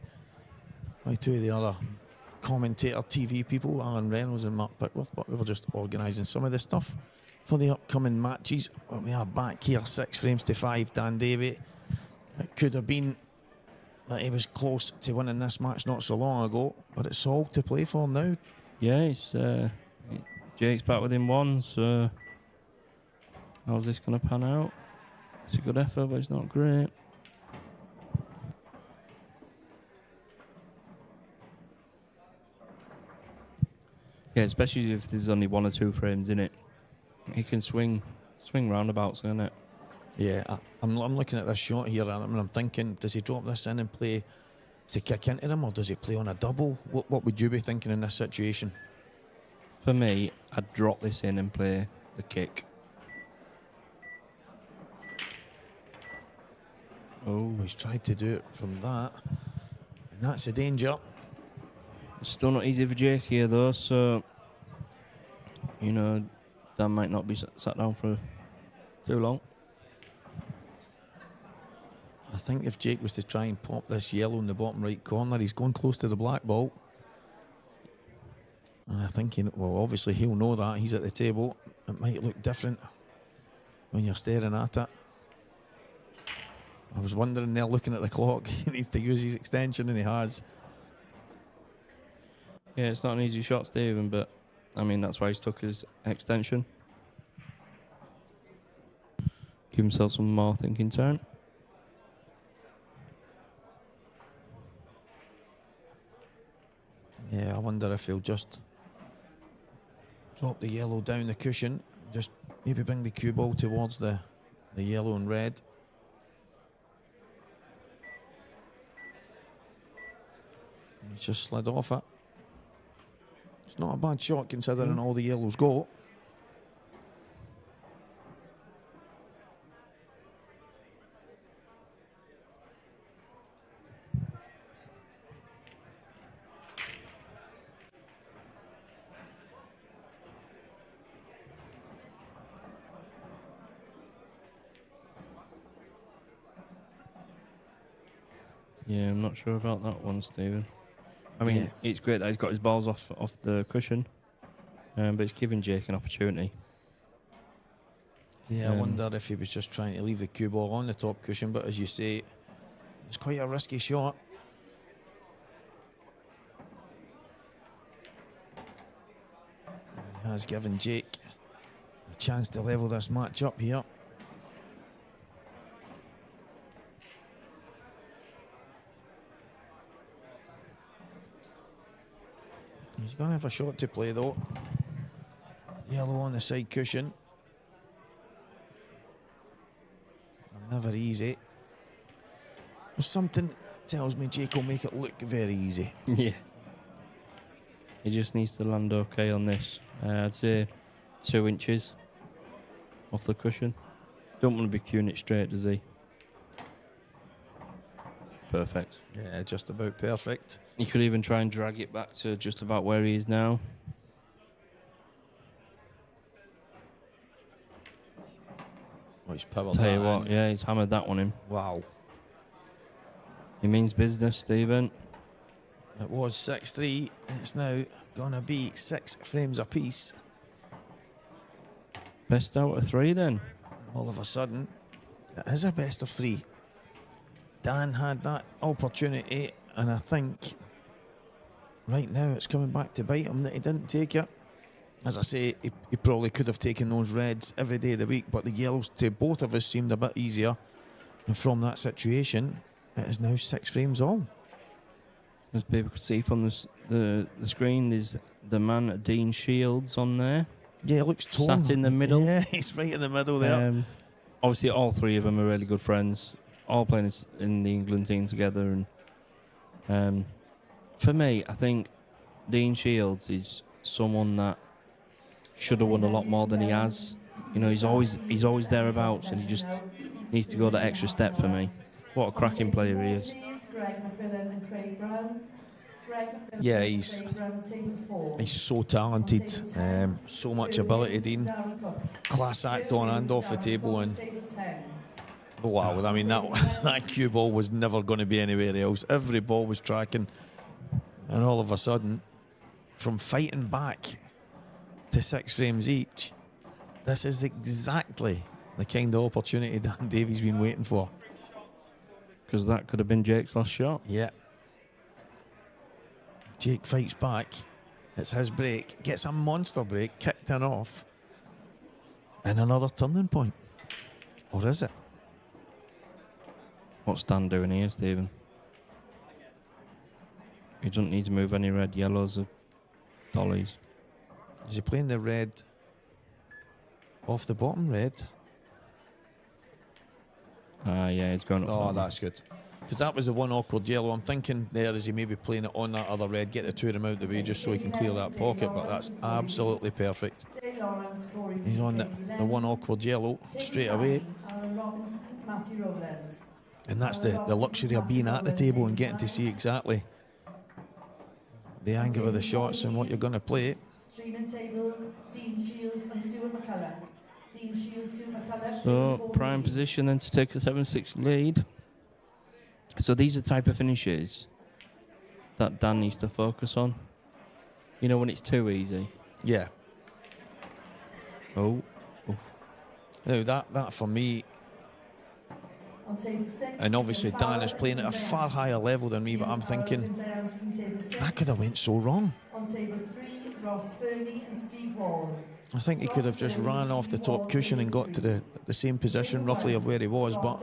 by two of the other commentator TV people, Alan Reynolds and Mark Pickworth, but we were just organising some of the stuff for the upcoming matches. Well, we are back here, 6 frames to 5, Dan Davey. It could have been that he was close to winning this match not so long ago, but it's all to play for now.
Yeah, it's Jake's back within 1, so how's this going to pan out? It's a good effort, but it's not great. Yeah, especially if there's only 1 or 2 frames in it. He can swing roundabouts, can't it?
Yeah, I'm looking at this shot here and I'm thinking, does he drop this in and play to kick into them, or does he play on a double? What would you be thinking in this situation?
For me, I'd drop this in and play the kick.
Oh, he's tried to do it from that, and that's a danger.
It's still not easy for Jake here, though, so, you know, Dan might not be sat down for too long.
I think if Jake was to try and pop this yellow in the bottom right corner, he's going close to the black ball. And I think, well, obviously he'll know that. He's at the table. It might look different when you're staring at it. I was wondering there, looking at the clock, he needs to use his extension, and he has.
Yeah, it's not an easy shot, Stephen, but, I mean, that's why he's took his extension. Give himself some more thinking time.
Yeah, I wonder if he'll just drop the yellow down the cushion, just maybe bring the cue ball towards the yellow and red. He's just slid off it. It's not a bad shot considering all the yellows go.
Yeah, I'm not sure about that one, Stephen. I mean, it's great that he's got his balls off the cushion, but it's giving Jake an opportunity.
Yeah, I wonder if he was just trying to leave the cue ball on the top cushion, but as you say, it's quite a risky shot. And he has given Jake a chance to level this match up here. He's going to have a shot to play though. Yellow on the side cushion. Never easy. Something tells me Jake will make it look very easy.
Yeah. He just needs to land okay on this. I'd say 2 inches off the cushion. Don't want to be cueing it straight, does he? Perfect.
Yeah, just about perfect.
You could even try and drag it back to just about where he is now.
Oh, he's powered
Tell you
that
what,
in.
yeah, he's hammered that one in.
Wow.
He means business, Stephen.
It was 6-3. It's now going to be 6 frames apiece.
Best out of 3 then.
And all of a sudden, it is a best of 3. Dan had that opportunity, and I think right now it's coming back to bite him that he didn't take it. As I say, he probably could have taken those reds every day of the week, but the yellows to both of us seemed a bit easier. And from that situation, it is now 6 frames all.
As people could see from the screen, there's the man Dean Shields on there.
Yeah, it looks torn.
Sat in the middle.
Yeah, he's right in the middle there.
Obviously, all 3 of them are really good friends, all playing in the England team together. And for me, I think Dean Shields is someone that should have won a lot more than he has. You know, he's always thereabouts, and he just needs to go that extra step for me. What a cracking player he is.
Yeah, he's so talented, so much ability, Dean. Class act on and off the table, and Wow, I mean, that cue ball was never going to be anywhere else. Every ball was tracking. And all of a sudden, from fighting back to 6 frames each, this is exactly the kind of opportunity Dan Davies been waiting for.
Because that could have been Jake's last shot.
Yeah. Jake fights back. It's his break. Gets a monster break, kicked in off. And another turning point. Or is it?
What's Dan doing here, Stephen? He doesn't need to move any red, yellows, or dollies.
Is he playing the red off the bottom red?
Yeah, it's going up.
Oh, that's good. Because that was the one awkward yellow. I'm thinking there is he maybe playing it on that other red, get the two of them out the way just so he can clear that pocket, but that's absolutely perfect. He's on the one awkward yellow straight away. And that's the luxury of being at the table and getting to see exactly the angle of the shots and what you're going to play.
So, prime position then to take a 7-6 lead. So these are the type of finishes that Dan needs to focus on. You know, when it's too easy.
Yeah.
Oh.
Now, that for me, and obviously Dan is playing at a far higher level than me, but I'm thinking, that could have went so wrong. I think he could have just ran off the top cushion and got to the same position roughly of where he was, but...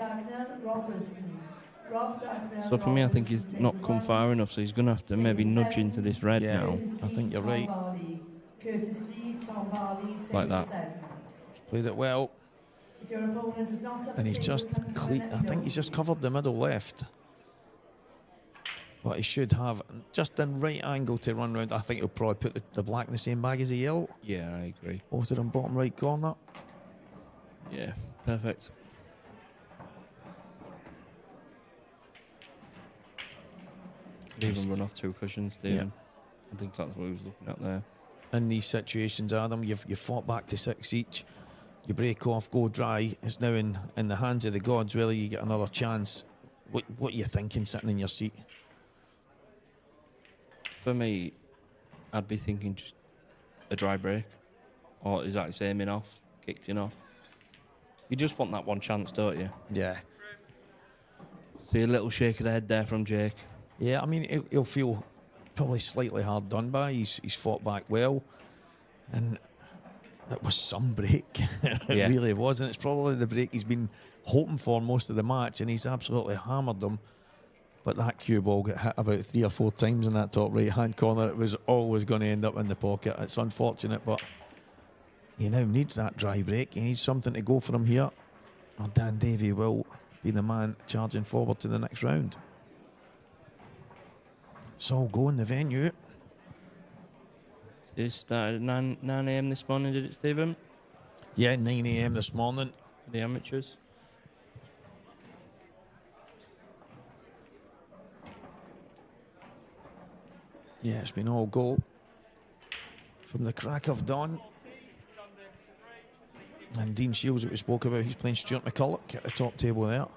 So for me, I think he's not come far enough, so he's going to have to maybe nudge into this red now.
I think you're right.
Like that.
He's played it well. And he's just, I think he's just covered the middle left. But he should have just the right angle to run round. I think he'll probably put the black in the same bag as the yellow.
Yeah, I agree.
Both of them bottom right corner.
Yeah, perfect. Even run off 2 cushions, Stephen.
Yeah.
I think that's what he was looking at there.
In these situations, Adam, you've fought back to 6 each. You break off, go dry. It's now in the hands of the gods whether you get another chance. What are you thinking sitting in your seat?
For me, I'd be thinking just a dry break. Or exactly same in off, kicked in off. You just want that one chance, don't you?
Yeah.
See a little shake of the head there from Jake.
Yeah, I mean, he'll feel probably slightly hard done by. He's fought back well. And it was some break. It really was. And it's probably the break he's been hoping for most of the match. And he's absolutely hammered them. But that cue ball got hit about 3 or 4 times in that top right-hand corner. It was always going to end up in the pocket. It's unfortunate, but he now needs that dry break. He needs something to go for him here. Or Dan Davey will be the man charging forward to the next round. It's all go in the venue.
It started at 9 a.m. this morning, did it, Stephen?
Yeah, 9 a.m. this morning.
The amateurs.
Yeah, it's been all go from the crack of dawn. And Dean Shields that we spoke about, he's playing Stuart McCulloch at the top table there.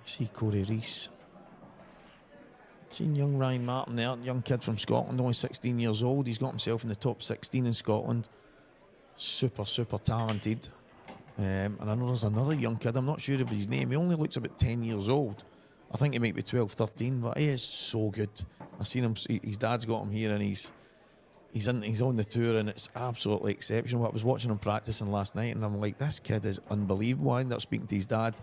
See Corey Rees. Seen young Ryan Martin there, young kid from Scotland, only 16 years old. He's got himself in the top 16 in Scotland. Super, super talented. And I know there's another young kid, I'm not sure of his name. He only looks about 10 years old. I think he might be 12, 13, but he is so good. I've seen him, his dad's got him here and he's on the tour and it's absolutely exceptional. I was watching him practicing last night and I'm like, this kid is unbelievable. I ended up speaking to his dad.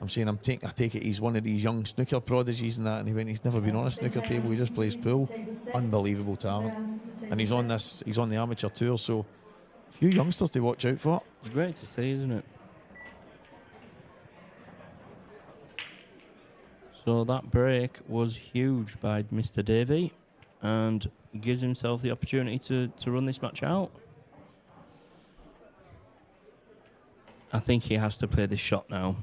I'm saying, I take it he's one of these young snooker prodigies and that, and he went, he's never been on a snooker table, he just plays pool. Unbelievable talent. And he's on the amateur tour, so a few youngsters to watch out for.
It's great to see, isn't it? So that break was huge by Mr. Davey and gives himself the opportunity to run this match out. I think he has to play this shot now,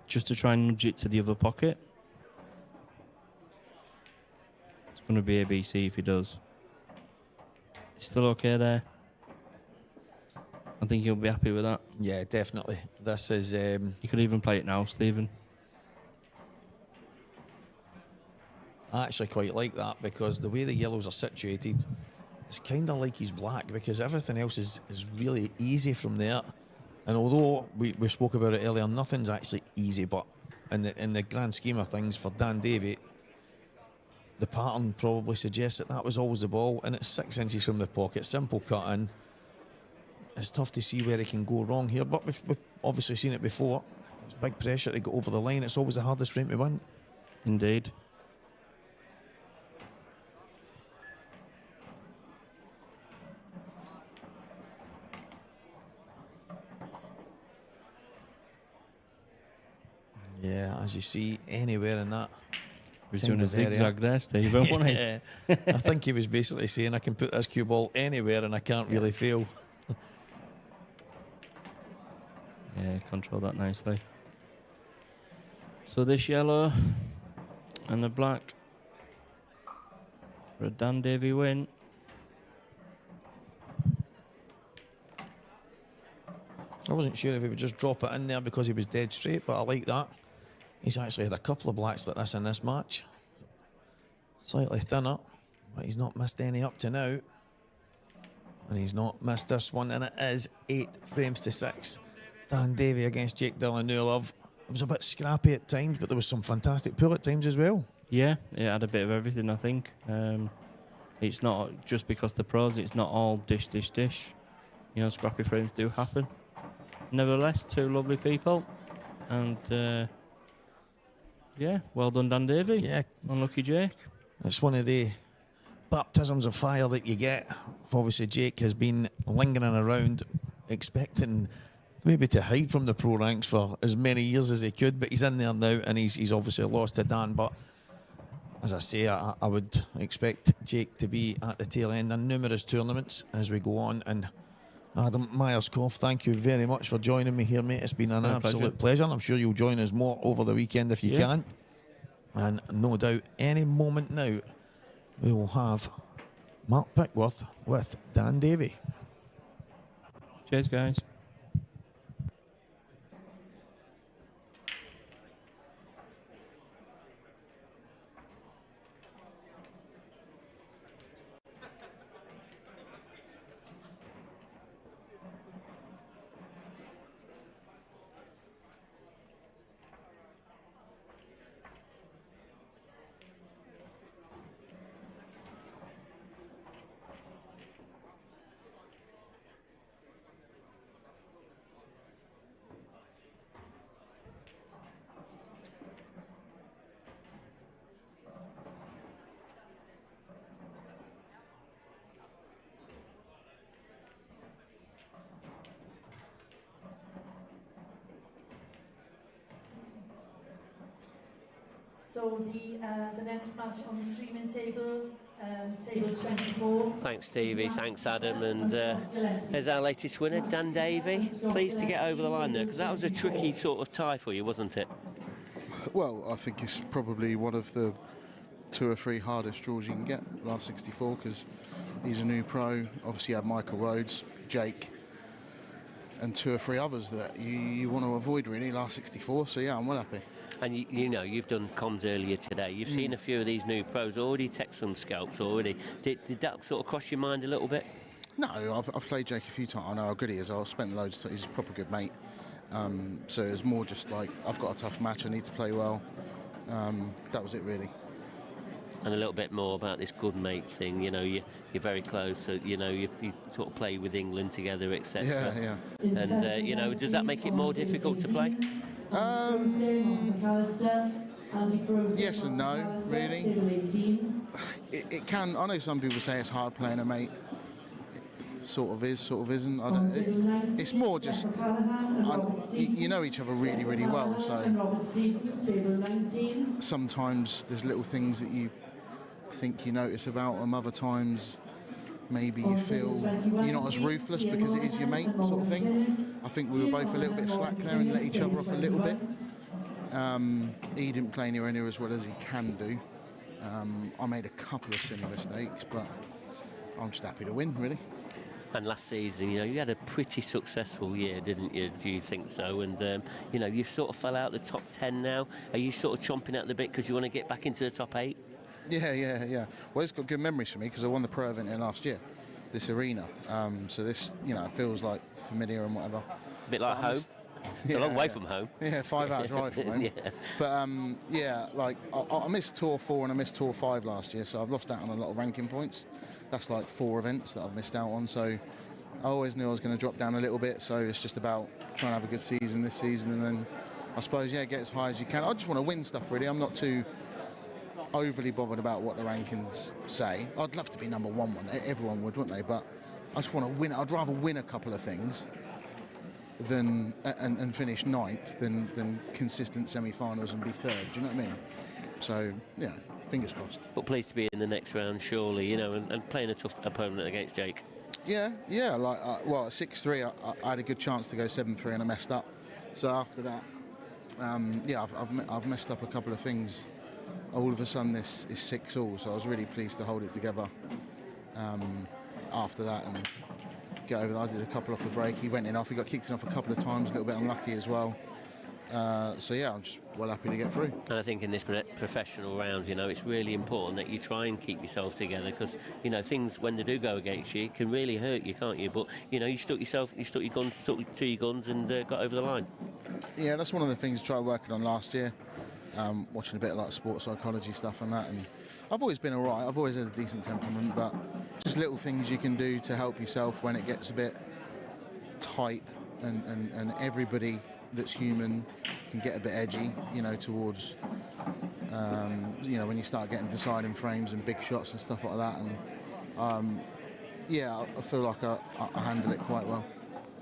just to try and nudge it to the other pocket. It's going to be ABC if he does. He's still okay there. I think think he'll be happy with that.
Yeah, definitely. This is...
You could even play it now, Stephen.
I actually quite like that, because the way the yellows are situated, it's kind of like he's black, because everything else is really easy from there. And although we spoke about it earlier, nothing's actually easy, but in the grand scheme of things, for Dan Davey, the pattern probably suggests that was always the ball, and it's 6 inches from the pocket, simple cut in. It's tough to see where he can go wrong here, but we've obviously seen it before. It's big pressure to go over the line. It's always the hardest for him to win.
Indeed.
Yeah, as you see, anywhere in that.
He was doing a zigzag there, Stephen, wasn't he?
Yeah. I think he was basically saying, I can put this cue ball anywhere and I can't really fail.
Yeah, controlled that nicely. So this yellow and the black for a Dan Davey win.
I wasn't sure if he would just drop it in there because he was dead straight, but I like that. He's actually had a couple of blacks like this in this match. Slightly thinner, but he's not missed any up to now. And he's not missed this one, and it is 8 frames to 6. Dan Davey against Jake Villeneuve. It was a bit scrappy at times, but there was some fantastic pull at times as well.
Yeah, it had a bit of everything, I think. It's not just because the pros, it's not all dish. You know, scrappy frames do happen. Nevertheless, 2 lovely people. And, yeah, well done, Dan Davey.
Yeah.
Unlucky Jake.
It's one of the baptisms of fire that you get. Obviously, Jake has been lingering around, expecting maybe to hide from the pro ranks for as many years as he could, but he's in there now, and he's obviously lost to Dan. But as I say, I would expect Jake to be at the tail end in numerous tournaments as we go on. And Adam Myerscough, thank you very much for joining me here, mate. It's been an absolute pleasure. I'm sure you'll join us more over the weekend if you can. And no doubt, any moment now, we will have Mark Pickworth with Dan Davey.
Cheers, guys.
So the next match on the streaming table, table 24.
Thanks, Stevie. Thanks, Adam. And there's our latest winner, Dan Davey. Pleased to get over the line there, because that was a tricky sort of tie for you, wasn't it?
Well, I think it's probably one of the 2 or 3 hardest draws you can get, last 64, because he's a new pro. Obviously, you had Michael Rhodes, Jake, and 2 or 3 others that you want to avoid, really, last 64. So, yeah, I'm well happy.
And you know, you've done comms earlier today. You've seen a few of these new pros already take some scalps already. Did that sort of cross your mind a little bit?
No, I've played Jake a few times. I know how good he is. I've spent loads of time. He's a proper good mate. So it's more just like, I've got a tough match. I need to play well. That was it, really.
And a little bit more about this good mate thing. You know, you're very close. So, you know, you sort of play with England together, etc.
Yeah, yeah.
And, you know, does that make it more difficult to play?
Yes and no, really. It can. I know some people say it's hard playing a mate. It sort of is, sort of isn't. It's more just, you know each other really, really well. So sometimes there's little things that you think you notice about them. Other times maybe you feel you're not as ruthless because it is your mate, sort of thing. I think we were both a little bit slack there and let each other off a little bit. He didn't play anywhere near as well as he can do. I made a couple of silly mistakes, but I'm just happy to win, really.
And last season, you had a pretty successful year, didn't you? Do you think so? And, you sort of fell out the top 10 now. Are you sort of chomping at the bit because you want to get back into the top 8?
Yeah. Well, it's got good memories for me because I won the pro event here last year, this arena. So this, it feels like familiar and whatever.
A bit like home. It's a long way from home.
Yeah, 5 hours drive from home. But I missed Tour 4 and I missed Tour 5 last year, so I've lost out on a lot of ranking points. That's like 4 events that I've missed out on, so I always knew I was going to drop down a little bit, so it's just about trying to have a good season this season, and then I suppose, get as high as you can. I just want to win stuff, really. I'm not too overly bothered about what the rankings say. I'd love to be number 1, everyone would, wouldn't they? But I just want to win. I'd rather win a couple of things than and finish 9th than consistent semi-finals and be 3rd. Do you know what I mean? So, fingers crossed.
But pleased to be in the next round, surely, and playing a tough opponent against Jake.
Yeah. At 6-3, I had a good chance to go 7-3 and I messed up. So after that, I've messed up a couple of things. All of a sudden, this is 6-all, so I was really pleased to hold it together after that and get over that. I did a couple off the break. He went in off. He got kicked in off a couple of times, a little bit unlucky as well. I'm just well happy to get through.
And I think in this professional rounds, it's really important that you try and keep yourself together because, things when they do go against you can really hurt you, can't you? But, you stuck your guns, stuck to your guns and got over the line.
Yeah, that's one of the things I tried working on last year, watching a bit of like sports psychology stuff and that. And I've always been all right. I've always had a decent temperament, but just little things you can do to help yourself when it gets a bit tight and everybody that's human can get a bit edgy, towards, when you start getting deciding frames and big shots and stuff like that. And I feel like I handle it quite well.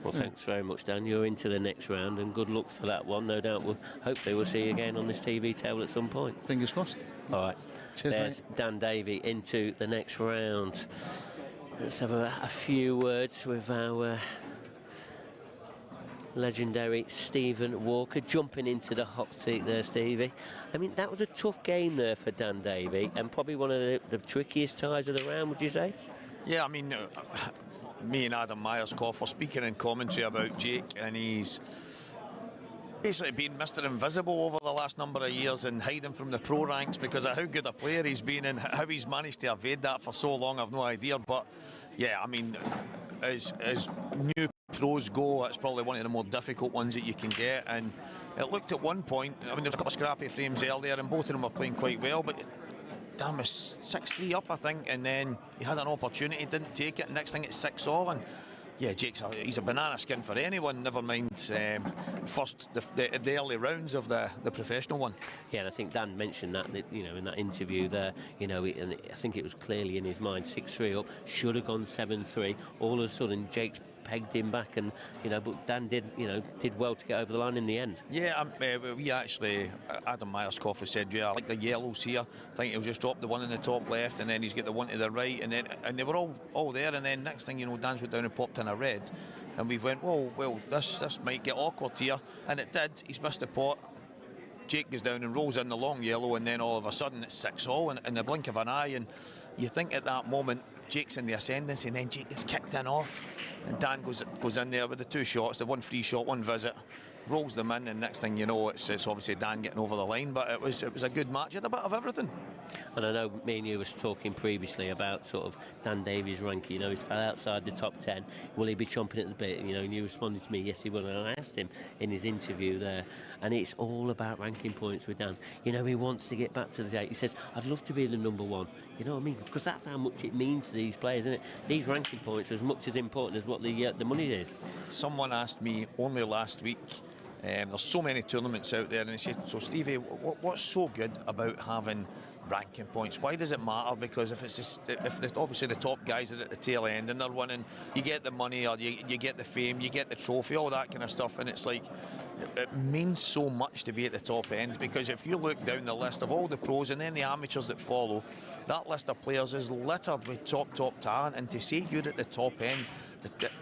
Well, thanks very much, Dan. You're into the next round, and good luck for that one. No doubt, hopefully we'll see you again on this TV table at some point.
Fingers crossed.
All right.
Cheers,
there's
mate.
Dan Davey into the next round. Let's have a few words with our legendary Stephen Walker jumping into the hot seat there, Stevie. I mean, that was a tough game there for Dan Davey, and probably one of the trickiest ties of the round, would you say?
Yeah, I mean, me and Adam Myerscough were speaking in commentary about Jake, and he's basically been Mr. Invisible over the last number of years and hiding from the pro ranks because of how good a player he's been and how he's managed to evade that for so long. I've no idea, but yeah, I mean, as new pros go, it's probably one of the more difficult ones that you can get. And it looked at one point, I mean, there was a couple of scrappy frames earlier and both of them were playing quite well, but Dan was 6-3 up, I think, and then he had an opportunity, didn't take it, and next thing it's 6-all. And yeah, he's a banana skin for anyone, never mind the early rounds of the professional one.
Yeah, and I think Dan mentioned that, in that interview there, and I think it was clearly in his mind, 6-3 up, should have gone 7-3. All of a sudden, Jake's pegged him back, and but Dan did well to get over the line in the end.
Yeah, we actually, Adam Myerscough said, I like the yellows here. I think he'll just drop the one in the top left, and then he's got the one to the right, and they were all there, and then next thing you know, Dan's went down and popped in a red, and we went, well, this might get awkward here, and it did. He's missed the pot. Jake goes down and rolls in the long yellow, and then all of a sudden it's 6-all in the blink of an eye, and you think at that moment Jake's in the ascendancy, and then Jake gets kicked in off, and Dan goes in there with the 2 shots, the 1 free shot, 1 visit, rolls them in, and next thing you know, it's obviously Dan getting over the line. But it was a good match. It had a bit of everything.
And I know me and you was talking previously about sort of Dan Davies' ranking. He's fell outside the top 10. Will he be chomping at the bit? And you responded to me, yes, he will. And I asked him in his interview there, and it's all about ranking points with Dan. He wants to get back to the 8. He says, I'd love to be the number 1. You know what I mean? Because that's how much it means to these players, isn't it? These ranking points are as much as important as what the money is.
Someone asked me only last week, there's so many tournaments out there, and he said, so Stevie, what's so good about having ranking points? Why does it matter? Because if obviously the top guys are at the tail end and they're winning, you get the money, or you get the fame, you get the trophy, all that kind of stuff, and it's like, it means so much to be at the top end, because if you look down the list of all the pros and then the amateurs that follow, that list of players is littered with top talent, and to say you're at the top end,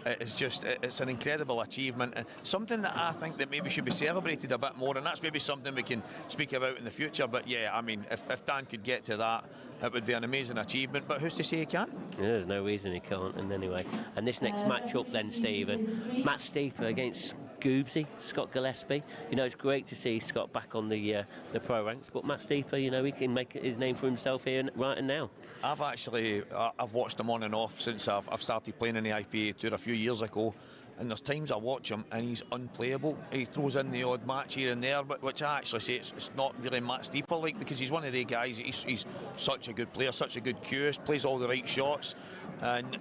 it's an incredible achievement, and something that I think that maybe should be celebrated a bit more, and that's maybe something we can speak about in the future. But yeah, I mean, if Dan could get to that, it would be an amazing achievement, but who's to say he can't?
Yeah, there's no reason he can't. And anyway, and this next match up then, Stephen, Matt Steeper against Goobsy, Scott Gillespie. You know, it's great to see Scott back on the pro ranks, but Matt Steeper, you know, he can make his name for himself here right and now.
I've watched him on and off since I've started playing in the IPA tour a few years ago, and there's times I watch him and he's unplayable. He throws in the odd match here and there, but which I actually say it's not really Matt Steeper like, because he's one of the guys. He's such a good player, such a good QS, plays all the right shots, and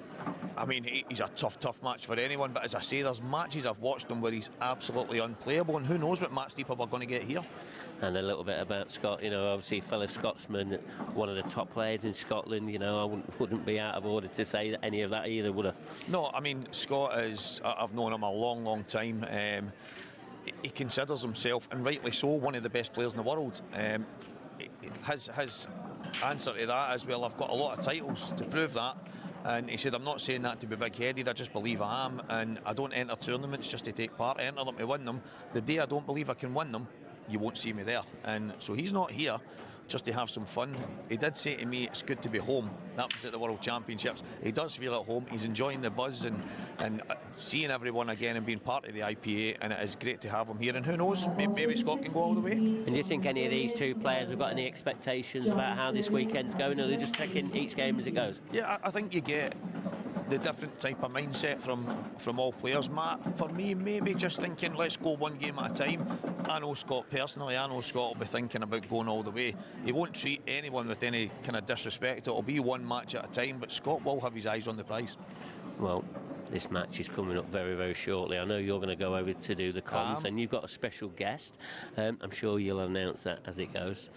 I mean he's a tough match for anyone. But as I say, there's matches I've watched him where he's absolutely unplayable, and who knows what Matt Steeper we're going to get here.
And a little bit about Scott, you know, obviously fellow Scotsman, one of the top players in Scotland. You know, I wouldn't be out of order to say any of that either, would I?
No, I mean, Scott is, I've known him a long time. He considers himself, and rightly so, one of the best players in the world. His answer to that is, well, I've got a lot of titles to prove that. And he said, I'm not saying that to be big-headed, I just believe I am, and I don't enter tournaments just to take part, I enter them to win them. The day I don't believe I can win them, you won't see me there. And so he's not here just to have some fun. He did say to me, it's good to be home. That was at the World Championships. He does feel at home. He's enjoying the buzz and seeing everyone again and being part of the IPA, and it is great to have him here. And who knows, maybe Scott can go all the way.
And do you think any of these two players have got any expectations about how this weekend's going, or are they just taking each game as it goes?
Yeah, I think you get the different type of mindset from all players. Matt, for me, maybe just thinking, let's go one game at a time. I know Scott personally, I know Scott will be thinking about going all the way. He won't treat anyone with any kind of disrespect. It'll be one match at a time, but Scott will have his eyes on the prize.
Well, this match is coming up very shortly. I know you're going to go over to do the comms, and you've got a special guest. I'm sure you'll announce that as it goes.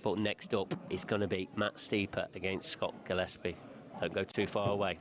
But next up, it's going to be Matt Steeper against Scott Gillespie. Don't go too far away.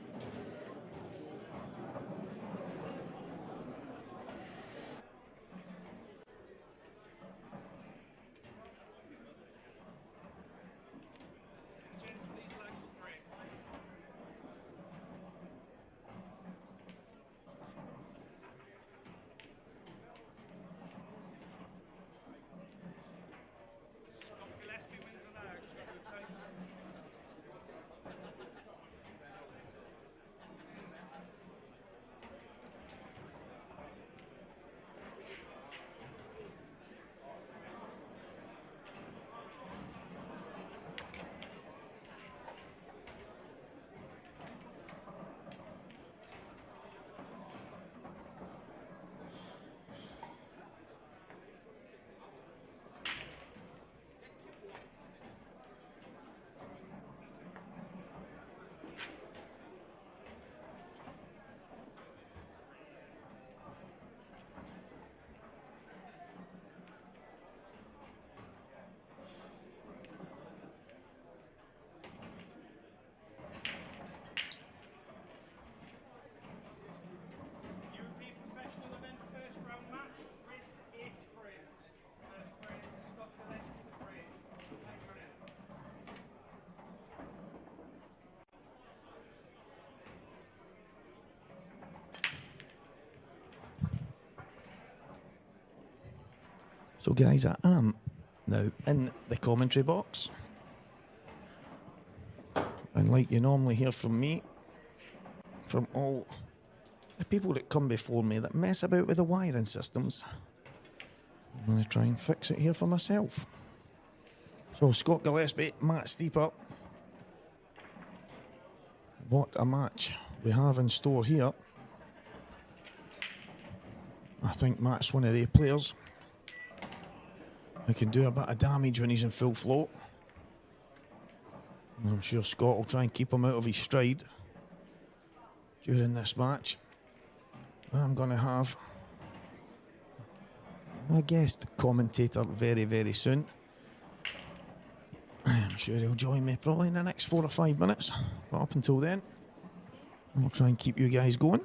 So guys, I am now in the commentary box, and like you normally hear from me, from all the people that come before me that mess about with the wiring systems, I'm going to try and fix it here for myself. So Scott Gillespie, Matt Steeper, what a match we have in store here. I think Matt's one of the players who can do a bit of damage when he's in full float. And I'm sure Scott will try and keep him out of his stride during this match. I'm going to have a guest commentator very soon. I'm sure he'll join me probably in the next 4 or 5 minutes. But up until then, I'll try and keep you guys going.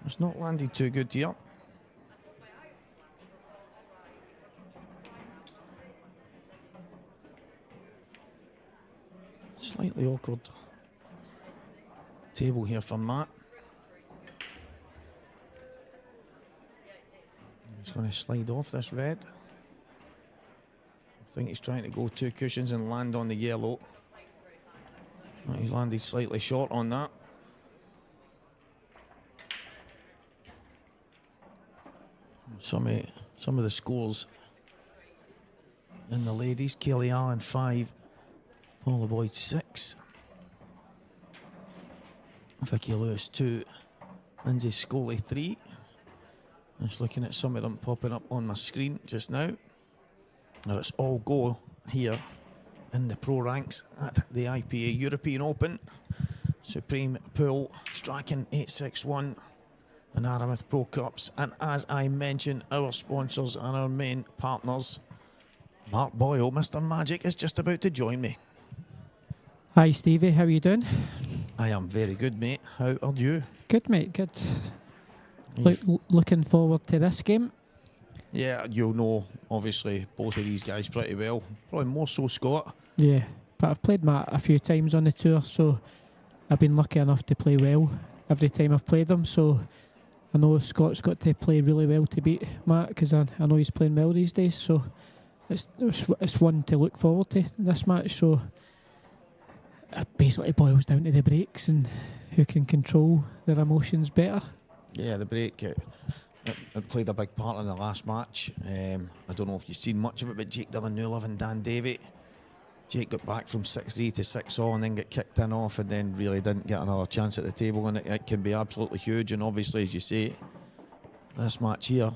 It's not landed too good here. Slightly awkward table here for Matt. He's going to slide off this red. I think he's trying to go 2 cushions and land on the yellow. He's landed slightly short on that. Some of the scores in the ladies: Kelly Allen 5, Paula Boyd 6, Vicky Lewis 2, Lindsay Scully 3. Just looking at some of them popping up on my screen just now. Now it's all go here in the pro ranks at the IPA European Open. Supreme Pool, Strachan 861, and Aramis Pro Cups. And as I mentioned, our sponsors and our main partners, Mark Boyle, Mr. Magic, is just about to join me.
Hi Stevie, how are you doing?
I am very good, mate. How are you?
Good, mate, good. Looking forward to this game.
Yeah, you'll know, obviously, both of these guys pretty well. Probably more so Scott.
Yeah, but I've played Matt a few times on the tour, so I've been lucky enough to play well every time I've played him. So I know Scott's got to play really well to beat Matt, because I know he's playing well these days. So it's one to look forward to, this match. So it basically boils down to the breaks and who can control their emotions better.
Yeah, the break it played a big part in the last match. I don't know if you've seen much of it, but Jake Dillon-Newlove and Dan Davey. Jake got back from 6-3 to 6-all and then got kicked in off and then really didn't get another chance at the table, and it can be absolutely huge. And obviously, as you say, this match here,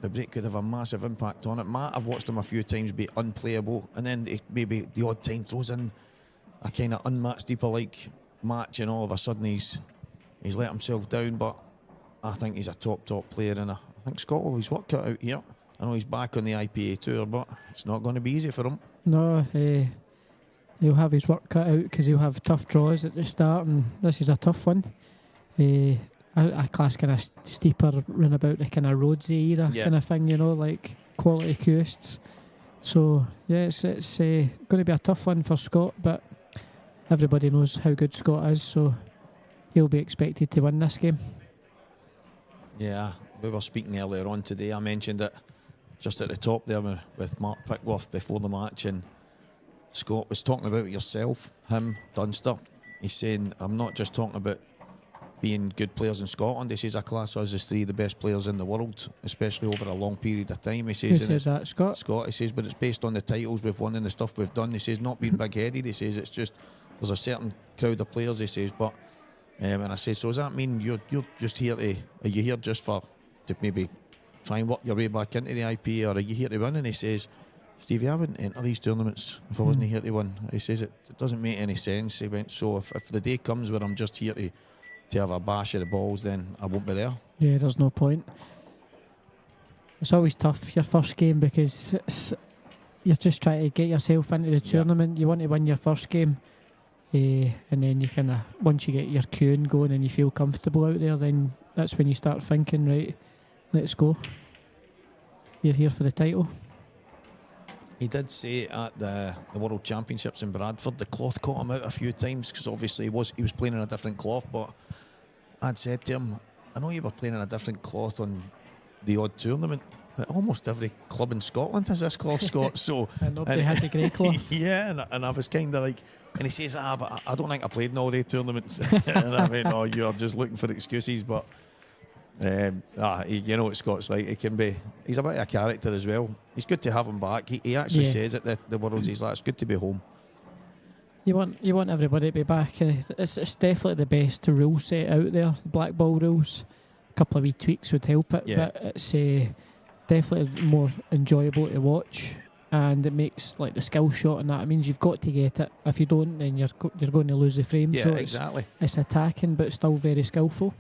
the break could have a massive impact on it. Matt, I've watched him a few times be unplayable, and then maybe the odd time throws in a kind of unmatched deeper-like match, and all of a sudden he's let himself down. But I think he's a top player, and I think Scott will his work cut out here. I know he's back on the IPA tour, but it's not going to be easy for him.
No, he'll have his work cut out, because he'll have tough draws at the start, and this is a tough one. I class kind of steeper, run about the kind of roadsy era kind of thing, you know, like quality coasts. So yeah, it's going to be a tough one for Scott, but everybody knows how good Scott is, so he'll be expected to win this game.
Yeah, we were speaking earlier on today. I mentioned it just at the top there with Mark Pickworth before the match, and Scott was talking about yourself, him, Dunster. He's saying, I'm not just talking about being good players in Scotland. He says, I class us as 3 of the best players in the world, especially over a long period of time. He says,
who says that, Scott?
Scott, he says, but it's based on the titles we've won and the stuff we've done. He says, not being big-headed. He says, it's just, there's a certain crowd of players, he says, but and I say, so does that mean you're just here to, are you here just to maybe try and work your way back into the IPA, or are you here to win? And he says, Stevie, I wouldn't enter these tournaments if I wasn't here to win. He says, it doesn't make any sense. He went, so if the day comes where I'm just here to have a bash of the balls, then I won't be there.
Yeah, there's no point. It's always tough, your first game, because you're just trying to get yourself into the tournament. You want to win your first game. And then you kind of, once you get your queuing going and you feel comfortable out there, then that's when you start thinking, right, let's go. You're here for the title.
He did say at the World Championships in Bradford, the cloth caught him out a few times, because obviously he was playing in a different cloth. But I'd said to him, I know you were playing in a different cloth on the odd tournament, but almost every club in Scotland has this cloth, Scott. So
and nobody has a grey cloth.
Yeah, and I was kind of like, and he says, but I don't think I played in all day tournaments. And I went, oh, you're just looking for excuses. But you know what Scott's like. He's a bit of a character as well. It's good to have him back. He actually says at the Worlds, he's like, it's good to be home.
You want everybody to be back. It's definitely the best rule set out there, the blackball rules. A couple of wee tweaks would help it, but it's definitely more enjoyable to watch, and it makes like the skill shot and that. It means you've got to get it. If you don't, then you're going to lose the frame.
Yeah,
so
exactly.
It's attacking, but still very skillful.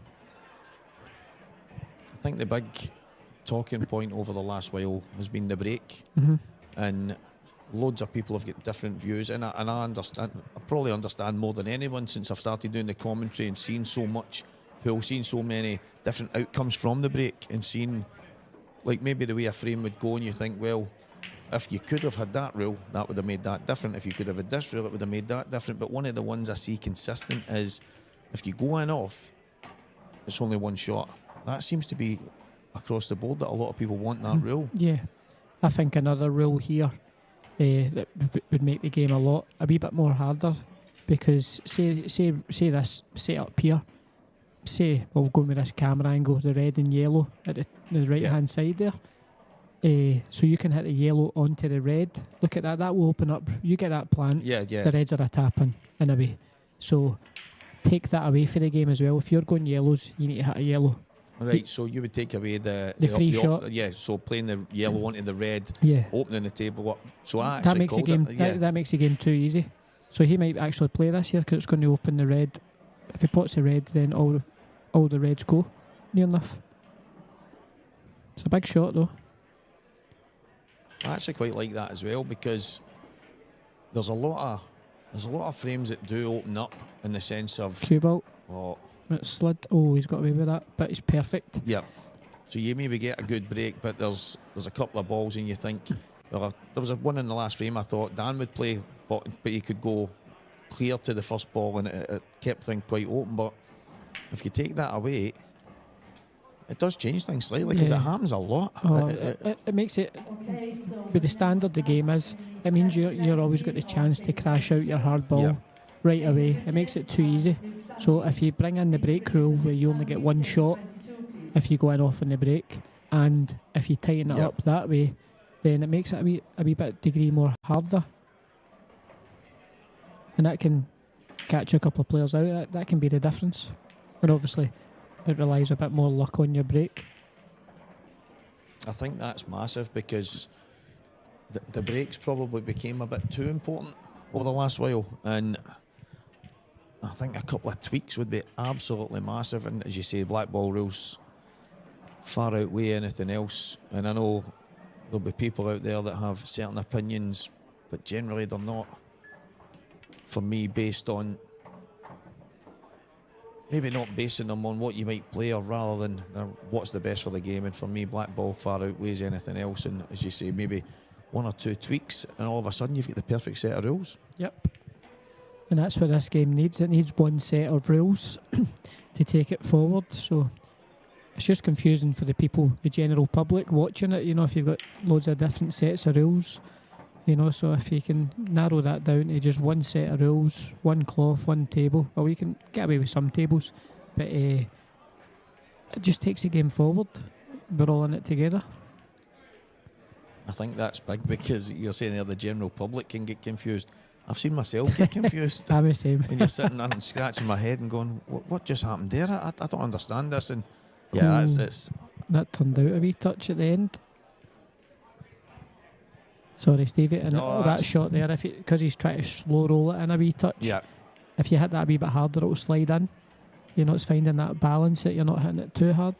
I think the big talking point over the last while has been the break, and loads of people have got different views, and I understand. I probably understand more than anyone, since I've started doing the commentary and seen so much, seen so many different outcomes from the break, and seen like maybe the way a frame would go, and you think, well, if you could have had that rule, that would have made that different. If you could have had this rule, it would have made that different. But one of the ones I see consistent is if you go in off, it's only one shot. That seems to be across the board that a lot of people want that rule.
Yeah, I think another rule here that would make the game a wee bit more harder, because say this set up here, say we'll go with this camera angle, the red and yellow at the right hand side there. So you can hit the yellow onto the red. Look at that. That will open up. You get that plant.
Yeah.
The reds are a tapping in a way. So take that away for the game as well. If you're going yellows, you need to hit a yellow.
Right, so you would take away the
free shot.
Yeah, so playing the yellow onto the red, opening the table up. So I
that makes the game. That makes the game too easy. So he might actually play this here because it's going to open the red. If he puts the red, then all the reds go near enough. It's a big shot though.
I actually quite like that as well, because there's a lot of frames that do open up in the sense of
cue ball.
Oh,
it's slid. Oh, he's got away with that, but it's perfect.
Yeah. So you maybe get a good break, but there's a couple of balls and you think, well, there was one in the last frame I thought Dan would play, but he could go clear to the first ball and it kept things quite open. But if you take that away, it does change things slightly, because it happens a lot.
Oh, it makes it, with the standard the game is, it means you're always got the chance to crash out your hard ball right away. It makes it too easy. So if you bring in the break rule where you only get one shot if you go in off in the break, and if you tighten it up that way, then it makes it a wee bit degree more harder. And that can catch a couple of players out. That can be the difference. And obviously it relies a bit more luck on your break.
I think that's massive, because the breaks probably became a bit too important over the last while, and I think a couple of tweaks would be absolutely massive. And as you say, blackball rules far outweigh anything else, and I know there'll be people out there that have certain opinions, but generally they're not, for me, based on, maybe not basing them on what you might play, or rather than what's the best for the game. And for me, blackball far outweighs anything else. And as you say, maybe one or two tweaks, and all of a sudden you've got the perfect set of rules.
Yep. And that's what this game needs. It needs one set of rules to take it forward. So it's just confusing for the people, the general public watching it. You know, if you've got loads of different sets of rules, you know, so if you can narrow that down to just one set of rules, one cloth, one table, well, we can get away with some tables, but it just takes the game forward. We're all in it together.
I think that's big, because you're saying there the general public can get confused. I've seen myself get confused.
I'm the same.
When you're sitting there and scratching my head and going, what just happened there? I don't understand this. And yeah, it's
that turned out a wee touch at the end. Sorry, Stevie. And that shot there, because he's trying to slow roll it in a wee touch.
Yeah.
If you hit that a wee bit harder, it'll slide in. You know, it's finding that balance that you're not hitting it too hard.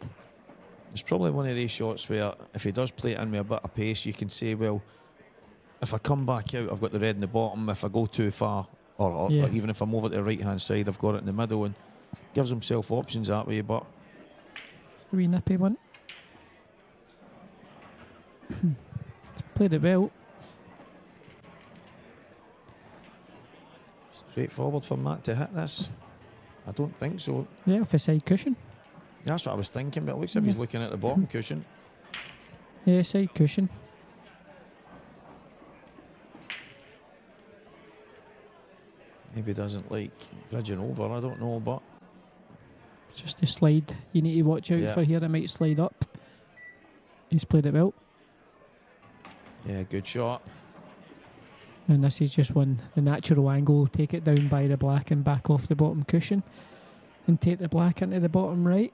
It's probably one of these shots where if he does play it in with a bit of pace, you can say, well, if I come back out, I've got the red in the bottom. If I go too far, or even if I'm over to the right-hand side, I've got it in the middle, and gives himself options that way. But
a wee nippy one. Played it well.
Straightforward for Matt to hit this? I don't think so.
Yeah, off a side cushion.
That's what I was thinking, but it looks like he's looking at the bottom cushion.
Yeah, side cushion.
Maybe doesn't like bridging over, I don't know, but
it's just a slide you need to watch out for here. It might slide up. He's played it well.
Yeah, good shot.
And this is just the natural angle. Take it down by the black and back off the bottom cushion, and take the black into the bottom right.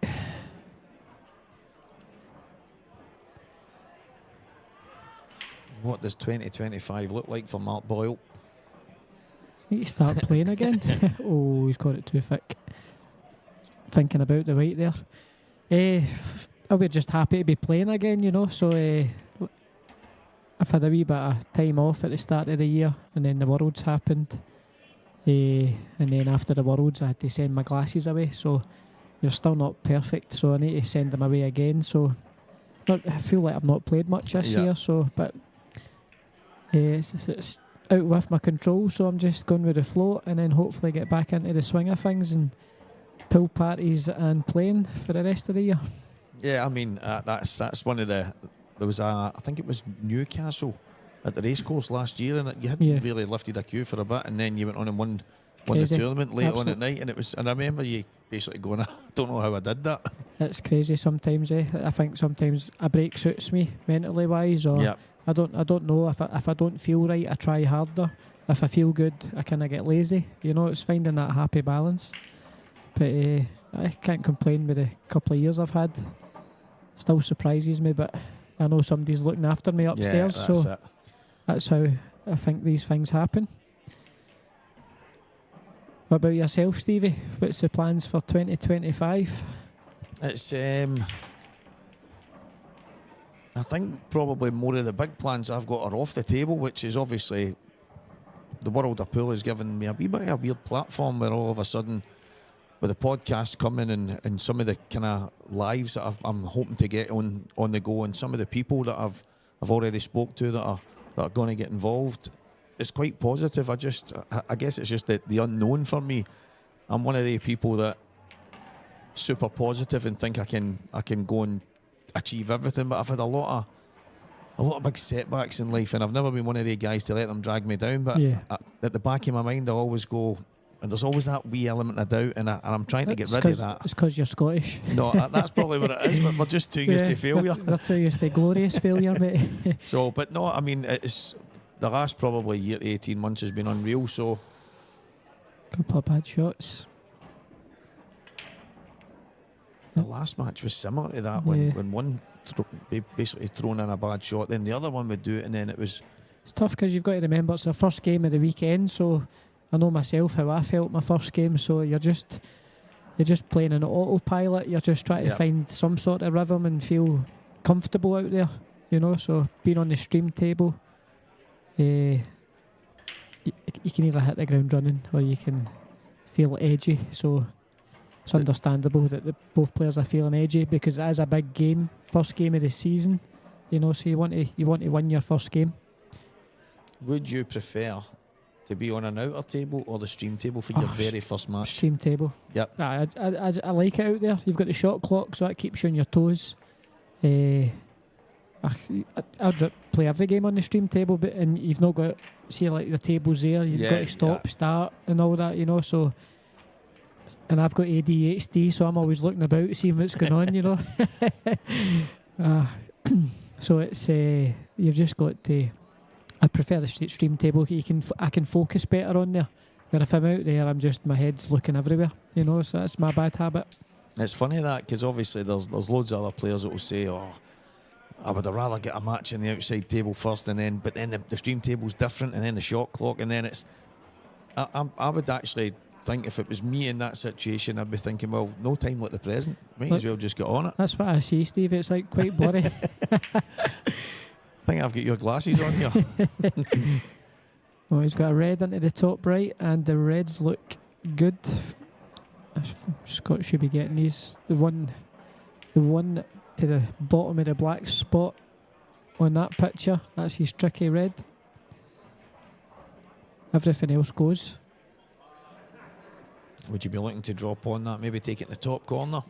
What does 2025 look like for Mark Boyle?
Need to start playing again. Oh, he's got it too thick. Thinking about the right there. I'll be just happy to be playing again, you know. So I've had a wee bit of time off at the start of the year, and then the Worlds happened. And then after the Worlds, I had to send my glasses away. So they're still not perfect. So I need to send them away again. So I feel like I've not played much this year. So, but it's out with my control, so I'm just going with the flow, and then hopefully get back into the swing of things and pool parties and playing for the rest of the year?
Yeah, I mean that's one of the. There was I think it was Newcastle at the racecourse last year, and you hadn't really lifted a cue for a bit, and then you went on and won the tournament late on at night, and it was. And I remember you basically going, I don't know how I did that.
It's crazy sometimes. I think sometimes a break suits me mentally wise, or I don't know if I don't feel right, I try harder. If I feel good, I kind of get lazy. You know, it's finding that happy balance. But I can't complain with the couple of years I've had. Still surprises me, but I know somebody's looking after me upstairs, so that's how I think these things happen. What about yourself, Stevie? What's the plans for 2025?
It's I think probably more of the big plans I've got are off the table, which is obviously the world of pool has given me a wee bit of a weird platform where all of a sudden, with the podcast coming and some of the kind of lives that I'm hoping to get on the go, and some of the people that I've already spoke to that are going to get involved, it's quite positive. I guess it's just the unknown for me. I'm one of the people that super positive and think I can go and achieve everything, but I've had a lot of big setbacks in life, and I've never been one of the guys to let them drag me down. But at the back of my mind, I always go. And there's always that wee element of doubt, and I'm trying to get rid of that.
It's because you're Scottish.
No, that's probably what it is. But we're just too used to failure.
We're too used to glorious failure, mate.
So, but no, I mean, it's the last probably year, 18 months has been unreal. So,
couple of bad shots.
The last match was similar to that when one basically thrown in a bad shot, then the other one would do it, and then it was.
It's tough because you've got to remember it's the first game of the weekend, so. I know myself how I felt my first game, so you're just playing an autopilot. You're just trying to find some sort of rhythm and feel comfortable out there, you know. So being on the stream table, you can either hit the ground running or you can feel edgy. So it's understandable that both players are feeling edgy because it is a big game, first game of the season, you know. So you want to win your first game.
Would you prefer to be on an outer table or the stream table for your very first match?
Stream table.
Yep.
I like it out there. You've got the shot clock, so that keeps you on your toes. I'd play every game on the stream table, and you've not got, see, like the tables there, you've got to stop, start, and all that, you know. So, and I've got ADHD, so I'm always looking about, seeing what's going on, you know. So it's you've just got to. I prefer the stream table. I can focus better on there. Where if I'm out there, I'm just, my head's looking everywhere, you know. So that's my bad habit.
It's funny that because obviously there's loads of other players that will say, "Oh, I would have rather get a match in the outside table first, but then the stream table's different, and then the shot clock, and then it's." I would actually think if it was me in that situation, I'd be thinking, well, no time like the present. Might as well just get on it.
That's what I see, Steve. It's like quite blurry.
I think I've got your glasses on here.
Well, he's got a red into the top right, and the reds look good. Scott should be getting these. The one to the bottom of the black spot on that picture, that's his tricky red. Everything else goes.
Would you be looking to drop on that? Maybe take it in the top corner?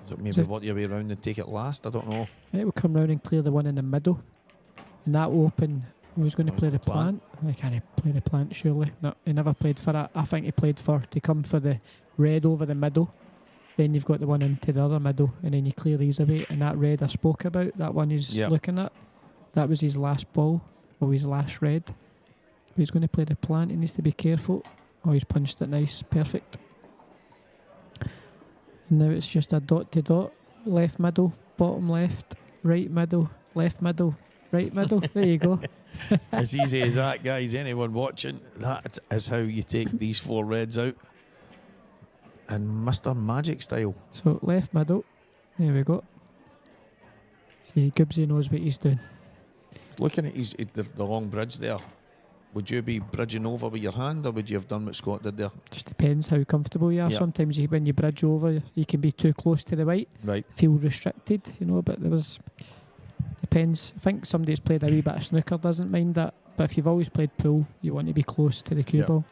Is it maybe work your way around and take it last? I don't know.
It will come round and clear the one in the middle. And that open, who's going to play the plant? I can't play the plant, surely. No, he never played for that. I think he played to come for the red over the middle. Then you've got the one into the other middle, and then you clear these away. And that red I spoke about, that one he's looking at, that was his last ball, or his last red. But he's going to play the plant. He needs to be careful. Oh, he's punched it nice. Perfect. Now it's just a dot to dot, left middle, bottom left, right middle, left middle, right middle. There you go.
As easy as that, guys. Anyone watching, that is how you take these four reds out. And Mr. Magic style.
So left middle, there we go. See, Gibbsy knows what he's doing.
Looking at the long bridge there, would you be bridging over with your hand, or would you have done what Scott did there?
Just depends how comfortable you are. Yep. Sometimes when you bridge over, you can be too close to the white.
Right.
Feel restricted, you know, but depends. I think somebody who's played a wee bit of snooker doesn't mind that. But if you've always played pool, you want to be close to the cue ball.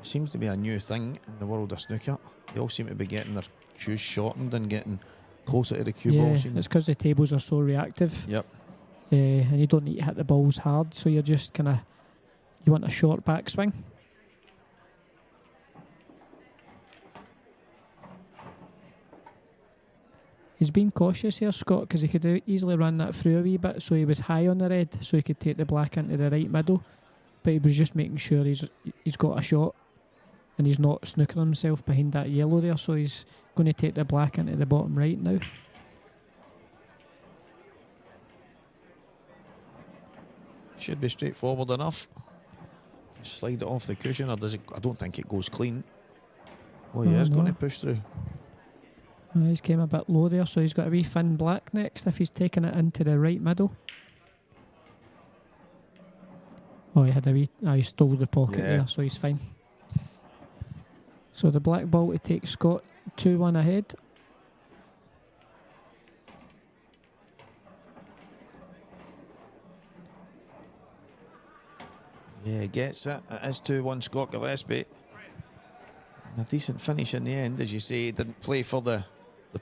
It seems to be a new thing in the world of snooker. They all seem to be getting their cues shortened and getting closer to the cue ball.
Yeah, it's because the tables are so reactive.
Yep.
And you don't need to hit the balls hard, so you're just kind of, you want a short backswing. He's been cautious here, Scott, because he could easily run that through a wee bit, so he was high on the red, so he could take the black into the right middle, but he was just making sure he's got a shot, and he's not snookering himself behind that yellow there, so he's going to take the black into the bottom right now.
Should be straightforward enough. Slide it off the cushion, or does it? I don't think it goes clean. Oh, he is going to push through.
He's came a bit low there, so he's got a wee thin black next if he's taking it into the right middle. Oh, he had a wee... he stole the pocket there, so he's fine. So the black ball to take Scott 2-1 ahead.
Yeah, he gets it. It is 2-1 Scott Gillespie. And a decent finish in the end, as you say. He didn't play for the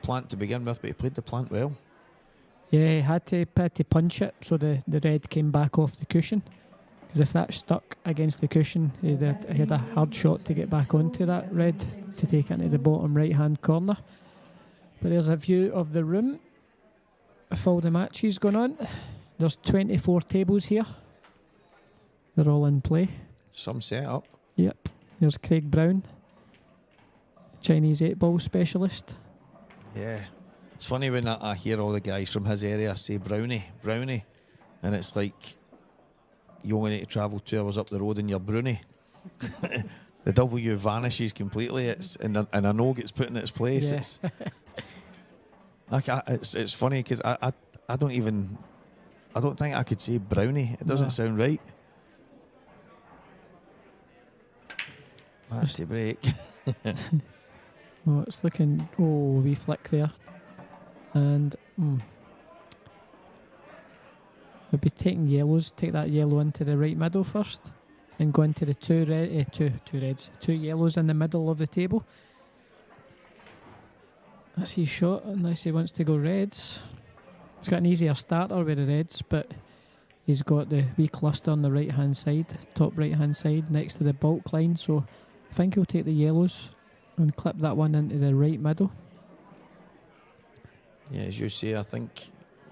plant to begin with, but he played the plant well.
Yeah, he had to punch it so the red came back off the cushion. Because if that stuck against the cushion, he had a hard shot to get back onto that red to take it into the bottom right-hand corner. But there's a view of the room with all the matches going on. There's 24 tables here. They're all in play.
Some set up.
Yep. There's Craig Brown, Chinese 8-ball specialist.
Yeah. It's funny when I hear all the guys from his area say Brownie, and it's like you only need to travel 2 hours up the road and you're Brownie. The W vanishes completely. And a no gets put in its place. Yeah. It's funny because I don't think I could say Brownie. It doesn't sound right. That's the break.
Oh, it's looking... Oh, wee flick there. And... I'll be taking yellows. Take that yellow into the right middle first. And go into the two reds. 2 yellows in the middle of the table. That's his shot, unless he wants to go reds. He's got an easier starter with the reds, but he's got the wee cluster on the right-hand side, top right-hand side, next to the bulk line. So I think he'll take the yellows and clip that one into the right middle.
Yeah, as you say, I think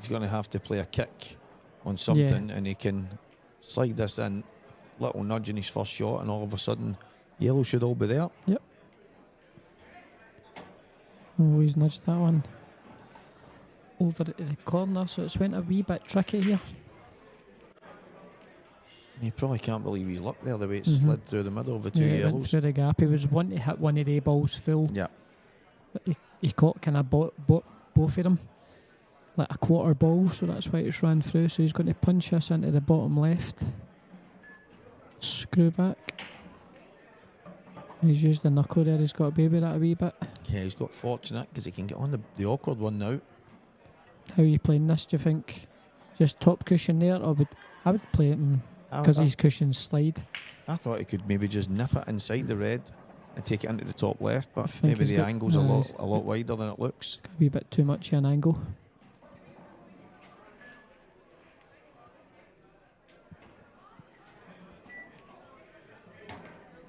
he's going to have to play a kick on something, and he can slide this in, little nudge in his first shot, and all of a sudden, yellow should all be there.
Yep. Oh, he's nudged that one over to the corner, so it's went a wee bit tricky here.
He probably can't believe his luck there, the way it slid through the middle of the 2 yellows.
Went through the gap. He was wanting to hit one of the balls full.
Yeah.
But he caught kind of both of them, like a quarter ball, so that's why it's ran through. So he's going to punch this into the bottom left. Screw back. He's used the knuckle there. He's got to baby that a wee bit.
Yeah, he's got fortunate because he can get on the awkward one now.
How are you playing this, do you think? Just top cushion there, or I would play it because these cushions slide.
I thought he could maybe just nip it inside the red and take it into the top left, but maybe the angle's a lot wider than it looks.
It's a wee bit too much of an angle.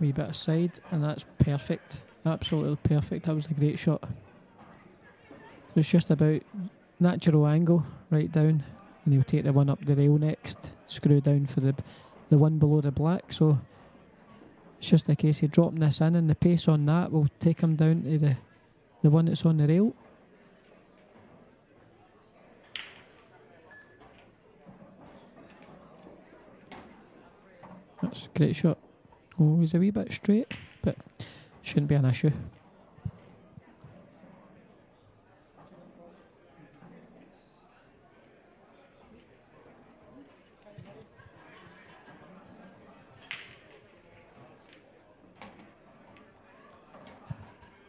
Wee bit of side, and that's perfect. Absolutely perfect. That was a great shot. So it's just about natural angle right down, and he'll take the one up the rail next, screw down for the one below the black. So it's just a case of dropping this in, and the pace on that will take him down to the one that's on the rail. That's a great shot. Oh, he's a wee bit straight, but shouldn't be an issue.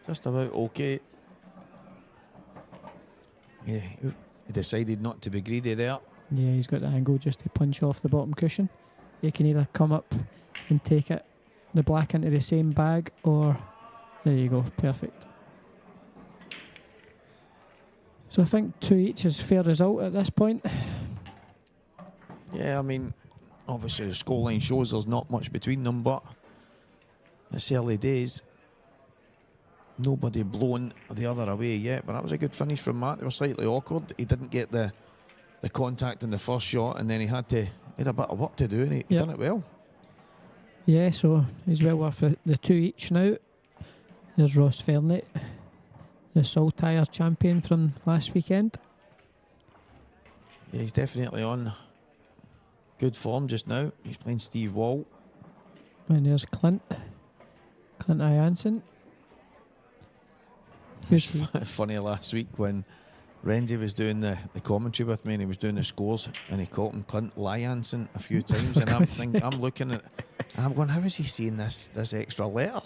Just about okay. Yeah, he decided not to be greedy there.
Yeah, he's got the angle just to punch off the bottom cushion. He can either come up and take it the black into the same bag, or there you go, perfect. So I think 2 each is fair result at this point.
Yeah, I mean, obviously the scoreline shows there's not much between them, but it's early days. Nobody blown the other away yet, but that was a good finish from Matt. They were slightly awkward. He didn't get the contact in the first shot, and then he had a bit of work to do, and he done it well.
Yeah, so he's well worth the 2 each now. There's Ross Fernet, the Saltire champion from last weekend.
Yeah, he's definitely on good form just now. He's playing Steve Wall.
And there's Clint Jansen.
It was funny last week when Renzi was doing the commentary with me and he was doing the scores and he called him Clint Jansen a few times, and I'm looking at it and I'm going, how is he saying this extra letter?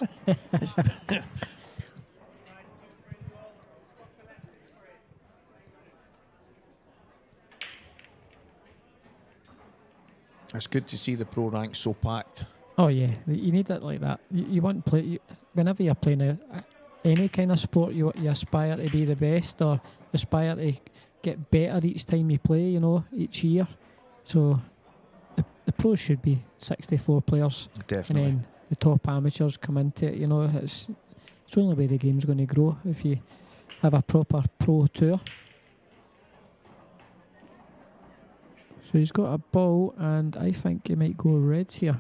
It's good to see the pro ranks so packed.
Oh yeah, you need it like that. You want to play whenever you're playing any kind of sport. You aspire to be the best, or aspire to get better each time you play. Each year. So the pros should be 64 players.
Definitely.
And then the top amateurs come into it. It's the only way the game's going to grow if you have a proper pro tour. So he's got a ball, and I think he might go reds here.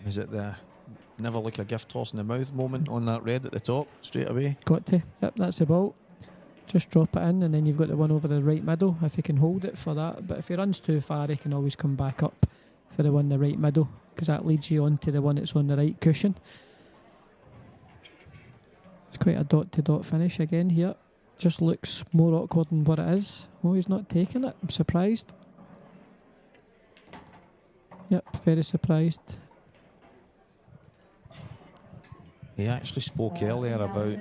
Is it the never like a gift toss in the mouth moment on that red at the top, straight away?
Got to. Yep, that's the ball. Just drop it in, and then you've got the one over the right middle, if he can hold it for that. But if he runs too far, he can always come back up for the one the right middle, because that leads you on to the one that's on the right cushion. It's quite a dot-to-dot finish again here. Just looks more awkward than what it is. Oh, he's not taking it. I'm surprised. Yep, very surprised.
He actually spoke earlier about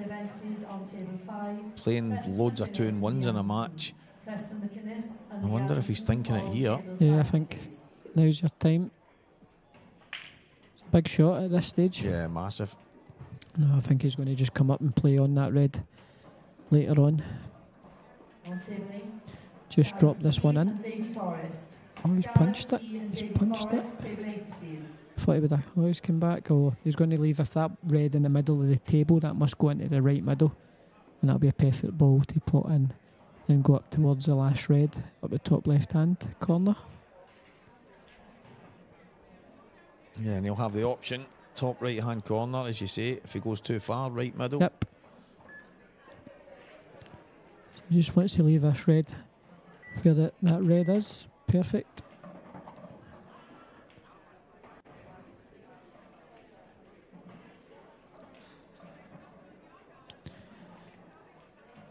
playing loads of 2-in-1s in a match. I wonder if he's thinking it here.
Yeah, I think now's your time. It's a big shot at this stage.
Yeah, massive.
No, I think he's going to just come up and play on that red later on. Just drop this one in. Oh, he's punched it. He's punched it. Thought he would have always come back. Oh, he's going to leave. If that red in the middle of the table, that must go into the right middle, and that'll be a perfect ball to put in and go up towards the last red up the top left hand corner.
Yeah, and he'll have the option top right hand corner, as you say. If he goes too far, right middle.
Yep. So he just wants to leave this red where that red is. Perfect.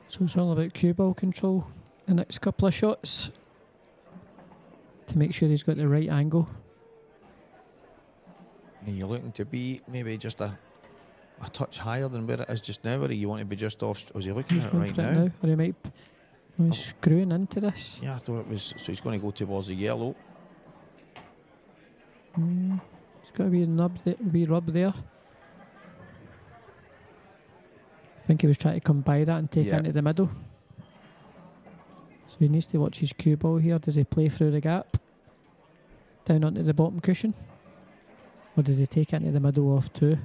So it's all about cue ball control the next couple of shots to make sure he's got the right angle.
Are you looking to be maybe just a touch higher than where it is just now, or do you want to be just off? Was he looking at it right now?
Or he might be screwing into this.
Yeah, I thought it was. So he's going to go towards the yellow.
It's got a wee rub there. I think he was trying to come by that and take it into the middle. So he needs to watch his cue ball here. Does he play through the gap down onto the bottom cushion, or does he take it into the middle off too?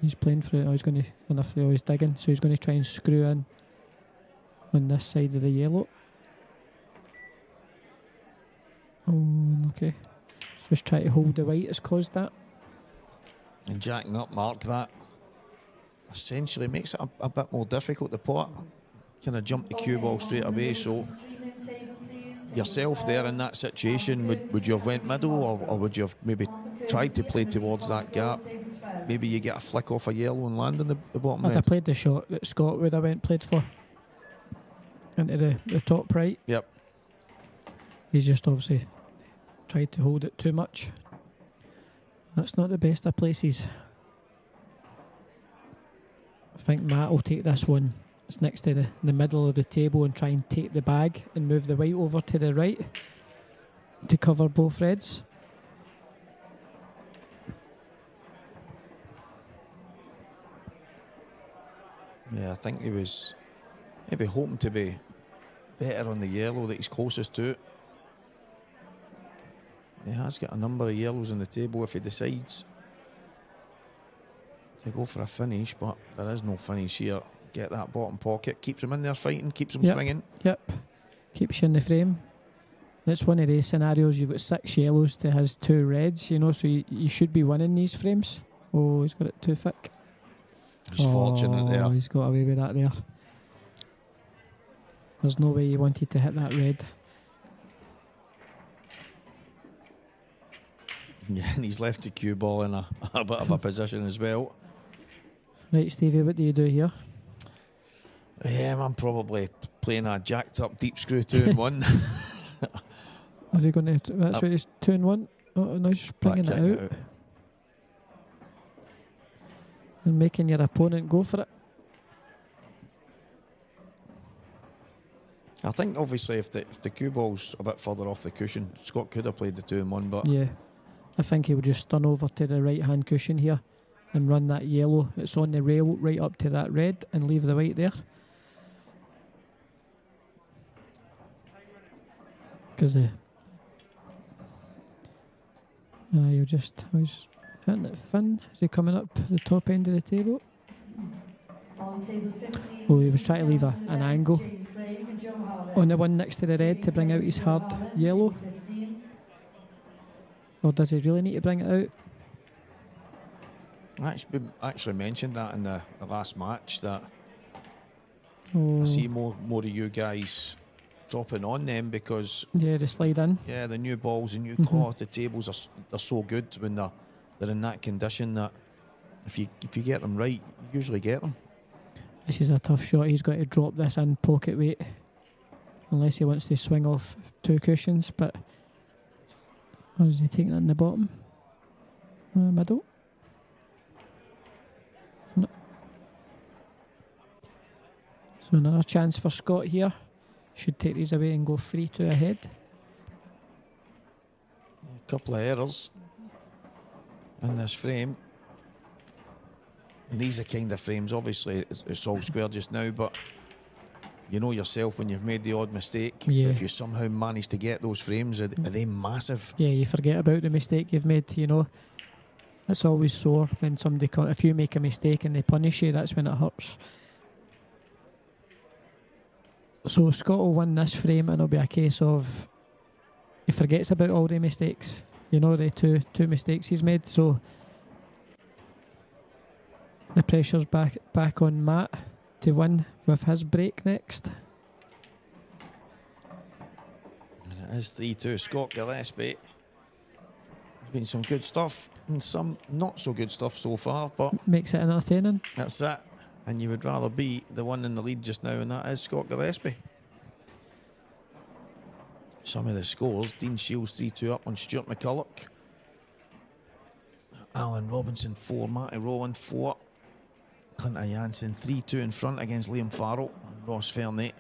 He's playing through it. Oh, he's going to, he's digging, so he's going to try and screw in on this side of the yellow. Oh, okay. So just try to hold the white has caused that.
And jacking up mark that essentially makes it a bit more difficult to put. Kind of jump the cue ball straight away. So yourself there in that situation, would you have went middle, or would you have maybe tried to play towards that gap? Maybe you get a flick off a yellow and land in the bottom
I'd
red.
have played the shot that Scott would have played for into the top right.
Yep.
He's just obviously tried to hold it too much. That's not the best of places. I think Matt will take this one. It's next to the middle of the table and try and take the bag and move the white over to the right to cover both reds.
Yeah, I think he was maybe hoping to be better on the yellow that he's closest to it. He has got a number of yellows on the table if he decides to go for a finish, but there is no finish here. Get that bottom pocket, keeps him in there fighting, keeps him swinging.
Yep, keeps you in the frame. And it's one of these scenarios, you've got 6 yellows to his 2 reds, you know, so you should be winning these frames. Oh, he's got it too thick.
He's fortunate there.
He's got away with that there. There's no way he wanted to hit that red.
Yeah, and he's left the cue ball in a bit of a position as well.
Right, Stevie, what do you do here?
I'm probably playing a jacked up deep screw 2-1.
Is he going to? That's what he's 2-1. Oh, no, he's just bringing it out. And making your opponent go for it.
I think obviously if the cue ball's a bit further off the cushion, Scott could have played the 2-1, but
yeah, I think he would just stun over to the right hand cushion here and run that yellow. It's on the rail right up to that red and leave the white there. Because he'll just, he's hitting it thin. Is he coming up the top end of the table? Oh, he was trying to leave an angle on the one next to the red to bring out his hard yellow. Or does he really need to bring it out?
Actually mentioned that in the last match, that
I
see more of you guys dropping on them because
they slide in.
Yeah, the new balls and new quality tables they're so good when they're in that condition that if you get them right, you usually get them.
This is a tough shot. He's got to drop this in pocket weight unless he wants to swing off 2 cushions. But or is he taking it in the bottom? Middle? No. So another chance for Scott here. Should take these away and go 3-2 ahead.
A couple of errors in this frame. And these are kind of frames, obviously it's all square just now, but you know yourself when you've made the odd mistake, if you somehow manage to get those frames, are they massive?
Yeah, you forget about the mistake you've made, you know. It's always sore when somebody, if you make a mistake and they punish you, that's when it hurts. So Scott will win this frame and it'll be a case of he forgets about all the mistakes. You know, the two mistakes he's made. So the pressure's back on Matt to win with his break next.
And it is 3-2. Scott Gillespie. There's been some good stuff and some not so good stuff so far, but
makes it entertaining.
That's it. And you would rather be the one in the lead just now, and that is Scott Gillespie. Some of the scores: Dean Shields 3-2 up on Stuart McCulloch. Alan Robinson 4, Matty Rowland 4. Clinton Jansen 3-2 in front against Liam Farrell and Ross Fernet.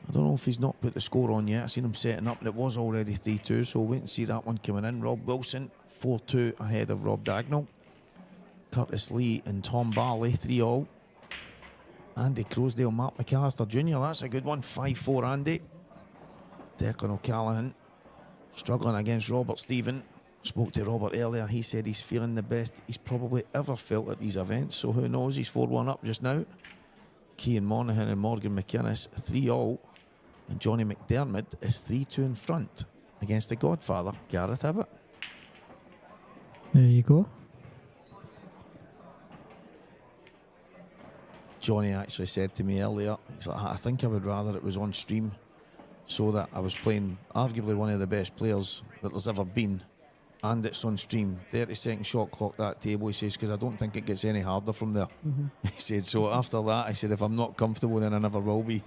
I don't know if he's not put the score on yet. I've seen him setting up and it was already 3-2, so we'll wait and see that one coming in. Rob Wilson 4-2 ahead of Rob Dagnall. Curtis Lee and Tom Barley 3-all. Andy Crosdale, Mark McAllister Jr. That's a good one. 5-4 Andy. Declan O'Callaghan struggling against Robert Stephen. Spoke to Robert earlier. He said he's feeling the best he's probably ever felt at these events. So who knows? He's 4-1 up just now. Cian Monaghan and Morgan McInnes 3-all. And Johnny McDermott is 3-2 in front against the Godfather, Gareth Ibbott.
There you go.
Johnny actually said to me earlier, he's like, I think I would rather it was on stream so that I was playing arguably one of the best players that there's ever been, and it's on stream. 30-second shot clock that table, he says, because I don't think it gets any harder from there. He said, so after that, I said, if I'm not comfortable, then I never will be.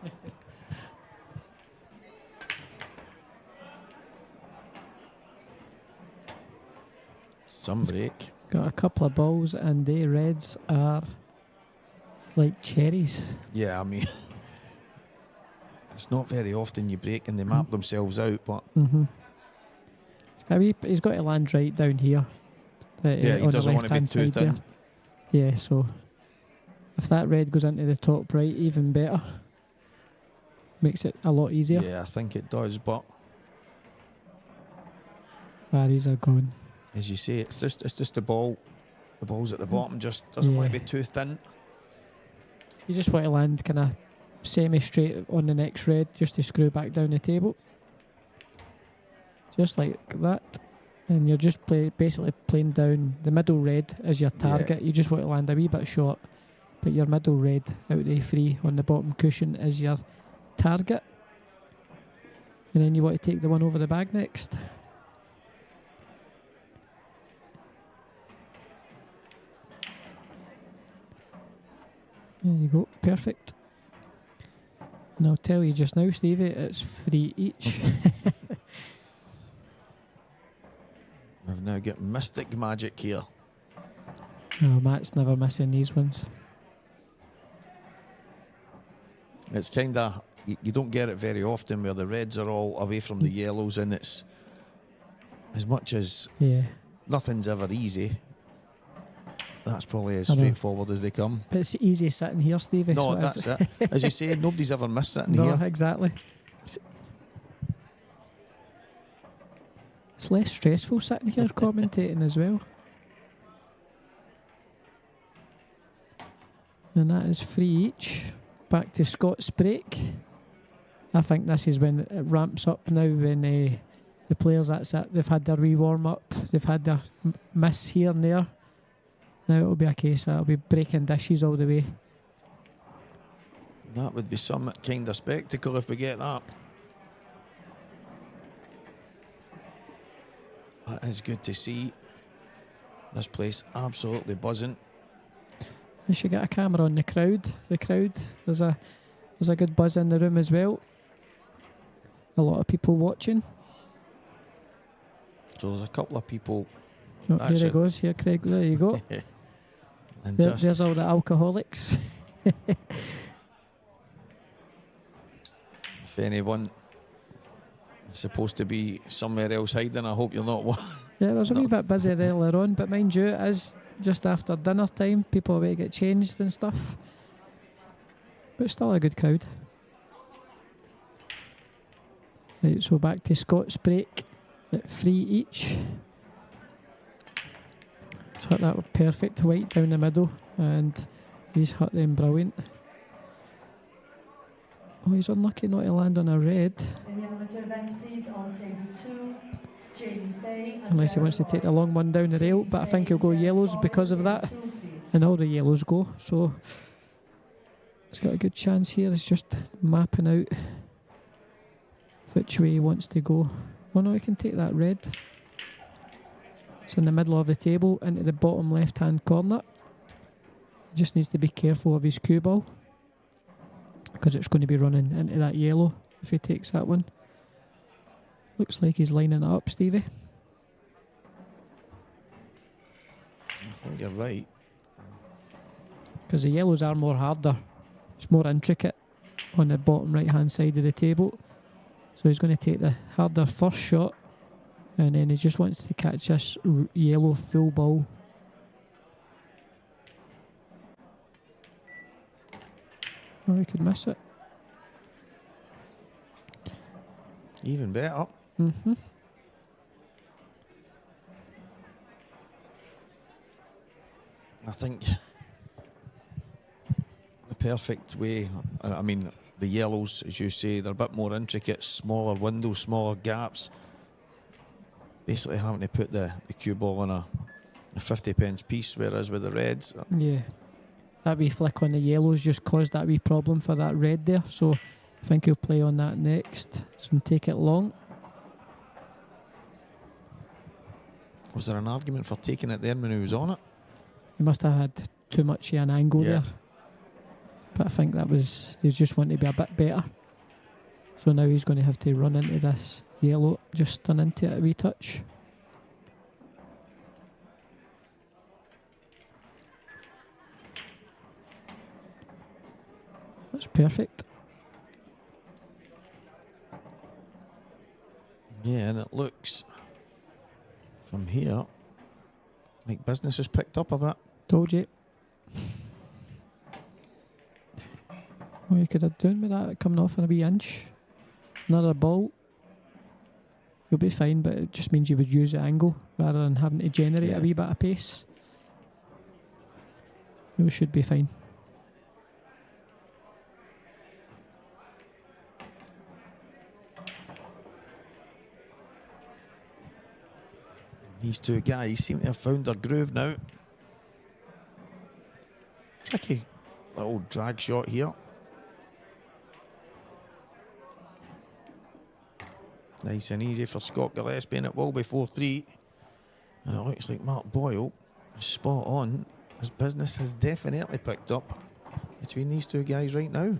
Some break.
Got a couple of balls and the reds are like cherries.
Yeah, I mean, it's not very often you break and they map themselves out, but
he's got to land right down here.
Yeah, he doesn't want to be too thin.
Yeah, so If that red goes into the top right, even better. Makes it a lot easier.
Yeah, I think it does, but
These are gone.
as you say, it's just the ball. The ball's at the bottom, just doesn't want to be too thin.
You just want to land kind of semi-straight on the next red, just to screw back down the table. Just like that. And you're just basically playing down the middle red as your target.
Yeah.
You just want to land a wee bit short, but your middle red out of the free on the bottom cushion is your target. And then you want to take the one over the bag next. There you go, perfect. And I'll tell you just now, Stevie, it's free each.
We've now got mystic magic here.
No, Matt's never missing these ones.
It's kind of, you don't get it very often where the reds are all away from the yellows, and it's as much as nothing's ever easy. That's probably as straightforward as they come.
But it's easy sitting here, Stevie.
No,
so
that's it. As you say, nobody's ever missed sitting here.
No, exactly. It's less stressful sitting here commentating as well. And that is free each. Back to Scott's break. I think this is when it ramps up now, when the players, that's it, they've had their wee warm up, they've had their miss here and there. Now it'll be a case that it'll be breaking dishes all the way.
That would be some kind of spectacle if we get that. That is good to see. This place absolutely buzzing.
We should get a camera on the crowd. There's a good buzz in the room as well. A lot of people watching.
So there's a couple of people.
Oh, here it goes. Here, Craig. There you go.
And
there's all the alcoholics.
If anyone is supposed to be somewhere else hiding, I hope you're not one.
Yeah, there's a wee bit busy earlier on, but mind you, it is just after dinner time. People are to get changed and stuff. But still a good crowd. Right, so back to Scott's break at 3 each. So that was perfect, white down the middle, and he's hit them brilliant. Oh, he's unlucky not to land on a red.
In the amateur event, please, on table 2, Jamie Fay.
Unless he wants to take the long one down the rail, but I think he'll go yellows because of that. And all the yellows go, so he's got a good chance here. He's just mapping out which way he wants to go. Oh no, he can take that red. It's in the middle of the table, into the bottom left-hand corner. He just needs to be careful of his cue ball, because it's going to be running into that yellow if he takes that one. Looks like he's lining it up, Stevie.
I think you're right.
Because the yellows are more harder. It's more intricate on the bottom right-hand side of the table. So he's going to take the harder first shot, and then he just wants to catch this yellow full ball. Oh, he could miss it.
Even better.
Mm-hmm.
I think the perfect way, I mean, the yellows, as you say, they're a bit more intricate, smaller windows, smaller gaps. Basically having to put the cue ball on a 50p piece, whereas with the reds...
Yeah. That wee flick on the yellows just caused that wee problem for that red there. So I think he'll play on that next. So take it long.
Was there an argument for taking it there when he was on it?
He must have had too much of an angle there.
Yeah.
But I think that was, he just wanted to be a bit better. So now he's going to have to run into this yellow, just stun into it a wee touch. That's perfect.
Yeah, and it looks from here like business has picked up a bit.
Told you. Oh, you could have done with that coming off in a wee inch. Another ball. You'll be fine, but it just means you would use the angle rather than having to generate a wee bit of pace. You should be fine.
These two guys seem to have found their groove now. Tricky little drag shot here. Nice and easy for Scott Gillespie, and it will be 4-3. And it looks like Mark Boyle is spot on. His business has definitely picked up between these two guys right now.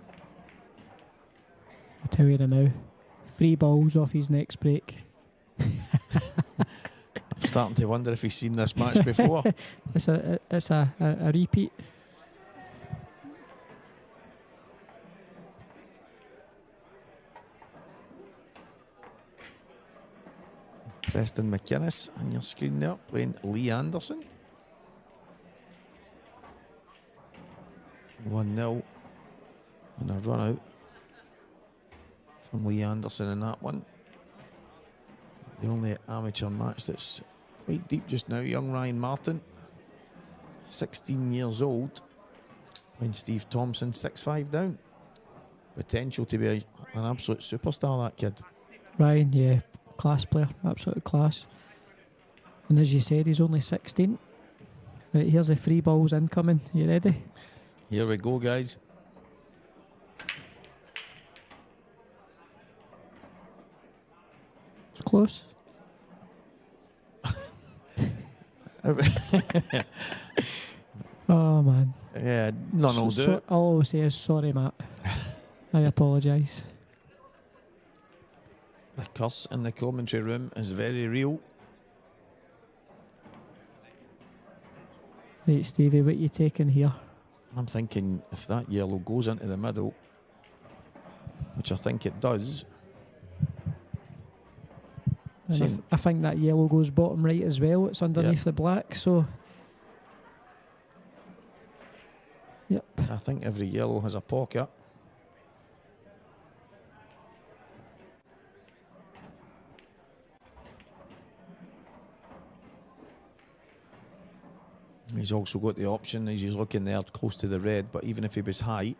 I'll tell you now. 3 balls off his next break.
I'm starting to wonder if he's seen this match before.
It's a repeat.
Preston McInnes on your screen there, playing Lee Anderson. 1-0 and a run out from Lee Anderson in that one. The only amateur match that's quite deep just now. Young Ryan Martin, 16 years old, playing Steve Thompson, 6'5" down. Potential to be an absolute superstar, that kid.
Ryan, yeah, class player, absolute class. And as you said, he's only 16. Right, here's the 3 balls incoming. You ready?
Here we go, guys.
It's close. Oh man.
Yeah, none will do it.
All I'll say is sorry, Matt. I apologise.
The curse in the commentary room is very real.
Right, Stevie, what are you taking here?
I'm thinking if that yellow goes into the middle, which I think it does.
And I think that yellow goes bottom right as well. It's underneath the black, so. Yep.
I think every yellow has a pocket. He's also got the option, as he's looking there close to the red, but even if he was high,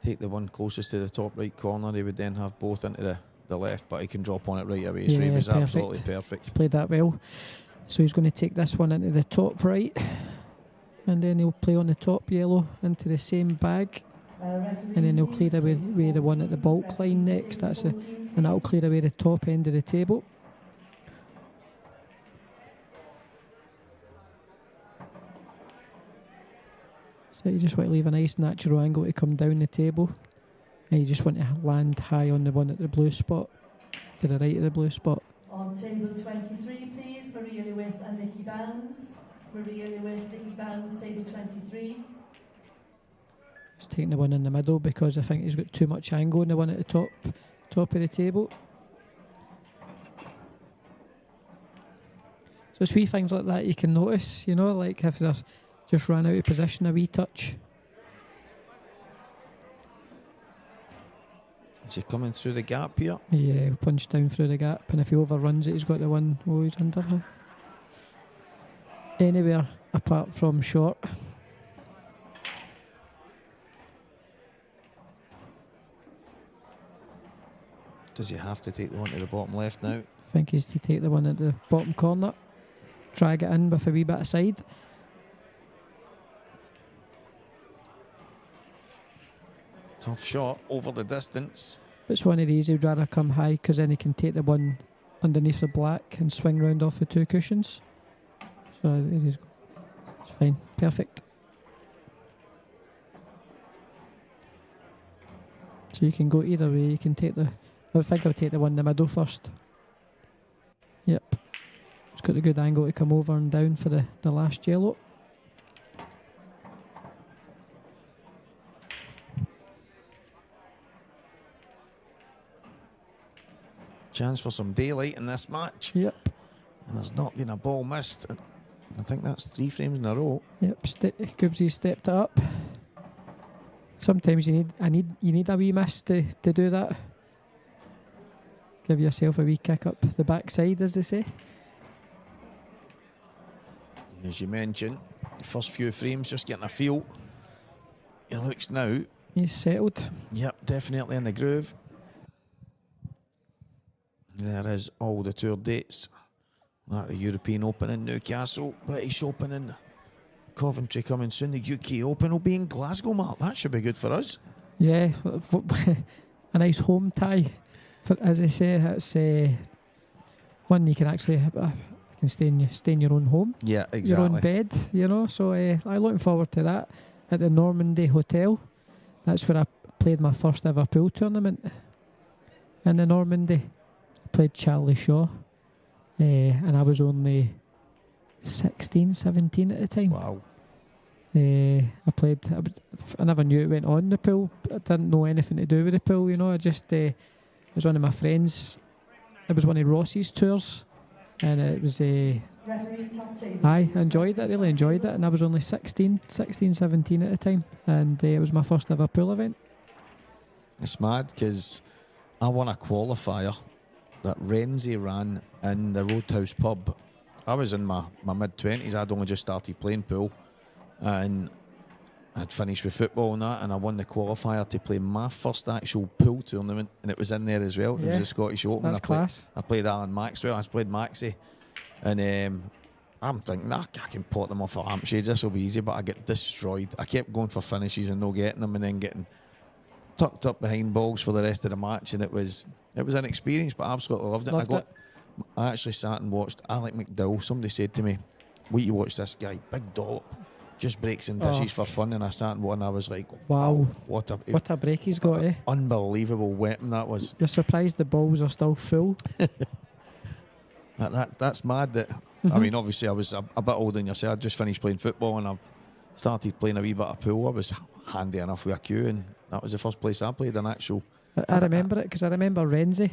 take the one closest to the top right corner, he would then have both into the left, but he can drop on it right away, so he was
perfect.
absolutely perfect.
He's played that well. So he's going to take this one into the top right, and then he'll play on the top yellow into the same bag, and then he'll clear away the one at the bulk line next. And that'll clear away the top end of the table. So you just want to leave a nice natural angle to come down the table, and you just want to land high on the one at the blue spot, to the right of the blue spot.
On table 23, please, Maria Lewis and Nikki Bounds. Maria Lewis, Nikki Bounds, table 23.
He's taking the one in the middle because I think he's got too much angle on the one at the top of the table. So it's wee things like that you can notice, you know, like if they're just ran out of position a wee touch.
Is he coming through the gap here?
Yeah, he'll punch down through the gap, and if he overruns it, he's got the one. Oh, he's under her. Anywhere apart from short.
Does he have to take the one to the bottom left now?
I think he's to take the one at the bottom corner, drag it in with a wee bit of side.
Tough shot over the distance.
It's one of these, he'd rather come high because then he can take the one underneath the black and swing round off the 2 cushions. So it is, it's fine, perfect. So you can go either way. You can take I think I'll take the one in the middle first. Yep. It's got a good angle to come over and down for the last yellow.
Chance for some daylight in this match.
Yep.
And there's not been a ball missed. I think that's 3 frames in a row.
Yep, Gibbsy stepped it up. sometimes you need a wee miss to do that. Give yourself a wee kick up the backside, as they say.
As you mentioned, the first few frames just getting a feel. He looks now.
He's settled.
Yep, definitely in the groove. There is all the tour dates. Like the European Open in Newcastle, British Open in Coventry coming soon. The UK Open will be in Glasgow, Mark. That should be good for us.
Yeah, a nice home tie. As I say, it's one you can actually stay in your own home.
Yeah, exactly.
Your own bed, you know. So I'm looking forward to that at the Normandy Hotel. That's where I played my first ever pool tournament in the Normandy. I played Charlie Shaw, and I was only 16, 17 at the time.
Wow.
I never knew it went on the pool. I didn't know anything to do with the pool, you know. I just it was one of my friends. It was one of Ross's tours, and it was I enjoyed it, really enjoyed it, and I was only 16, 17 at the time, and it was my first ever pool event.
It's mad because I won a qualifier that Renzi ran in the Roadhouse pub. I was in my mid-20s. I'd only just started playing pool, and I'd finished with football and that, and I won the qualifier to play my first actual pool tournament, and it was in there as well. It was the Scottish Open.
That's class.
I played Alan Maxwell. I played Maxie, and I'm thinking, I can pot them off a lampshade. This will be easy, but I get destroyed. I kept going for finishes and no getting them, and then getting tucked up behind balls for the rest of the match, and it was an experience, but I absolutely loved it. I actually sat and watched Alec McDowell. Somebody said to me, "Wait, you watch this guy, big dollop, just breaks and dishes for fun," and I sat and watched, and I was like,
wow,
what
a break he's got, eh?
Unbelievable weapon that was.
You're surprised the balls are still full.
That's mad. That I mean, obviously I was a bit older than yourself. I just finished playing football and I've started playing a wee bit of pool. I was handy enough with a cue, and that was the first place I played an actual.
I remember it because I remember Renzi,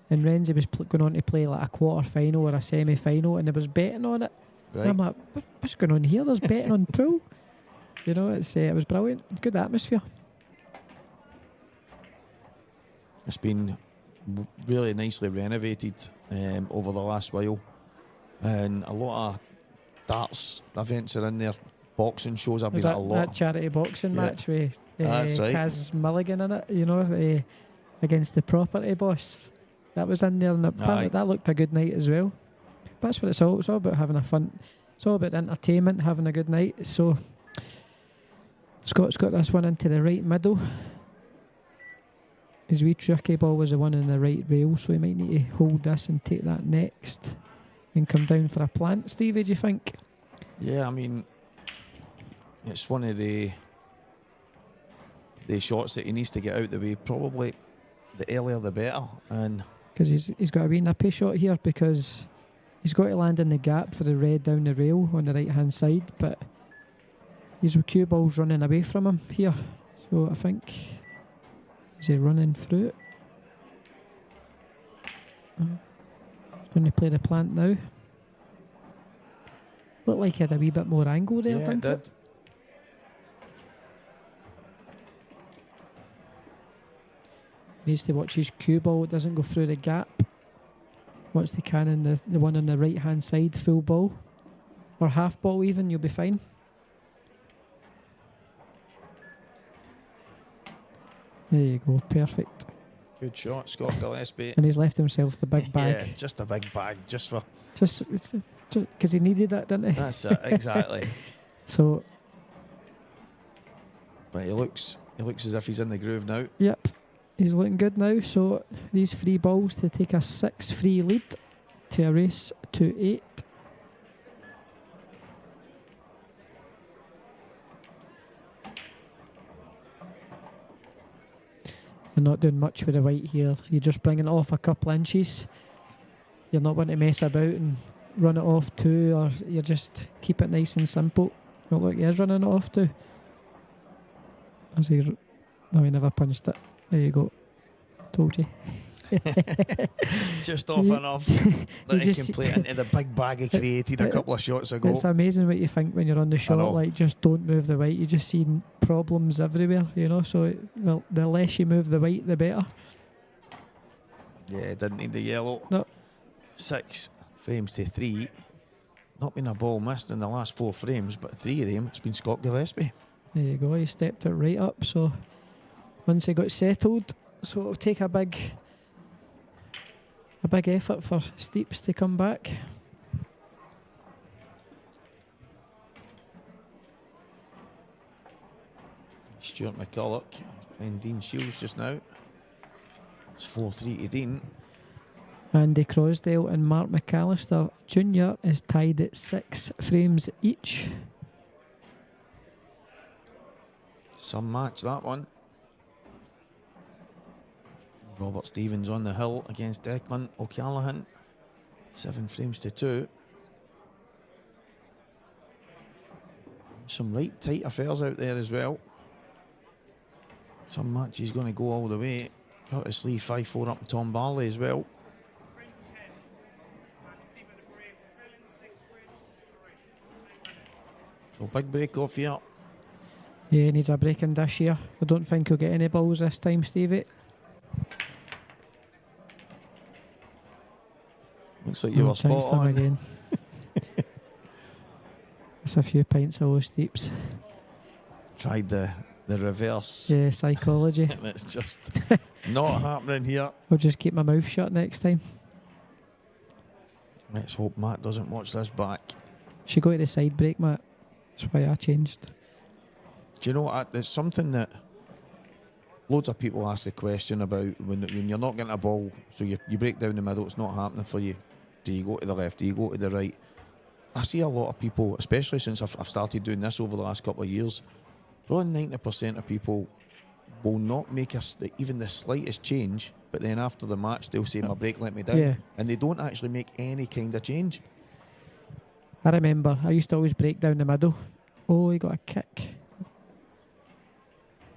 and Renzi was going on to play like a quarter final or a semi final, and there was betting on it.
Right.
And I'm like, what's going on here? There's betting on pool. You know, it was brilliant. Good atmosphere.
It's been really nicely renovated over the last while, and a lot of darts events are in there. Boxing shows. I've been at a lot.
That charity boxing match with
That's right.
Kaz Mulligan in it, you know, against the property boss. That was in there, and that looked a good night as well. But that's what it's all about, having a fun. It's all about entertainment, having a good night. So Scott's got this one into the right middle. His wee tricky ball was the one in the right rail, so he might need to hold this and take that next and come down for a plant. Stevie, do you think?
Yeah, I mean, it's one of the shots that he needs to get out the way. Probably the earlier the better, and
because he's got a wee nippy shot here, because he's got to land in the gap for the red down the rail on the right hand side, but his cue ball's running away from him here. So I think, is he running through it? He's going to play the plant now. Looked like he had a wee bit more angle there.
Yeah, it did.
Needs to watch his cue ball, it doesn't go through the gap. Once they can, in the one on the right hand side, full ball or half ball even, you'll be fine. There you go, perfect.
Good shot, Scott Gillespie.
And he's left himself the big bag.
Yeah, just a big bag, just
because he needed that, didn't he?
That's it, exactly.
So,
but he looks as if he's in the groove now.
Yep. He's looking good now, so these 3 balls to take a 6-3 lead to a race to 8. You're not doing much with the white here. You're just bringing it off a couple inches. You're not wanting to mess about and run it off too, or you just keep it nice and simple. Oh, look, he is running it off too. No, he never punched it. There you go. Told you.
Just off enough that he can play into the big bag he created a couple of shots ago.
It's amazing what you think when you're on the shot, like just don't move the white. You just see problems everywhere, you know, so the less you move the white, the better.
Yeah, didn't need the yellow.
No.
6 frames to 3. Not been a ball missed in the last 4 frames, but 3 of them, it's been Scott Gillespie.
There you go, he stepped it right up, so once he got settled, so it'll take a big effort for Steeps to come back.
Stuart McCulloch playing Dean Shields just now. It's 4-3 to Dean.
Andy Crosdale and Mark McAllister Jr. is tied at 6 frames each.
Some match, that one. Robert Stevens on the hill against Declan O'Callaghan. 7 frames to 2. Some right tight affairs out there as well. Some matches going to go all the way. Curtis Lee 5-4 up Tom Barley as well. So big break off here.
Yeah, he needs a break in this year. I don't think he'll get any balls this time, Stevie.
Looks like you were spot on.
Again. It's a few pints of those Steeps.
Tried the reverse.
Yeah, psychology.
And it's just not happening here.
I'll just keep my mouth shut next time.
Let's hope Matt doesn't watch this back.
She go to the side break, Matt. That's why I changed.
Do you know, there's something that loads of people ask the question about when you're not getting a ball, so you break down the middle, it's not happening for you. Do you go to the left? Do you go to the right? I see a lot of people, especially since I've started doing this over the last couple of years, probably 90% of people will not make even the slightest change, but then after the match they'll say, my break let me down.
Yeah.
And they don't actually make any kind of change.
I remember I used to always break down the middle. Oh, he got a kick.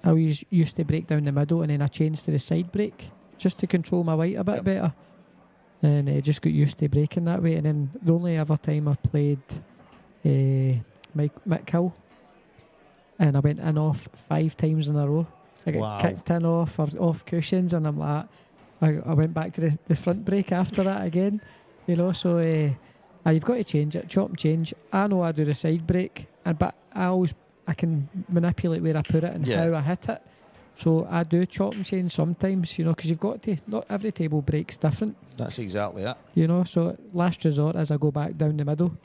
I always used to break down the middle and then I changed to the side break just to control my weight a bit better. And I just got used to breaking that way. And then the only other time I've played Mick Hill, and I went in off 5 times in a row. I got kicked in off or off cushions, and I'm like, I went back to the front break after that again. You know, so you've got to change it, chop and change. I know I do the side break, but I can manipulate where I put it and how I hit it. So I do chop and change sometimes, you know, because you've got to, not every table break's different.
That's exactly it.
You know, so last resort is I go back down the middle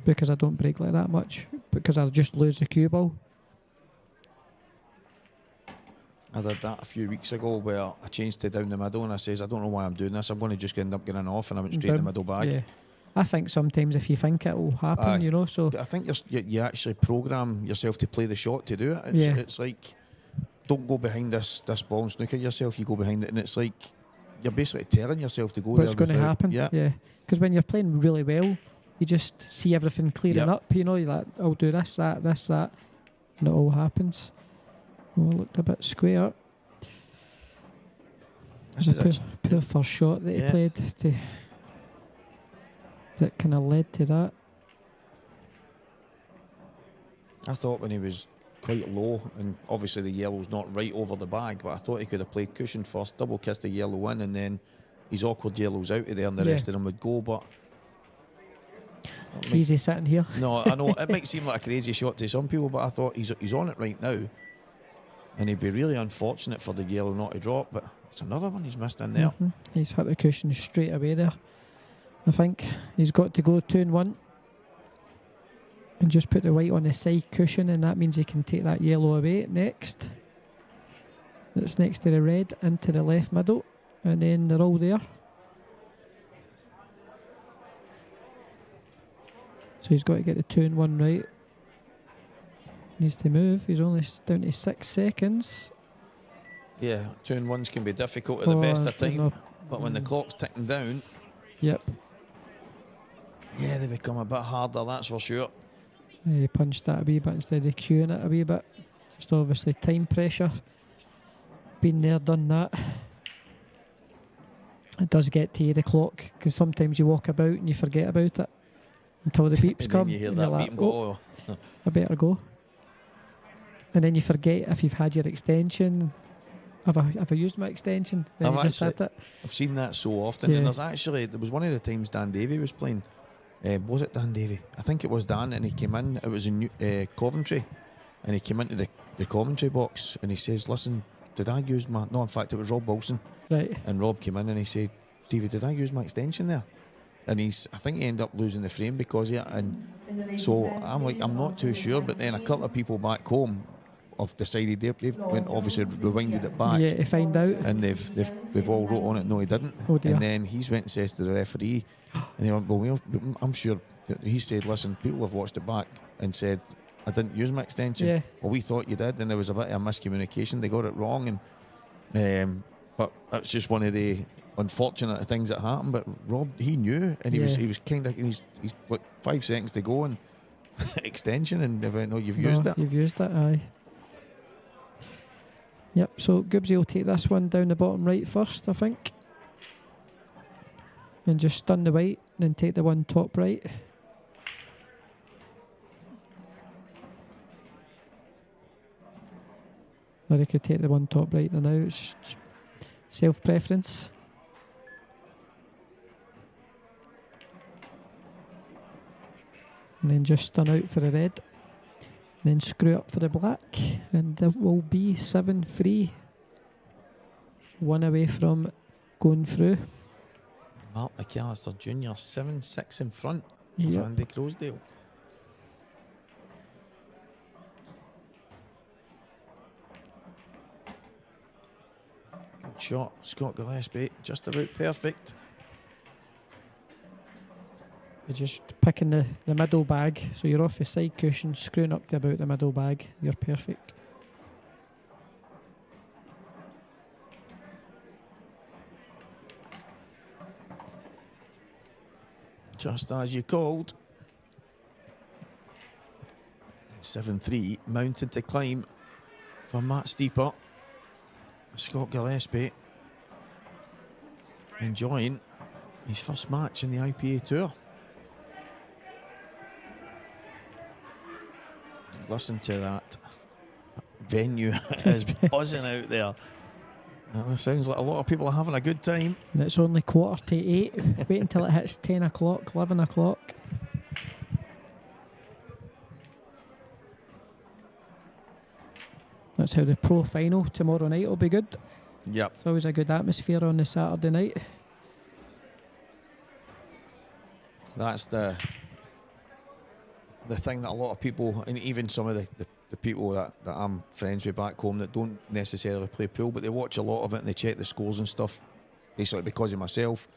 because I don't break like that much, because I'll just lose the cue ball.
I did that a few weeks ago where I changed to down the middle and I says, I don't know why I'm doing this, I'm going to just end up getting off, and I went straight in the middle bag.
Yeah. I think sometimes if you think it will happen, you know, so...
I think you actually program yourself to play the shot to do it. It's like, don't go behind this ball and snooker yourself, you go behind it, and it's like, you're basically telling yourself to go there.
What's going to happen, yeah. Because when you're playing really well, you just see everything clearing up, you know, you're like, I'll do this, that, and it all happens. Oh, it looked a bit square. This is poor first shot that he played that kind of led to that.
I thought when he was quite low, and obviously the yellow's not right over the bag, but I thought he could have played cushion first, double kissed the yellow in, and then his awkward yellow's out of there and the rest of them would go, but...
It's easy sitting here.
No, I know, it might seem like a crazy shot to some people, but I thought he's on it right now, and he'd be really unfortunate for the yellow not to drop, but it's another one he's missed in there.
He's hit the cushion straight away there. I think he's got to go 2-1 and just put the white on the side cushion, and that means he can take that yellow away next. That's next to the red into the left middle, and then they're all there. So he's got to get the 2-1 right. Needs to move. He's only down to 6 seconds.
Yeah, 2-1s can be difficult at the best of time, but when the clock's ticking down,
yeah,
they become a bit harder, that's for sure.
He punched that a wee bit instead of queuing it a wee bit. Just obviously time pressure. Been there, done that. it does get to you, the clock, because sometimes you walk about and you forget about it until the beeps
and
come.
then you hear
and
that
you're
beep and go, oh.
I better go. And then you forget if you've had your extension. Have I used my extension? Then you just had it.
I've seen that so often.
Yeah.
And there was one of the times Dan Davey was playing. Was it Dan Davey? I think it was Dan, and he came in. It was in Coventry, and he came into the commentary box and he says, "Listen, did I use my?" No, in fact, it was Rob Wilson.
Right.
And Rob came in and he said, "Stevie, did I use my extension there?" And I think he ended up losing the frame because of it. And so I'm like, I'm not too sure. But then a couple of people back home have decided they've went obviously rewinded it back.
Yeah, to find out.
And they've all wrote on it, no, he didn't.
Oh dear.
And then he's went and says to the referee, and he went, well, I'm sure that he said, listen, people have watched it back and said I didn't use my extension.
Yeah.
Well, we thought you did, and there was a bit of miscommunication. They got it wrong, and but that's just one of the unfortunate things that happened. But Rob, he knew, and he was kind of he's like 5 seconds to go and extension, and they went, no, you've used it.
You've used it, aye. Yep, so Gibbsy will take this one down the bottom right first, I think. And just stun the white, then take the one top right. Or he could take the one top right now, it's self-preference. And then just stun out for the red. And then screw up for the black, and there will be 7-3. One away from going through.
Mark McAllister Jr. 7-6 in front
Yep.
of Andy Crosdale. Good shot, Scott Gillespie, just about perfect.
You're just picking the middle bag, so you're off the side cushion, screwing up to about the middle bag. You're perfect.
Just as you called. 7-3, mounted to climb for Matt Steeper. Scott Gillespie enjoying his first match in the IPA Tour. Listen to that. Venue is buzzing out there. It sounds like a lot of people are having a good time.
And it's only 7:45. Wait until it hits 10 o'clock, 11 o'clock. That's how the pro final tomorrow night will be good.
Yep.
It's always a good atmosphere on the Saturday night.
That's the thing that a lot of people, and even some of the people that I'm friends with back home that don't necessarily play pool, but they watch a lot of it and they check the scores and stuff, basically because of myself.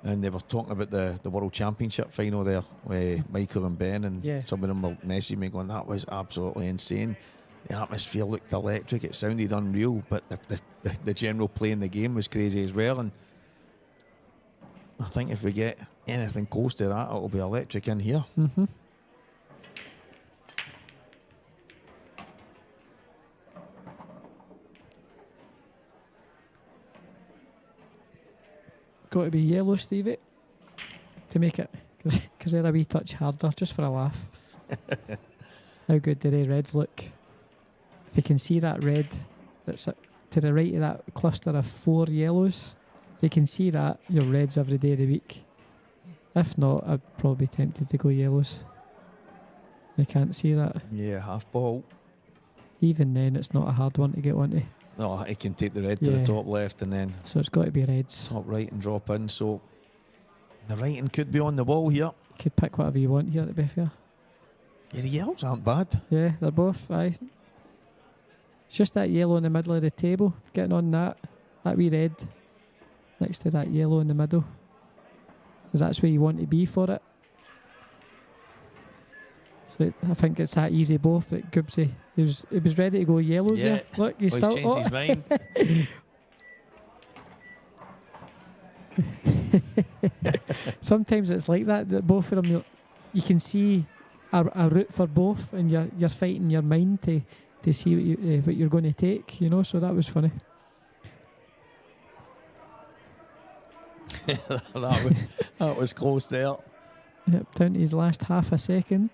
And they were talking about the World Championship final there with Michael and Ben, and some of them were messaging me going, that was absolutely insane. The atmosphere looked electric, it sounded unreal, but the general play in the game was crazy as well. And I think if we get anything close to that, it'll be electric in here.
Mm-hmm. Got to be yellow, Stevie, to make it, because they're a wee touch harder, just for a laugh. How good do the reds look? If you can see that red that's to the right of that cluster of 4 yellows, if you can see that, you're reds every day of the week. If not, I'd probably be tempted to go yellows. I can't see that.
Yeah, half ball.
Even then, it's not a hard one to get onto.
No, he can take the red to the top left and then
so it's got to be reds.
Top right and drop in. So the writing could be on the wall here.
You could pick whatever you want here, to be fair.
Yeah, the yellows aren't bad.
Yeah, they're both, aye. It's just that yellow in the middle of the table, getting on that wee red next to that yellow in the middle, because that's where you want to be for it. So I think it's that easy both that Gibbsy, he was ready to go yellows there. Look, he's
well,
still
changed his mind.
Sometimes it's like that both of them, you can see a route for both, and you're fighting your mind to see what you're going to take, so that was funny.
that was close there.
Yep, down to his last half a second.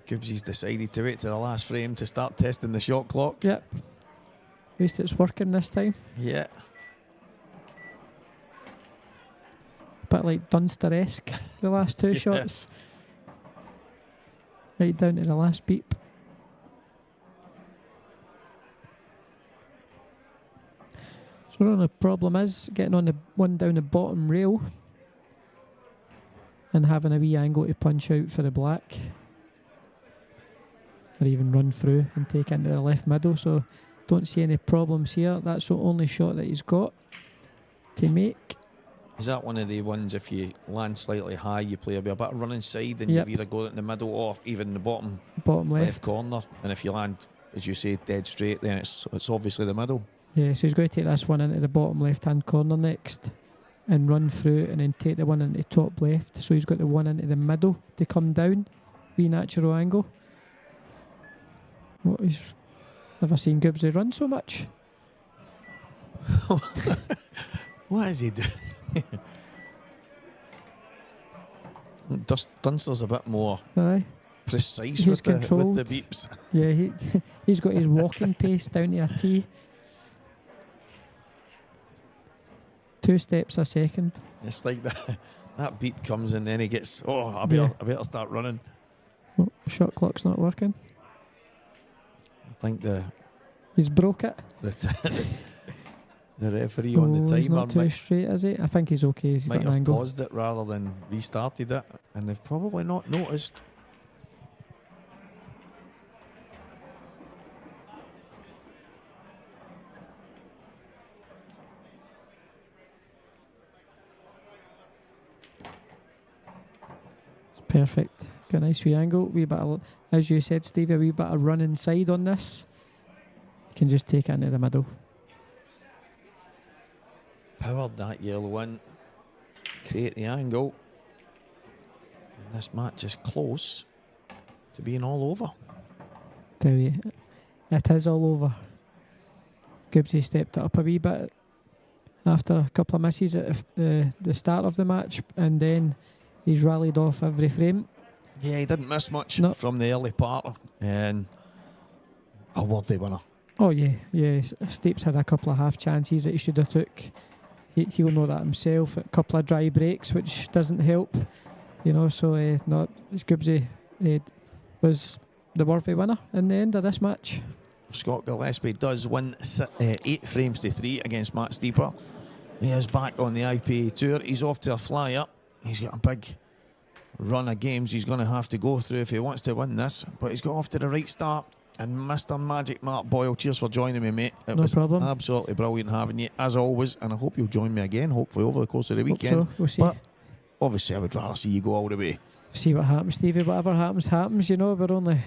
Gibbsy's decided to wait to the last frame to start testing the shot clock.
Yep. At least it's working this time.
Yeah.
Bit like Dunster-esque, the last two shots. Right down to the last beep. So the only problem is getting on the one down the bottom rail and having a wee angle to punch out for the black. Or even run through and take into the left middle. So don't see any problems here. That's the only shot that he's got to make.
Is that one of the ones, if you land slightly high, you play a bit of running side and
Yep.
you've either got it in the middle or even the bottom
Left.
corner? And if you land, as you say, dead straight, then it's obviously the middle.
Yeah, so he's going to take this one into the bottom left-hand corner next and run through and then take the one into top left. So he's got the one into the middle to come down, wee natural angle. What, he's never seen Gibbsy run so much.
What is he doing? Dunster's a bit more
Aye.
precise
He's
with the
controlled.
beeps.
Yeah, he's got his walking pace down to a T. 2 steps a second.
It's like that beep comes and then he gets, I better start running.
Oh, shot clock's not working.
I think
He's broke it.
the referee on the
He's
timer
not too straight, is he? I think he's okay. He's
might
got an
have
angle.
paused it rather than restarted it, and they've probably not noticed.
It's perfect. Got a nice wee angle. Wee bit of, as you said, Stevie, a wee bit of run inside on this. You can just take it into the middle.
Powered that yellow in, create the angle, and this match is close to being all over.
Tell you, it is all over. Gibbsy stepped it up a wee bit after a couple of misses at the start of the match, and then he's rallied off every frame.
Yeah, he didn't miss much
No.
from the early part, and a worthy winner.
Oh yeah. Steeps had a couple of half chances that he should have took. He'll know that himself. A couple of dry breaks, which doesn't help, So Gibbsy was the worthy winner in the end of this match.
Scott Gillespie does win 8 frames to 3 against Matt Steeper. He is back on the IPA tour. He's off to a fly up. He's got a big run of games he's going to have to go through if he wants to win this. But he's got off to the right start. And Mr. Magic Mark Boyle, cheers for joining me, mate. It
No
was
problem.
absolutely brilliant having you, as always. And I hope you'll join me again, hopefully over the course of the weekend.
Hope so. We'll see.
But obviously, I would rather see you go all the way.
See what happens, Stevie. Whatever happens, happens. We're only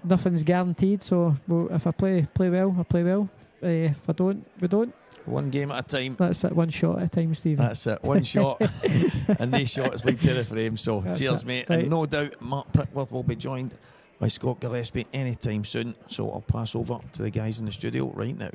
nothing's guaranteed. So if I play well, I play well. If I don't, we don't.
One game at a time.
That's it. One shot at a time, Stevie.
That's it. One shot, and these shots lead to the frame. So
That's
cheers,
it.
mate.
Right.
And no doubt, Mark Pickworth will be joined by Scott Gillespie anytime soon. So I'll pass over to the guys in the studio right now.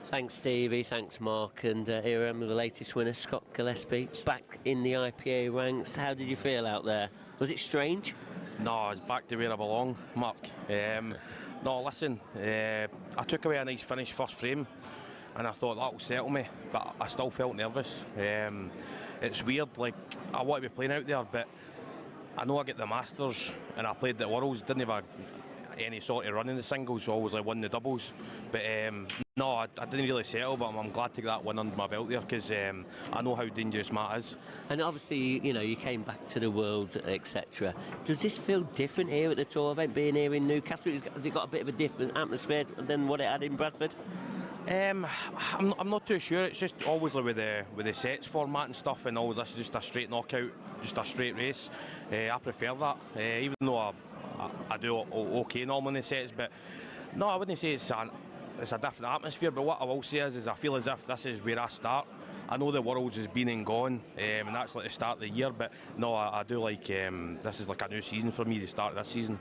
Thanks, Stevie. Thanks, Mark. And here I am with the latest winner, Scott Gillespie, back in the IPA ranks. How did you feel out there? Was it strange?
No, I was back to where I belong, Mark. No, listen, I took away a nice finish first frame, and I thought that will settle me, but I still felt nervous. It's weird, like, I want to be playing out there, but I know I get the Masters, and I played the Worlds, didn't have any sort of run in the singles, so I always won the doubles. But no, I didn't really settle, but I'm glad to get that win under my belt there, because I know how dangerous Matt is.
And obviously, you came back to the World, etc. Does this feel different here at the tour event, being here in Newcastle? Has it got a bit of a different atmosphere than what it had in Bradford?
I'm not too sure. It's just always like with the sets format and stuff, and always that's just a straight knockout, just a straight race. I prefer that, even though I do okay normally in the sets. But no, I wouldn't say it's a different atmosphere. But what I will say is I feel as if this is where I start. I know the Worlds has been and gone, and that's like the start of the year, but no, I do like, this is like a new season for me, the start of this season.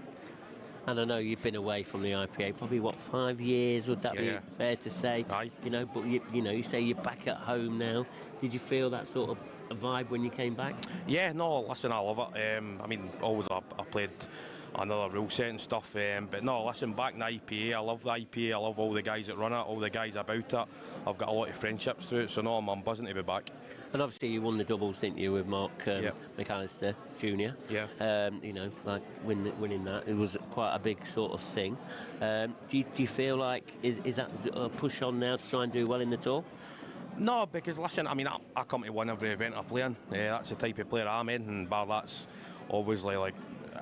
And I know you've been away from the IPA probably, 5 years, would that be fair to say?
Aye.
You know, but you say you're back at home now. Did you feel that sort of a vibe when you came back?
Yeah, no, listen, I love it. I mean, always I played another rule set and stuff, but no, listen, back in the IPA, I love the IPA, I love all the guys that run it, all the guys about it. I've got a lot of friendships through it, so no, I'm buzzing to be back.
And obviously you won the doubles, didn't you, with Mark McAllister Jr.
Yeah.
You know, like winning that, it was quite a big sort of thing. Do you feel like, is that a push on now to try and do well in the tour?
No, because listen, I mean, I come to win every event I play in. That's the type of player I'm in, and bar that's obviously like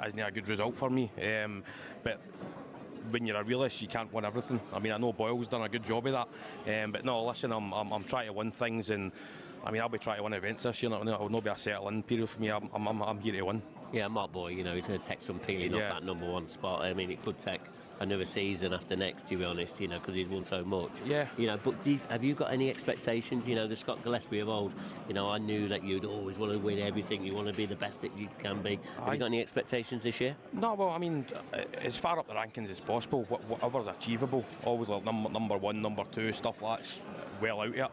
isn't a good result for me. But when you're a realist, you can't win everything. I mean, I know Boyle's done a good job of that. But no, listen, I'm trying to win things, and I mean, I'll be trying to win events this year. It'll not be a settle-in period for me. I'm here to win.
Yeah, Mark Boyle, you know, he's going to take some peeling off that #1 spot. I mean, it could take another season after next, to be honest, you know, because he's won so much.
Yeah.
You know, but have you got any expectations? You know, the Scott Gillespie of old, you know, I knew that you'd always want to win everything. You want to be the best that you can be. Have you got any expectations this year?
No, well, I mean, as far up the rankings as possible, whatever's achievable. Always like number 1, number 2, stuff like that's well out here.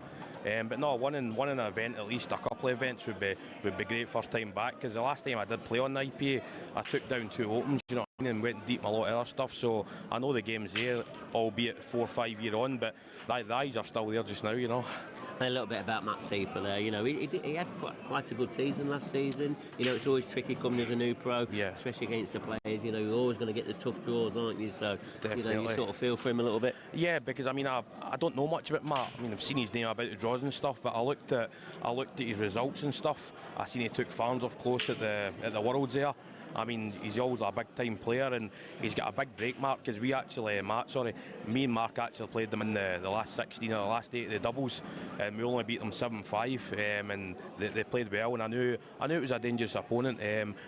But no, winning an event, at least a couple of events would be great first time back, because the last time I did play on the IPA, I took down 2 opens, you know what I mean, and went deep in a lot of other stuff, so I know the game's there, albeit 4 or 5 year on, but the eyes are still there just now, you know.
And a little bit about Matt Steeper there, you know, he had quite a good season last season. You know, it's always tricky coming as a new pro, especially against the players. You know, you're always going to get the tough draws, aren't you? So,
definitely.
You know, you sort of feel for him a little bit. Yeah,
because I mean, I don't know much about Matt. I mean, I've seen his name about the draws and stuff, but I looked at his results and stuff. I seen he took Farns off close at the Worlds there. I mean, he's always a big-time player, and he's got a big break mark, because me and Mark actually played them in the last 16 or the last 8 of the doubles, and we only beat them 7-5, and they played well, and I knew it was a dangerous opponent,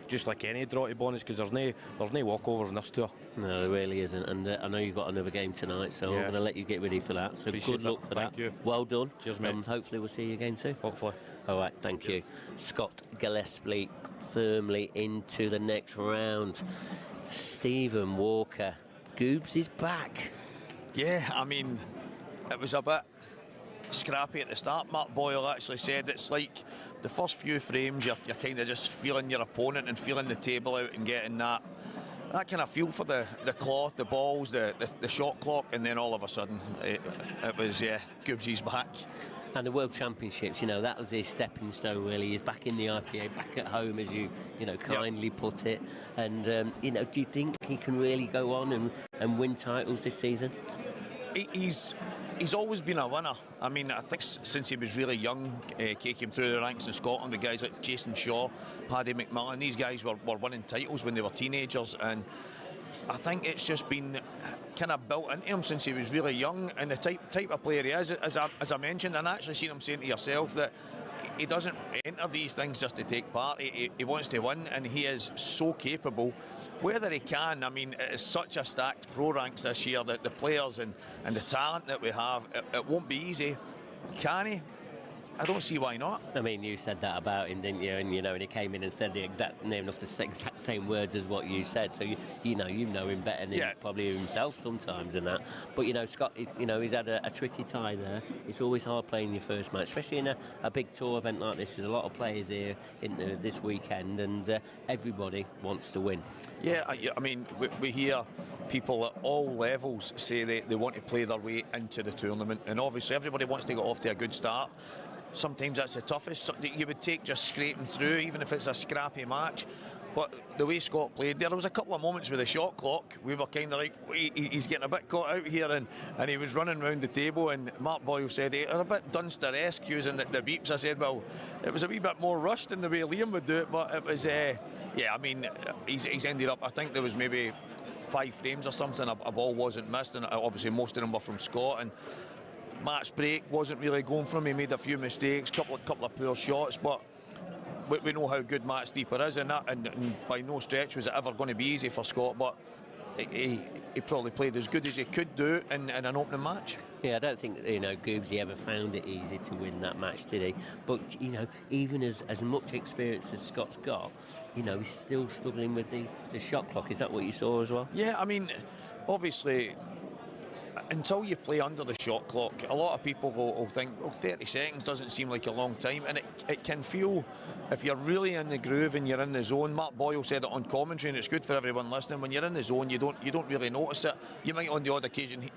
just like any draw to bonus, because there's no walkovers in this tour.
No, there really isn't, and I know you've got another game tonight, so I'm going to let you get ready for that. So
appreciate
good luck for that.
Thank you.
Well done.
Cheers, mate.
And hopefully we'll see you again soon.
Hopefully.
All right, thank you. Scott Gillespie firmly into the next round. Stephen Walker, Goobs is back.
Yeah, I mean, it was a bit scrappy at the start. Mark Boyle actually said it's like the first few frames you're kind of just feeling your opponent and feeling the table out and getting that kind of feel for the cloth, the balls, the shot clock, and then all of a sudden it was Goobs is back.
And the World Championships, you know, that was his stepping stone, really. He's back in the IPA, back at home, as you know, kindly put it. And, you know, do you think he can really go on and win titles this season?
He's always been a winner. I mean, I think since he was really young, came through the ranks in Scotland, the guys like Jason Shaw, Paddy McMillan, these guys were winning titles when they were teenagers, and I think it's just been kind of built into him since he was really young, and the type of player he is, as I mentioned, and I actually seen him saying to yourself that he doesn't enter these things just to take part. He wants to win, and he is so capable. Whether he can, I mean, it is such a stacked pro ranks this year that the players and the talent that we have, it won't be easy. Can he? I don't see why not.
I mean, you said that about him, didn't you? And, you know, and he came in and said the exact same words as what you said. So, you know him better than probably himself sometimes and that. But, you know, Scott, he's had a tricky tie there. It's always hard playing your first match, especially in a big tour event like this. There's a lot of players here this weekend, and everybody wants to win.
Yeah, I mean, we hear people at all levels say they want to play their way into the tournament, and obviously everybody wants to get off to a good start. Sometimes that's the toughest. You would take just scraping through, even if it's a scrappy match. But the way Scott played there was a couple of moments with the shot clock. We were kind of like, he's getting a bit caught out here, and he was running around the table, and Mark Boyle said it was a bit Dunster-esque using the beeps. I said, well, it was a wee bit more rushed in the way Liam would do it, but it was, I mean, he's ended up, I think there was maybe 5 frames or something, a ball wasn't missed, and obviously most of them were from Scott, and match break wasn't really going for him. He made a few mistakes, couple of poor shots, but we know how good Matt Steeper is, and by no stretch was it ever going to be easy for Scott. But he probably played as good as he could do in an opening match.
Yeah, I don't think, Goobsy ever found it easy to win that match, did he? But, even as much experience as Scott's got, he's still struggling with the shot clock. Is that what you saw as well?
Yeah, I mean, obviously, until you play under the shot clock, a lot of people will think, 30 seconds doesn't seem like a long time, and it can feel, if you're really in the groove and you're in the zone. Mark Boyle said it on commentary, and it's good for everyone listening. When you're in the zone, you don't really notice it. You might on the odd occasion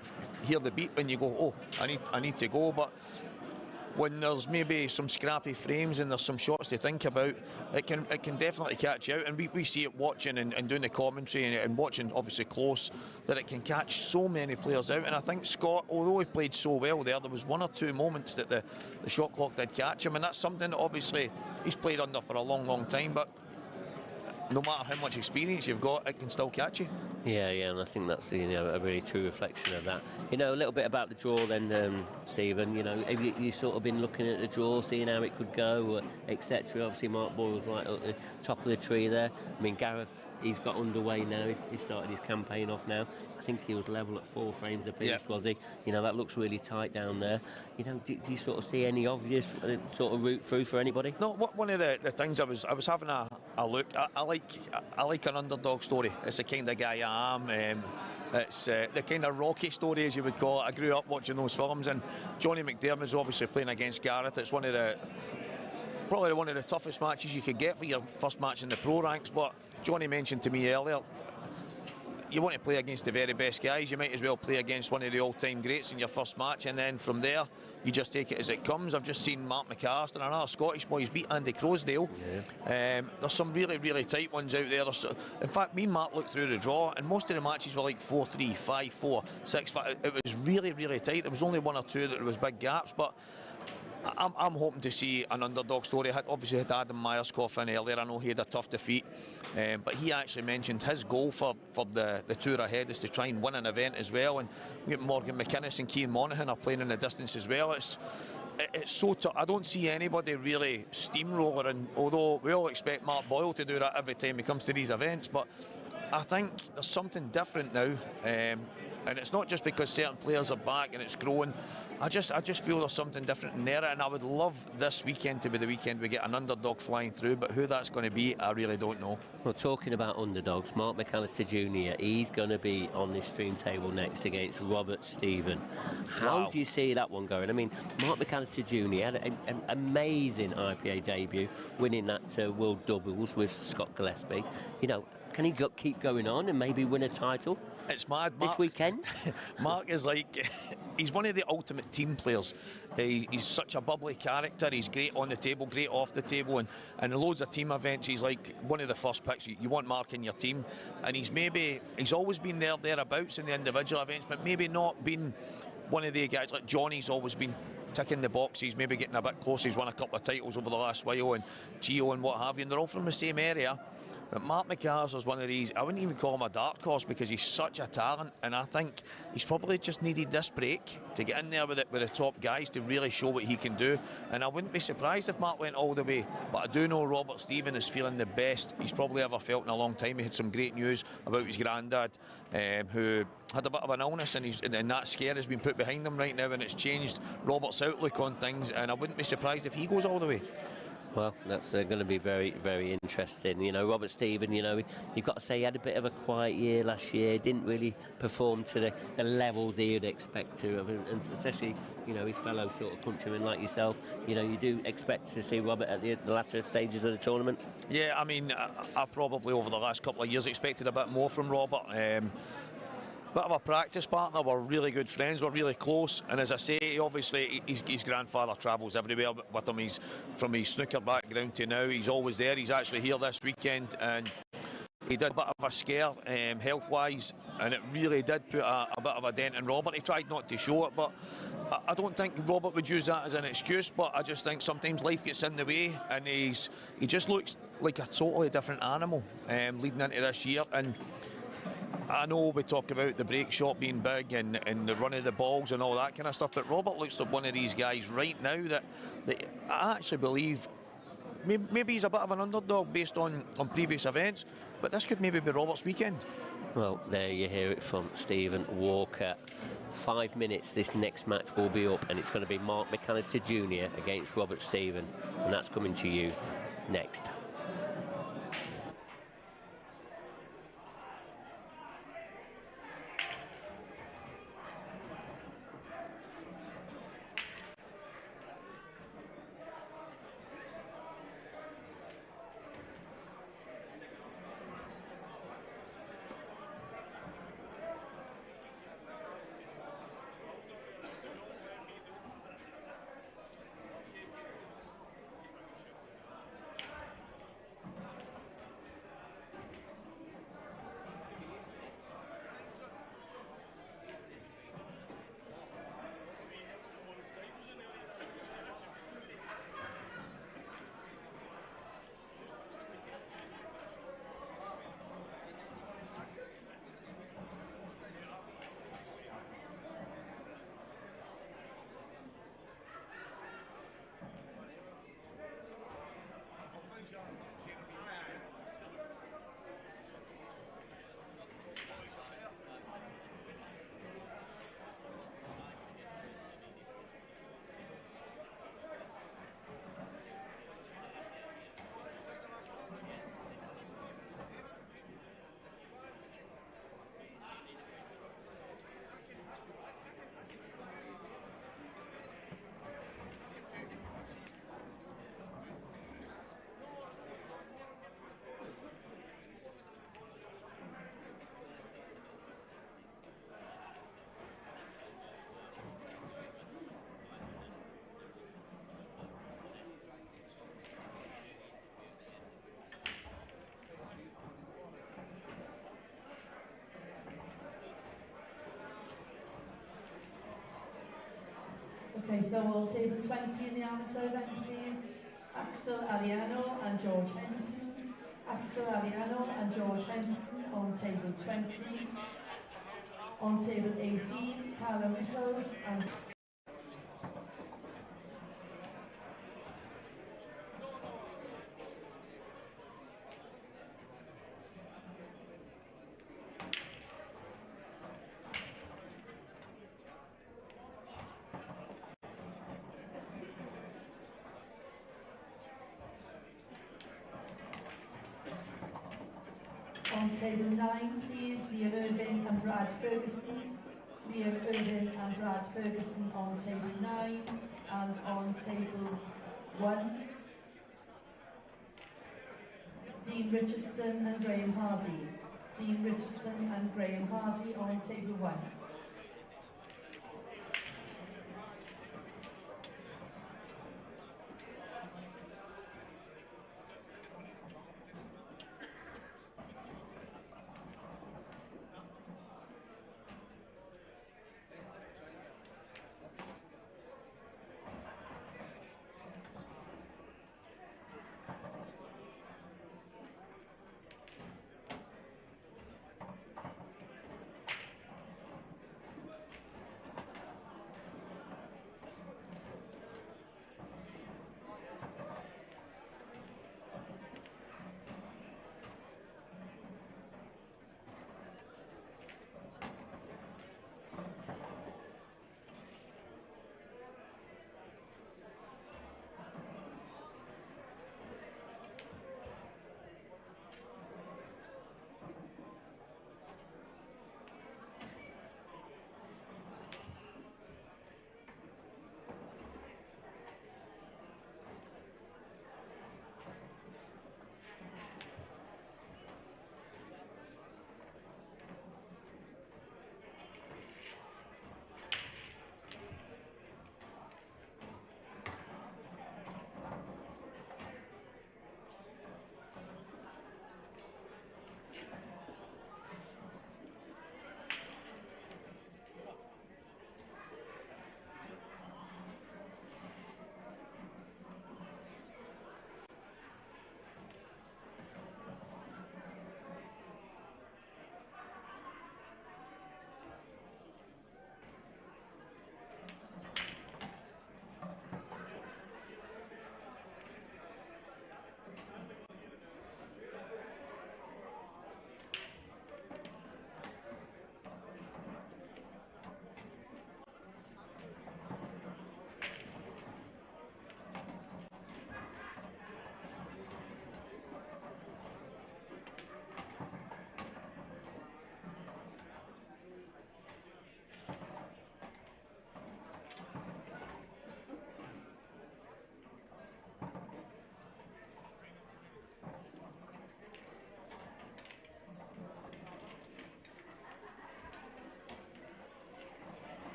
hear the beep and you go, oh, I need to go, but when there's maybe some scrappy frames and there's some shots to think about, it can definitely catch you out. And we see it watching and doing the commentary and watching obviously close, that it can catch so many players out. And I think Scott, although he played so well there was one or two moments that the shot clock did catch him, and that's something that obviously he's played under for a long time, but no matter how much experience you've got, it can still catch you.
Yeah, and I think that's a really true reflection of that. A little bit about the draw then, Stephen. Have you sort of been looking at the draw, seeing how it could go, etc. Obviously, Mark Boyle's right at the top of the tree there. I mean, Gareth, he's got underway now. He's started his campaign off now. I think he was level at 4 frames apiece, was he? That looks really tight down there. Do you sort of see any obvious sort of route through for anybody?
No, one of the things I was having a look. I like an underdog story. It's the kind of guy I am. It's the kind of Rocky story, as you would call it. I grew up watching those films, and Johnny McDermott's obviously playing against Gareth. It's probably one of the toughest matches you could get for your first match in the pro ranks. But Johnny mentioned to me earlier, you want to play against the very best guys, you might as well play against one of the all-time greats in your first match, and then from there you just take it as it comes. I've just seen Mark McAllister and another Scottish boy, he's beat Andy Crosdale. There's some really tight ones out there. In fact, me and Mark looked through the draw, and most of the matches were like 4-3, 5-4, 6-5. It was really tight. There was only one or two that there was big gaps, but I'm hoping to see an underdog story. Obviously had Adam Myerscough in earlier. I know he had a tough defeat, but he actually mentioned his goal for the tour ahead is to try and win an event as well. And Morgan McInnes and Cian Monaghan are playing in the distance as well. It's so tough. I don't see anybody really steamrolling, although we all expect Mark Boyle to do that every time he comes to these events. But I think there's something different now, and it's not just because certain players are back and it's growing. I just feel there's something different in there, and I would love this weekend to be the weekend we get an underdog flying through, but who that's going to be, I really don't know.
Well, talking about underdogs, Mark McAllister Jr., he's going to be on this stream table next against Robert Stephen. How do you see that one going? I mean, Mark McAllister Jr. had an amazing IPA debut, winning that World Doubles with Scott Gillespie. Can he keep going on and maybe win a title?
It's mad,
Mark. This weekend?
Mark is he's one of the ultimate team players. He's such a bubbly character. He's great on the table, great off the table, and in loads of team events, he's like one of the first picks. You want Mark in your team, and he's always been thereabouts in the individual events, but maybe not been one of the guys like Johnny's always been ticking the boxes, maybe getting a bit close. He's won a couple of titles over the last while, and Gio and what have you, and they're all from the same area. But Mark McAllister's one of these, I wouldn't even call him a dark horse because he's such a talent, and I think he's probably just needed this break to get in there with the top guys to really show what he can do. And I wouldn't be surprised if Mark went all the way, but I do know Robert Stephen is feeling the best he's probably ever felt in a long time. He had some great news about his granddad, who had a bit of an illness, and that scare has been put behind him right now, and it's changed Robert's outlook on things, and I wouldn't be surprised if he goes all the way.
Well, that's going to be very interesting. Robert Stephen, you've got to say he had a bit of a quiet year last year, didn't really perform to the levels he would expect to, and especially, his fellow sort of countrymen like yourself. You do expect to see Robert at the latter stages of the tournament.
Yeah, I mean, I probably over the last couple of years expected a bit more from Robert. Bit of a practice partner, we're really good friends, we're really close, and as I say, obviously his grandfather travels everywhere with him. He's from his snooker background to now, he's always there. He's actually here this weekend, and he did a bit of a scare health-wise, and it really did put a bit of a dent in Robert. He tried not to show it, but I don't think Robert would use that as an excuse, but I just think sometimes life gets in the way, and he just looks like a totally different animal leading into this year. And I know we talk about the break shot being big and the run of the balls and all that kind of stuff, but Robert looks like one of these guys right now that I actually believe maybe he's a bit of an underdog based on previous events, but this could maybe be Robert's weekend.
Well, there you hear it from Stephen Walker. 5 minutes, this next match will be up, and it's going to be Mark McAllister Jr. against Robert Stephen, and that's coming to you next.
Okay, so we'll table 20 in the amateur event, please. Axel Ariano and George Henderson. Axel Ariano and George Henderson on table 20. On table 18, Callum Nichols and... On table 9, please, Liam Irving and Brad Ferguson. Liam Irving and Brad Ferguson on table 9, and on table 1, Dean Richardson and Graham Hardy. Dean Richardson and Graham Hardy on table 1.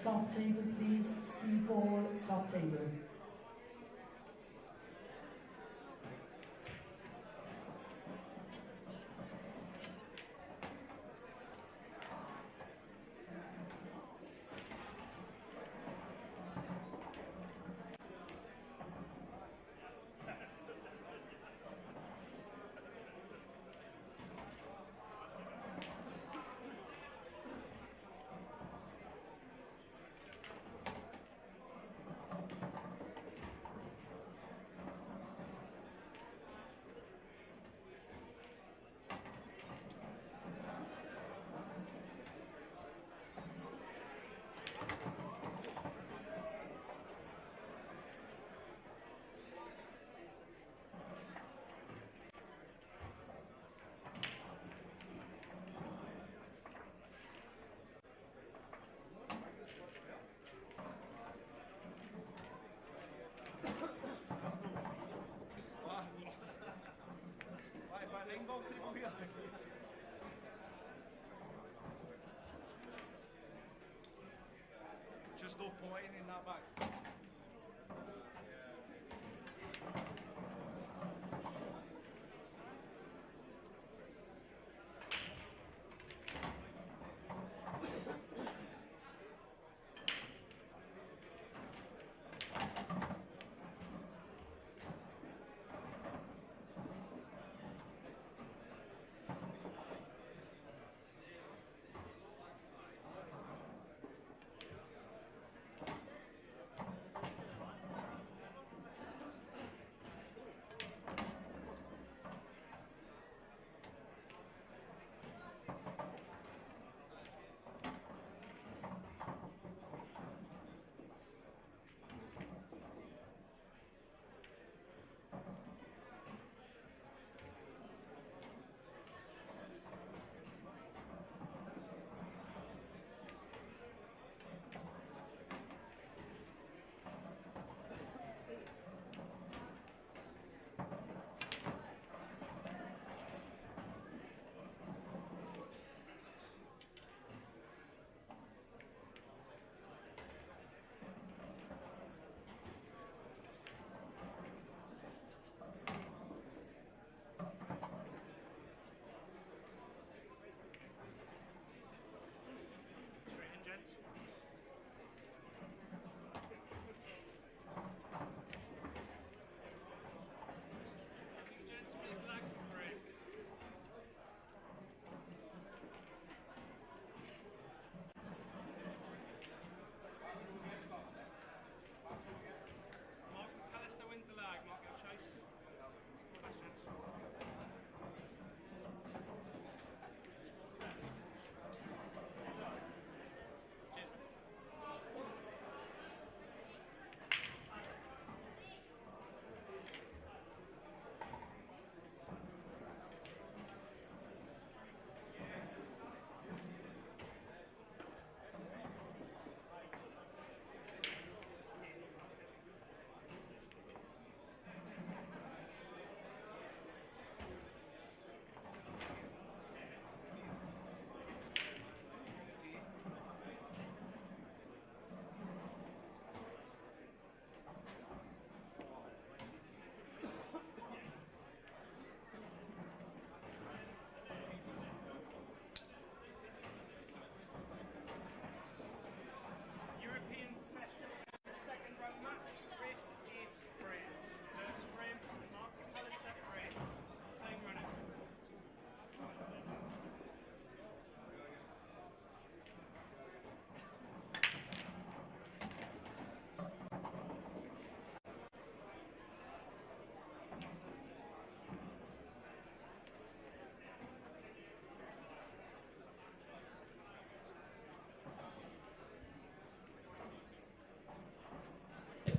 top table, please. Steve Hall, top table.
Just no pointing in that back.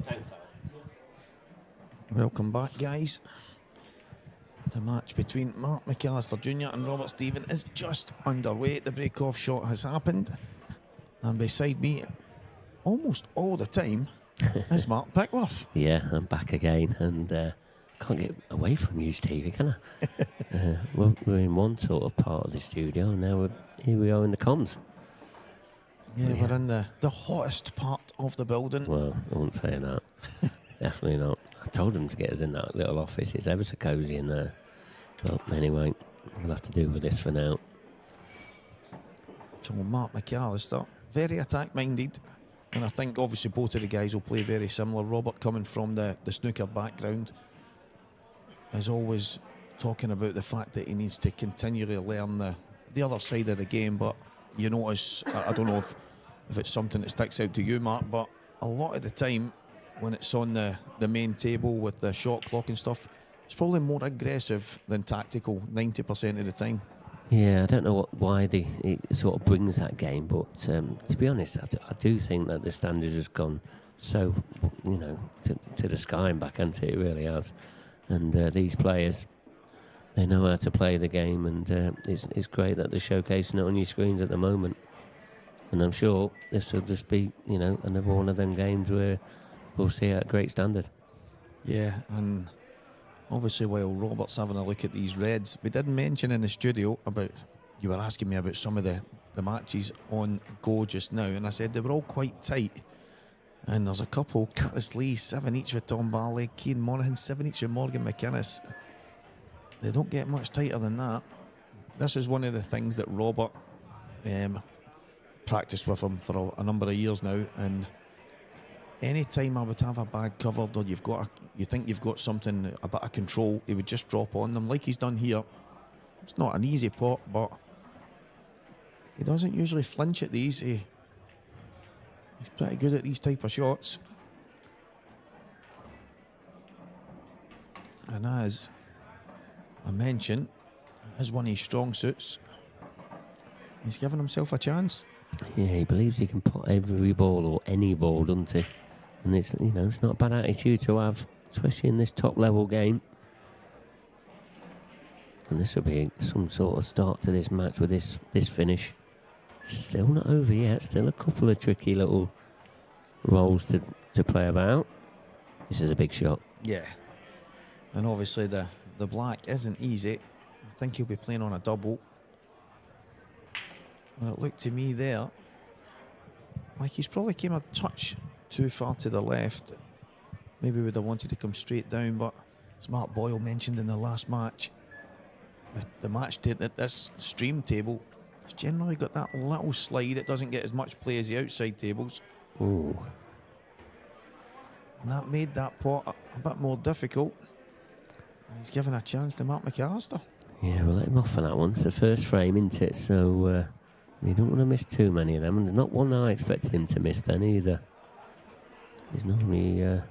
Thanks, Alan.
Welcome back, guys. The match between Mark McAllister Jr. and Robert Stephen is just underway. The break-off shot has happened. And beside me, almost all the time, is Mark Pickworth.
Yeah, I'm back again, and can't get away from you, Stevie, can I? We're in one sort of part of the studio, and now here we are in the comms.
Yeah, we're in the hottest part of the building.
Well, I wouldn't say that. Definitely not. I told him to get us in that little office. It's ever so cosy in there. But anyway, we'll have to do with this for now.
So Mark McAllister, very attack-minded. And I think obviously both of the guys will play very similar. Robert, coming from the snooker background, is always talking about the fact that he needs to continually learn the other side of the game. But you notice, I don't know if it's something that sticks out to you, Mark, but a lot of the time when it's on the main table with the shot clock and stuff, it's probably more aggressive than tactical 90% of the time.
Yeah, I don't know why it sort of brings that game, but to be honest, I do think that the standard has gone so, to the sky and back, hasn't it? It really has. And these players, they know how to play the game, and it's great that they're showcasing it on your screens at the moment. And I'm sure this will just be, another one of them games where we'll see it at a great standard.
Yeah, and obviously while Robert's having a look at these reds, we did mention in the studio about, you were asking me about some of the matches on go just now, and I said they were all quite tight. And there's a couple, Curtis Lee, 7 each with Tom Barley, Cian Monaghan, 7 each with Morgan McInnes. They don't get much tighter than that. This is one of the things that Robert practiced with him for a number of years now, and any time I would have a bag covered or you think you've got something, a bit of control, he would just drop on them like he's done here. It's not an easy pot, but he doesn't usually flinch at these. He's pretty good at these type of shots. And as I mentioned, it is one of his strong suits. He's given himself a chance.
Yeah, he believes he can put every ball or any ball, doesn't he? And it's it's not a bad attitude to have, especially in this top level game. And this will be some sort of start to this match with this finish. Still not over yet. Still a couple of tricky little rolls to play about. This is a big shot.
Yeah. And obviously the black isn't easy. I think he'll be playing on a double. And it looked to me there like he's probably came a touch too far to the left. Maybe would have wanted to come straight down, but as Mark Boyle mentioned in the last match, the match at this stream table, it's generally got that little slide. It doesn't get as much play as the outside tables.
Ooh.
And that made that pot a bit more difficult. And he's given a chance to Mark McAllister.
Yeah, we'll let him off for that one. It's the first frame, isn't it? So you don't want to miss too many of them. And there's not one I expected him to miss then either. He's normally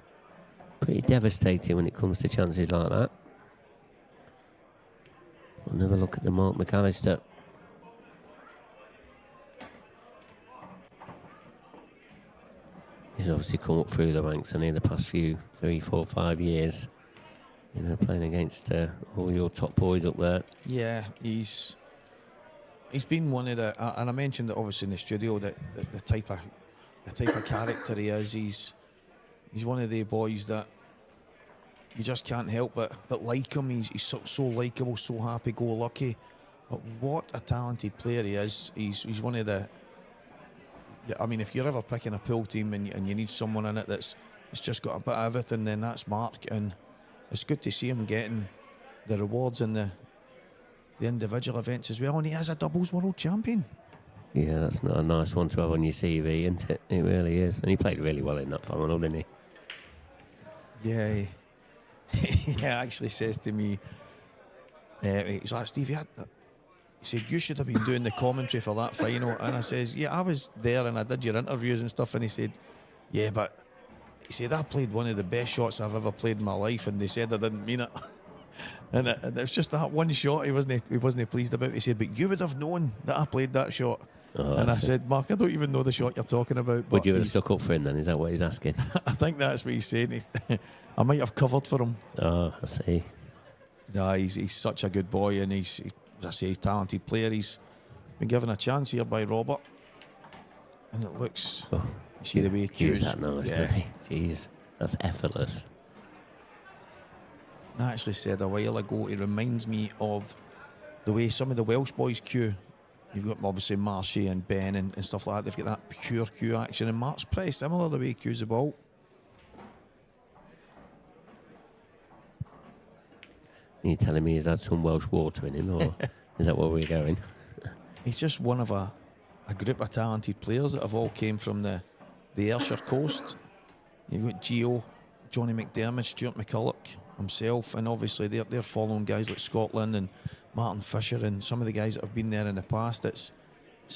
pretty devastating when it comes to chances like that. We'll never look at the Mark McAllister. He's obviously come up through the ranks in the past 3, 4, 5 years. Playing against all your top boys up there.
Yeah, he's been one of the, and I mentioned that obviously in the studio that the type of character he is. He's one of the boys that you just can't help but like him. He's so likeable, so happy-go-lucky. But what a talented player he is. He's one of the. I mean, if you're ever picking a pool team and you need someone in it that's just got a bit of everything, then that's Mark. And it's good to see him getting the rewards in the individual events as well. And he is a doubles world champion.
Yeah, that's not a nice one to have on your CV, isn't it? It really is. And he played really well in that final, didn't he?
Yeah, he actually says to me, he's like, Steve, he said, you should have been doing the commentary for that final. And I says, yeah, I was there and I did your interviews and stuff. And he said, yeah, but he said, I played one of the best shots I've ever played in my life. And they said I didn't mean it. And it was just that one shot he wasn't pleased about. He said, but you would have known that I played that shot.
Oh,
and I said, Mark, I don't even know the shot you're talking about. But
would you have stuck up for him then? Is that what he's asking?
I think that's what he's saying. I might have covered for him.
Oh, I see.
Nah, he's such a good boy, and as I say, he's a talented player. He's been given a chance here by Robert. And it looks, you see the way he cues.
That nice, doesn't he? Jeez, that's effortless.
I actually said a while ago, it reminds me of the way some of the Welsh boys cue You've got obviously Marshy and Ben and stuff like that. They've got that pure Q action, and Mark's pretty similar the way he cues the ball.
Are you telling me he's had some Welsh water in him, or is that where we're going?
He's just one of a group of talented players that have all came from the Ayrshire coast. You've got Gio, Johnny McDermott, Stuart McCulloch, himself, and obviously they're following guys like Scotland and Martin Fisher and some of the guys that have been there in the past. It's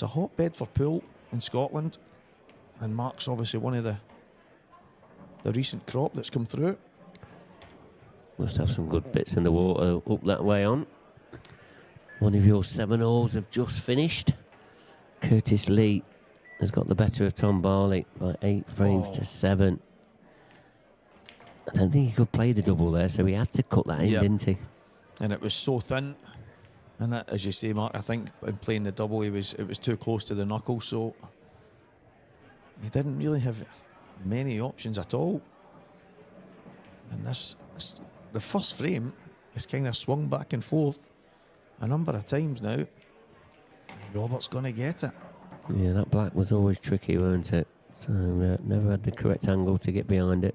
a hotbed for pool in Scotland, and Mark's obviously one of the recent crop that's come through.
Must have some good bits in the water up that way on. One of your 7 holes have just finished. Curtis Lee has got the better of Tom Barley by 8 frames to 7. I don't think he could play the double there, so he had to cut that in, didn't he?
And it was so thin. And that, as you say, Mark, I think in playing the double, it was too close to the knuckle, so he didn't really have many options at all. And this the first frame is kind of swung back and forth a number of times now. Robert's going to get it.
Yeah, that black was always tricky, weren't it? So never had the correct angle to get behind it.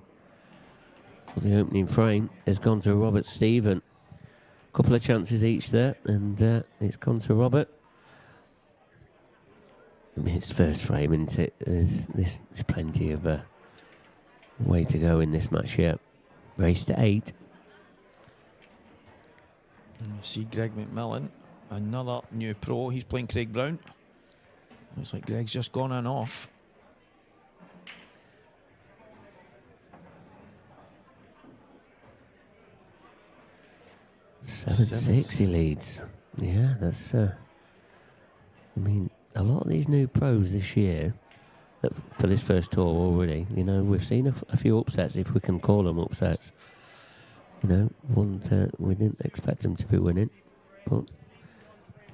Well, the opening frame has gone to Robert Stephen. Couple of chances each there, and it's gone to Robert. I mean, it's first frame, isn't it? There's plenty of way to go in this match yet. Race to 8.
I see Greg McMillan, another new pro. He's playing Craig Brown. Looks like Greg's just gone on off.
Seven six he leads. Yeah, that's. I mean, a lot of these new pros this year, for this first tour already, you know, we've seen a few upsets, if we can call them upsets. You know, we didn't expect him to be winning, but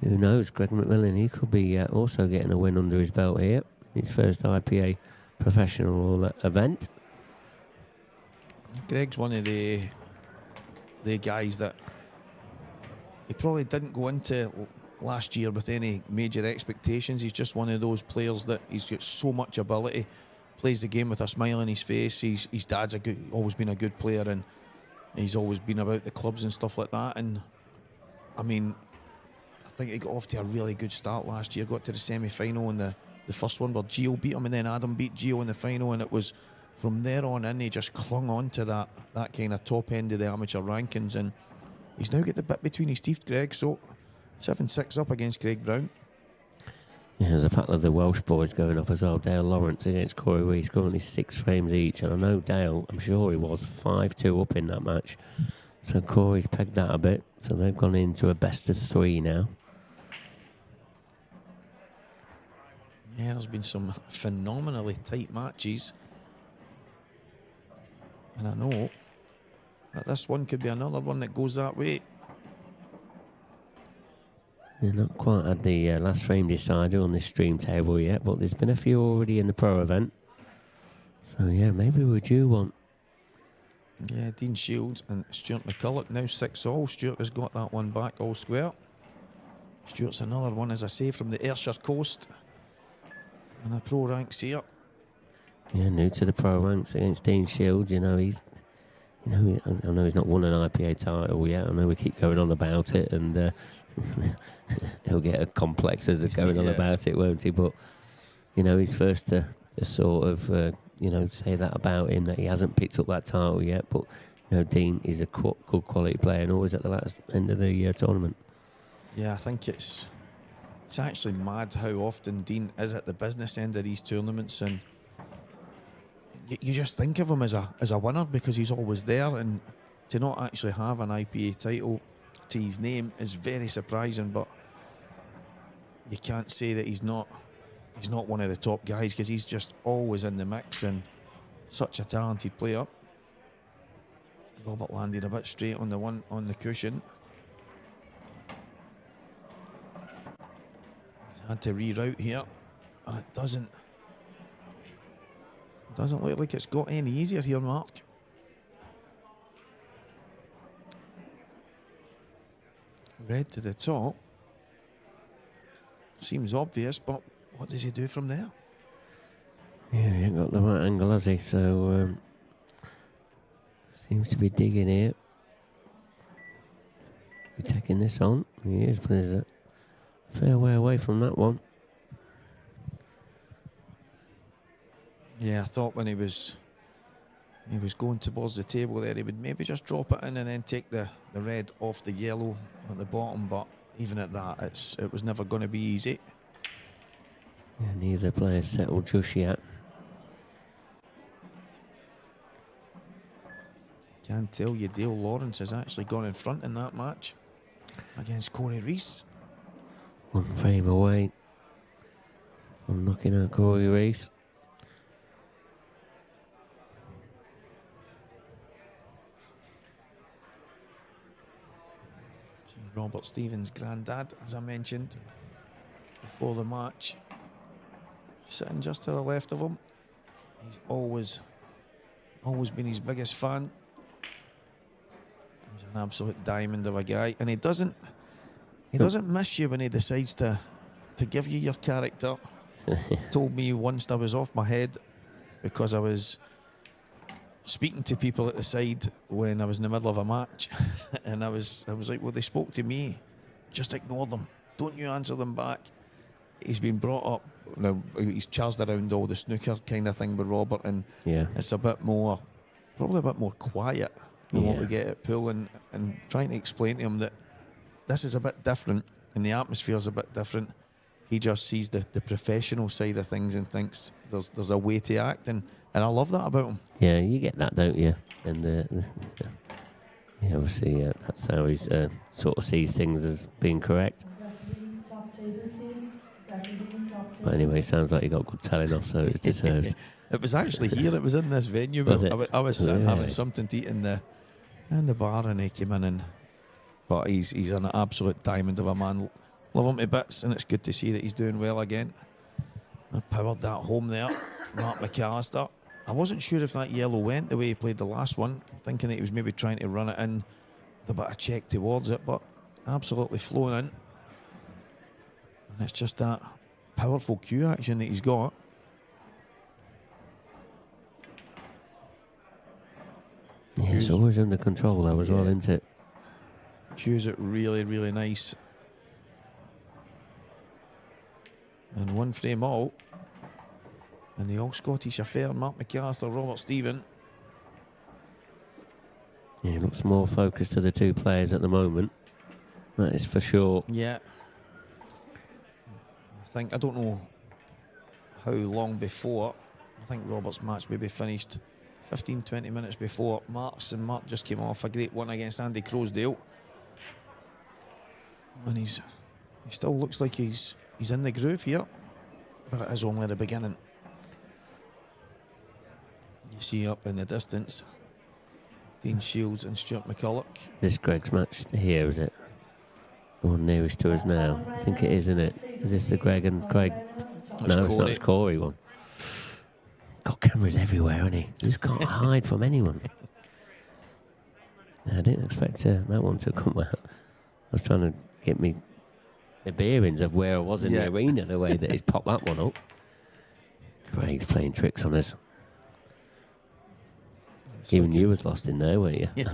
who knows? Greg McMillan, he could be also getting a win under his belt here. His first IPA professional event.
Greg's one of the guys that he probably didn't go into last year with any major expectations. He's just one of those players that he's got so much ability, plays the game with a smile on his face. His dad's always been a good player, and he's always been about the clubs and stuff like that. And I mean, I think he got off to a really good start last year. Got to the semi-final in the first one where Gio beat him, and then Adam beat Gio in the final, and it was from there on in he just clung on to that kind of top end of the amateur rankings, and he's now got the bit between his teeth, Greg. So 7-6 up against Craig Brown.
Yeah, there's a fact that the Welsh boys going off as well. Dale Lawrence against Corey Weiss, currently 6 frames each, and I know Dale, I'm sure he was 5-2 up in that match. So Corey's pegged that a bit. So they've gone into a best of 3 now.
Yeah, there's been some phenomenally tight matches, and I know that this one could be another one that goes that way.
They've not quite had the last frame decider on this stream table yet, but there's been a few already in the pro event. So yeah, maybe we're due one.
Yeah, Dean Shields and Stuart McCulloch now 6-all. Stuart has got that one back all square. Stuart's another one, as I say, from the Ayrshire coast, and the pro ranks here.
Yeah, new to the pro ranks against Dean Shields. You know, I know he's not won an IPA title yet. I know we keep going on about it, and he'll get a complex as they're going on about it, won't he? But you know, he's first to sort of say that about him, that he hasn't picked up that title yet. But you know, Dean is a good quality player and always at the last end of the tournament.
Yeah, I think it's actually mad how often Dean is at the business end of these tournaments, and you just think of him as a winner because he's always there, and to not actually have an IPA title to his name is very surprising. But you can't say that he's not one of the top guys, because he's just always in the mix and such a talented player. Robert landed a bit straight on the one on the cushion. He's had to reroute here, and it doesn't look like it's got any easier here, Mark. Red to the top. seems obvious, but what does he do from there?
Yeah, he ain't got the right angle, has he? So, seems to be digging here. Is he taking this on? He is, but he's a fair way away from that one.
Yeah, I thought when he was going towards the table there, he would maybe just drop it in and then take the red off the yellow at the bottom, but even at that, it was never going to be easy.
Yeah, neither player's settled just yet.
Can't tell you, Dale Lawrence has actually gone in front in that match against Corey Reese.
One frame away from knocking out Corey Reese.
Robert Stevens' granddad, as I mentioned before the match, sitting just to the left of him. He's always been his biggest fan. He's an absolute diamond of a guy, and he doesn't miss you when he decides to give you your character. Told me once I was off my head because I was speaking to people at the side when I was in the middle of a match, and I was like, well, they spoke to me, just ignore them, don't you answer them back. He's been brought up, now he's charged around all the snooker kind of thing with Robert, and it's probably a bit more quiet than what we get at pool, and trying to explain to him that this is a bit different and the atmosphere's a bit different. He just sees the professional side of things and thinks there's a way to act, and I love that about him.
Yeah, you get that, don't you? And obviously that's how he sort of sees things as being correct. But anyway, sounds like he got good telling off, so it's deserved.
It was actually here. It was in this venue.
Was it?
I was sitting having something to eat in the bar, and he came in. But he's an absolute diamond of a man. Love him to bits, and it's good to see that he's doing well again. I powered that home there. Mark McAllister. I wasn't sure if that yellow went the way he played the last one, thinking that he was maybe trying to run it in with a bit of check towards it, but absolutely flown in. And it's just that powerful cue action that he's got.
Yeah, it's always under control though as well, isn't it?
Cues it really, really nice. And one frame out. And the All-Scottish affair, Mark McAllister, Robert Stephen.
Yeah, looks more focused to the two players at the moment. That is for sure.
Yeah. I don't know how long before. I think Robert's match maybe finished 15-20 minutes before Mark's, and Mark just came off a great one against Andy Crosdale. And he still looks like he's in the groove here, but it is only the beginning. You see up in the distance Dean Shields and Stuart McCulloch.
This Greg's match here, is it? The one nearest to us now. I think it is, isn't it? Is this the Greg and Craig? No, it's not. It's Corey one. Got cameras everywhere, hasn't he? You just can't hide from anyone. I didn't expect that one to come out. I was trying to get me the bearings of where I was in the arena, the way that he's popped that one up. Greg's playing tricks on us. Even you was lost in there, weren't you?
Yeah.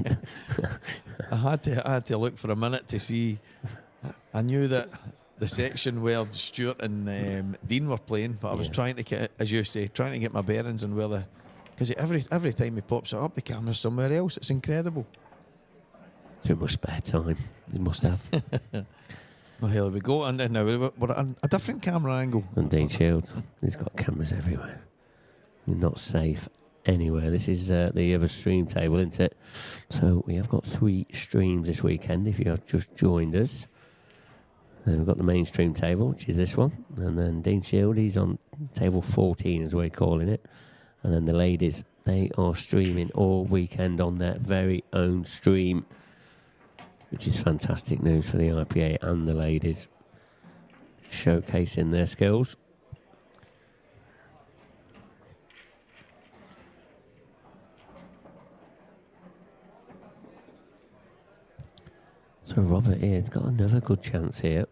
I had to look for a minute to see. I knew that the section where Stuart and Dean were playing, but I was trying to get, as you say, trying to get my bearings and where because every time he pops it up, the camera's somewhere else. It's incredible.
Too much spare time. He must have.
Well, here we go, and now we're at a different camera angle.
And Dean Shields, he's got cameras everywhere. You're not safe anywhere. This is the other stream table, isn't it? So we have got 3 streams this weekend, if you have just joined us. Then we've got the mainstream table, which is this one. And then Dean Shield, he's on table 14, as we're calling it. And then the ladies, they are streaming all weekend on their very own stream, which is fantastic news for the IPA and the ladies, showcasing their skills. So Robert here's got another good chance here.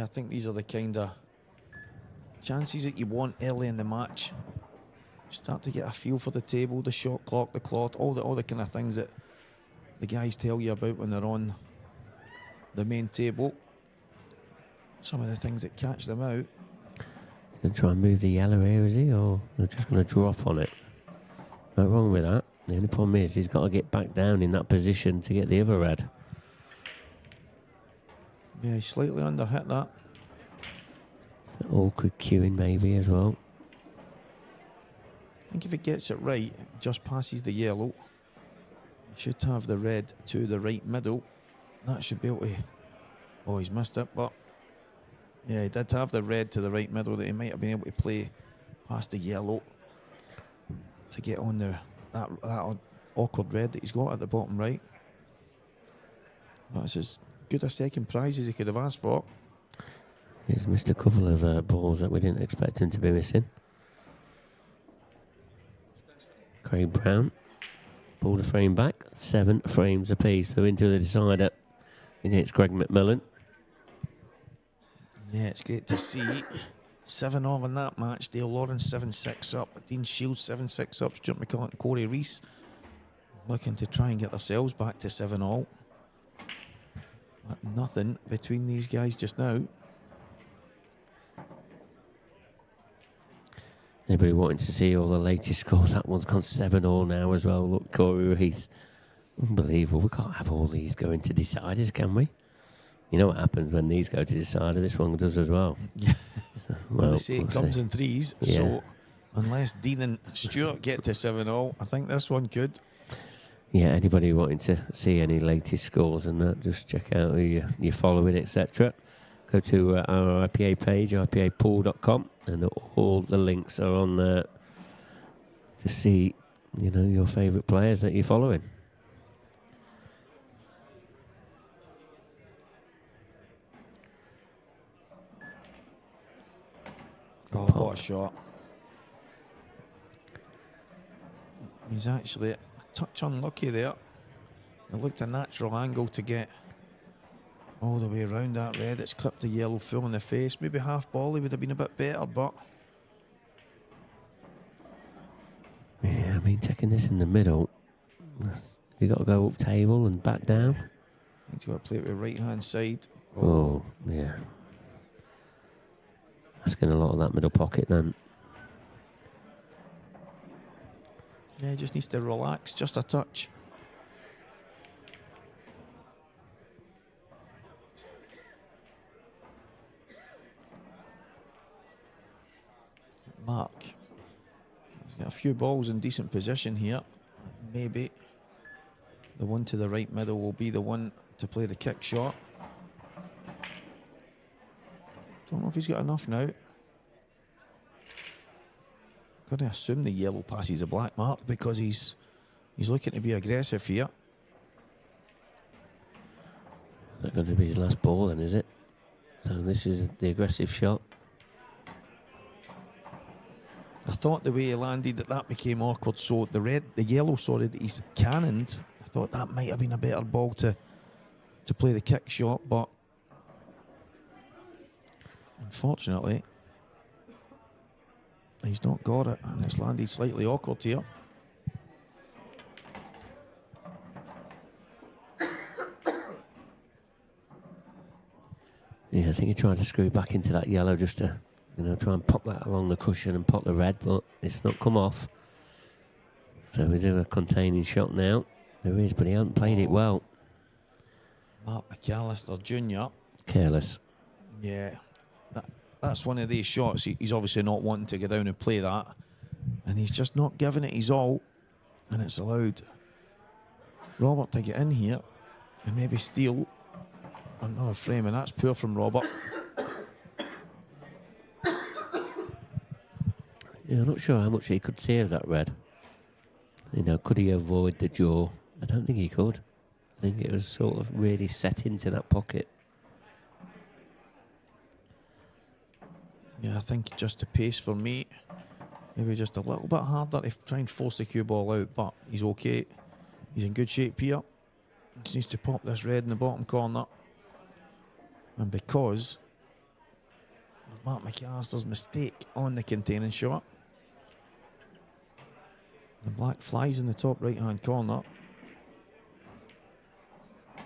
Yeah, I think these are the kind of chances that you want early in the match. Start to get a feel for the table, the shot clock, the cloth, all the kind of things that the guys tell you about when they're on the main table. Some of the things that catch them out.
Going to try and move the yellow here, is he? Or they're just going to drop on it? No wrong with that. The only problem is he's got to get back down in that position to get the other red.
Yeah, he slightly underhit that.
Awkward queuing maybe as well.
I think if he gets it right, just passes the yellow, he should have the red to the right middle. That should be able to... Oh, he's missed it, but... Yeah, he did have the red to the right middle that he might have been able to play past the yellow to get on there. That awkward red that he's got at the bottom right. That's as good a second prize as he could have asked for.
He's missed a couple of balls that we didn't expect him to be missing. Craig Brown pulled a frame back, 7 frames apiece. So into the decider, and it's Greg McMillan.
Yeah, it's great to see. 7-all in that match. Dale Lawrence 7-6 up. Dean Shields 7-6 up. Stuart McCulloch and Corey Rees looking to try and get themselves back to 7-all. But nothing between these guys just now.
Anybody wanting to see all the latest scores? That one's gone 7-all now as well. Look, Corey Rees. Unbelievable. We can't have all these going to deciders, can we? You know what happens when these go to decider? This one does as well.
Yeah.
So,
well, they say it comes in threes,
yeah.
So unless Dean and Stuart get to 7-all, I think this one could.
Yeah, anybody wanting to see any latest scores and that, just check out who you're following, etc. Go to our IPA page, ipapool.com, and all the links are on there to see, you know, your favourite players that you're following.
Oh, what a shot. He's actually a touch unlucky there. It looked a natural angle to get all the way around that red. It's clipped the yellow full in the face. Maybe half volley would have been a bit better, but...
Yeah, I mean, taking this in the middle, you got to go up table and back down.
He's got to play it with the right-hand side.
Oh, yeah. Asking a lot of that middle pocket then.
Yeah, he just needs to relax just a touch. Mark. He's got a few balls in decent position here. Maybe the one to the right middle will be the one to play the kick shot. Don't know if he's got enough now. Got to assume the yellow passes a black mark because he's looking to be aggressive here.
That going to be his last ball then, is it? So this is the aggressive shot.
I thought the way he landed that became awkward. So the yellow, sorry, that he's cannoned. I thought that might have been a better ball to play the kick shot, but unfortunately, he's not got it, and it's landed slightly awkward here.
Yeah, I think he tried to screw back into that yellow just to, you know, try and pop that along the cushion and pop the red, but it's not come off. So is there a containing shot now? There is, but he hasn't played it well.
Mark McAllister Jr.
Careless.
Yeah, that's one of these shots. He's obviously not wanting to go down and play that, and he's just not giving it his all, and it's allowed Robert to get in here and maybe steal another frame, and that's poor from Robert.
Yeah, I'm not sure how much he could save that red. You know, could he avoid the jaw? I don't think he could. I think it was sort of really set into that pocket.
Yeah, I think just the pace for me, maybe just a little bit harder to try and force the cue ball out, but he's okay. He's in good shape here. Just needs to pop this red in the bottom corner. And because Mark McAllister's mistake on the containing shot. The black flies in the top right-hand corner.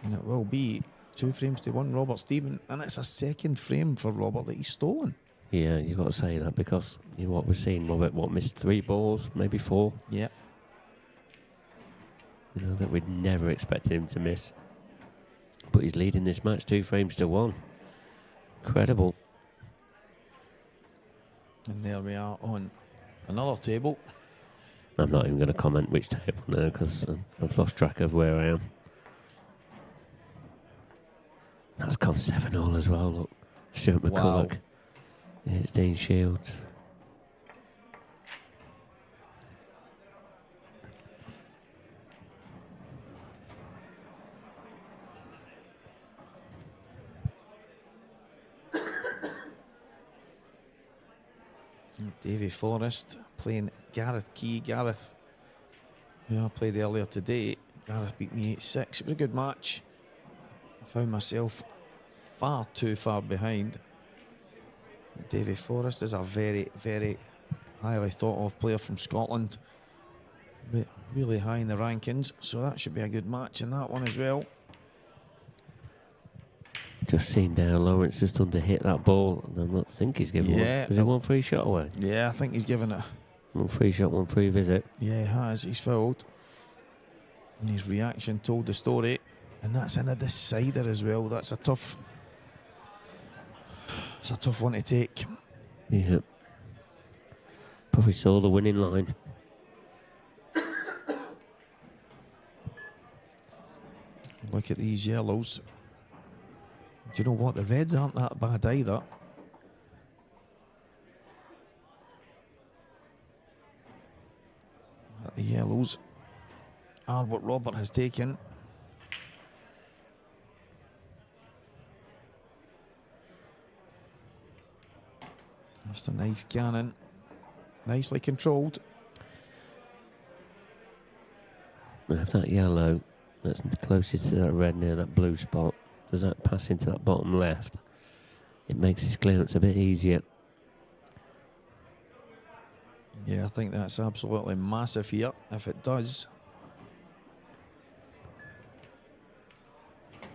And it will be 2 frames to 1, Robert Stephen. And it's a second frame for Robert that he's stolen.
Yeah, you've got to say that because what we're seeing, Robert, missed 3 balls, maybe 4.
Yeah.
That we'd never expected him to miss. But he's leading this match 2 frames to 1. Incredible.
And there we are on another table.
I'm not even going to comment which table now because I've lost track of where I am. That's gone 7-all as well, look. Stuart McCulloch.
Wow.
Yeah, it's Dean Shields.
Davy Forrest playing Gareth Key. Gareth, who I played earlier today, Gareth beat me 8-6. It was a good match. I found myself far too far behind. Davy Forrest is a very, very highly thought of player from Scotland. Really high in the rankings, so that should be a good match in that one as well.
Just seen Dale Lawrence just under hit that ball, and I don't think he's given one. Is it 1 free shot away?
Yeah, I think he's given it.
1 free shot, 1 free visit.
Yeah, he has. He's fouled. And his reaction told the story. And that's in a decider as well. That's a tough one to take.
Yeah. Probably saw the winning line.
Look at these yellows. Do you know what? The reds aren't that bad either. The yellows are what Robert has taken. Just a nice cannon. Nicely controlled.
Now, if that yellow that's closest to that red near that blue spot, does that pass into that bottom left, it makes his clearance a bit easier.
Yeah, I think that's absolutely massive here, if it does.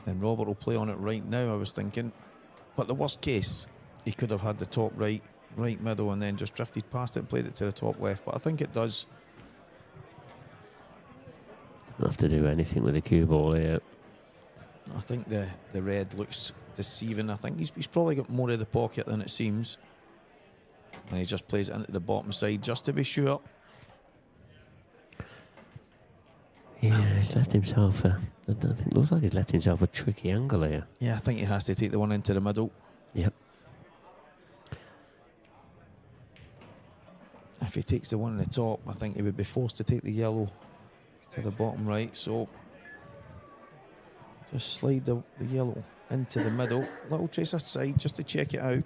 Then Robert will play on it right now, I was thinking. But the worst case, he could have had the top right middle, and then just drifted past it and played it to the top left. But I think it does.
Don't have to do anything with the cue ball here.
I think the red looks deceiving. I think he's probably got more of the pocket than it seems. And he just plays it into the bottom side just to be sure.
Yeah, he's left himself looks like he's left himself a tricky angle here.
Yeah, I think he has to take the one into the middle.
Yep.
If he takes the one in the top, I think he would be forced to take the yellow to the bottom right. So just slide the yellow into the middle. Little trace aside just to check it out.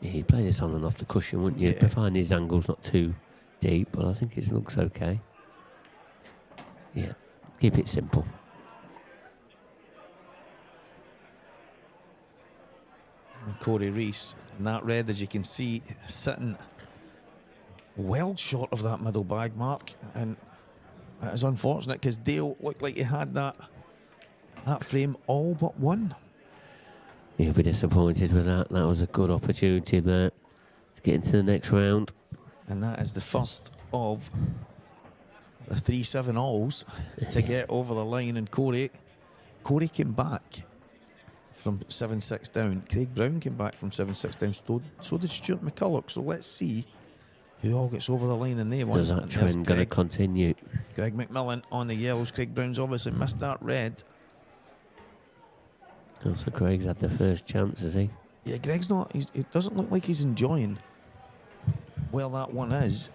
Yeah, he'd play this on and off the cushion, wouldn't you?
Yeah.
Find his angle's not too deep, but I think it looks okay. Yeah, keep it simple.
And Corey Reese, and that red, as you can see, sitting well short of that middle bag mark. And it is unfortunate because Dale looked like he had that frame all but one.
He'll be disappointed with that. That was a good opportunity there to get into the next round.
And that is the first of the 3-7-alls to get over the line. And Corey came back from 7-6 down. Craig Brown came back from 7-6 down. So did Stuart McCulloch. So let's see who all gets over the line in there.
Is that trend going to continue?
Greg McMillan on the yellows. Craig Brown's obviously missed that red.
Oh, so Craig's had the first chance, has he?
Yeah, Greg's not. It doesn't look like he's enjoying where that one is.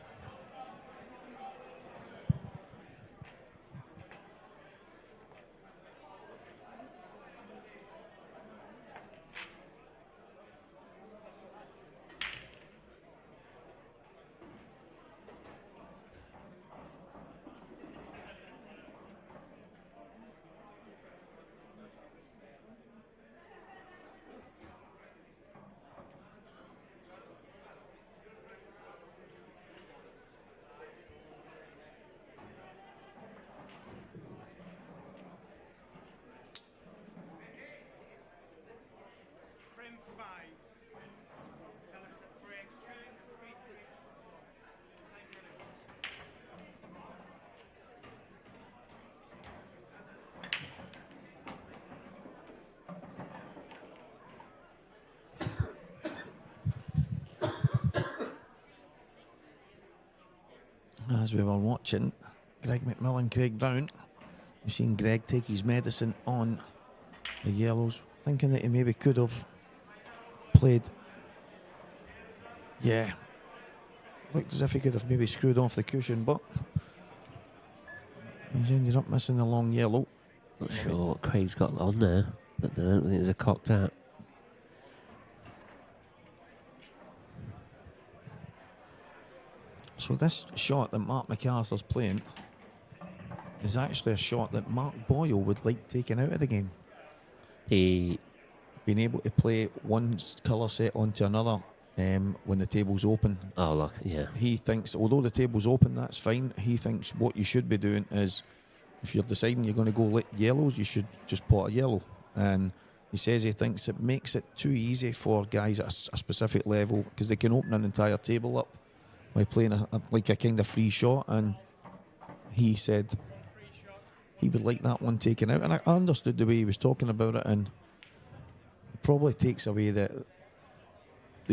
as we were watching Greg McMillan, Craig Brown, we've seen Greg take his medicine on the yellows, thinking that he maybe could have played. Yeah, looked as if he could have maybe screwed off the cushion, but he's ended up missing the long yellow.
Not sure what Craig's got on there, but I don't think there's a cocked out.
So this shot that Mark McAllister's playing is actually a shot that Mark Boyle would like taken out of the game. Being able to play one colour set onto another when the table's open.
Oh, look, yeah.
He thinks, although the table's open, that's fine. He thinks what you should be doing is, if you're deciding you're going to go yellows, you should just pot a yellow. And he says he thinks it makes it too easy for guys at a specific level, because they can open an entire table up by playing a kind of free shot. And he said he would like that one taken out. And I understood the way he was talking about it, and it probably takes away the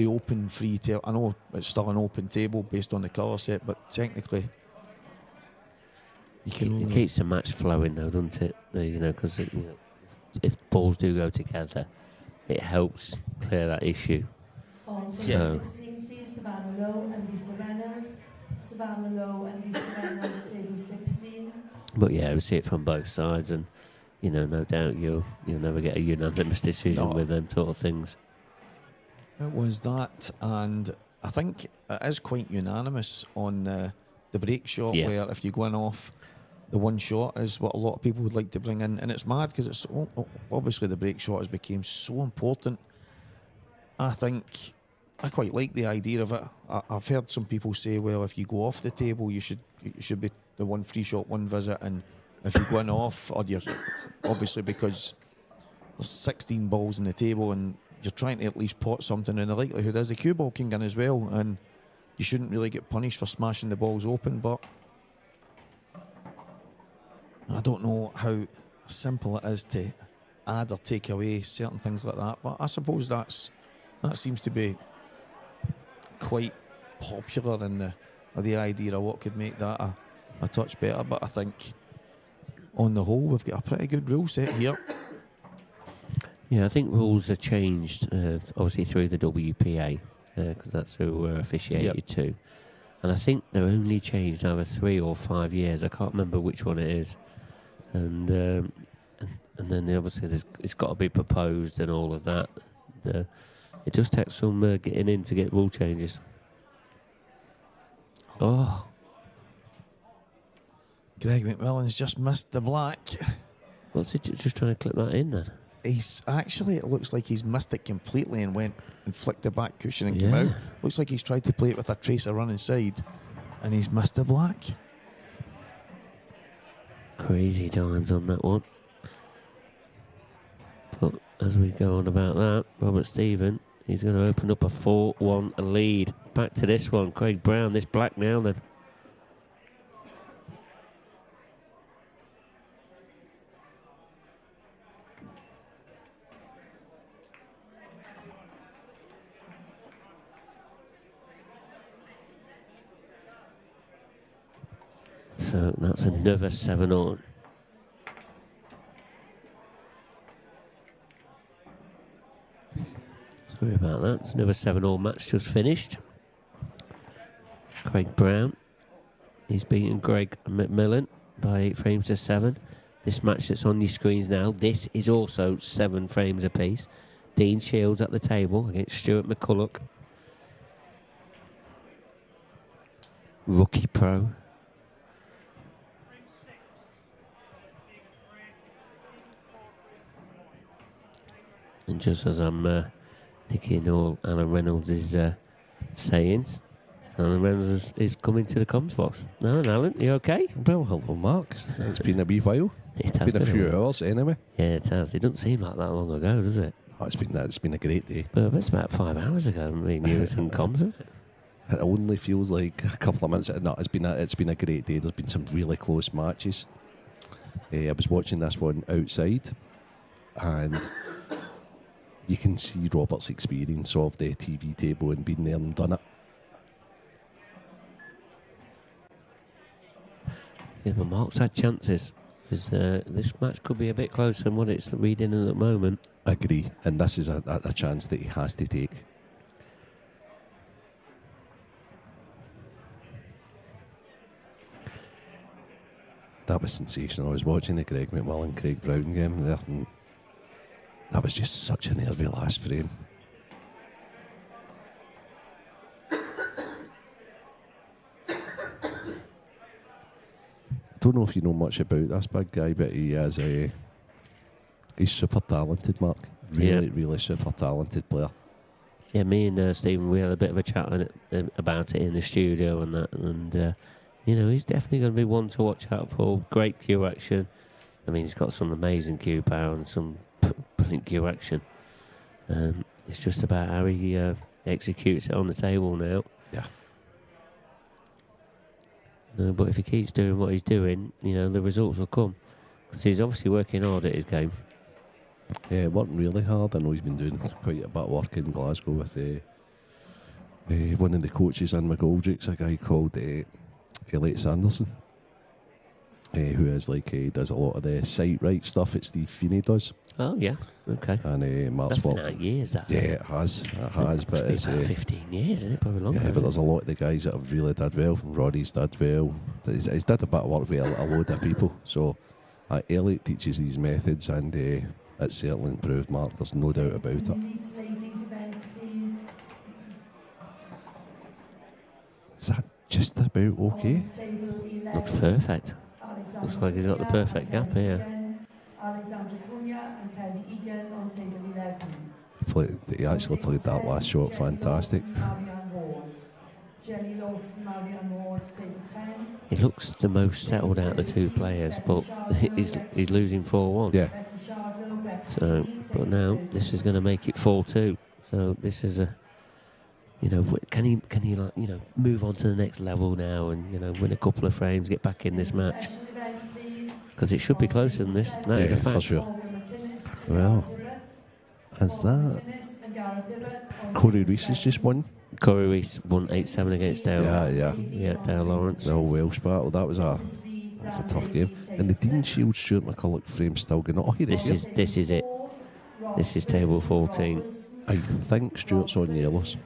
open free table. I know it's still an open table based on the colour set, but technically you can.
It keeps the match flowing, though, doesn't it? You know, because if balls do go together, it helps clear that issue.
On to
So.
16, please, Savannah Lowe and Lisa Reynolds. Savannah Lowe and Lisa Reynolds, table 16.
But yeah, we see it from both sides, and no doubt you'll never get a unanimous decision with them sort of things.
It was that, and I think it is quite unanimous on the break shot, where if you go in off the one shot is what a lot of people would like to bring in, and it's mad because it's obviously the break shot has become so important. I think I quite like the idea of it. I've heard some people say, well, if you go off the table, you should be the one free shot, one visit, and if you go in off, or you're obviously, because there's 16 balls in the table and you're trying to at least pot something, and the likelihood is the cue ball can get in as well, and you shouldn't really get punished for smashing the balls open. But I don't know how simple it is to add or take away certain things like that, but I suppose that seems to be quite popular in the idea of what could make that a touch better. But I think on the whole we've got a pretty good rule set here.
Yeah, I think rules are changed, obviously through the WPA, because that's who we're officiated to. And I think they're only changed over 3 or 5 years. I can't remember which one it is. And then obviously it's got to be proposed and all of that. It just takes some getting in to get rule changes. Oh.
Greg McMillan's just missed the black.
What's it? Just trying to clip that in then?
He's actually, it looks like he's missed it completely and went and flicked the back cushion and came out. Looks like he's tried to play it with a tracer run inside and he's missed the black.
Crazy times on that one. But as we go on about that, Robert Stephen, he's going to open up a 4-1 lead. Back to this one, Craig Brown, this black now then. So that's another 7-on. Sorry about that. It's another 7-all match just finished. Craig Brown, he's beaten Greg McMillan by 8 frames to 7. This match that's on your screens now, this is also 7 frames apiece. Dean Shields at the table against Stuart McCulloch. Rookie pro. And just as I'm nicking all Alan Reynolds' sayings, Alan Reynolds is coming to the comms box. No, Alan, you okay?
Well, hello, Mark. It's been a wee while.
It has
been a few hours anyway.
Yeah, it has. It doesn't seem like that long ago, does it?
Oh, it's been a great day.
But it's about 5 hours ago. Me and you was in comms, isn't it?
It only feels like a couple of minutes. No, it's been a great day. There's been some really close matches. I was watching this one outside, and you can see Robert's experience of the TV table and being there and done it.
Yeah, but Mark's had chances. This match could be a bit closer than what it's reading at the moment.
I agree, and this is a chance that he has to take. That was sensational. I was watching the Greg McMillan, Craig Brown game there, and that was just such a nervy last frame. I don't know if you know much about this big guy, but he is he's super talented, Mark. Really super talented player.
Yeah, me and Stephen, we had a bit of a chat on it, about it in the studio and that, and he's definitely going to be one to watch out for. Great cue action. I mean, he's got some amazing cue power and some brilliant cue action. It's just about how he executes it on the table now.
Yeah.
But if he keeps doing what he's doing, the results will come. Because he's obviously working hard at his game.
Yeah, working really hard. I know he's been doing quite a bit of work in Glasgow with one of the coaches in McGoldrick's, a guy called Elliot Sanderson, who is does a lot of the site right stuff that Steve Feeney does.
Oh yeah, okay.
And Mark's
That's been out years. That
yeah, it has. But it's
about 15 years, isn't it? Probably longer.
Yeah, but there's a lot of the guys that have really did well. Roddy's did well. He's did a bit of work with a load of people. So Elliot teaches these methods, and it's certainly improved Mark. There's no doubt about it.
Leeds ladies event, please.
Is that just about okay?
Looks perfect. Looks like he's got the perfect gap here.
Alexandra Cunha and Kelly Egan on table 11.
He actually played that last shot fantastic.
Marianne Ward. Jenny Lawson, Marianne Ward, table 10.
He looks the most settled out of the two players, but he's losing 4-1.
Yeah.
So, but now this is going to make it 4-2. So this is can he move on to the next level now and win a couple of frames, get back in this match? Because it should be closer than this. That is a fact.
For sure. Well, as that, Corey Reese has just won.
Corey Reese won 8-7 against Dale.
Yeah,
Dale Lawrence.
The Welsh battle. That was a tough game. And the Dean Shield Stuart McCulloch frame still going on.
This is it. This is table 14.
I think Stuart's on yellows.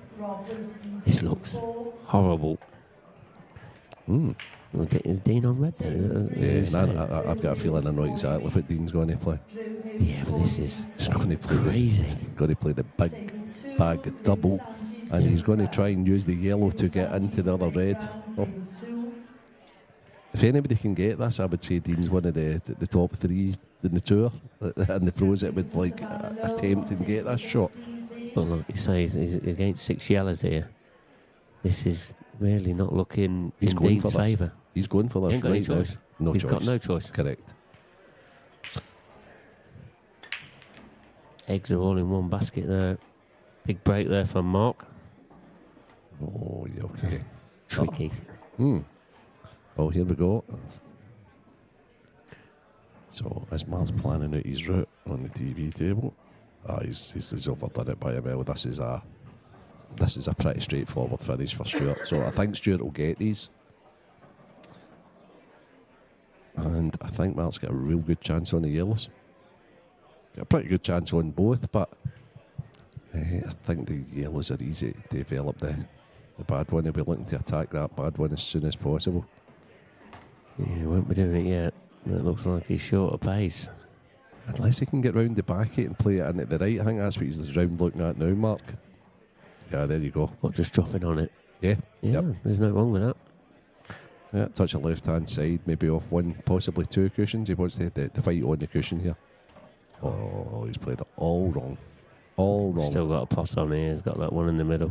This looks horrible. Is Dean on red then?
Yeah, I've got a feeling I know exactly what Dean's going to play.
Yeah, but this is
going to play
crazy.
He's going to play the big bag double, and he's going to try and use the yellow to get into the other red. Oh. If anybody can get this, I would say Dean's one of the top three in the tour and the pros that would attempt and get this shot.
But like you say, he's against 6 yellows here. This is really not looking in Dean's favour.
He's going for this right now. No choice.
He's got no choice.
Correct.
Eggs are all in one basket there. Big break there from Mark.
Oh, yeah, okay.
Tricky.
Oh, here we go. So, as Mark's planning out his route on the TV table, he's overdone it by a mile. This is a pretty straightforward finish for Stuart. So I think Stuart will get these. And I think Mark's got a real good chance on the yellows. Got a pretty good chance on both, but I think the yellows are easy to develop the bad one. He'll be looking to attack that bad one as soon as possible.
Yeah, he won't be doing it yet. It looks like he's short of pace.
Unless he can get round the back it and play it into the right. I think that's what he's round looking at now, Mark. Yeah, there you go.
What, just dropping on it?
Yeah.
Yeah, there's no wrong with that.
Yeah, touch the left-hand side, maybe off one, possibly two cushions. He wants the fight on the cushion here. Oh, he's played it all wrong. All wrong.
Still got a pot on here. He's got that one in the middle.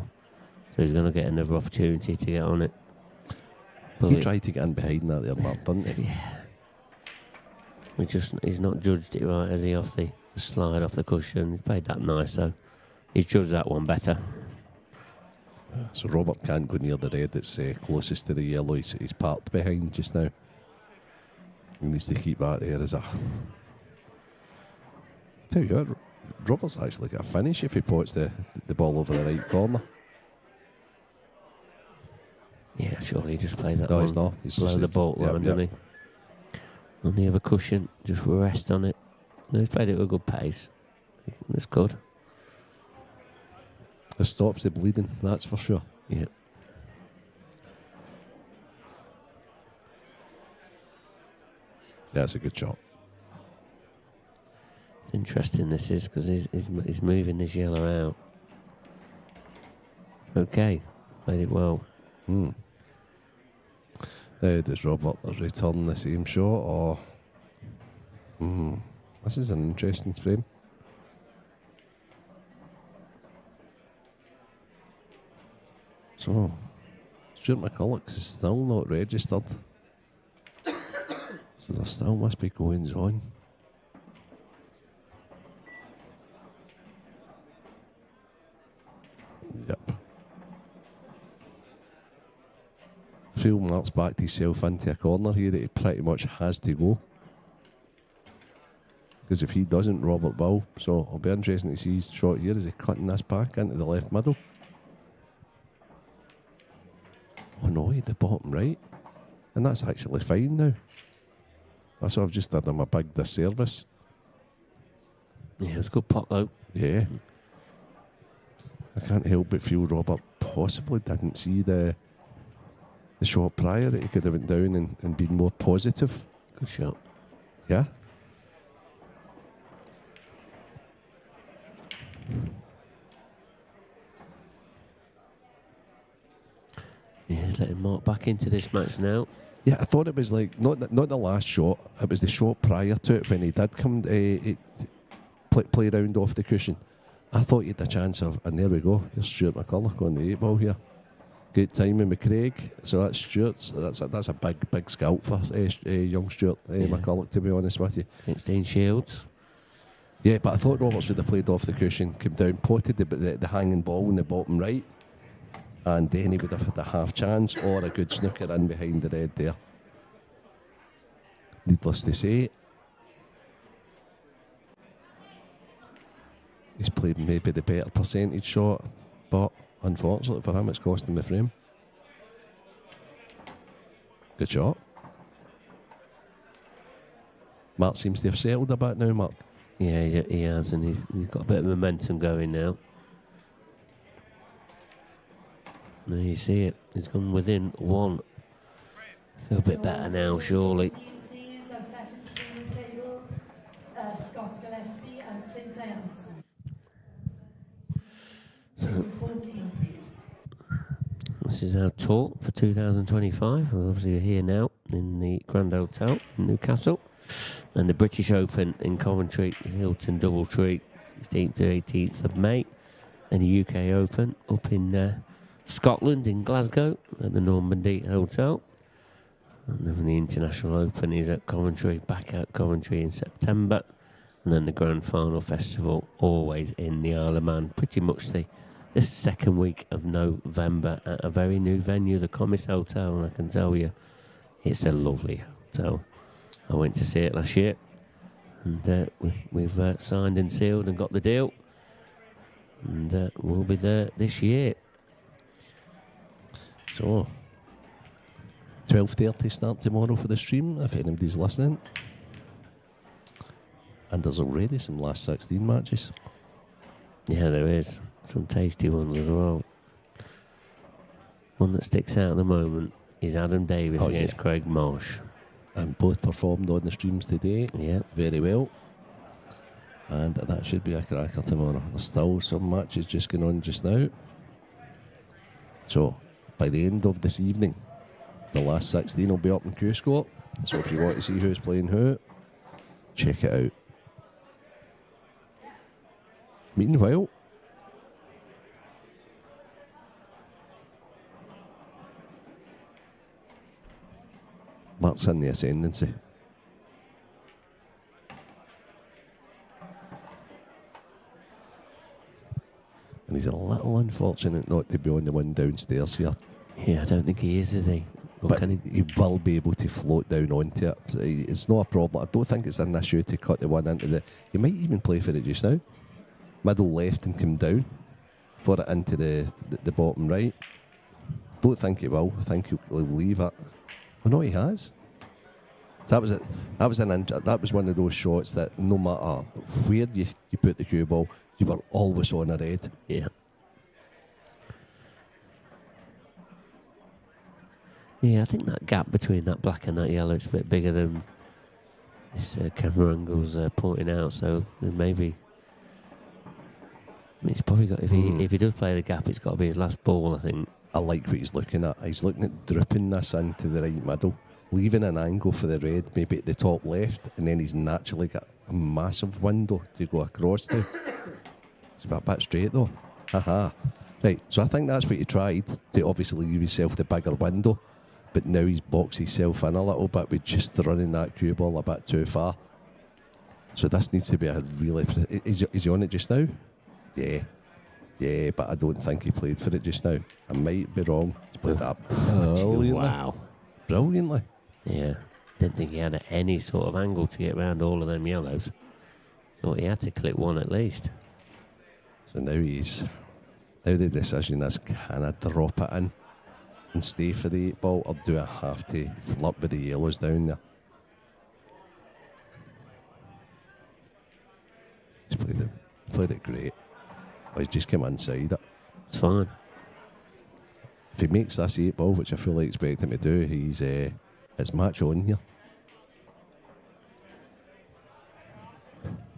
So he's going to get another opportunity to get on it. But
he tried to get in behind that there, Mark, didn't he?
Yeah. He's not judged it right, has he, off the slide off the cushion. He's played that nice, though. He's judged that one better.
So Robert can't go near the red that's closest to the yellow. He's parked behind just now. He needs to keep that there as a... I tell you what, Robert's actually got a finish if he pots the ball over the right corner.
Yeah, surely he just plays that
no,
one.
he's not. He's
below
just
the bolt line, doesn't he? on the other cushion, just rest on it. No, he's played it at a good pace. That's good.
It stops the bleeding, that's for sure.
Yeah.
Yeah, it's a good shot.
It's interesting this is, because he's moving this yellow out. It's okay. Played it well.
Does Robert return the same shot, or... This is an interesting frame. So, Stuart McCulloch is still not registered. So there still must be goings on. Yep. Phil Marks backed himself into a corner here that he pretty much has to go. Because if he doesn't, Robert will. So it'll be interesting to see his shot here. Is he cutting this back into the left middle? Oh no, he had the bottom right. And that's actually fine now. That's what I've just done him a big disservice.
Yeah, it was a good pot though.
Yeah. I can't help but feel Robert possibly didn't see the shot prior, that he could have went down and been more positive.
Good shot.
Yeah.
Yeah, he's letting Mark back into this match now.
Yeah, I thought it was like, not the last shot, it was the shot prior to it when he did come play round off the cushion. I thought he had a chance of, and there we go, here's Stuart McCulloch on the 8-ball here. Good timing with Craig, so that's Stuart's. That's a big scout for young Stuart McCulloch, to be honest with you.
16 shields.
Yeah, but I thought Roberts should have played off the cushion, come down, potted the hanging ball in the bottom right, and then he would have had a half chance or a good snooker in behind the red there. Needless to say, he's played maybe the better percentage shot, but unfortunately for him, it's cost him the frame. Good shot. Mark seems to have settled a bit now, Mark.
Yeah, he has, and he's got a bit of momentum going now. There you see it. He's gone within one. Feel a bit better now, surely.
Please, our second streaming table, Scott Gillespie and Clinching. Table 14, please.
This is our tour for 2025. We're obviously here now in the Grand Hotel in Newcastle. And the British Open in Coventry, Hilton Doubletree, 16th to 18th of May. And the UK Open up in Scotland, in Glasgow, at the Normandy Hotel. And then the International Open is at Coventry, back at Coventry in September. And then the Grand Final Festival, always in the Isle of Man, pretty much the second week of November at a very new venue, the Comis Hotel. And I can tell you, it's a lovely hotel. I went to see it last year, and we've signed and sealed and got the deal, and we'll be there this year.
So, 12:30 start tomorrow for the stream, if anybody's listening. And there's already some last 16 matches.
Yeah, there is. Some tasty ones as well. One that sticks out at the moment is Adam Davis against Craig Marsh.
And both performed on the streams today.
Yeah.
Very well. And that should be a cracker tomorrow. There's still some matches just going on just now. So, by the end of this evening, the last 16 will be up in Cuesports. So if you want to see who's playing who, check it out. Meanwhile, Mark's in the ascendancy. And he's a little unfortunate not to be on the one downstairs here.
Yeah, I don't think he is he? Or
But
can
he will be able to float down onto it. It's not a problem. I don't think it's an issue to cut the one into the... He might even play for it just now. Middle left and come down for it into the bottom right. Don't think he will. I think he'll leave it. Oh no, he has. So that was one of those shots that no matter where you put the cue ball, you were always on a red.
Yeah. Yeah, I think that gap between that black and that yellow is a bit bigger than this camera angle's pointing out. So maybe he's probably got. If he does play the gap, it's got to be his last ball, I think.
I like what he's looking at. He's looking at dropping this into the right middle, leaving an angle for the red, maybe at the top left, and then he's naturally got a massive window to go across to. It's a bit straight though. Haha. Right, so I think that's what he tried, to obviously leave himself the bigger window, but now he's boxed himself in a little bit with just running that cue ball a bit too far. So this needs to be a really... Is he on it just now? Yeah. Yeah, but I don't think he played for it just now. I might be wrong. He's played that brilliantly.
Wow.
Brilliantly.
Yeah. Didn't think he had any sort of angle to get around all of them yellows. Thought he had to click one at least.
So now the decision is, can I drop it in and stay for the 8 ball, or do I have to flirt with the yellows down there? He's played it great. But he's just come inside it.
It's fine.
If he makes this 8 ball, which I fully expect him to do, he's it's match on here.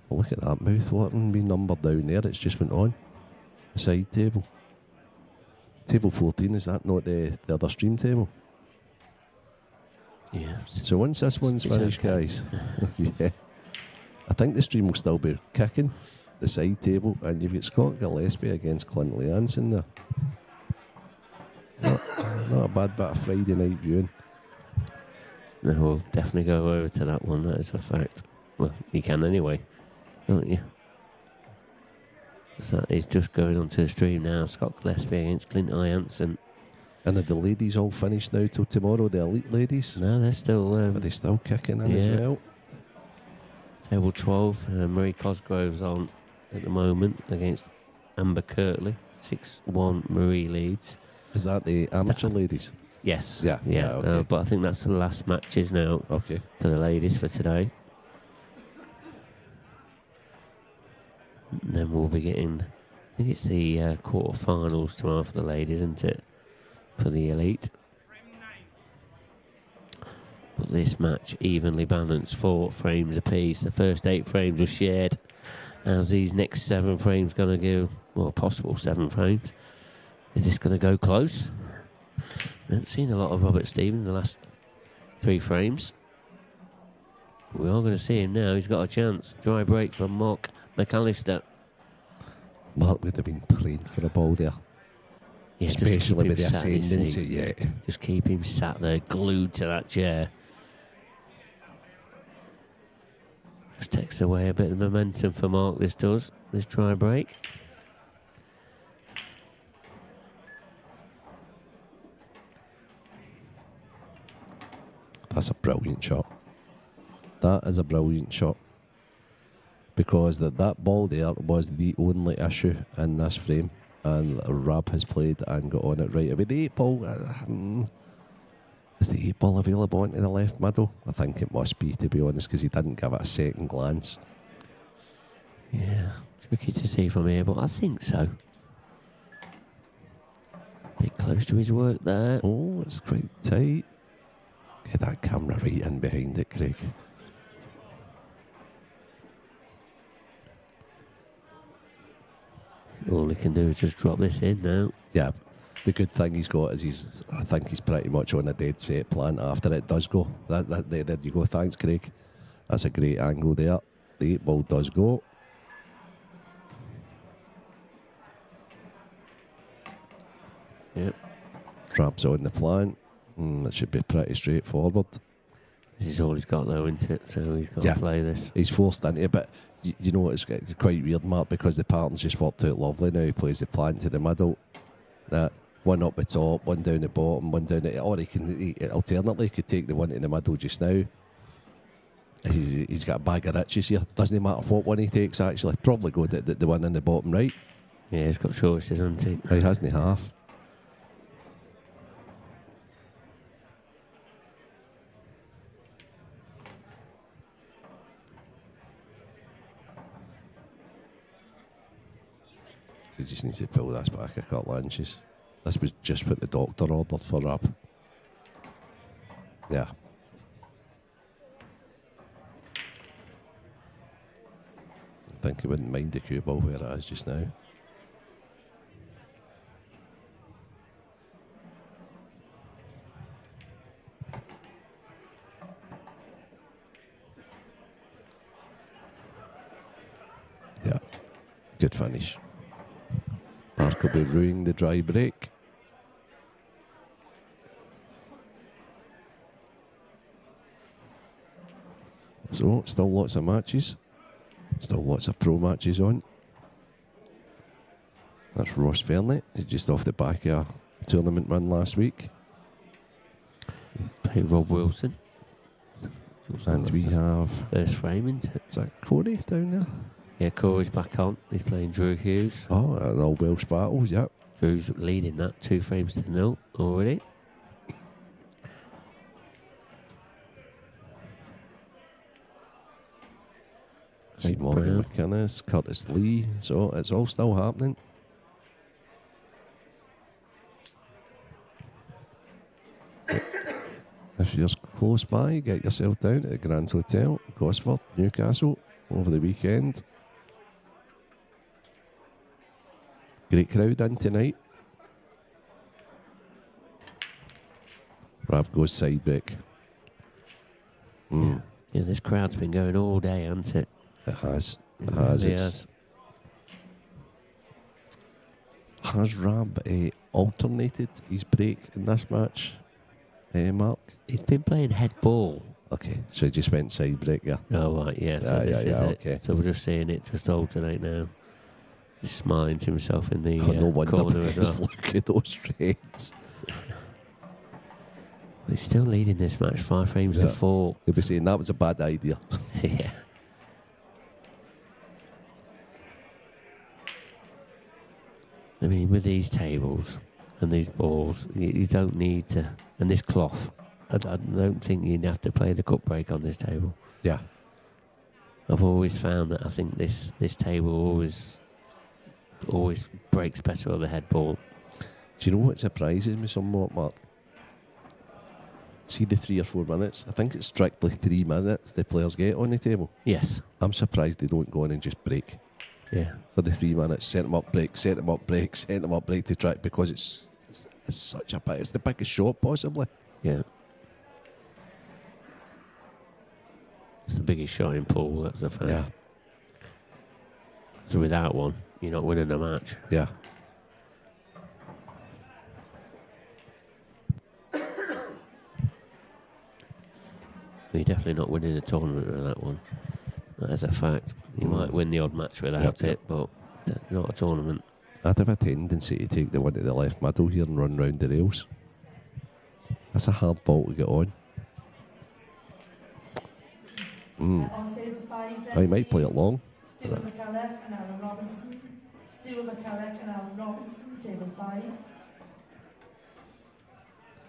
Well, look at that mouth-watering wee number down there. It's just went on. The side table. Table 14, is that not the other stream table?
Yeah.
So once this one's finished, okay, guys, yeah, I think the stream will still be kicking, the side table, and you've got Scott Gillespie against Clint Leanson there. Not a bad bit of Friday night viewing.
No, we'll definitely go over to that one, that is a fact. Well, you can anyway, don't you? So he's just going onto the stream now. Scott Gillespie against Clint Leanson.
And are the ladies all finished now till tomorrow, the elite ladies?
No, they're still...
are they still kicking in as well?
Table 12, Marie Cosgrove's on at the moment against Amber Kirtley. 6-1 Marie leads.
Is that the amateur ladies?
Yes.
Yeah. Okay.
But I think that's the last matches now
for
the ladies for today. And then we'll be getting... I think it's the quarter-finals tomorrow for the ladies, isn't it? For the elite. But this match evenly balanced, 4 frames apiece. The first 8 frames were shared. How's these next 7 frames going to go? Well, possible 7 frames. Is this going to go close? I haven't seen a lot of Robert Stephen in the last 3 frames. But we are going to see him now. He's got a chance. Dry break from Mark McAllister.
Mark would have been praying for a ball there.
Yeah,
especially with the ascendancy. Yeah.
Just keep him sat there, glued to that chair. Just takes away a bit of momentum for Mark, this does. This dry break.
That's a brilliant shot. That is a brilliant shot. Because that ball there was the only issue in this frame. And Rab has played and got on it right away. The 8 ball, is the 8 ball available into the left middle? I think it must be, to be honest, because he didn't give it a second glance.
Yeah, tricky to see from here, but I think so. Bit close to his work there.
Oh, it's quite tight. Get that camera right in behind it, Craig.
All he can do is just drop this in now.
Yeah, the good thing he's got is I think he's pretty much on a dead set plan after it does go. There you go, thanks Craig. That's a great angle there. The 8 ball does go.
Yep.
Rab's on the plan. That should be pretty straightforward.
This is all he's got though, isn't it? So he's got to play this.
He's forced into it, but you know it's quite weird, Mark, because the pattern's just worked out lovely now. He plays the plan to the middle. One up the top, one down the bottom, one down the... Or alternately, he could take the one in the middle just now. He's got a bag of riches here. Doesn't matter what one he takes, actually. Probably go the one in the bottom right.
Yeah, he's got choices, hasn't he?
He hasn't half. You just need to pull this back a couple of inches. This was just what the doctor ordered for Rab. Yeah. I think he wouldn't mind the cue ball where it is just now. Yeah, good finish. Mark will be ruining the dry break. So, still lots of matches. Still lots of pro matches on. That's Ross Vernet. He's just off the back of a tournament run last week.
Play Rob Wilson.
And we have...
First frame, isn't it?
Is that Corey down there?
Yeah, Corey's back on. He's playing Drew Hughes.
Oh, an old Welsh battles, yep.
Drew's leading that 2 frames to 0 already.
See Morgan McInnes, Curtis Lee, so it's all still happening. If you're close by, get yourself down to the Grand Hotel, Cuesports, Newcastle, over the weekend. Great crowd in tonight. Rab goes side break.
Yeah, this crowd's been going all day, hasn't it?
It has. It
really
has.
has.
Has Rab alternated his break in this match, Mark?
He's been playing head ball.
Okay, so he just went side break, yeah.
Oh, right, yeah, so this is it.
Okay.
So we're just seeing it just alternate now. He's smiling to himself in the
no wonder
corner as well.
Look at those trades.
He's still leading this match 5 frames to 4.
He'll be saying that was a bad idea.
Yeah. I mean, with these tables and these balls, you don't need to... And this cloth, I don't think you'd have to play the cup break on this table.
Yeah.
I've always found that I think this table always breaks better on the head ball.
Do you know what surprises me somewhat, Mark? See the 3 or 4 minutes? I think it's strictly 3 minutes the players get on the table.
Yes.
I'm surprised they don't go in and just break.
Yeah.
For the 3 minutes, set them up, break, set them up, break, set them up, break to try, because it's such a bit. It's the biggest shot possibly.
Yeah. It's the biggest shot in pool, that's a fact.
Yeah.
So without one, you're not winning a match.
Yeah.
You're definitely not winning a tournament with that one. That is a fact. You might win the odd match without it, but not a tournament.
I'd have a tendency to take the one to the left middle here and run round the rails. That's a hard ball to get on.
On table 5,
Oh, he might play it long.
Stuart McCulloch and Alan Robinson. Stuart McCulloch and Alan Robinson, table 5.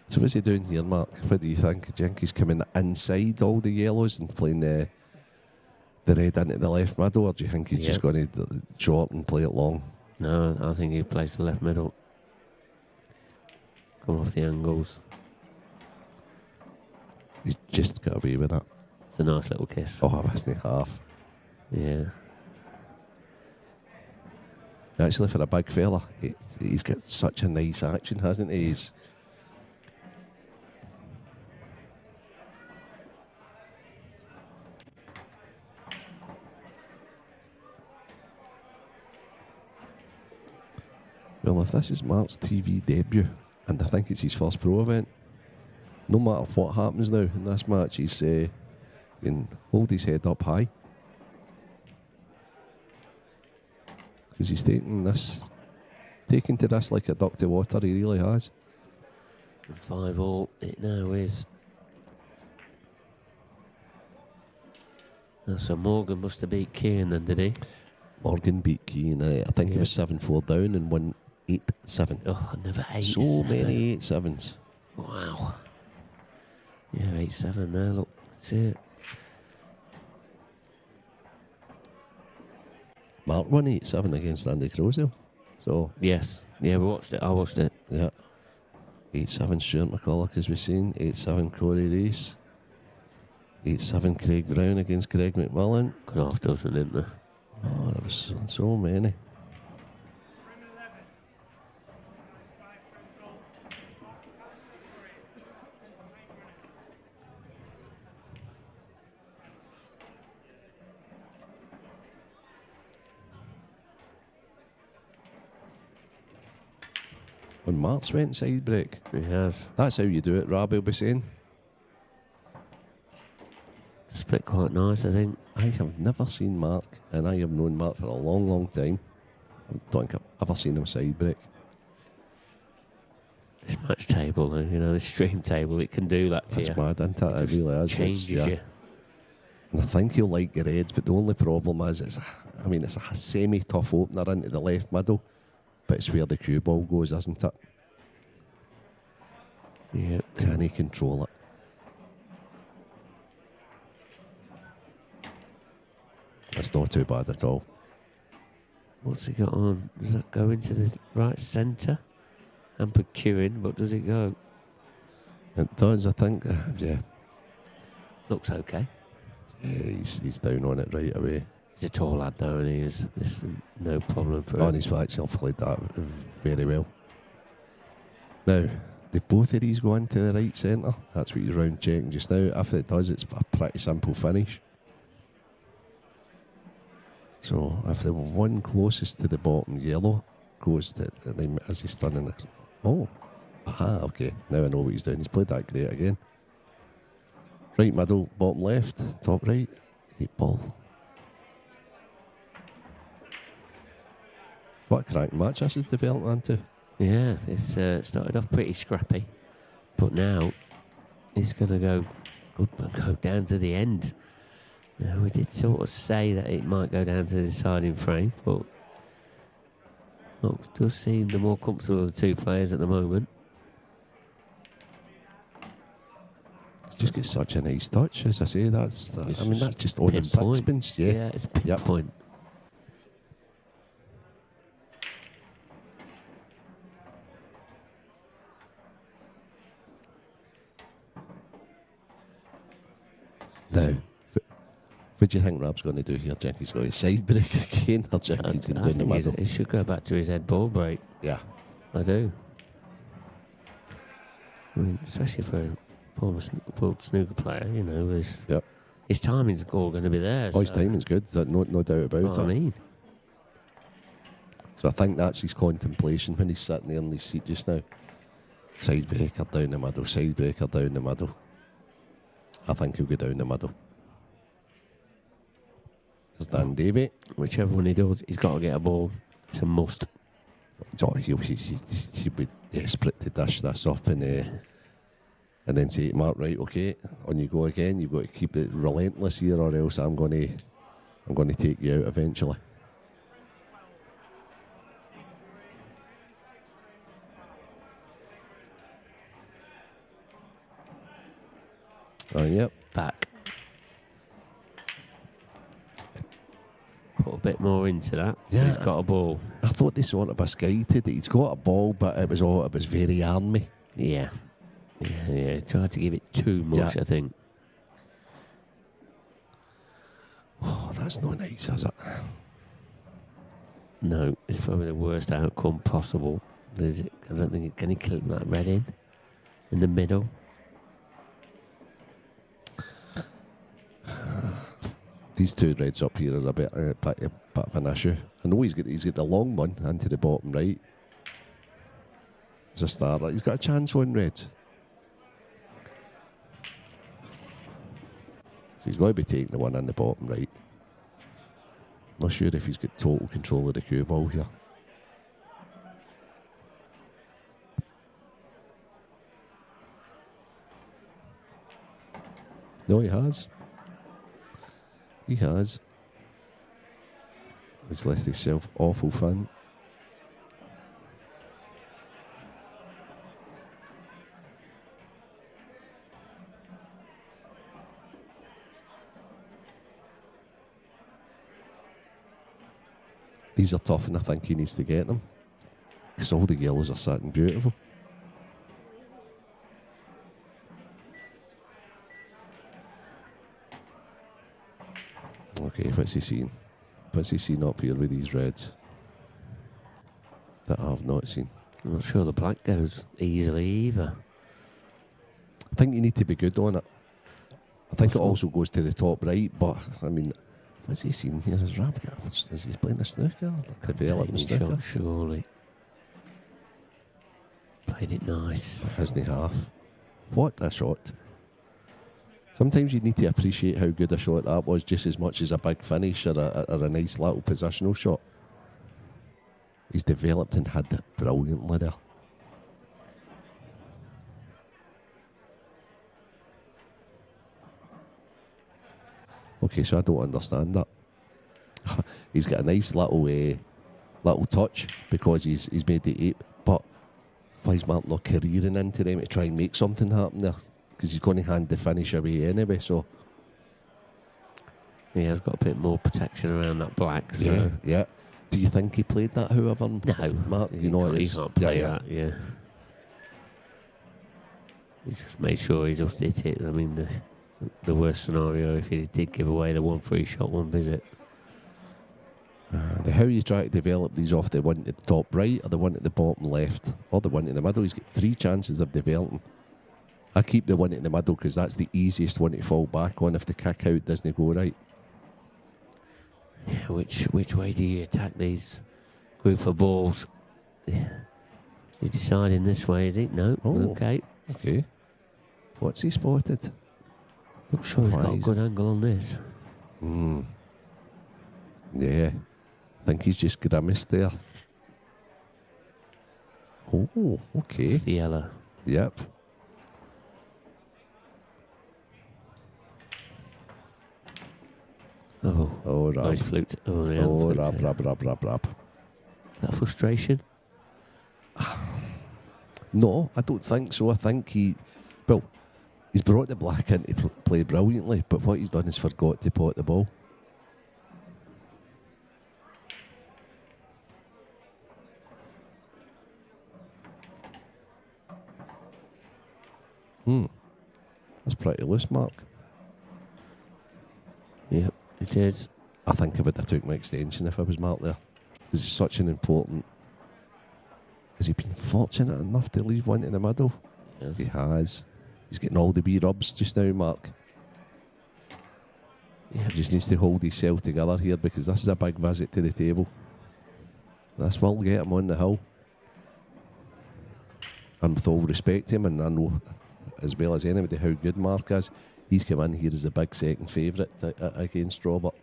So what's he doing here, Mark? What do you think? Do you think he's coming inside all the yellows and playing the red into the left middle, or do you think he's just going to short and play it long?
No, I think he plays the left middle. Come off the angles.
He's just got away with it.
It's a nice little kiss.
Oh, wasn't he half?
Yeah.
Actually, for a big fella, he's got such a nice action, hasn't he? Well, if this is Mark's TV debut, and I think it's his first pro event, no matter what happens now in this match, he's can hold his head up high. Because he's taken to this like a duck to water, he really has.
5-all, it now is. So Morgan must have beat Keane then, did he?
Morgan beat Keane. I think he was 7-4 down and won 8-7.
Oh, another 8-7.
So many 8-7s.
Wow. Yeah, 8-7 there, look. That's it.
Mark won 8-7 against Andy Crosdale. So
Yes. Yeah, we watched it. I watched it.
yeah, 8-7 Stuart McCulloch, as we've seen. 8-7 Corey Rees. 8-7 Craig Brown against Greg McMillan.
Could half dozen, didn't there?
Oh, there was so many. When Mark's went side break.
He has.
That's how you do it, Robbie will be saying.
Split quite nice, I think.
I have never seen Mark, and I have known Mark for a long time. I don't think I've ever seen him side break.
This match table, though, you know, this stream table, it can do that to
That's
you.
mad, isn't it? It really is.
Changes you.
And I think he'll like your Reds, but the only problem is, it's a semi-tough opener into the left middle, but it's where the cue ball goes, isn't it?
Yeah.
Can he control it? It's not too bad at all.
What's he got on? Does that go into the right centre? I'm queuing, but does it go?
It does, I think. Yeah.
Looks okay.
Yeah, he's down on it right away.
He's a tall lad, though, and there's no problem for
Oh,
him.
and he's actually played that very well. Now, do both of these go into the right centre? That's what he's round checking just now. If it does, it's a pretty simple finish. So, if the one closest to the bottom yellow goes to, as he's turning the... Oh, aha, okay. Now I know what he's doing. He's played that great again. Right middle, bottom left, top right. 8 ball. What a cracking match this is developing into.
Yeah, it's started off pretty scrappy, but now it's going to go down to the end. Now, we did sort of say that it might go down to the deciding frame, but it does seem the more comfortable of the two players at the moment.
He's just got such a nice touch, as I say. That's just on the
pinpoint.
sixpence, yeah.
Yeah, it's a pinpoint.
Now, what do you think Rob's going to do here? Jackie's going to side break again, or Jackie's going to do in the middle?
He should go back to his head ball break.
Yeah.
I do. I mean, especially for a former world snooker player, you know, his timing's all going to be there.
Oh, his timing's good, no doubt about it.
I mean.
So I think that's his contemplation when he's sitting there in his seat just now. Side breaker down the middle, side breaker down the middle. I think he'll go down the middle. There's Dan Davey.
Whichever one he does, he's got to get a ball. It's a must.
Oh, he'll be desperate to dash this up and then say to Mark, right, okay, on you go again. You've got to keep it relentless here, or else I'm going to take you out eventually. Oh, yep.
Back. Put a bit more into that. So he's got a ball.
I thought they sort of skated that he's got a ball, but it was very army.
Yeah. Tried to give it too much, I think.
Oh, that's not nice, is it?
No, it's probably the worst outcome possible. I don't think can he clip that red in the middle.
These two reds up here are a bit of an issue. I know he's got the long one into the bottom right. As a starter, he's got a chance on reds. So he's got to be taking the one in the bottom right. Not sure if he's got total control of the cue ball here. No, he has. He has. He's left himself awful fun. These are tough, and I think he needs to get them. because all the yellows are sitting beautiful. Okay, what's he seen? What's he seen up here with these reds that I have not seen?
I'm not sure the black goes easily either.
I think you need to be good on it. I think it also goes to the top right, but I mean, what's he seen here? Is he playing a snooker? Developing snooker?
Shot, surely. Played it nice.
Hasn't he half? What a shot. Sometimes you need to appreciate how good a shot that was just as much as a big finish or a nice little positional shot. He's developed and had it brilliantly there. Okay, so I don't understand that. He's got a nice little touch because he's made the 8, but why is Mark not careering into them to try and make something happen there? Because he's going to hand the finish away anyway, so...
He has got a bit more protection around that black. So.
Yeah. Do you think he played that, however?
No.
Mark,
he can't play that, yeah. He's just made sure he's just hit it. I mean, the worst scenario if he did give away the 1 free shot, 1 visit.
How you try to develop these off the one at the top right or the one at the bottom left or the one in the middle? He's got 3 chances of developing. I keep the one in the middle because that's the easiest one to fall back on if the kick out doesn't go right.
Yeah, which way do you attack these group of balls? Yeah. He's deciding this way, is he? No.
Oh,
okay.
What's he spotted?
Not sure he's got a good angle on this.
Yeah. I think he's just grimaced there. Oh, okay.
The yellow.
Yep.
Oh,
Rab.
He's fluked. Oh, yeah.
Oh,
fluked
rab.
That frustration?
No, I don't think so. I think he's brought the black in to play brilliantly, but what he's done is forgot to pot the ball. That's pretty loose, Mark.
Yep, it is.
I think I would have took my extension if I was Mark there. Because it's such an important... Has he been fortunate enough to leave one in the middle?
Yes.
He has. He's getting all the wee rubs just now, Mark.
Yeah,
He just needs to hold himself together here because this is a big visit to the table. This will get him on the hill. And with all respect to him, and I know as well as anybody how good Mark is, he's come in here as a big second favourite against Robert.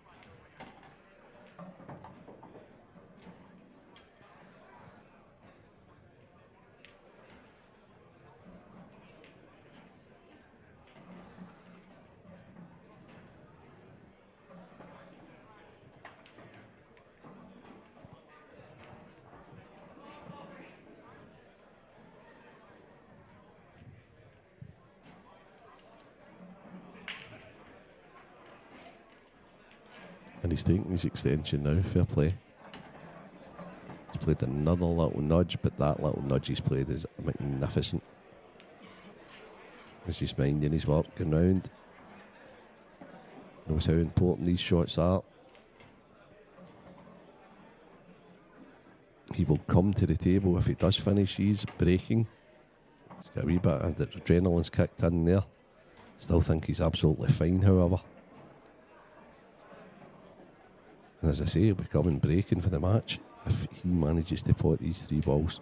And he's taking his extension now, fair play. He's played another little nudge, but that little nudge he's played is magnificent. He's just minding his work, going round. Knows how important these shots are. He will come to the table if he does finish these breaking. He's got a wee bit of the adrenaline's kicked in there. Still think he's absolutely fine, however. And as I say, he'll be coming breaking for the match if he manages to pot these 3 balls.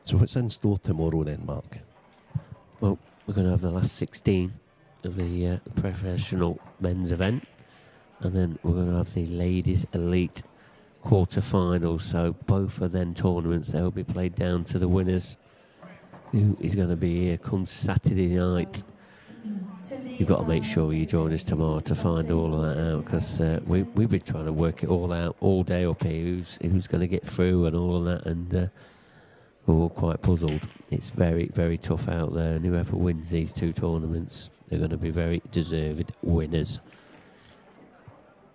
So what's in store tomorrow then, Mark?
Well, we're going to have the last 16 of the professional men's event, and then we're going to have the ladies elite quarter-finals. So both of them tournaments, they'll be played down to the winners. Who is going to be here come Saturday night? You've got to make sure you join us tomorrow to find all of that out, because we've been trying to work it all out all day up here. Who's going to get through and all of that, and We're all quite puzzled. It's very, very tough out there, and whoever wins these two tournaments, they're going to be very deserved winners.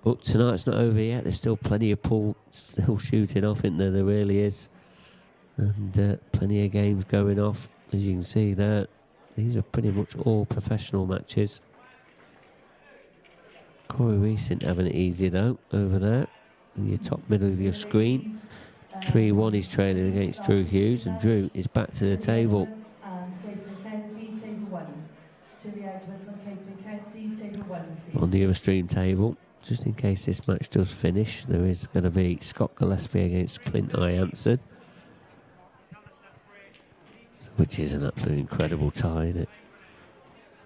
But tonight's not over yet. There's still plenty of pool still shooting off, isn't there? There really is. And plenty of games going off. As you can see there, these are pretty much all professional matches. Corey Reese isn't having it easy though, over there. In your top middle of your screen. 3-1 he's trailing against Drew Hughes, and Drew is back to the table. On the other stream table, just in case this match does finish, there is going to be Scott Gillespie against Clint Ianson, which is an absolutely incredible tie, isn't it?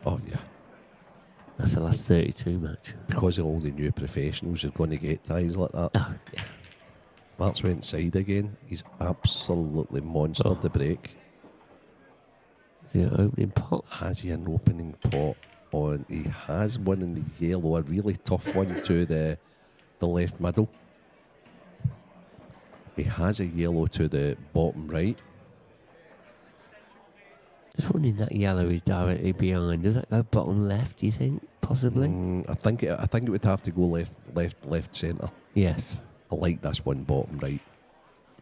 Oh, yeah.
That's the last 32 match.
Because of all the new professionals are going to get ties like that.
Oh, yeah.
Mark's went inside again. He's absolutely monstered the break.
Is he an opening pot?
Has he an opening pot on? He has one in the yellow, a really tough one to the left middle. He has a yellow to the bottom right.
Just wondering, that yellow is directly behind. Does that go bottom left, do you think? Possibly?
I think it would have to go left centre.
Yes.
I like this one bottom right.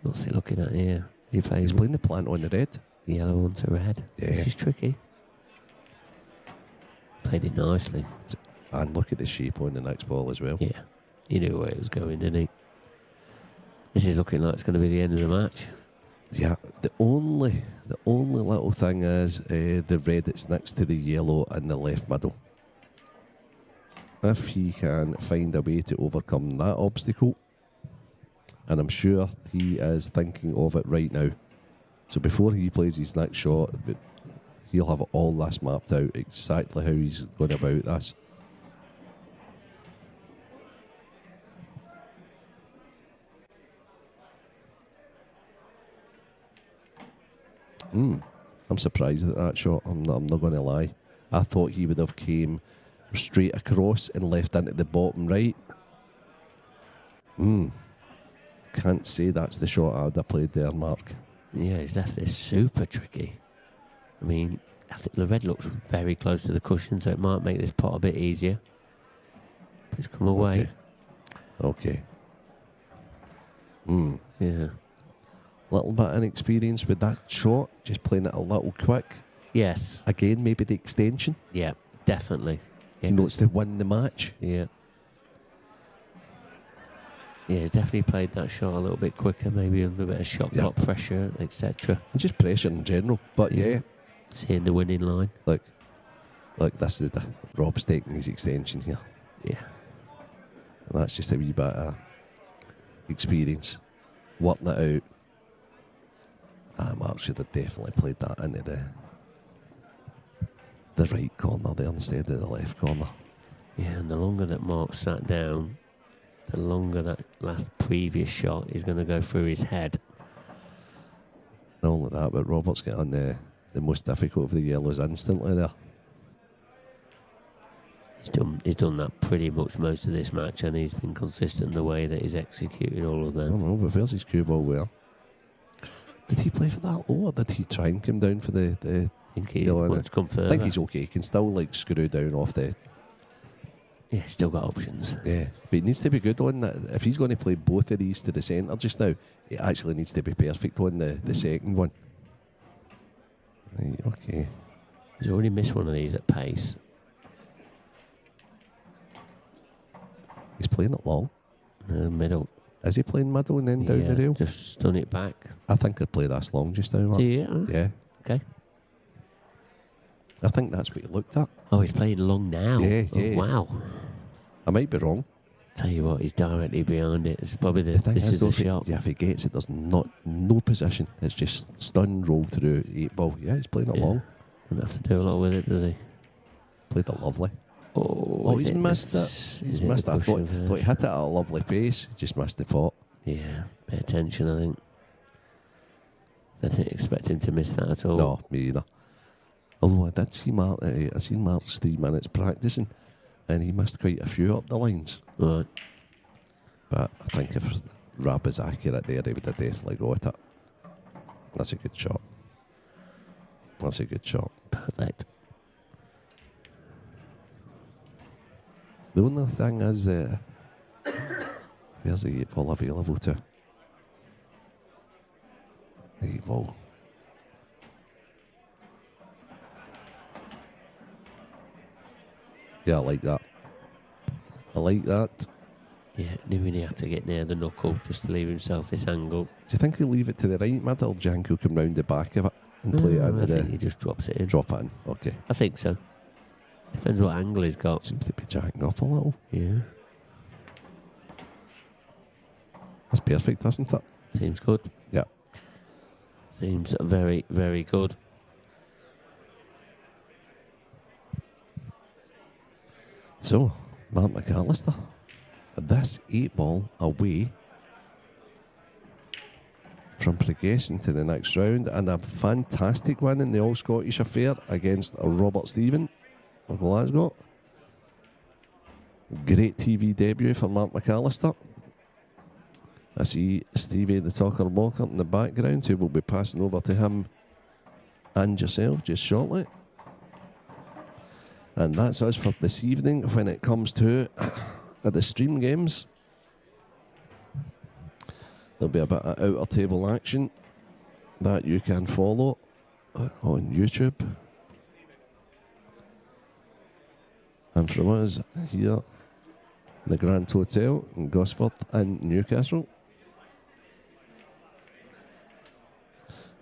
What's he looking at here? He's
playing the plant on the red.
The yellow one to red.
Yeah.
This is tricky. Played it nicely.
And look at the shape on the next ball as well.
Yeah. He knew where it was going, didn't he? This is looking like it's going to be the end of the match.
Yeah, the only little thing is the red that's next to the yellow in the left middle. If he can find a way to overcome that obstacle, and I'm sure he is thinking of it right now. So before he plays his next shot, he'll have all this mapped out, exactly how he's going about this. I'm surprised at that shot. I'm not going to lie. I thought he would have came straight across and left into the bottom right. Can't say that's the shot I would have played there, Mark.
Yeah, it's definitely super tricky. I mean, I think the red looks very close to the cushion, so it might make this pot a bit easier. But it's come away.
Okay.
Yeah.
Little bit of inexperience with that shot, just playing it a little quick.
Yes.
Again, maybe the extension.
Yeah, definitely. Yeah,
it's to win the match.
Yeah. Yeah, he's definitely played that shot a little bit quicker, maybe a little bit of shot block pressure, etc.
And just pressure in general. But yeah.
Seeing the winning line.
Look, this is Rob's taking his extension here.
Yeah.
And that's just a wee bit of experience. Working it out. Mark should have definitely played that into the right corner there instead of the left corner.
Yeah, and the longer that Mark sat down, the longer that last previous shot is going to go through his head.
Not only that, but Robert's getting the most difficult of the yellows instantly there.
He's done that pretty much most of this match, and he's been consistent in the way that he's executed all of them.
I don't know, but where's his cue ball well? Did he play for that low, or did he try and come down for the
I think he wants to come further.
I think he's okay. He can still screw down off the...
Yeah, he's still got options.
Yeah, but he needs to be good on that. If he's going to play both of these to the centre just now, he actually needs to be perfect on the second one. Right, okay.
He's already missed one of these at pace.
He's playing it long.
Middle.
Is he playing middle and then down the rail?
Just stun it back.
I think I'd play this long just now, Mark. Yeah.
Okay.
I think that's what he looked at.
Oh, he's playing long now.
Yeah.
Oh, wow.
I might be wrong.
Tell you what, he's directly behind it. It's probably
The thing
this is the
if
shot.
if he gets it, there's no position. It's just stun, roll through, 8-ball. Yeah, he's playing it long.
Doesn't have to do a lot with it, does he?
Played it lovely.
Oh,
he's missed it. He's missed it. I thought he hit it at a lovely pace. He just missed the pot.
Yeah, pay attention, I think. I didn't expect him to miss that at all.
No, me either. Although I did see Mark, I seen Mark's 3 minutes practicing, and he missed quite a few up the lines.
Right.
But I think if Rab is accurate there, he would have definitely got it. That's a good shot. That's a good shot.
Perfect.
The only thing is, where's the 8 ball available to? The 8 ball. Yeah, I like that. I like that.
Yeah, knew he had to get near the knuckle just to leave himself this angle.
Do you think he'll leave it to the right mid, or Jank will come round the back of it and play it into
I think he just drops it in.
Drop it in, okay.
I think so. Depends what angle he's got.
Seems to be jacking up a little.
Yeah.
That's perfect, doesn't it?
Seems good.
Yeah.
Seems very, very good.
So, Mark McAllister, this 8 ball away from progressing to the next round, and a fantastic win in the All Scottish Affair against Robert Stephen of Glasgow. Great TV debut for Mark McAllister. I see Stevie the Talker Walker in the background, who will be passing over to him and yourself just shortly. And that's us for this evening when it comes to the stream games. There'll be a bit of outer table action that you can follow on YouTube. And from us here in the Grand Hotel in Gosford and Newcastle,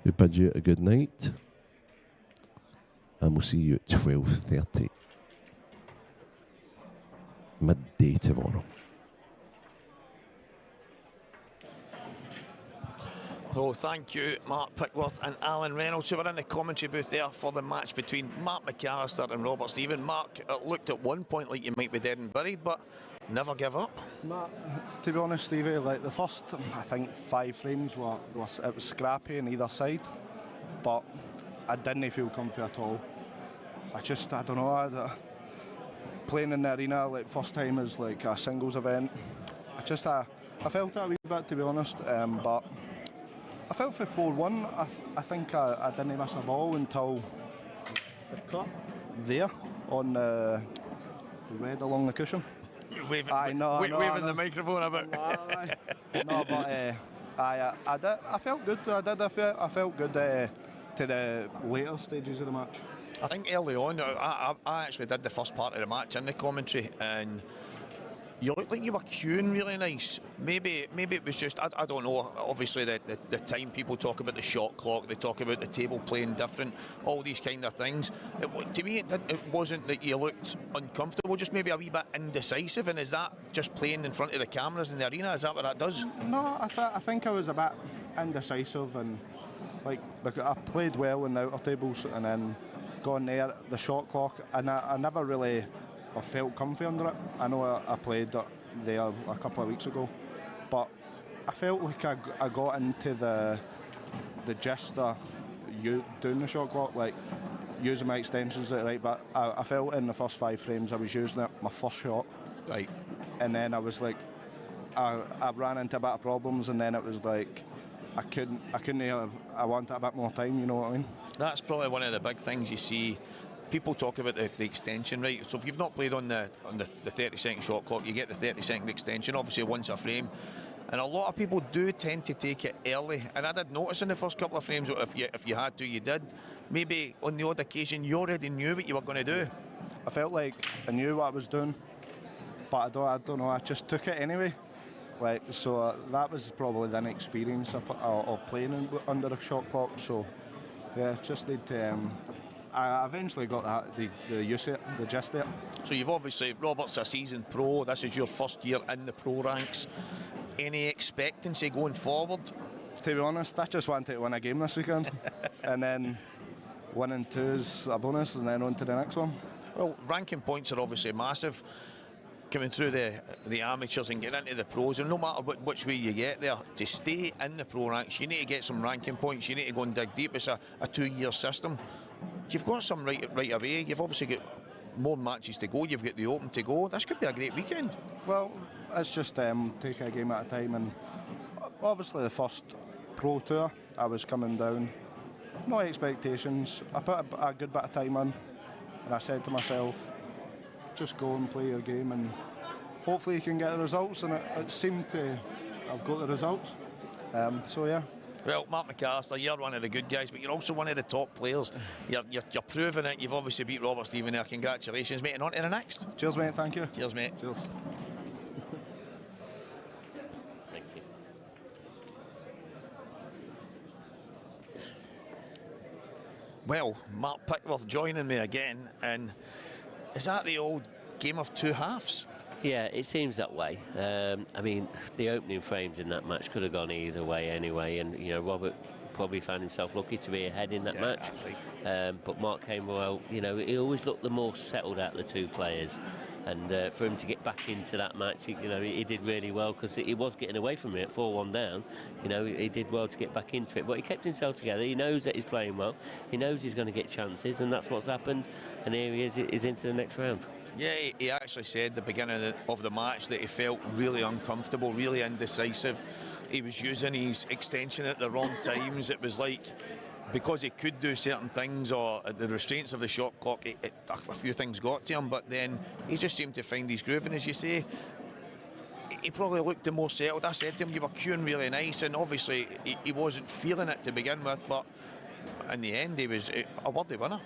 we bid you a good night, and we'll see you at 12:30 midday tomorrow.
Oh, thank you, Mark Pickworth and Alan Reynolds, who were in the commentary booth there for the match between Mark McAllister and Robert Stephen. Mark, it looked at one point like you might be dead and buried, but never give up.
Matt, to be honest, Stevie, like the first, I think 5 frames it was scrappy on either side, but I didn't feel comfy at all. I don't know, playing in the arena like first time is like a singles event. I felt it a wee bit, to be honest, but I felt for 4-1. I think I didn't miss a ball until the cut there on the red along the cushion.
Waving
the
microphone a bit.
No, but I felt good. I felt good to the later stages of the match.
I think early on, I actually did the first part of the match in the commentary, and you looked like you were queuing really nice. Maybe it was just, I don't know, obviously the time people talk about the shot clock, they talk about the table playing different, all these kind of things. To me, it wasn't that you looked uncomfortable, just maybe a wee bit indecisive, and is that just playing in front of the cameras in the arena? Is that what that does?
No, I think I was a bit indecisive, and like I played well in the outer tables, and then gone there, the shot clock, and I never really felt comfy under it. I know I played there a couple of weeks ago, but I felt like I got into the gist of doing the shot clock, like using my extensions right, but I felt in the first 5 frames I was using it, my first shot.
Right.
And then I was like, I ran into a bit of problems, and then it was like, I wanted a bit more time, you know what I mean?
That's probably one of the big things you see. People talk about the extension, right? So if you've not played on the 30-second shot clock, you get the 30-second extension, obviously once a frame. And a lot of people do tend to take it early. And I did notice in the first couple of frames, if you had to, you did. Maybe on the odd occasion, you already knew what you were going to do.
I felt like I knew what I was doing, but I don't know, I just took it anyway. Like, so that was probably the inexperience of playing under a shot clock. So yeah, just need to. I eventually got the use of it, the gist of it.
So you've obviously, Robert's a seasoned pro. This is your first year in the pro ranks. Any expectancy going forward?
To be honest, I just wanted to win a game this weekend, and then winning 2 is a bonus, and then on to the next one.
Well, ranking points are obviously massive. Coming through the amateurs and getting into the pros, and no matter which way you get there, to stay in the pro ranks, you need to get some ranking points. You need to go and dig deep. It's a 2-year system. You've got some right away. You've obviously got more matches to go. You've got the Open to go. This could be a great weekend.
Well, it's just take a game at a time, and obviously the first Pro Tour, I was coming down, no expectations. I put a good bit of time in, and I said to myself, just go and play your game, and hopefully you can get the results, and it seemed to have got the results. So yeah.
Well, Mark McAllister, you're one of the good guys, but you're also one of the top players. You're proving it. You've obviously beat Robert Stephen there. Congratulations, mate, and on to the next.
Cheers, mate. Thank you.
Cheers, mate.
Cheers.
Thank you.
Well, Mark Pickworth joining me again, and is that the old game of two halves?
Yeah, it seems that way. I mean, the opening frames in that match could have gone either way anyway, and you know, Robert probably found himself lucky to be ahead in that match. But Mark came well. You know, he always looked the more settled out of the two players, and for him to get back into that match, he did really well, because he was getting away from it at 4-1 down. You know, he did well to get back into it, but he kept himself together. He knows that he's playing well. He knows he's going to get chances, and that's what's happened. And here he is into the next round.
Yeah, he actually said at the beginning of the match that he felt really uncomfortable, really indecisive. He was using his extension at the wrong times. It was like, because he could do certain things, or the restraints of the shot clock, a few things got to him, but then he just seemed to find his groove. And as you say, he probably looked the more settled. I said to him, you were cueing really nice, and obviously he wasn't feeling it to begin with, but in the end he was a worthy winner.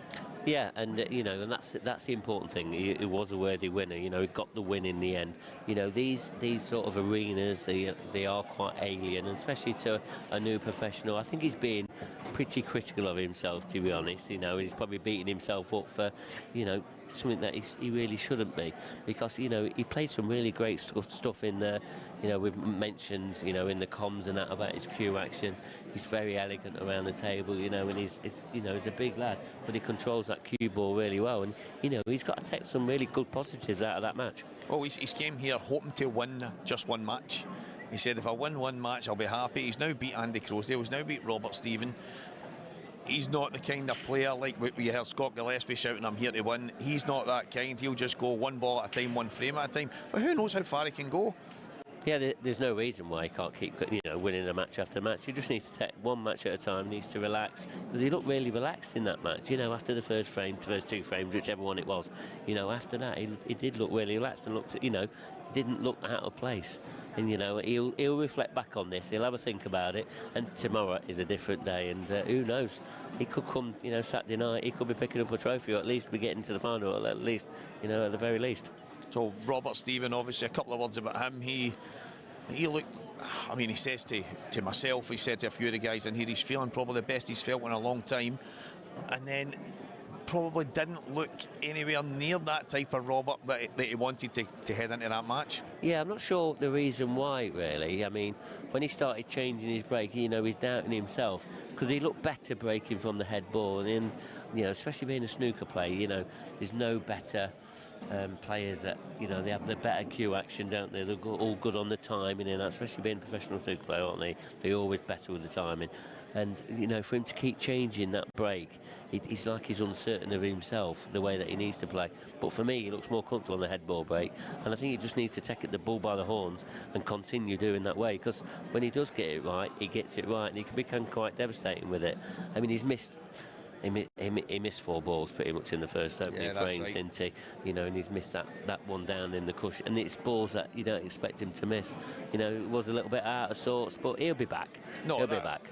Yeah, and you know, and that's the important thing. He was a worthy winner. You know, he got the win in the end. You know, these sort of arenas, they are quite alien, and especially to a new professional. I think he's being pretty critical of himself, to be honest. You know, he's probably beating himself up for, you know, something that he really shouldn't be, because you know, he played some really great stuff in there. You know, we've mentioned, you know, in the comms and that about his cue action. He's very elegant around the table, you know, and he's a big lad, but he controls that cue ball really well, and you know, he's got to take some really good positives out of that match.
Well, he came here hoping to win just one match. He said, if I win one match, I'll be happy. He's now beat Andy Croasdale. He's now beat Robert Stephen. He's not the kind of player like we heard Scott Gillespie shouting, I'm here to win. He's not that kind. He'll just go one ball at a time, one frame at a time. But who knows how far he can go?
Yeah, there's no reason why he can't keep, you know, winning a match after match. He just needs to take one match at a time, needs to relax. Because he looked really relaxed in that match, you know, after the first frame, the first two frames, whichever one it was. You know, after that, he did look really relaxed and looked, you know, didn't look out of place. And, you know, he'll reflect back on this, he'll have a think about it, and tomorrow is a different day, and who knows, he could come, you know, Saturday night, he could be picking up a trophy, or at least be getting to the final, or at least, you know, at the very least.
So Robert Stephen, obviously, a couple of words about him. He looked, I mean, he says to myself, he said to a few of the guys in here, he's feeling probably the best he's felt in a long time, and then probably didn't look anywhere near that type of Robert that he wanted to head into that match.
Yeah, I'm not sure the reason why, really. I mean, when he started changing his break, you know, he's doubting himself, because he looked better breaking from the head ball, and you know, especially being a snooker player, you know, there's no better players that, you know, they have the better cue action, don't they? They're all good on the timing, and especially being a professional snooker player, aren't they? They're always better with the timing. And, you know, for him to keep changing that break, he's like he's uncertain of himself, the way that he needs to play. But for me, he looks more comfortable on the head ball break, and I think he just needs to take the bull by the horns and continue doing that way, because when he does get it right, he gets it right, and he can become quite devastating with it. I mean, he's missed... He missed 4 balls pretty much in the first opening frames, right, didn't he? You know, and he's missed that one down in the cushion. And it's balls that you don't expect him to miss. You know, it was a little bit out of sorts, but he'll be back. He'll be back.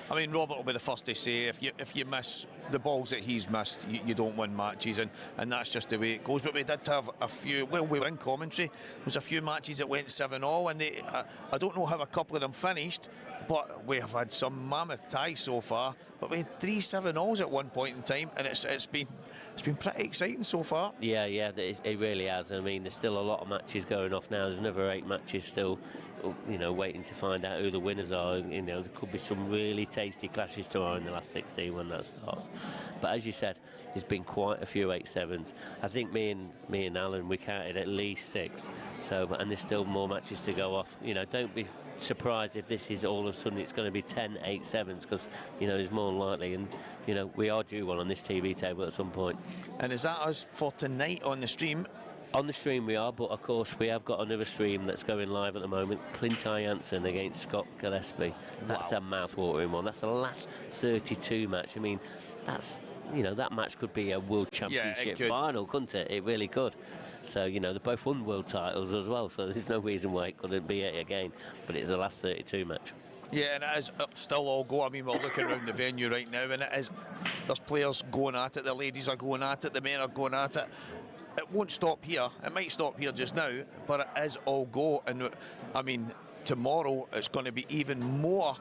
I mean, Robert will be the first to say, if you miss the balls that he's missed, you don't win matches, and that's just the way it goes. But we did have a few, well, we were in commentary, there was a few matches that went 7-all, and I don't know how a couple of them finished, but we have had some mammoth ties so far. But we had 3 7-alls at one point in time, and it's been pretty exciting so far. Yeah, it really has. I mean, there's still a lot of matches going off now. There's another 8 matches still, you know, waiting to find out who the winners are. You know, there could be some really tasty clashes tomorrow in the last 16 when that starts. But as you said, there's been quite a few 8-7s. I think me and Alan, we counted at least 6. So, and there's still more matches to go off. You know, don't be surprised if this is all of a sudden it's going to be 10 8-7s, because you know, there's more than likely, and you know, we are due one on this TV table at some point. And is that us for tonight on the stream?
On the stream we are, but of course we have got another stream that's going live at the moment. Clint Jansen against Scott Gillespie. That's a mouth-watering one. That's the last 32 match. I mean, that's, you know, that match could be a World Championship final, couldn't it? It really could. So, you know, they both won world titles as well, so there's no reason why it couldn't be it again. But it's the last 32 match.
Yeah, and it is still all go. I mean, we're looking around the venue right now, and it is, there's players going at it, the ladies are going at it, the men are going at it. It won't stop here. It might stop here just now, but it is all go. And I mean, tomorrow it's going to be even more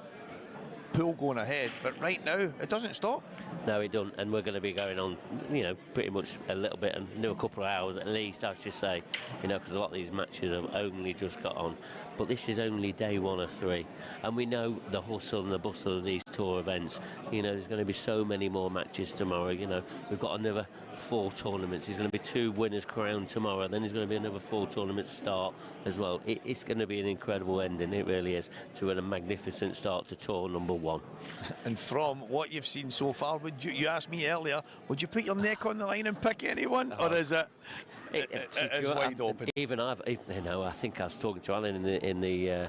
pool going ahead. But right now, it doesn't stop.
No, it doesn't. And we're going to be going on, you know, pretty much a little bit, and a couple of hours at least, I should say. You know, because a lot of these matches have only just got on. But this is only day 1 of 3. And we know the hustle and the bustle of these tour events. You know, there's going to be so many more matches tomorrow. You know, we've got another 4 tournaments. There's going to be 2 winners crowned tomorrow. Then there's going to be another 4 tournaments start as well. It's going to be an incredible ending. It really is, to a magnificent start to tour number 1.
And from what you've seen so far, would you asked me earlier, would you put your neck on the line and pick anyone, or is it? It's wide open.
Even you know, I think I was talking to Alan in the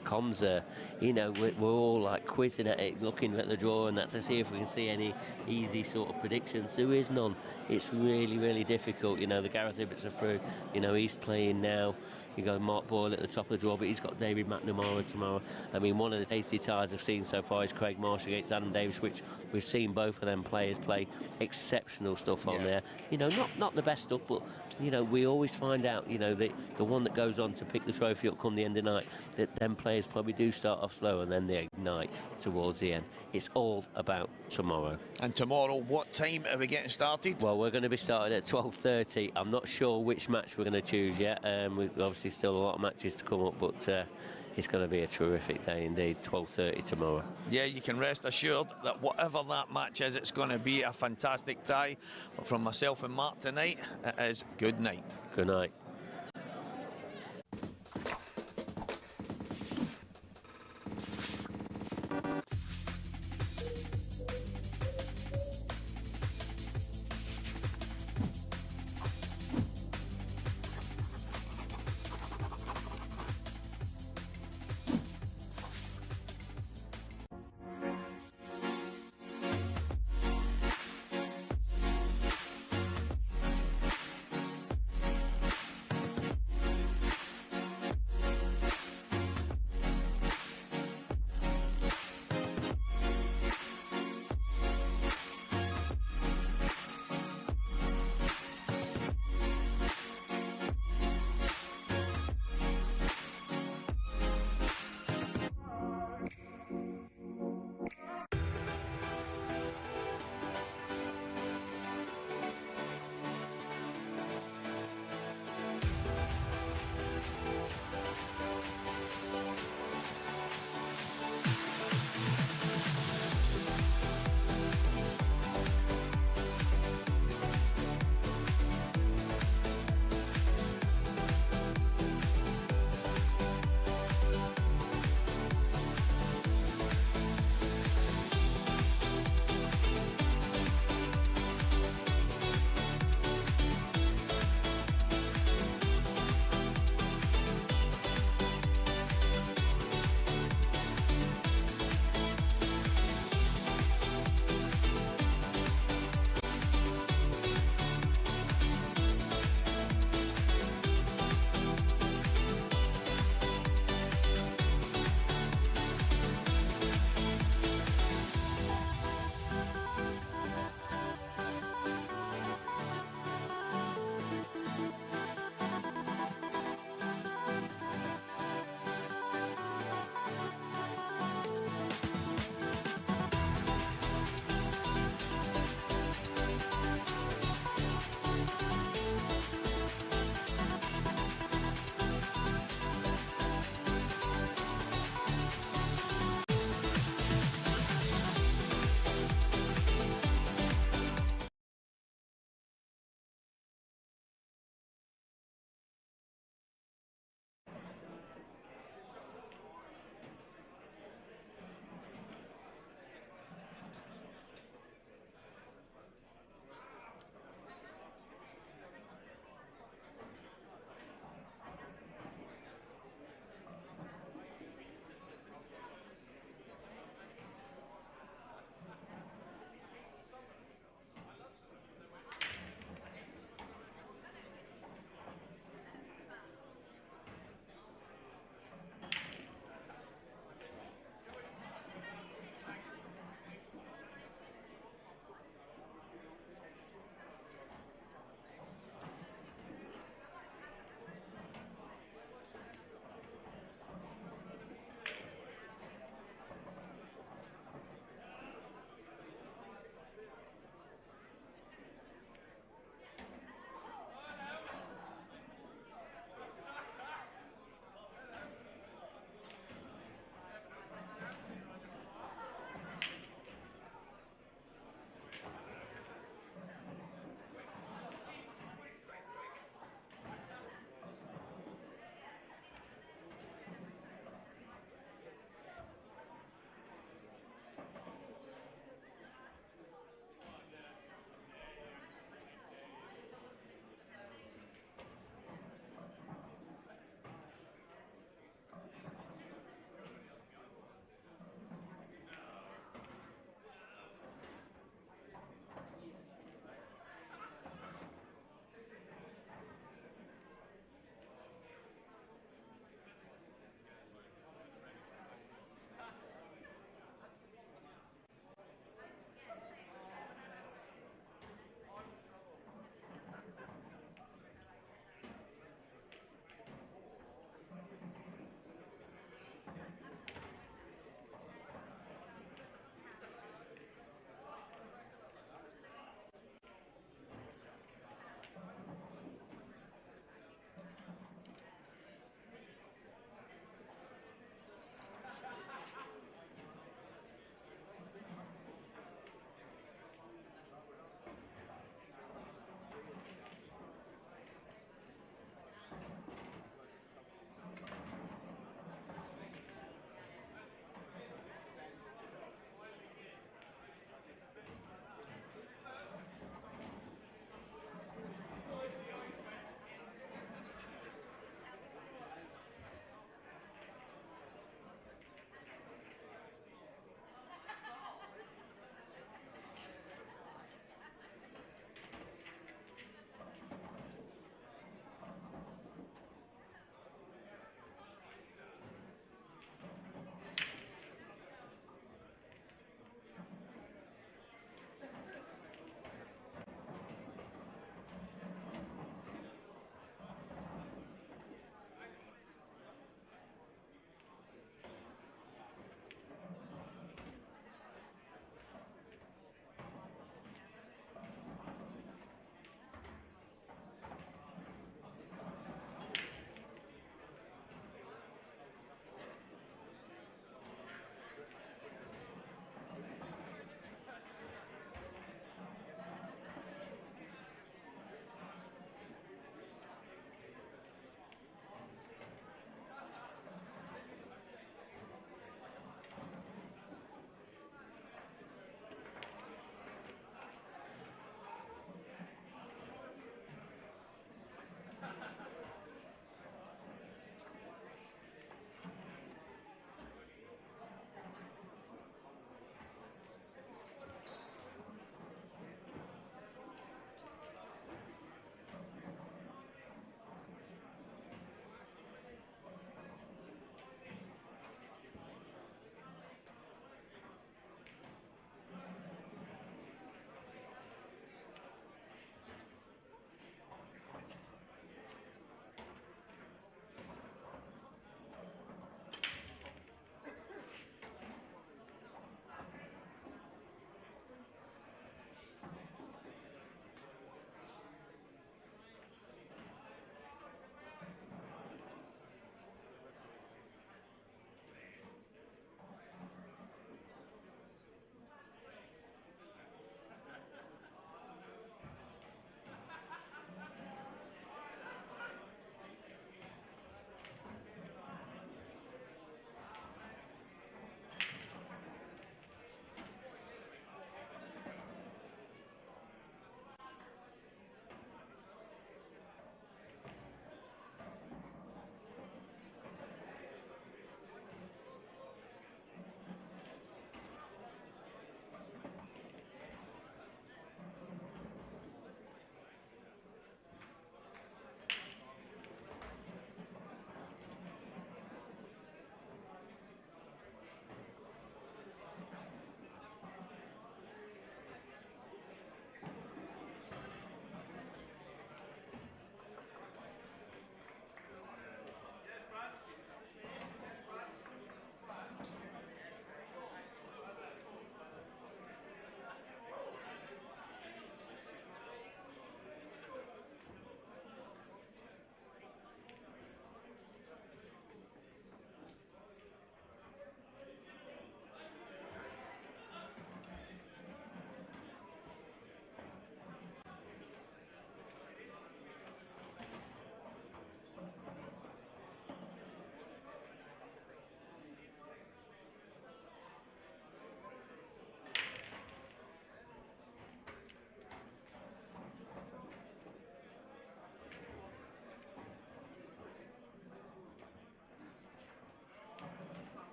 comms. You know, we're all like quizzing at it, looking at the draw, and that's to see if we can see any easy sort of predictions. There is none. It's really, really difficult. You know, the Gareth Ibbotts are through. You know, he's playing now. You got Mark Boyle at the top of the draw, but he's got David McNamara tomorrow. I mean, one of the tasty ties I've seen so far is Craig Marsh against Adam Davis, which we've seen both of them players play exceptional stuff on there. You know, not the best stuff, but, you know, we always find out, you know, the one that goes on to pick the trophy up come the end of the night, that them players probably do start off slow and then they ignite towards the end. It's all about tomorrow.
And tomorrow, what time are we getting started?
Well, we're going to be starting at 12:30. I'm not sure which match we're going to choose yet. We've obviously still a lot of matches to come up, but it's going to be a terrific day indeed. 12:30 tomorrow.
Yeah, you can rest assured that whatever that match is, it's going to be a fantastic tie. From myself and Mark tonight, it is good night.
Good night.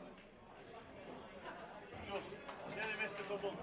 wide. Just nearly missed the double.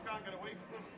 can't get away from them.